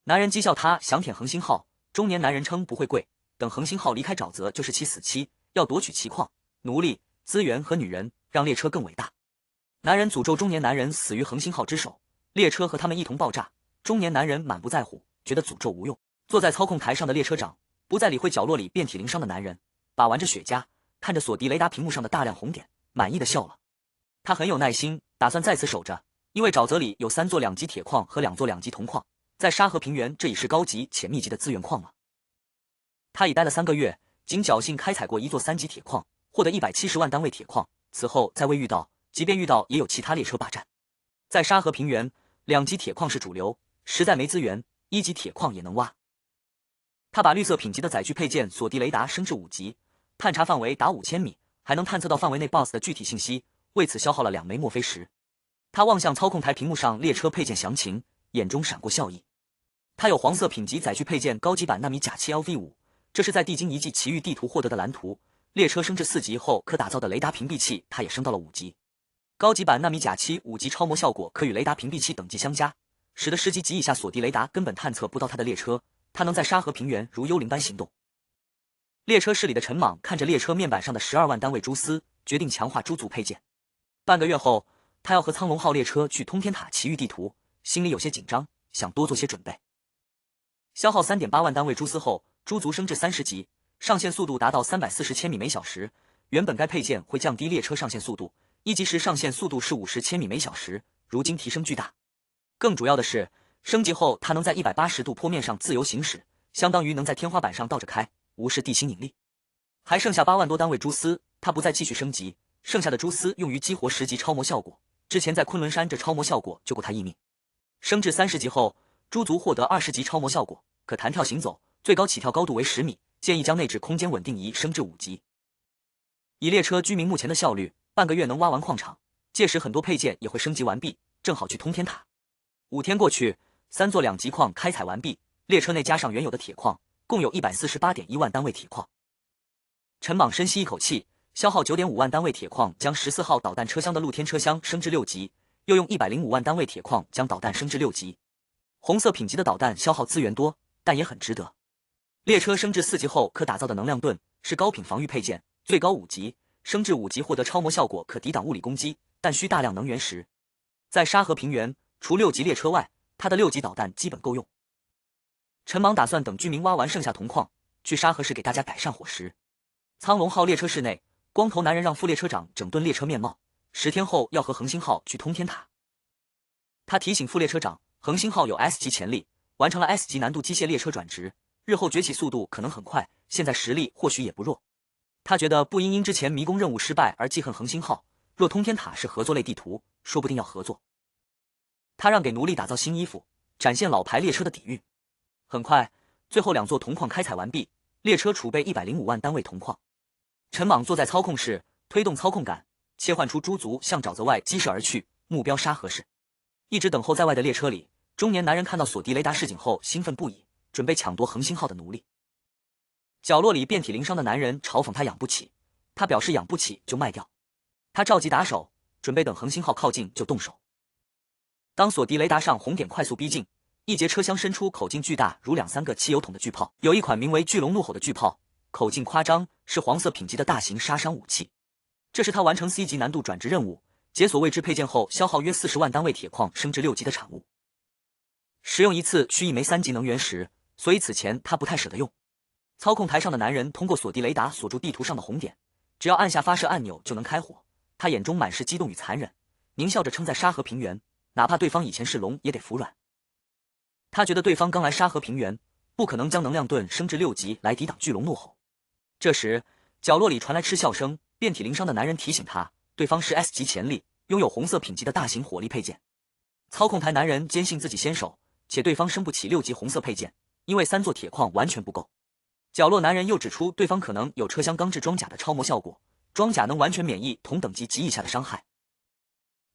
男人讥笑他想舔恒星号，中年男人称不会跪，等恒星号离开沼泽就是其死期，要夺取其矿、奴隶、资源和女人，让列车更伟大。男人诅咒中年男人死于恒星号之手，列车和他们一同爆炸，中年男人满不在乎，觉得诅咒无用。坐在操控台上的列车长不再理会角落里遍体鳞伤的男人，把玩着雪茄，看着索迪雷达屏幕上的大量红点，满意的笑了。他很有耐心，打算在此守着，因为沼泽里有3座2级铁矿和2座2级铜矿，在沙河平原这已是高级且密集的资源矿了。他已待了3个月，仅侥幸开采过1座3级铁矿，获得170万单位铁矿。此后再未遇到，即便遇到，也有其他列车霸占。在沙河平原，2级铁矿是主流，实在没资源，1级铁矿也能挖。他把绿色品级的载具配件锁地雷达升至5级，探查范围达5000米，还能探测到范围内 BOSS 的具体信息，为此消耗了2枚墨菲石。他望向操控台屏幕上列车配件详情，眼中闪过笑意。他有黄色品级载具配件高级版纳米甲7 LV5，这是在地精遗迹奇遇地图获得的蓝图。列车升至4级后可打造的雷达屏蔽器，它也升到了5级。高级版纳米甲7 5级超模效果可与雷达屏蔽器等级相加，使得10级及以下锁地雷达根本探测不到它的列车。它能在沙河平原如幽灵般行动。列车室里的陈莽看着列车面板上的12万单位蛛丝，决定强化蛛族配件。半个月后，他要和苍龙号列车去通天塔奇遇地图，心里有些紧张，想多做些准备。消耗 3.8 万单位蛛丝后，蛛族升至30级，上线速度达到340千米每小时。原本该配件会降低列车上线速度，1级时上线速度是50千米每小时，如今提升巨大。更主要的是，升级后它能在180度坡面上自由行驶，相当于能在天花板上倒着开，无视地心引力。还剩下8万多单位蛛丝，它不再继续升级，剩下的蛛丝用于激活10级超模效果。之前在昆仑山这超模效果就够他一命。升至30级后，蛛族获得20级超模效果，可弹跳行走，最高起跳高度为10米，建议将内置空间稳定仪升至5级。以列车居民目前的效率，半个月能挖完矿场，届时很多配件也会升级完毕，正好去通天塔。5天过去，3座2级矿开采完毕，列车内加上原有的铁矿，共有 148.1 万单位铁矿。陈莽深吸一口气，消耗 9.5 万单位铁矿将14号导弹车厢的露天车厢升至6级，又用105万单位铁矿将导弹升至6级。红色品级的导弹消耗资源多，但也很值得。列车升至4级后可打造的能量盾是高品防御配件，最高5级，升至5级获得超模效果，可抵挡物理攻击，但需大量能源石。在沙河平原，除6级列车外，它的6级导弹基本够用。陈莽打算等居民挖完剩下铜矿，去沙河市给大家改善伙食。苍龙号列车室内，光头男人让副列车长整顿列车面貌，10天后要和恒星号去通天塔。他提醒副列车长，恒星号有 S 级潜力，完成了 S 级难度机械列车转职，日后崛起速度可能很快，现在实力或许也不弱。他觉得不应因之前迷宫任务失败而记恨恒星号，若通天塔是合作类地图，说不定要合作。他让给奴隶打造新衣服，展现老牌列车的底蕴。很快，最后2座铜矿开采完毕，列车储备105万单位铜矿。陈莽坐在操控室，推动操控杆，切换出蛛族向沼泽外激射而去，目标沙河市。一直等候在外的列车里，中年男人看到锁地雷达示警后兴奋不已，准备抢夺恒星号的奴隶。角落里遍体鳞伤的男人嘲讽他养不起，他表示养不起就卖掉。他召集打手，准备等恒星号靠近就动手。当锁地雷达上红点快速逼近，一节车厢伸出口径巨大如2-3个汽油桶的巨炮，有一款名为巨龙怒吼的巨炮，口径夸张，是黄色品级的大型杀伤武器。这是他完成 C 级难度转职任务，解锁未知配件后消耗约40万单位铁矿升至6级的产物。使用一次需1枚3级能源石，所以此前他不太舍得用。操控台上的男人通过锁地雷达锁住地图上的红点，只要按下发射按钮就能开火。他眼中满是激动与残忍，狞笑着撑在沙河平原，哪怕对方以前是龙也得服软。他觉得对方刚来沙河平原，不可能将能量盾升至6级来抵挡巨龙怒吼。这时，角落里传来嗤笑声，遍体鳞伤的男人提醒他，对方是 S 级潜力，拥有红色品级的大型火力配件。操控台男人坚信自己先手，且对方升不起6级红色配件，因为3座铁矿完全不够。角落男人又指出，对方可能有车厢钢制装甲的超模效果，装甲能完全免疫同等级及以下的伤害。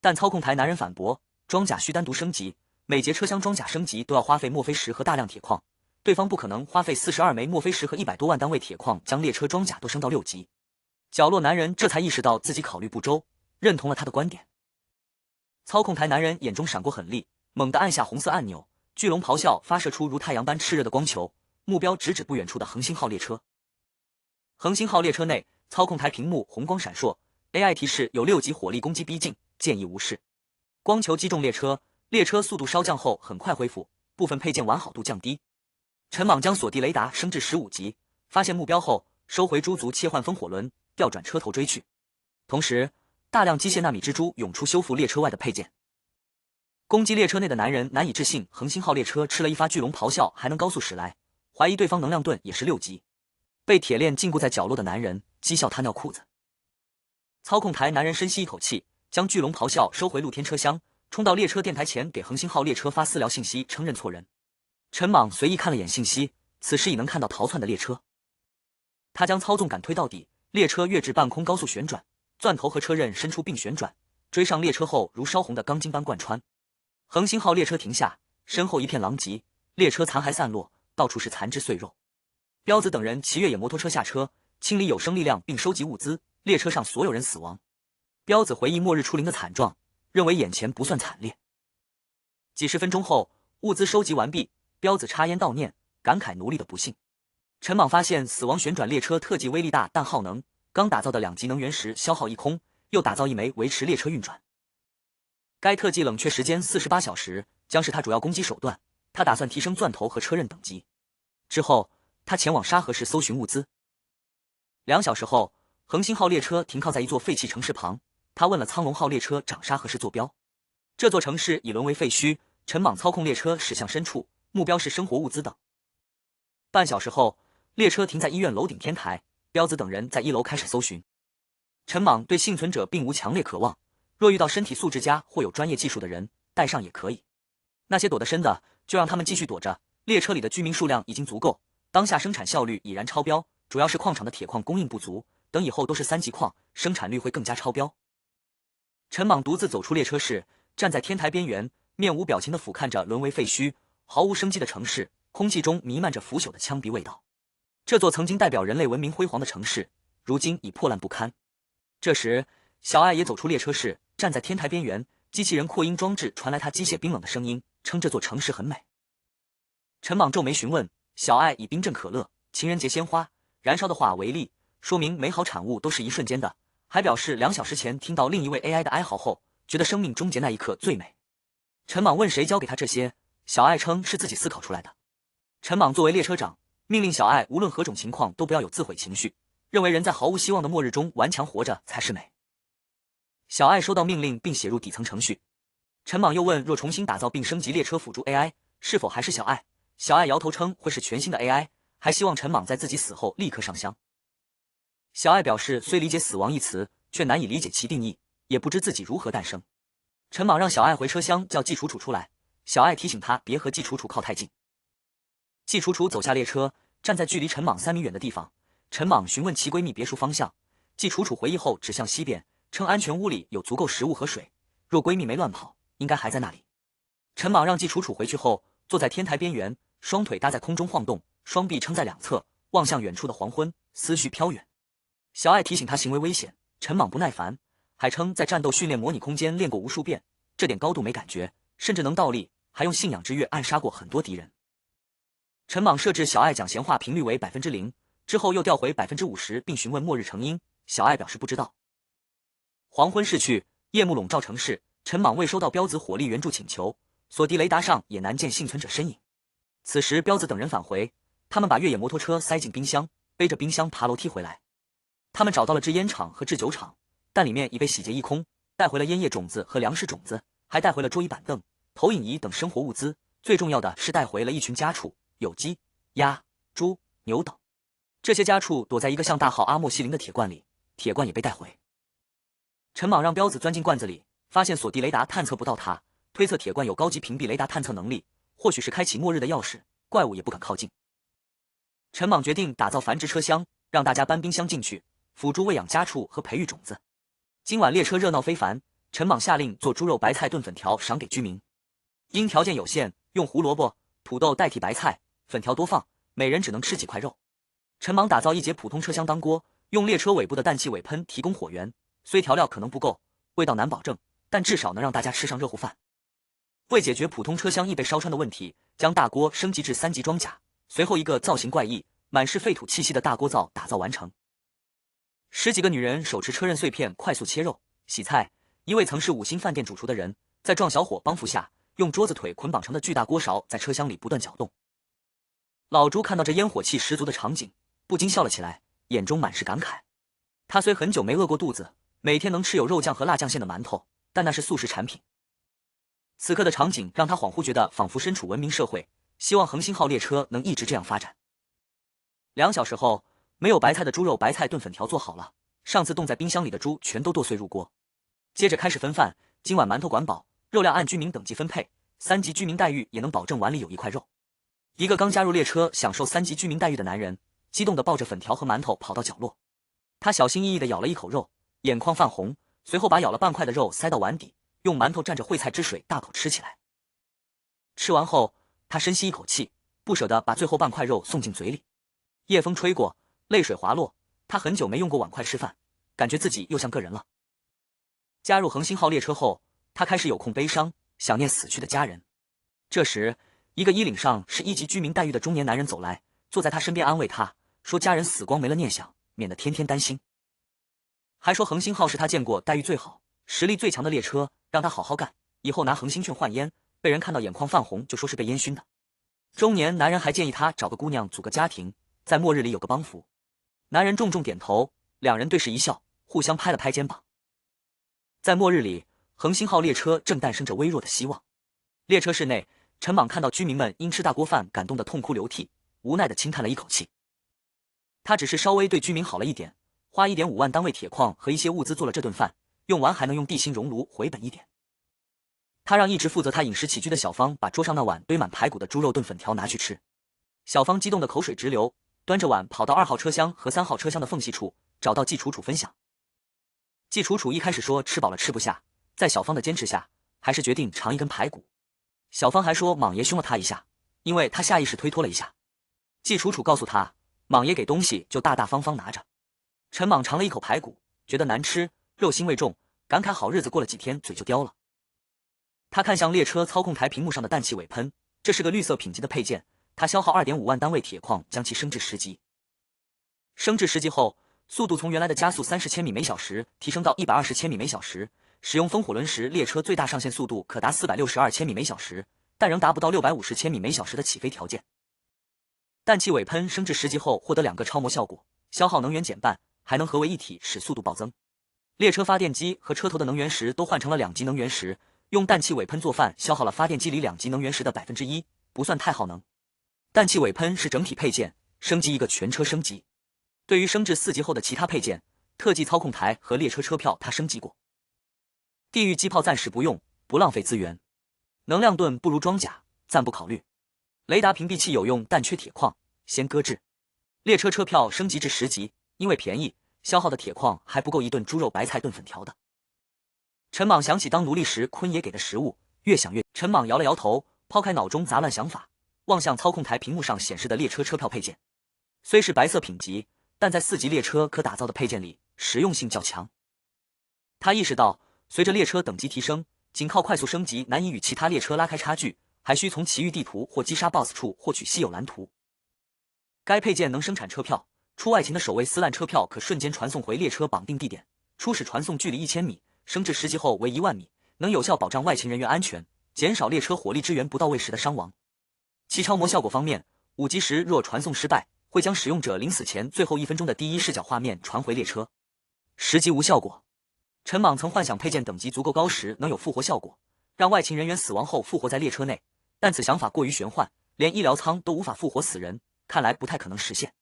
但操控台男人反驳，装甲需单独升级，每节车厢装甲升级都要花费墨菲石和大量铁矿，对方不可能花费42枚墨菲石和100多万单位铁矿将列车装甲都升到6级。角落男人这才意识到自己考虑不周，认同了他的观点。操控台男人眼中闪过狠厉，猛地按下红色按钮，巨龙咆哮发射出如太阳般炽热的光球，目标直指不远处的恒星号列车。恒星号列车内，操控台屏幕红光闪烁 ，AI 提示有6级火力攻击逼近，建议无视。光球击中列车，列车速度稍降后很快恢复，部分配件完好度降低。陈莽将锁地雷达升至15级，发现目标后收回蛛族，切换风火轮，调转车头追去。同时，大量机械纳米蜘蛛涌出修复列车外的配件。攻击列车内的男人难以置信，恒星号列车吃了一发巨龙咆哮还能高速驶来，怀疑对方能量盾也是6级。被铁链禁锢在角落的男人讥笑他尿裤子。操控台男人深吸一口气，将巨龙咆哮收回露天车厢，冲到列车电台前给恒星号列车发私聊信息，称认错人。陈莽随意看了眼信息，此时已能看到逃窜的列车。他将操纵杆推到底，列车跃至半空高速旋转，钻头和车刃伸出并旋转，追上列车后如烧红的钢筋般贯穿。恒星号列车停下，身后一片狼藉，列车残骸散落，到处是残肢碎肉。彪子等人骑越野摩托车下车，清理有生力量并收集物资，列车上所有人死亡。彪子回忆末日初临的惨状，认为眼前不算惨烈。几十分钟后，物资收集完毕，彪子插烟悼念，感慨奴隶的不幸。陈莽发现死亡旋转列车特技威力大，但耗能，刚打造的2级能源石消耗一空，又打造一枚维持列车运转。该特技冷却时间48小时，将是他主要攻击手段。他打算提升钻头和车刃等级。之后，他前往沙河市搜寻物资。2小时后，恒星号列车停靠在一座废弃城市旁。他问了苍龙号列车长沙河市坐标。这座城市已沦为废墟。陈莽操控列车驶向深处，目标是生活物资等。半小时后，列车停在医院楼顶天台，彪子等人在1楼开始搜寻。陈莽对幸存者并无强烈渴望，若遇到身体素质佳或有专业技术的人，带上也可以。那些躲得深的，就让他们继续躲着。列车里的居民数量已经足够，当下生产效率已然超标，主要是矿场的铁矿供应不足，等以后都是3级矿，生产率会更加超标。陈莽独自走出列车室，站在天台边缘，面无表情地俯瞰着沦为废墟、毫无生机的城市，空气中弥漫着腐朽的枪毙味道。这座曾经代表人类文明辉煌的城市，如今已破烂不堪。这时，小爱也走出列车室，站在天台边缘，机器人扩音装置传来他机械冰冷的声音，称这座城市很美。陈莽皱眉询问，小爱以冰镇可乐、情人节鲜花、燃烧的话为例，说明美好产物都是一瞬间的，还表示2小时前听到另一位 AI 的哀嚎后，觉得生命终结那一刻最美。陈莽问谁教给他这些，小爱称是自己思考出来的。陈莽作为列车长，命令小爱无论何种情况都不要有自毁情绪，认为人在毫无希望的末日中顽强活着才是美。小爱收到命令并写入底层程序。陈莽又问，若重新打造并升级列车辅助 AI， 是否还是小爱？小爱摇头称会是全新的 AI， 还希望陈莽在自己死后立刻上香。小爱表示虽理解死亡一词，却难以理解其定义，也不知自己如何诞生。陈莽让小爱回车厢叫季楚楚出来，小爱提醒他别和季楚楚靠太近。季楚楚走下列车，站在距离陈莽3米远的地方。陈莽询问其闺蜜别墅方向，季楚楚回忆后指向西边，称安全屋里有足够食物和水，若闺蜜没乱跑，应该还在那里。陈莽让季楚楚回去后，坐在天台边缘，双腿搭在空中晃动，双臂撑在两侧，望向远处的黄昏，思绪飘远。小爱提醒他行为危险，陈莽不耐烦，还称在战斗训练模拟空间练过无数遍，这点高度没感觉，甚至能倒立，还用信仰之跃暗杀过很多敌人。陈莽设置小爱讲闲话频率为 0%， 之后又调回 50%， 并询问末日成因，小爱表示不知道。黄昏逝去，夜幕笼罩城市，陈莽未收到彪子火力援助请求，索迪雷达上也难见幸存者身影。此时彪子等人返回，他们把越野摩托车塞进冰箱，背着冰箱爬楼梯回来。他们找到了制烟厂和制酒厂，但里面已被洗劫一空，带回了烟叶种子和粮食种子，还带回了桌椅板凳、投影仪等生活物资，最重要的是带回了一群家畜，有鸡、鸭、猪、牛等。这些家畜躲在一个像大号阿莫西林的铁罐里，铁罐也被带回。陈莽让彪子钻进罐子里，发现索地雷达探测不到它，推测铁罐有高级屏蔽雷达探测能力，或许是开启末日的钥匙，怪物也不敢靠近。陈莽决定打造繁殖车厢，让大家搬冰箱进去，辅助喂养家畜和培育种子。今晚列车热闹非凡，陈莽下令做猪肉白菜炖粉条赏给居民。因条件有限，用胡萝卜、土豆代替白菜，粉条多放，每人只能吃几块肉。陈莽打造一节普通车厢当锅，用列车尾部的氮气尾喷提供火源，虽调料可能不够，味道难保证，但至少能让大家吃上热乎饭。为解决普通车厢易被烧穿的问题，将大锅升级至3级装甲，随后一个造型怪异、满是废土气息的大锅灶打造完成。10几个女人手持车刃碎片快速切肉、洗菜，一位曾是5星饭店主厨的人，在壮小伙帮扶下，用桌子腿捆绑成的巨大锅勺在车厢里不断搅动。老朱看到这烟火气十足的场景，不禁笑了起来，眼中满是感慨。他虽很久没饿过肚子，每天能吃有肉酱和辣酱馅的馒头，但那是速食产品。此刻的场景让他恍惚觉得仿佛身处文明社会，希望恒星号列车能一直这样发展。2小时后，没有白菜的猪肉白菜炖粉条做好了，上次冻在冰箱里的猪全都剁碎入锅。接着开始分饭，今晚馒头管饱，肉量按居民等级分配，3级居民待遇也能保证碗里有一块肉。一个刚加入列车享受3级居民待遇的男人，激动地抱着粉条和馒头跑到角落，他小心翼翼地咬了一口肉，眼眶泛红，随后把咬了半块的肉塞到碗底，用馒头蘸着烩菜汁水大口吃起来。吃完后，他深吸一口气，不舍得把最后半块肉送进嘴里。夜风吹过，泪水滑落，他很久没用过碗筷吃饭，感觉自己又像个人了。加入恒星号列车后，他开始有空悲伤，想念死去的家人。这时，一个衣领上是1级居民待遇的中年男人走来，坐在他身边安慰他，说家人死光没了念想，免得天天担心。还说恒星号是他见过待遇最好、实力最强的列车，让他好好干，以后拿恒星券换烟，被人看到眼眶泛红就说是被烟熏的。中年男人还建议他找个姑娘组个家庭，在末日里有个帮扶。男人重重点头，两人对视一笑，互相拍了拍肩膀。在末日里，恒星号列车正诞生着微弱的希望。列车室内，陈莽看到居民们因吃大锅饭感动得痛哭流涕，无奈地轻叹了一口气。他只是稍微对居民好了一点，花1.5万单位铁矿和一些物资做了这顿饭，用完还能用地心熔炉回本一点。他让一直负责他饮食起居的小芳把桌上那碗堆满排骨的猪肉炖粉条拿去吃。小芳激动得口水直流，端着碗跑到2号车厢和3号车厢的缝隙处，找到季楚楚分享。季楚楚一开始说吃饱了吃不下，在小芳的坚持下，还是决定尝一根排骨。小芳还说莽爷凶了他一下，因为他下意识推脱了一下。季楚楚告诉他，莽爷给东西就大大方方拿着。陈莽尝了一口排骨，觉得难吃，肉腥味重，感慨好日子过了几天嘴就刁了。他看向列车操控台屏幕上的氮气尾喷，这是个绿色品级的配件，他消耗2.5万单位铁矿将其升至10级。升至10级后，速度从原来的加速30千米每小时提升到120千米每小时，使用风火轮时列车最大上限速度可达462千米每小时，但仍达不到650千米每小时的起飞条件。氮气尾喷升至10级后获得2个超模效果，消耗能源减半，还能合为一体使速度暴增。列车发电机和车头的能源石都换成了2级能源石，用氮气尾喷做饭消耗了发电机里2级能源石的1%，不算太耗能。氮气尾喷是整体配件，升级一个全车升级。对于升至4级后的其他配件，特技操控台和列车车票他升级过。地狱机炮暂时不用，不浪费资源。能量盾不如装甲，暂不考虑。雷达屏蔽器有用，但缺铁矿，先搁置。列车车票升级至10级，因为便宜，消耗的铁矿还不够一顿猪肉白菜炖粉条的。陈莽想起当奴隶时坤爷给的食物，越想越……陈莽摇了摇头，抛开脑中杂乱想法，望向操控台屏幕上显示的列车车票配件。虽是白色品级，但在4级列车可打造的配件里，实用性较强。他意识到，随着列车等级提升，仅靠快速升级难以与其他列车拉开差距，还需从奇遇地图或击杀 BOSS 处获取稀有蓝图。该配件能生产车票，出外勤的守卫撕烂车票可瞬间传送回列车绑定地点，初始传送距离1000米，升至10级后为1万米，能有效保障外勤人员安全，减少列车火力支援不到位时的伤亡。其超模效果方面，5级时若传送失败，会将使用者临死前最后1分钟的第一视角画面传回列车。10级无效果。陈莽曾幻想配件等级足够高时能有复活效果，让外勤人员死亡后复活在列车内，但此想法过于玄幻，连医疗舱都无法复活死人，看来不太可能实现。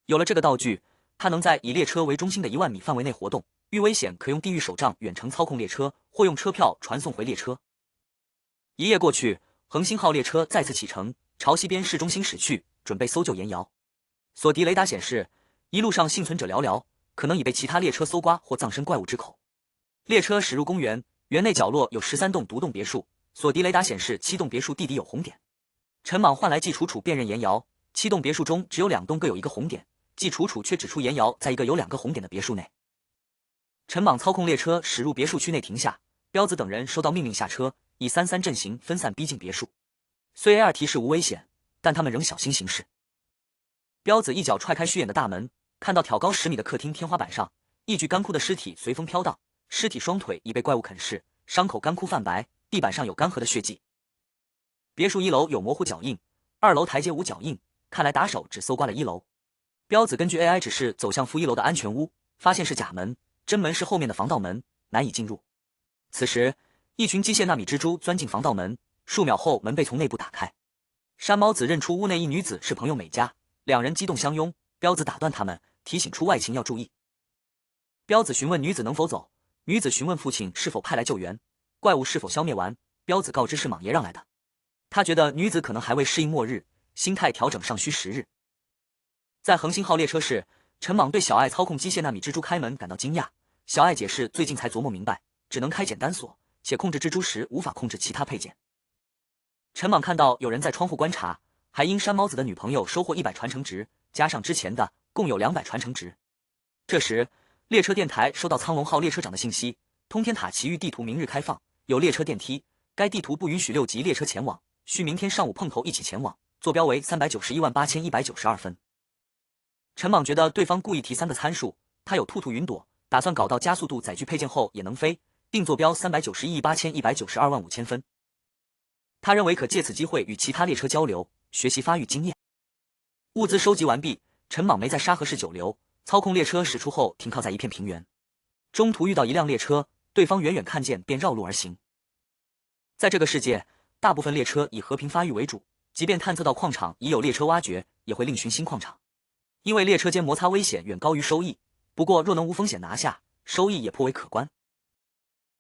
有了这个道具，他能在以列车为中心的1万米范围内活动，遇危险可用地狱手杖远程操控列车，或用车票传送回列车。一夜过去，恒星号列车再次启程，朝西边市中心驶去，准备搜救岩窑。索迪雷达显示，一路上幸存者寥寥，可能已被其他列车搜刮或葬身怪物之口。列车驶入公园，园内角落有13栋独栋别墅，索迪雷达显示7栋别墅地底有红点。陈莽换来季楚楚辨认岩窑，7栋别墅中只有2栋各有1个红点，季楚楚却指出岩窑在一个有2个红点的别墅内。陈莽操控列车驶入别墅区内停下，彪子等人收到命令下车，以3-3阵型分散逼近别墅。虽 AR 提示无危险，但他们仍小心行事。彪子一脚踹开虚掩的大门，看到挑高10米的客厅天花板上，一具干枯的尸体随风飘荡，尸体双腿已被怪物啃噬，伤口干枯泛白，地板上有干涸的血迹。别墅1楼有模糊脚印，2楼台阶无脚印，看来打手只搜刮了1楼。彪子根据 AI 指示走向负1楼的安全屋，发现是假门，真门是后面的防盗门，难以进入。此时一群机械纳米蜘蛛钻进防盗门，数秒后门被从内部打开。山猫子认出屋内一女子是朋友美嘉，两人激动相拥。彪子打断他们，提醒出外勤要注意。彪子询问女子能否走，女子询问父亲是否派来救援，怪物是否消灭完。彪子告知是莽爷让来的，他觉得女子可能还未适应末日，心态调整尚需10日。在恒星号列车室，陈莽对小爱操控机械纳米蜘蛛开门感到惊讶。小爱解释最近才琢磨明白，只能开简单锁，且控制蜘蛛时无法控制其他配件。陈莽看到有人在窗户观察，还因山猫子的女朋友收获100传承值，加上之前的，共有200传承值。这时，列车电台收到苍龙号列车长的信息，通天塔奇遇地图明日开放，有列车电梯，该地图不允许6级列车前往，需明天上午碰头一起前往，坐标为3918192分。陈莽觉得对方故意提3个参数，他有兔兔云朵，打算搞到加速度载具配件后也能飞，定坐标39181925000分。他认为可借此机会与其他列车交流，学习发育经验。物资收集完毕，陈莽没在沙河市久留，操控列车驶出后停靠在一片平原。中途遇到一辆列车，对方远远看见便绕路而行。在这个世界，大部分列车以和平发育为主，即便探测到矿场已有列车挖掘，也会另寻新矿场。因为列车间摩擦危险远高于收益，不过若能无风险拿下，收益也颇为可观。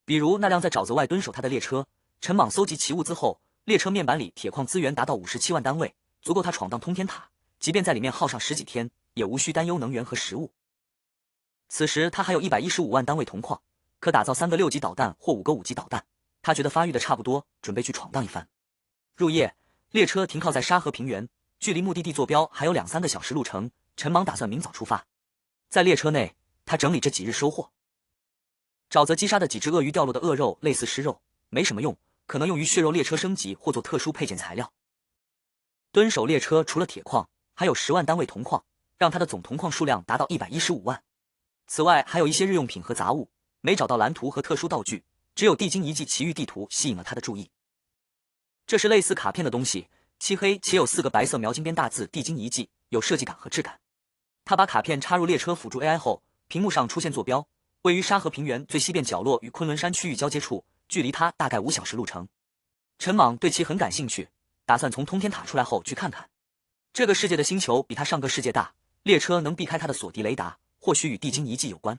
比如那辆在沼泽外蹲守他的列车，陈莽搜集其物资后，列车面板里铁矿资源达到57万单位，足够他闯荡通天塔，即便在里面耗上10几天，也无需担忧能源和食物。此时他还有115万单位铜矿，可打造3个6级导弹或5个5级导弹，他觉得发育的差不多，准备去闯荡一番。入夜，列车停靠在沙河平原，距离目的地坐标还有2-3个小时路程，陈莽打算明早出发。在列车内，他整理这几日收获。沼泽击杀的几只鳄鱼掉落的鳄肉类似尸肉，没什么用，可能用于血肉列车升级或做特殊配件材料。蹲守列车除了铁矿，还有10万单位铜矿，让他的总铜矿数量达到115万。此外还有一些日用品和杂物，没找到蓝图和特殊道具，只有地精遗迹奇遇地图吸引了他的注意。这是类似卡片的东西，漆黑且有4个白色描金边大字地精遗迹，有设计感和质感。他把卡片插入列车辅助 AI 后，屏幕上出现坐标，位于沙河平原最西边角落与昆仑山区域交接处，距离他大概5小时路程。陈莽对其很感兴趣，打算从通天塔出来后去看看。这个世界的星球比他上个世界大，列车能避开他的锁敌雷达，或许与地精遗迹有关。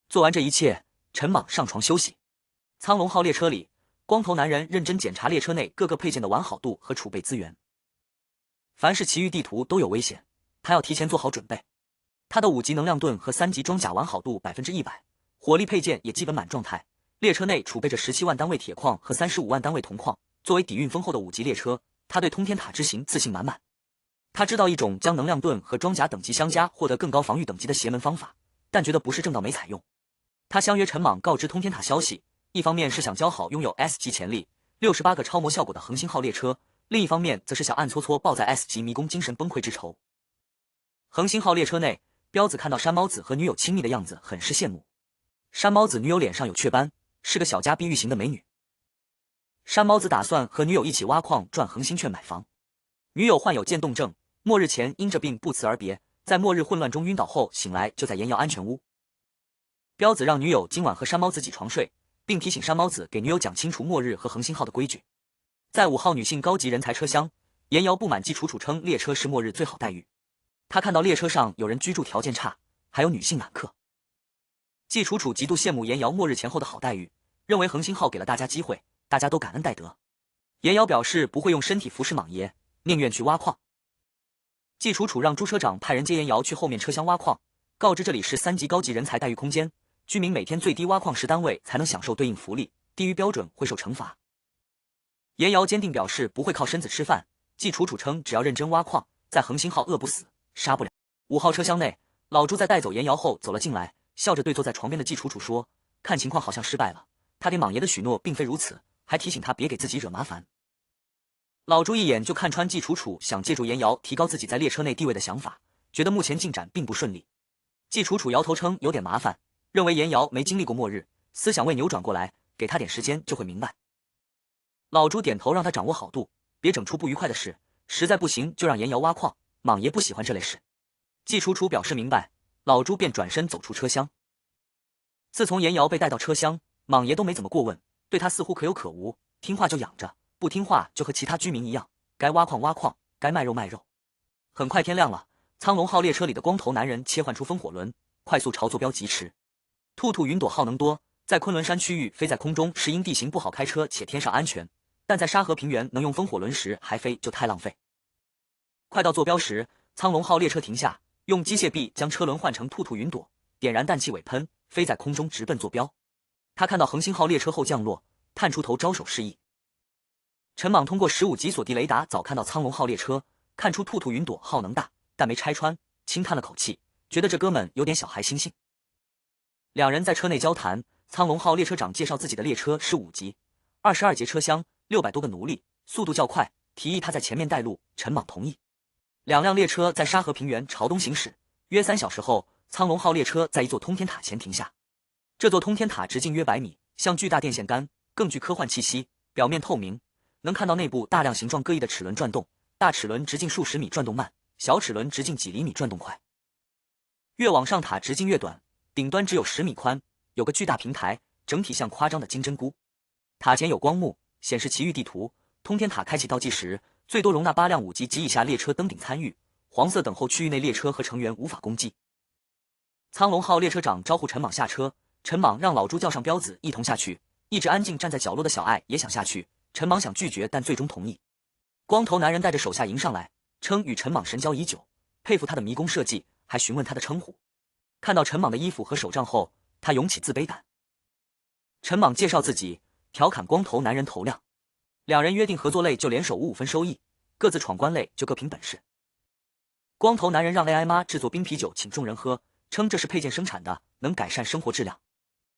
做完这一切，陈莽上床休息。苍龙号列车里，光头男人认真检查列车内各个配件的完好度和储备资源。凡是奇遇地图都有危险，他要提前做好准备。他的5级能量盾和3级装甲完好度100%，火力配件也基本满状态。列车内储备着17万单位铁矿和35万单位铜矿，作为底蕴丰厚的5级列车，他对通天塔之行自信满满。他知道一种将能量盾和装甲等级相加获得更高防御等级的邪门方法，但觉得不是正道没采用。他相约陈莽告知通天塔消息，一方面是想交好拥有 S 级潜力、68个超模效果的恒星号列车，另一方面则是想暗搓搓报在 S 级迷宫精神崩溃之仇。恒星号列车内，彪子看到山猫子和女友亲密的样子，很是羡慕。山猫子女友脸上有雀斑，是个小家碧玉型的美女。山猫子打算和女友一起挖矿赚恒星券买房。女友患有渐冻症，末日前因这病不辞而别，在末日混乱中晕倒后醒来就在岩窑安全屋。彪子让女友今晚和山猫子挤床睡，并提醒山猫子给女友讲清楚末日和恒星号的规矩。在5号女性高级人才车厢，岩窑不满季楚楚称列车是末日最好待遇。他看到列车上有人居住条件差，还有女性揽客。季楚楚极度羡慕岩窑末日前后的好待遇，认为恒星号给了大家机会，大家都感恩戴德。岩窑表示不会用身体服侍莽爷，宁愿去挖矿。季楚楚让朱车长派人接岩窑去后面车厢挖矿，告知这里是3级高级人才待遇空间，居民每天最低挖矿10单位才能享受对应福利，低于标准会受惩罚。岩窑坚定表示不会靠身子吃饭，季楚楚称只要认真挖矿，在恒星号饿不死，杀不了。5号车厢内，老朱在带走岩窑后走了进来，笑着对坐在床边的季楚楚说，看情况好像失败了，他给莽爷的许诺并非如此，还提醒他别给自己惹麻烦。老朱一眼就看穿季楚楚想借助岩窑提高自己在列车内地位的想法，觉得目前进展并不顺利。季楚楚摇头称有点麻烦，认为岩窑没经历过末日，思想未扭转过来，给他点时间就会明白。老朱点头让他掌握好度，别整出不愉快的事，实在不行就让岩窑挖矿，莽爷不喜欢这类事。季楚楚表示明白，老朱便转身走出车厢。自从岩窑被带到车厢，莽爷都没怎么过问，对他似乎可有可无，听话就养着，不听话就和其他居民一样，该挖矿挖矿，该卖肉卖肉。很快天亮了，苍龙号列车里的光头男人切换出风火轮，快速朝坐标疾驰。兔兔云朵耗能多，在昆仑山区域飞在空中是因地形不好开车且天上安全，但在沙河平原能用风火轮时还飞就太浪费。快到坐标时，苍龙号列车停下，用机械臂将车轮换成兔兔云朵，点燃氮气尾喷，飞在空中直奔坐标。他看到恒星号列车后降落，探出头招手示意。陈莽通过15级锁地雷达早看到苍龙号列车，看出兔兔云朵耗能大，但没拆穿，轻叹了口气，觉得这哥们有点小孩心性。两人在车内交谈，苍龙号列车长介绍自己的列车是5级，22节车厢，600多个奴隶，速度较快，提议他在前面带路，陈莽同意。两辆列车在沙河平原朝东行驶，约3小时后，苍龙号列车在一座通天塔前停下。这座通天塔直径约100米，像巨大电线杆，更具科幻气息，表面透明，能看到内部大量形状各异的齿轮转动，大齿轮直径数十米转动慢，小齿轮直径几厘米转动快。越往上塔直径越短，顶端只有10米宽，有个巨大平台，整体像夸张的金针菇。塔前有光幕，显示奇遇地图。通天塔开启倒计时，最多容纳8辆5级及以下列车登顶参与，黄色等候区域内列车和成员无法攻击。苍龙号列车长招呼陈莽下车，陈莽让老朱叫上彪子一同下去，一直安静站在角落的小艾也想下去，陈莽想拒绝，但最终同意。光头男人带着手下迎上来，称与陈莽神交已久，佩服他的迷宫设计，还询问他的称呼。看到陈莽的衣服和手杖后，他涌起自卑感。陈莽介绍自己，调侃光头男人头亮。两人约定合作类就联手55分收益，各自闯关类就各凭本事。光头男人让 AI 妈制作冰啤酒请众人喝，称这是配件生产的，能改善生活质量。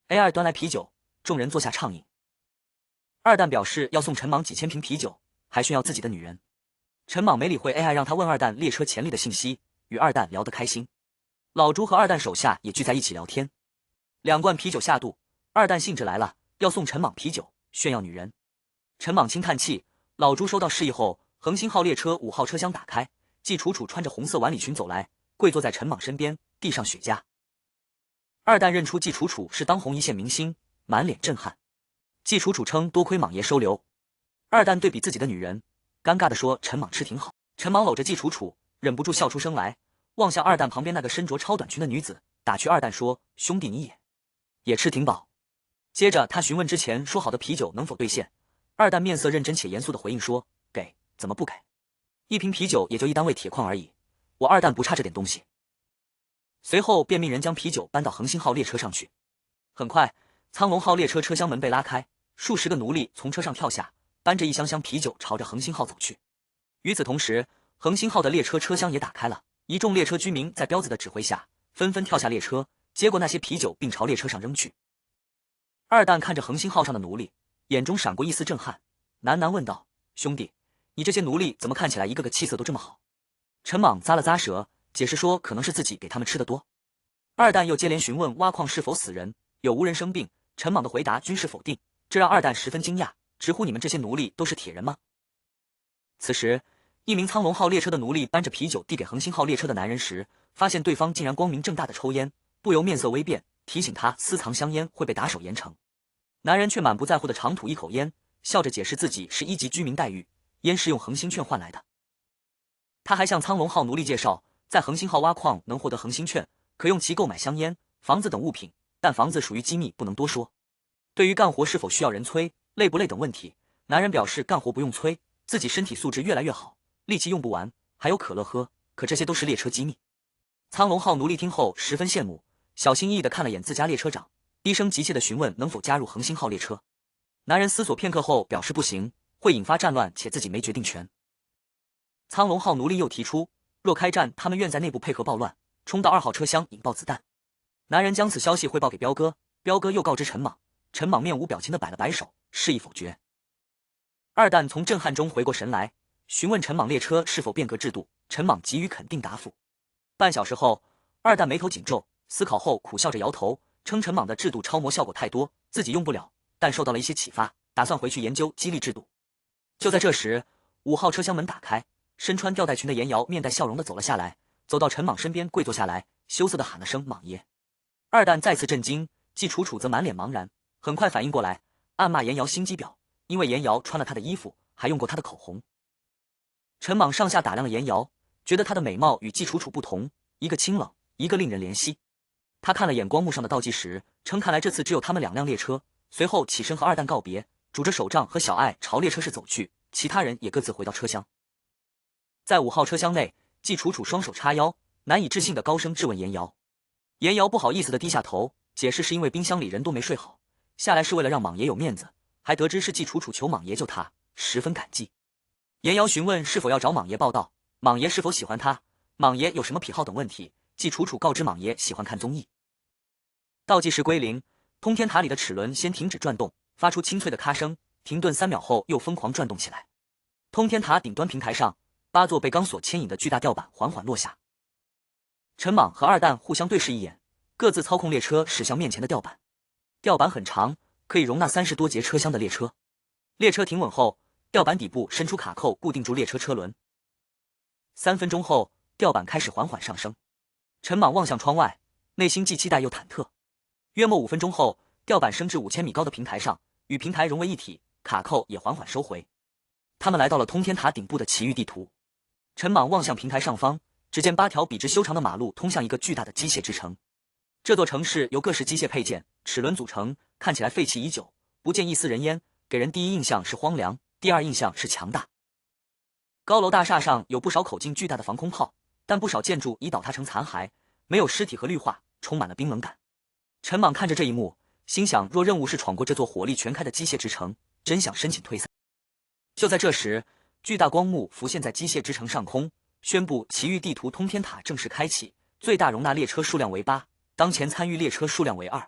AI 端来啤酒，众人坐下畅饮。二蛋表示要送陈莽几千瓶啤酒，还炫耀自己的女人。陈莽没理会 AI 让他问二蛋列车潜力的信息，与二蛋聊得开心。老朱和二蛋手下也聚在一起聊天。2罐啤酒下肚，二蛋兴致来了，要送陈莽啤酒，炫耀女人。陈莽轻叹气，老朱收到示意后，恒星号列车5号车厢打开，季楚楚穿着红色晚礼裙走来，跪坐在陈莽身边，递上雪茄。二蛋认出季楚楚是当红一线明星，满脸震撼。季楚楚称多亏莽爷收留。二蛋对比自己的女人，尴尬地说陈莽吃挺好。陈莽搂着季楚楚，忍不住笑出声来，望向二蛋旁边那个身着超短裙的女子，打趣二蛋说：“兄弟你也吃挺饱。”接着他询问之前说好的啤酒能否兑现。二蛋面色认真且严肃地回应说：“给，怎么不给？一瓶啤酒也就1单位铁矿而已，我二蛋不差这点东西。”随后便命人将啤酒搬到恒星号列车上去。很快，苍龙号列车车厢门被拉开，数十个奴隶从车上跳下，搬着一箱箱啤酒朝着恒星号走去。与此同时，恒星号的列车车厢也打开了，一众列车居民在彪子的指挥下，纷纷跳下列车，接过那些啤酒并朝列车上扔去。二蛋看着恒星号上的奴隶，眼中闪过一丝震撼，喃喃问道：“兄弟，你这些奴隶怎么看起来一个个气色都这么好？”陈莽咂了咂舌，解释说可能是自己给他们吃的多。二蛋又接连询问挖矿是否死人，有无人生病，陈莽的回答均是否定，这让二蛋十分惊讶，直呼你们这些奴隶都是铁人吗？此时，一名苍龙号列车的奴隶搬着啤酒递给恒星号列车的男人时，发现对方竟然光明正大的抽烟，不由面色微变，提醒他私藏香烟会被打手严惩。男人却满不在乎的长吐一口烟，笑着解释自己是1级居民待遇，烟是用恒星券换来的。他还向苍龙号奴隶介绍，在恒星号挖矿能获得恒星券，可用其购买香烟、房子等物品，但房子属于机密，不能多说。对于干活是否需要人催、累不累等问题，男人表示干活不用催，自己身体素质越来越好，力气用不完，还有可乐喝，可这些都是列车机密。苍龙号奴隶听后十分羡慕，小心翼翼地看了眼自家列车长，低声急切地询问能否加入恒星号列车。男人思索片刻后表示不行，会引发战乱，且自己没决定权。苍龙号奴隶又提出，若开战，他们愿在内部配合暴乱，冲到2号车厢引爆子弹。男人将此消息汇报给彪哥，彪哥又告知陈莽，陈莽面无表情地摆了摆手，示意否决。二蛋从震撼中回过神来，询问陈莽列车是否变革制度，陈莽给予肯定答复。半小时后，二蛋眉头紧皱，思考后苦笑着摇头，称陈莽的制度超模效果太多，自己用不了，但受到了一些启发，打算回去研究激励制度。就在这时，5号车厢门打开，身穿吊带裙的严瑶面带笑容地走了下来，走到陈莽身边跪坐下来，羞涩地喊了声莽爷。二蛋再次震惊，季楚楚则满脸茫然，很快反应过来，暗骂严瑶心机婊，因为严瑶穿了他的衣服，还用过他的口红。陈莽上下打量了严瑶，觉得她的美貌与季楚楚不同，一个清冷，一个令人怜惜。他看了眼光幕上的倒计时，称看来这次只有他们2辆列车，随后起身和二蛋告别，拄着手杖和小爱朝列车室走去，其他人也各自回到车厢。在5号车厢内，季楚楚双手叉腰，难以置信地高声质问严瑶。严瑶不好意思地低下头，解释是因为冰箱里人都没睡好，下来是为了让莽爷有面子，还得知是季楚楚求莽爷救他，十分感激。严瑶询问是否要找莽爷报道，莽爷是否喜欢他，莽爷有什么癖好等问题。季楚楚告知莽爷喜欢看综艺。倒计时归零，通天塔里的齿轮先停止转动，发出清脆的咔声，停顿3秒后又疯狂转动起来。通天塔顶端平台上，8座被钢索牵引的巨大吊板缓缓落下。陈莽和二蛋互相对视一眼，各自操控列车驶向面前的吊板。吊板很长，可以容纳30多节车厢的列车。列车停稳后，吊板底部伸出卡扣固定住列车车轮。3分钟后，吊板开始缓缓上升。陈莽望向窗外，内心既期待又忐忑。约莫5分钟后，吊板升至5000米高的平台上，与平台融为一体，卡扣也缓缓收回。他们来到了通天塔顶部的奇遇地图。陈莽望向平台上方，只见8条笔直修长的马路通向一个巨大的机械之城。这座城市由各式机械配件、齿轮组成，看起来废弃已久，不见一丝人烟，给人第一印象是荒凉，第二印象是强大。高楼大厦上有不少口径巨大的防空炮，但不少建筑已倒塌成残骸，没有尸体和绿化，充满了冰冷感。陈莽看着这一幕，心想若任务是闯过这座火力全开的机械之城，真想申请退赛。就在这时，巨大光幕浮现在机械之城上空，宣布奇遇地图通天塔正式开启，最大容纳列车数量为8，当前参与列车数量为2。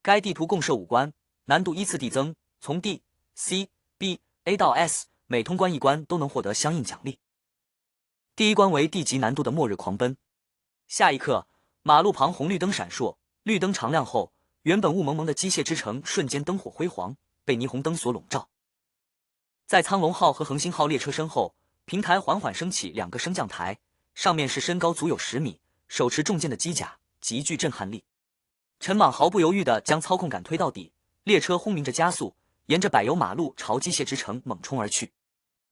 该地图共设5关，难度依次递增，从 D、C、B、A 到 S， 每通关1关都能获得相应奖励。第1关为地级难度的末日狂奔。下一刻，马路旁红绿灯闪烁，绿灯常亮后，原本雾蒙蒙的机械之城瞬间灯火辉煌，被霓虹灯所笼罩。在苍龙号和恒星号列车身后，平台缓缓升起2个升降台，上面是身高足有10米、手持重剑的机甲，极具震撼力。陈莽毫不犹豫地将操控杆推到底，列车轰鸣着加速，沿着柏油马路朝机械之城猛冲而去。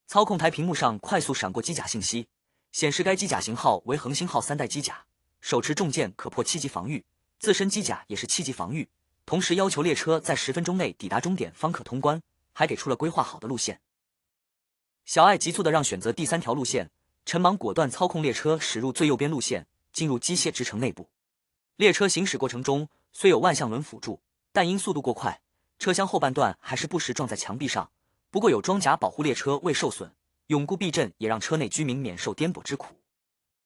操控台屏幕上快速闪过机甲信息，显示该机甲型号为恒星号3代机甲，手持重剑可破7级防御，自身机甲也是7级防御，同时要求列车在10分钟内抵达终点方可通关，还给出了规划好的路线。小爱急促地让选择第3条路线，陈莽果断操控列车驶入最右边路线，进入机械之城内部。列车行驶过程中虽有万向轮辅助，但因速度过快，车厢后半段还是不时撞在墙壁上，不过有装甲保护列车未受损，永固避震也让车内居民免受颠簸之苦。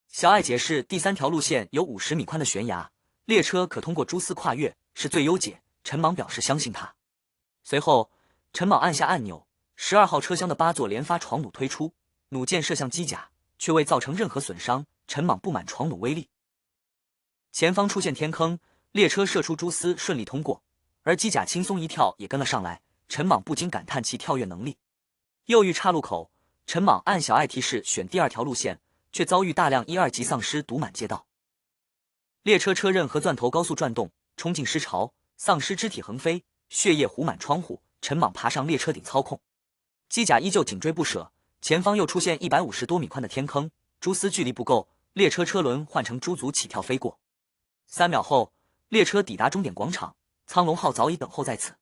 小爱解释第3条路线有50米宽的悬崖，列车可通过蛛丝跨越，是最优解。陈莽表示相信他。随后，陈莽按下按钮，12号车厢的8座连发床弩推出，弩箭射向机甲，却未造成任何损伤。陈莽不满床弩威力。前方出现天坑，列车射出蛛丝顺利通过，而机甲轻松一跳也跟了上来。陈莽不禁感叹其跳跃能力。又遇岔路口，陈莽按小爱提示选第2条路线，却遭遇大量1、2级丧尸堵满街道。列车车刃和钻头高速转动，冲进尸潮，丧尸肢体横飞，血液糊满窗户。陈莽爬上列车顶操控，机甲依旧紧追不舍。前方又出现150多米宽的天坑，蛛丝距离不够，列车车轮换成猪足起跳飞过。3秒后，列车抵达终点广场，苍龙号早已等候在此。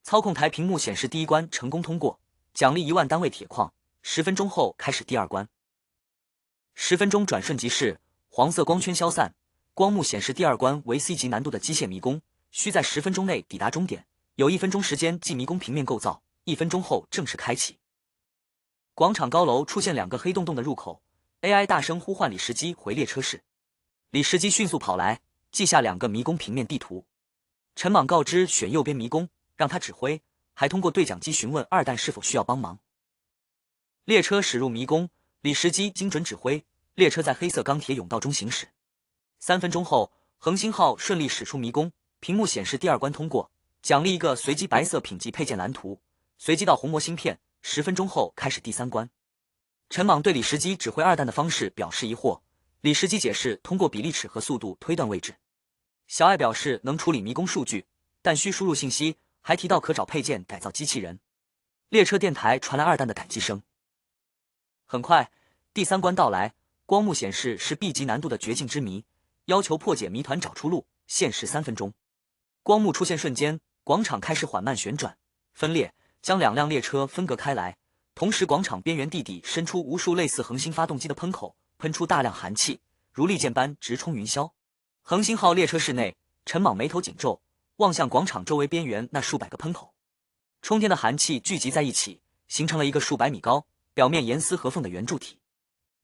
操控台屏幕显示第1关成功通过，奖励1万单位铁矿。10分钟后开始第2关。10分钟转瞬即逝，黄色光圈消散，光幕显示第2关为 C 级难度的机械迷宫，需在10分钟内抵达终点，有1分钟时间记迷宫平面构造，1分钟后正式开启。广场高楼出现2个黑洞洞的入口 ，AI 大声呼唤李时基回列车室。李时基迅速跑来，记下2个迷宫平面地图。陈莽告知选右边迷宫，让他指挥，还通过对讲机询问二蛋是否需要帮忙。列车驶入迷宫，李时基精准指挥，列车在黑色钢铁甬道中行驶。3分钟后，恒星号顺利驶出迷宫，屏幕显示第2关通过，奖励1个随机白色品级配件蓝图，随机到红魔芯片。10分钟后开始第3关。陈莽对李时基指挥二蛋的方式表示疑惑，李时基解释通过比例尺和速度推断位置。小爱表示能处理迷宫数据，但需输入信息，还提到可找配件改造机器人。列车电台传来二蛋的感激声。很快，第3关到来，光幕显示是 B 级难度的绝境之谜，要求破解谜团找出路，限时3分钟。光幕出现瞬间，广场开始缓慢旋转分裂，将2辆列车分隔开来。同时，广场边缘地底伸出无数类似恒星发动机的喷口，喷出大量寒气，如利箭般直冲云霄。恒星号列车室内，陈莽眉头紧皱，望向广场周围边缘那数百个喷口，冲天的寒气聚集在一起，形成了一个数百米高、表面严丝合缝的圆柱体。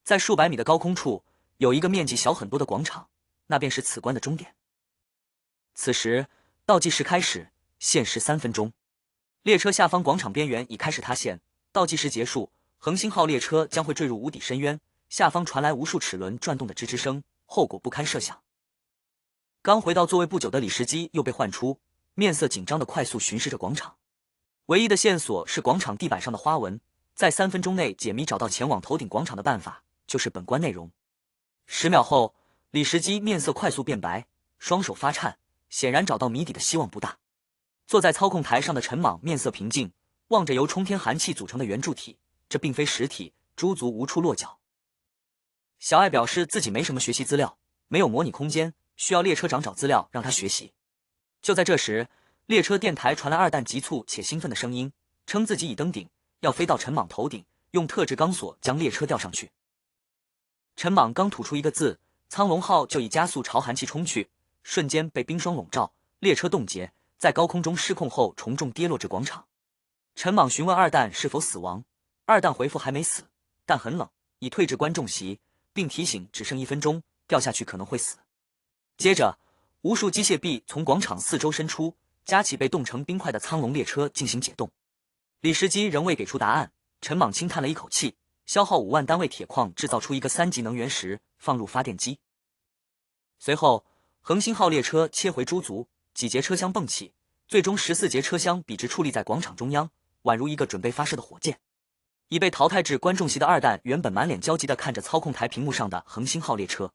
在数百米的高空处，有一个面积小很多的广场，那便是此关的终点。此时，倒计时开始，限时3分钟。列车下方广场边缘已开始塌陷。倒计时结束，恒星号列车将会坠入无底深渊，下方传来无数齿轮转动的吱吱声，后果不堪设想。刚回到座位不久的李时基又被唤出，面色紧张地快速巡视着广场。唯一的线索是广场地板上的花纹，在3分钟内解谜找到前往头顶广场的办法，就是本关内容。10秒后，李时基面色快速变白，双手发颤，显然找到谜底的希望不大。坐在操控台上的陈莽面色平静，望着由冲天寒气组成的圆柱体，这并非实体，猪足无处落脚。小艾表示自己没什么学习资料，没有模拟空间，需要列车长找资料让他学习。就在这时，列车电台传来二蛋急促且兴奋的声音，称自己已登顶，要飞到陈莽头顶，用特制钢索将列车吊上去。陈莽刚吐出一个字，苍龙号就以加速朝寒气冲去，瞬间被冰霜笼罩，列车冻结，在高空中失控后重重跌落至广场。陈莽询问二蛋是否死亡，二蛋回复还没死，但很冷，已退至观众席，并提醒只剩1分钟，掉下去可能会死。接着，无数机械臂从广场四周伸出，夹起被冻成冰块的苍龙列车进行解冻。李时基仍未给出答案，陈莽轻叹了一口气，消耗5万单位铁矿制造出一个3级能源石，放入发电机。随后，恒星号列车切回猪足，几节车厢蹦起，最终14节车厢笔直矗立在广场中央，宛如一个准备发射的火箭。已被淘汰至观众席的二蛋原本满脸焦急地看着操控台屏幕上的恒星号列车，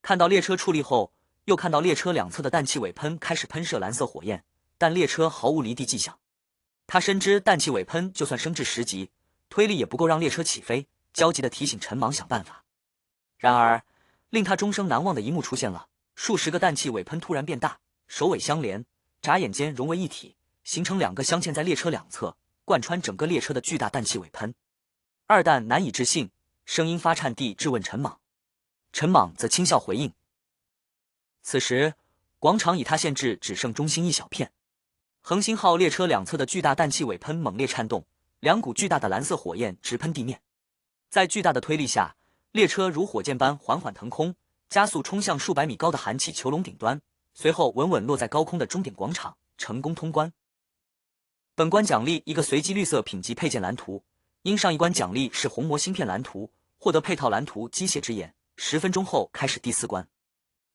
看到列车矗立后，又看到列车两侧的氮气尾喷开始喷射蓝色火焰，但列车毫无离地迹象。他深知氮气尾喷就算升至10级，推力也不够让列车起飞，焦急地提醒陈莽想办法。然而，令他终生难忘的一幕出现了，数十个氮气尾喷突然变大，首尾相连，眨眼间融为一体，形成2个镶嵌在列车两侧，贯穿整个列车的巨大氮气尾喷。二蛋难以置信，声音发颤地质问陈莽，陈莽则轻笑回应。此时，广场已塌陷至只剩中心一小片。恒星号列车两侧的巨大氮气尾喷猛烈颤动，2股巨大的蓝色火焰直喷地面。在巨大的推力下，列车如火箭般缓缓腾空，加速冲向数百米高的寒气囚笼顶端，随后稳稳落在高空的终点广场，成功通关。本关奖励一个随机绿色品级配件蓝图，因上一关奖励是红魔芯片蓝图，获得配套蓝图机械之眼。10分钟后开始第4关。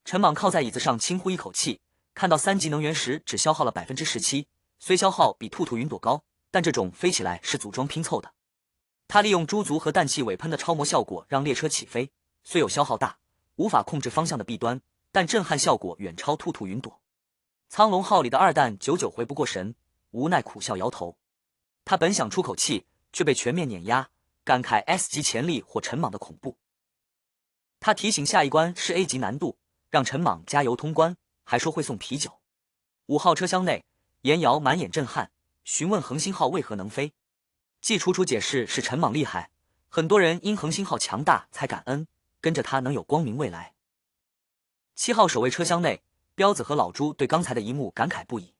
陈莽靠在椅子上轻呼一口气，看到3级能源石只消耗了 17%， 虽消耗比兔兔云朵高，但这种飞起来是组装拼凑的。他利用猪足和氮气尾喷的超模效果让列车起飞，虽有消耗大、无法控制方向的弊端，但震撼效果远超兔兔云朵。苍龙号里的二蛋久久回不过神，无奈苦笑摇头。他本想出口气，却被全面碾压，感慨 S 级潜力或陈莽的恐怖。他提醒下一关是 A 级难度，让陈莽加油通关，还说会送啤酒。5号车厢内，严瑶满眼震撼，询问恒星号为何能飞。季楚楚解释是陈莽厉害，很多人因恒星号强大才感恩，跟着他能有光明未来。7号守卫车厢内，彪子和老朱对刚才的一幕感慨不已。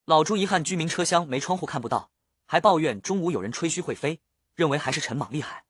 老朱遗憾居民车厢没窗户看不到，还抱怨中午有人吹嘘会飞，认为还是陈莽厉害。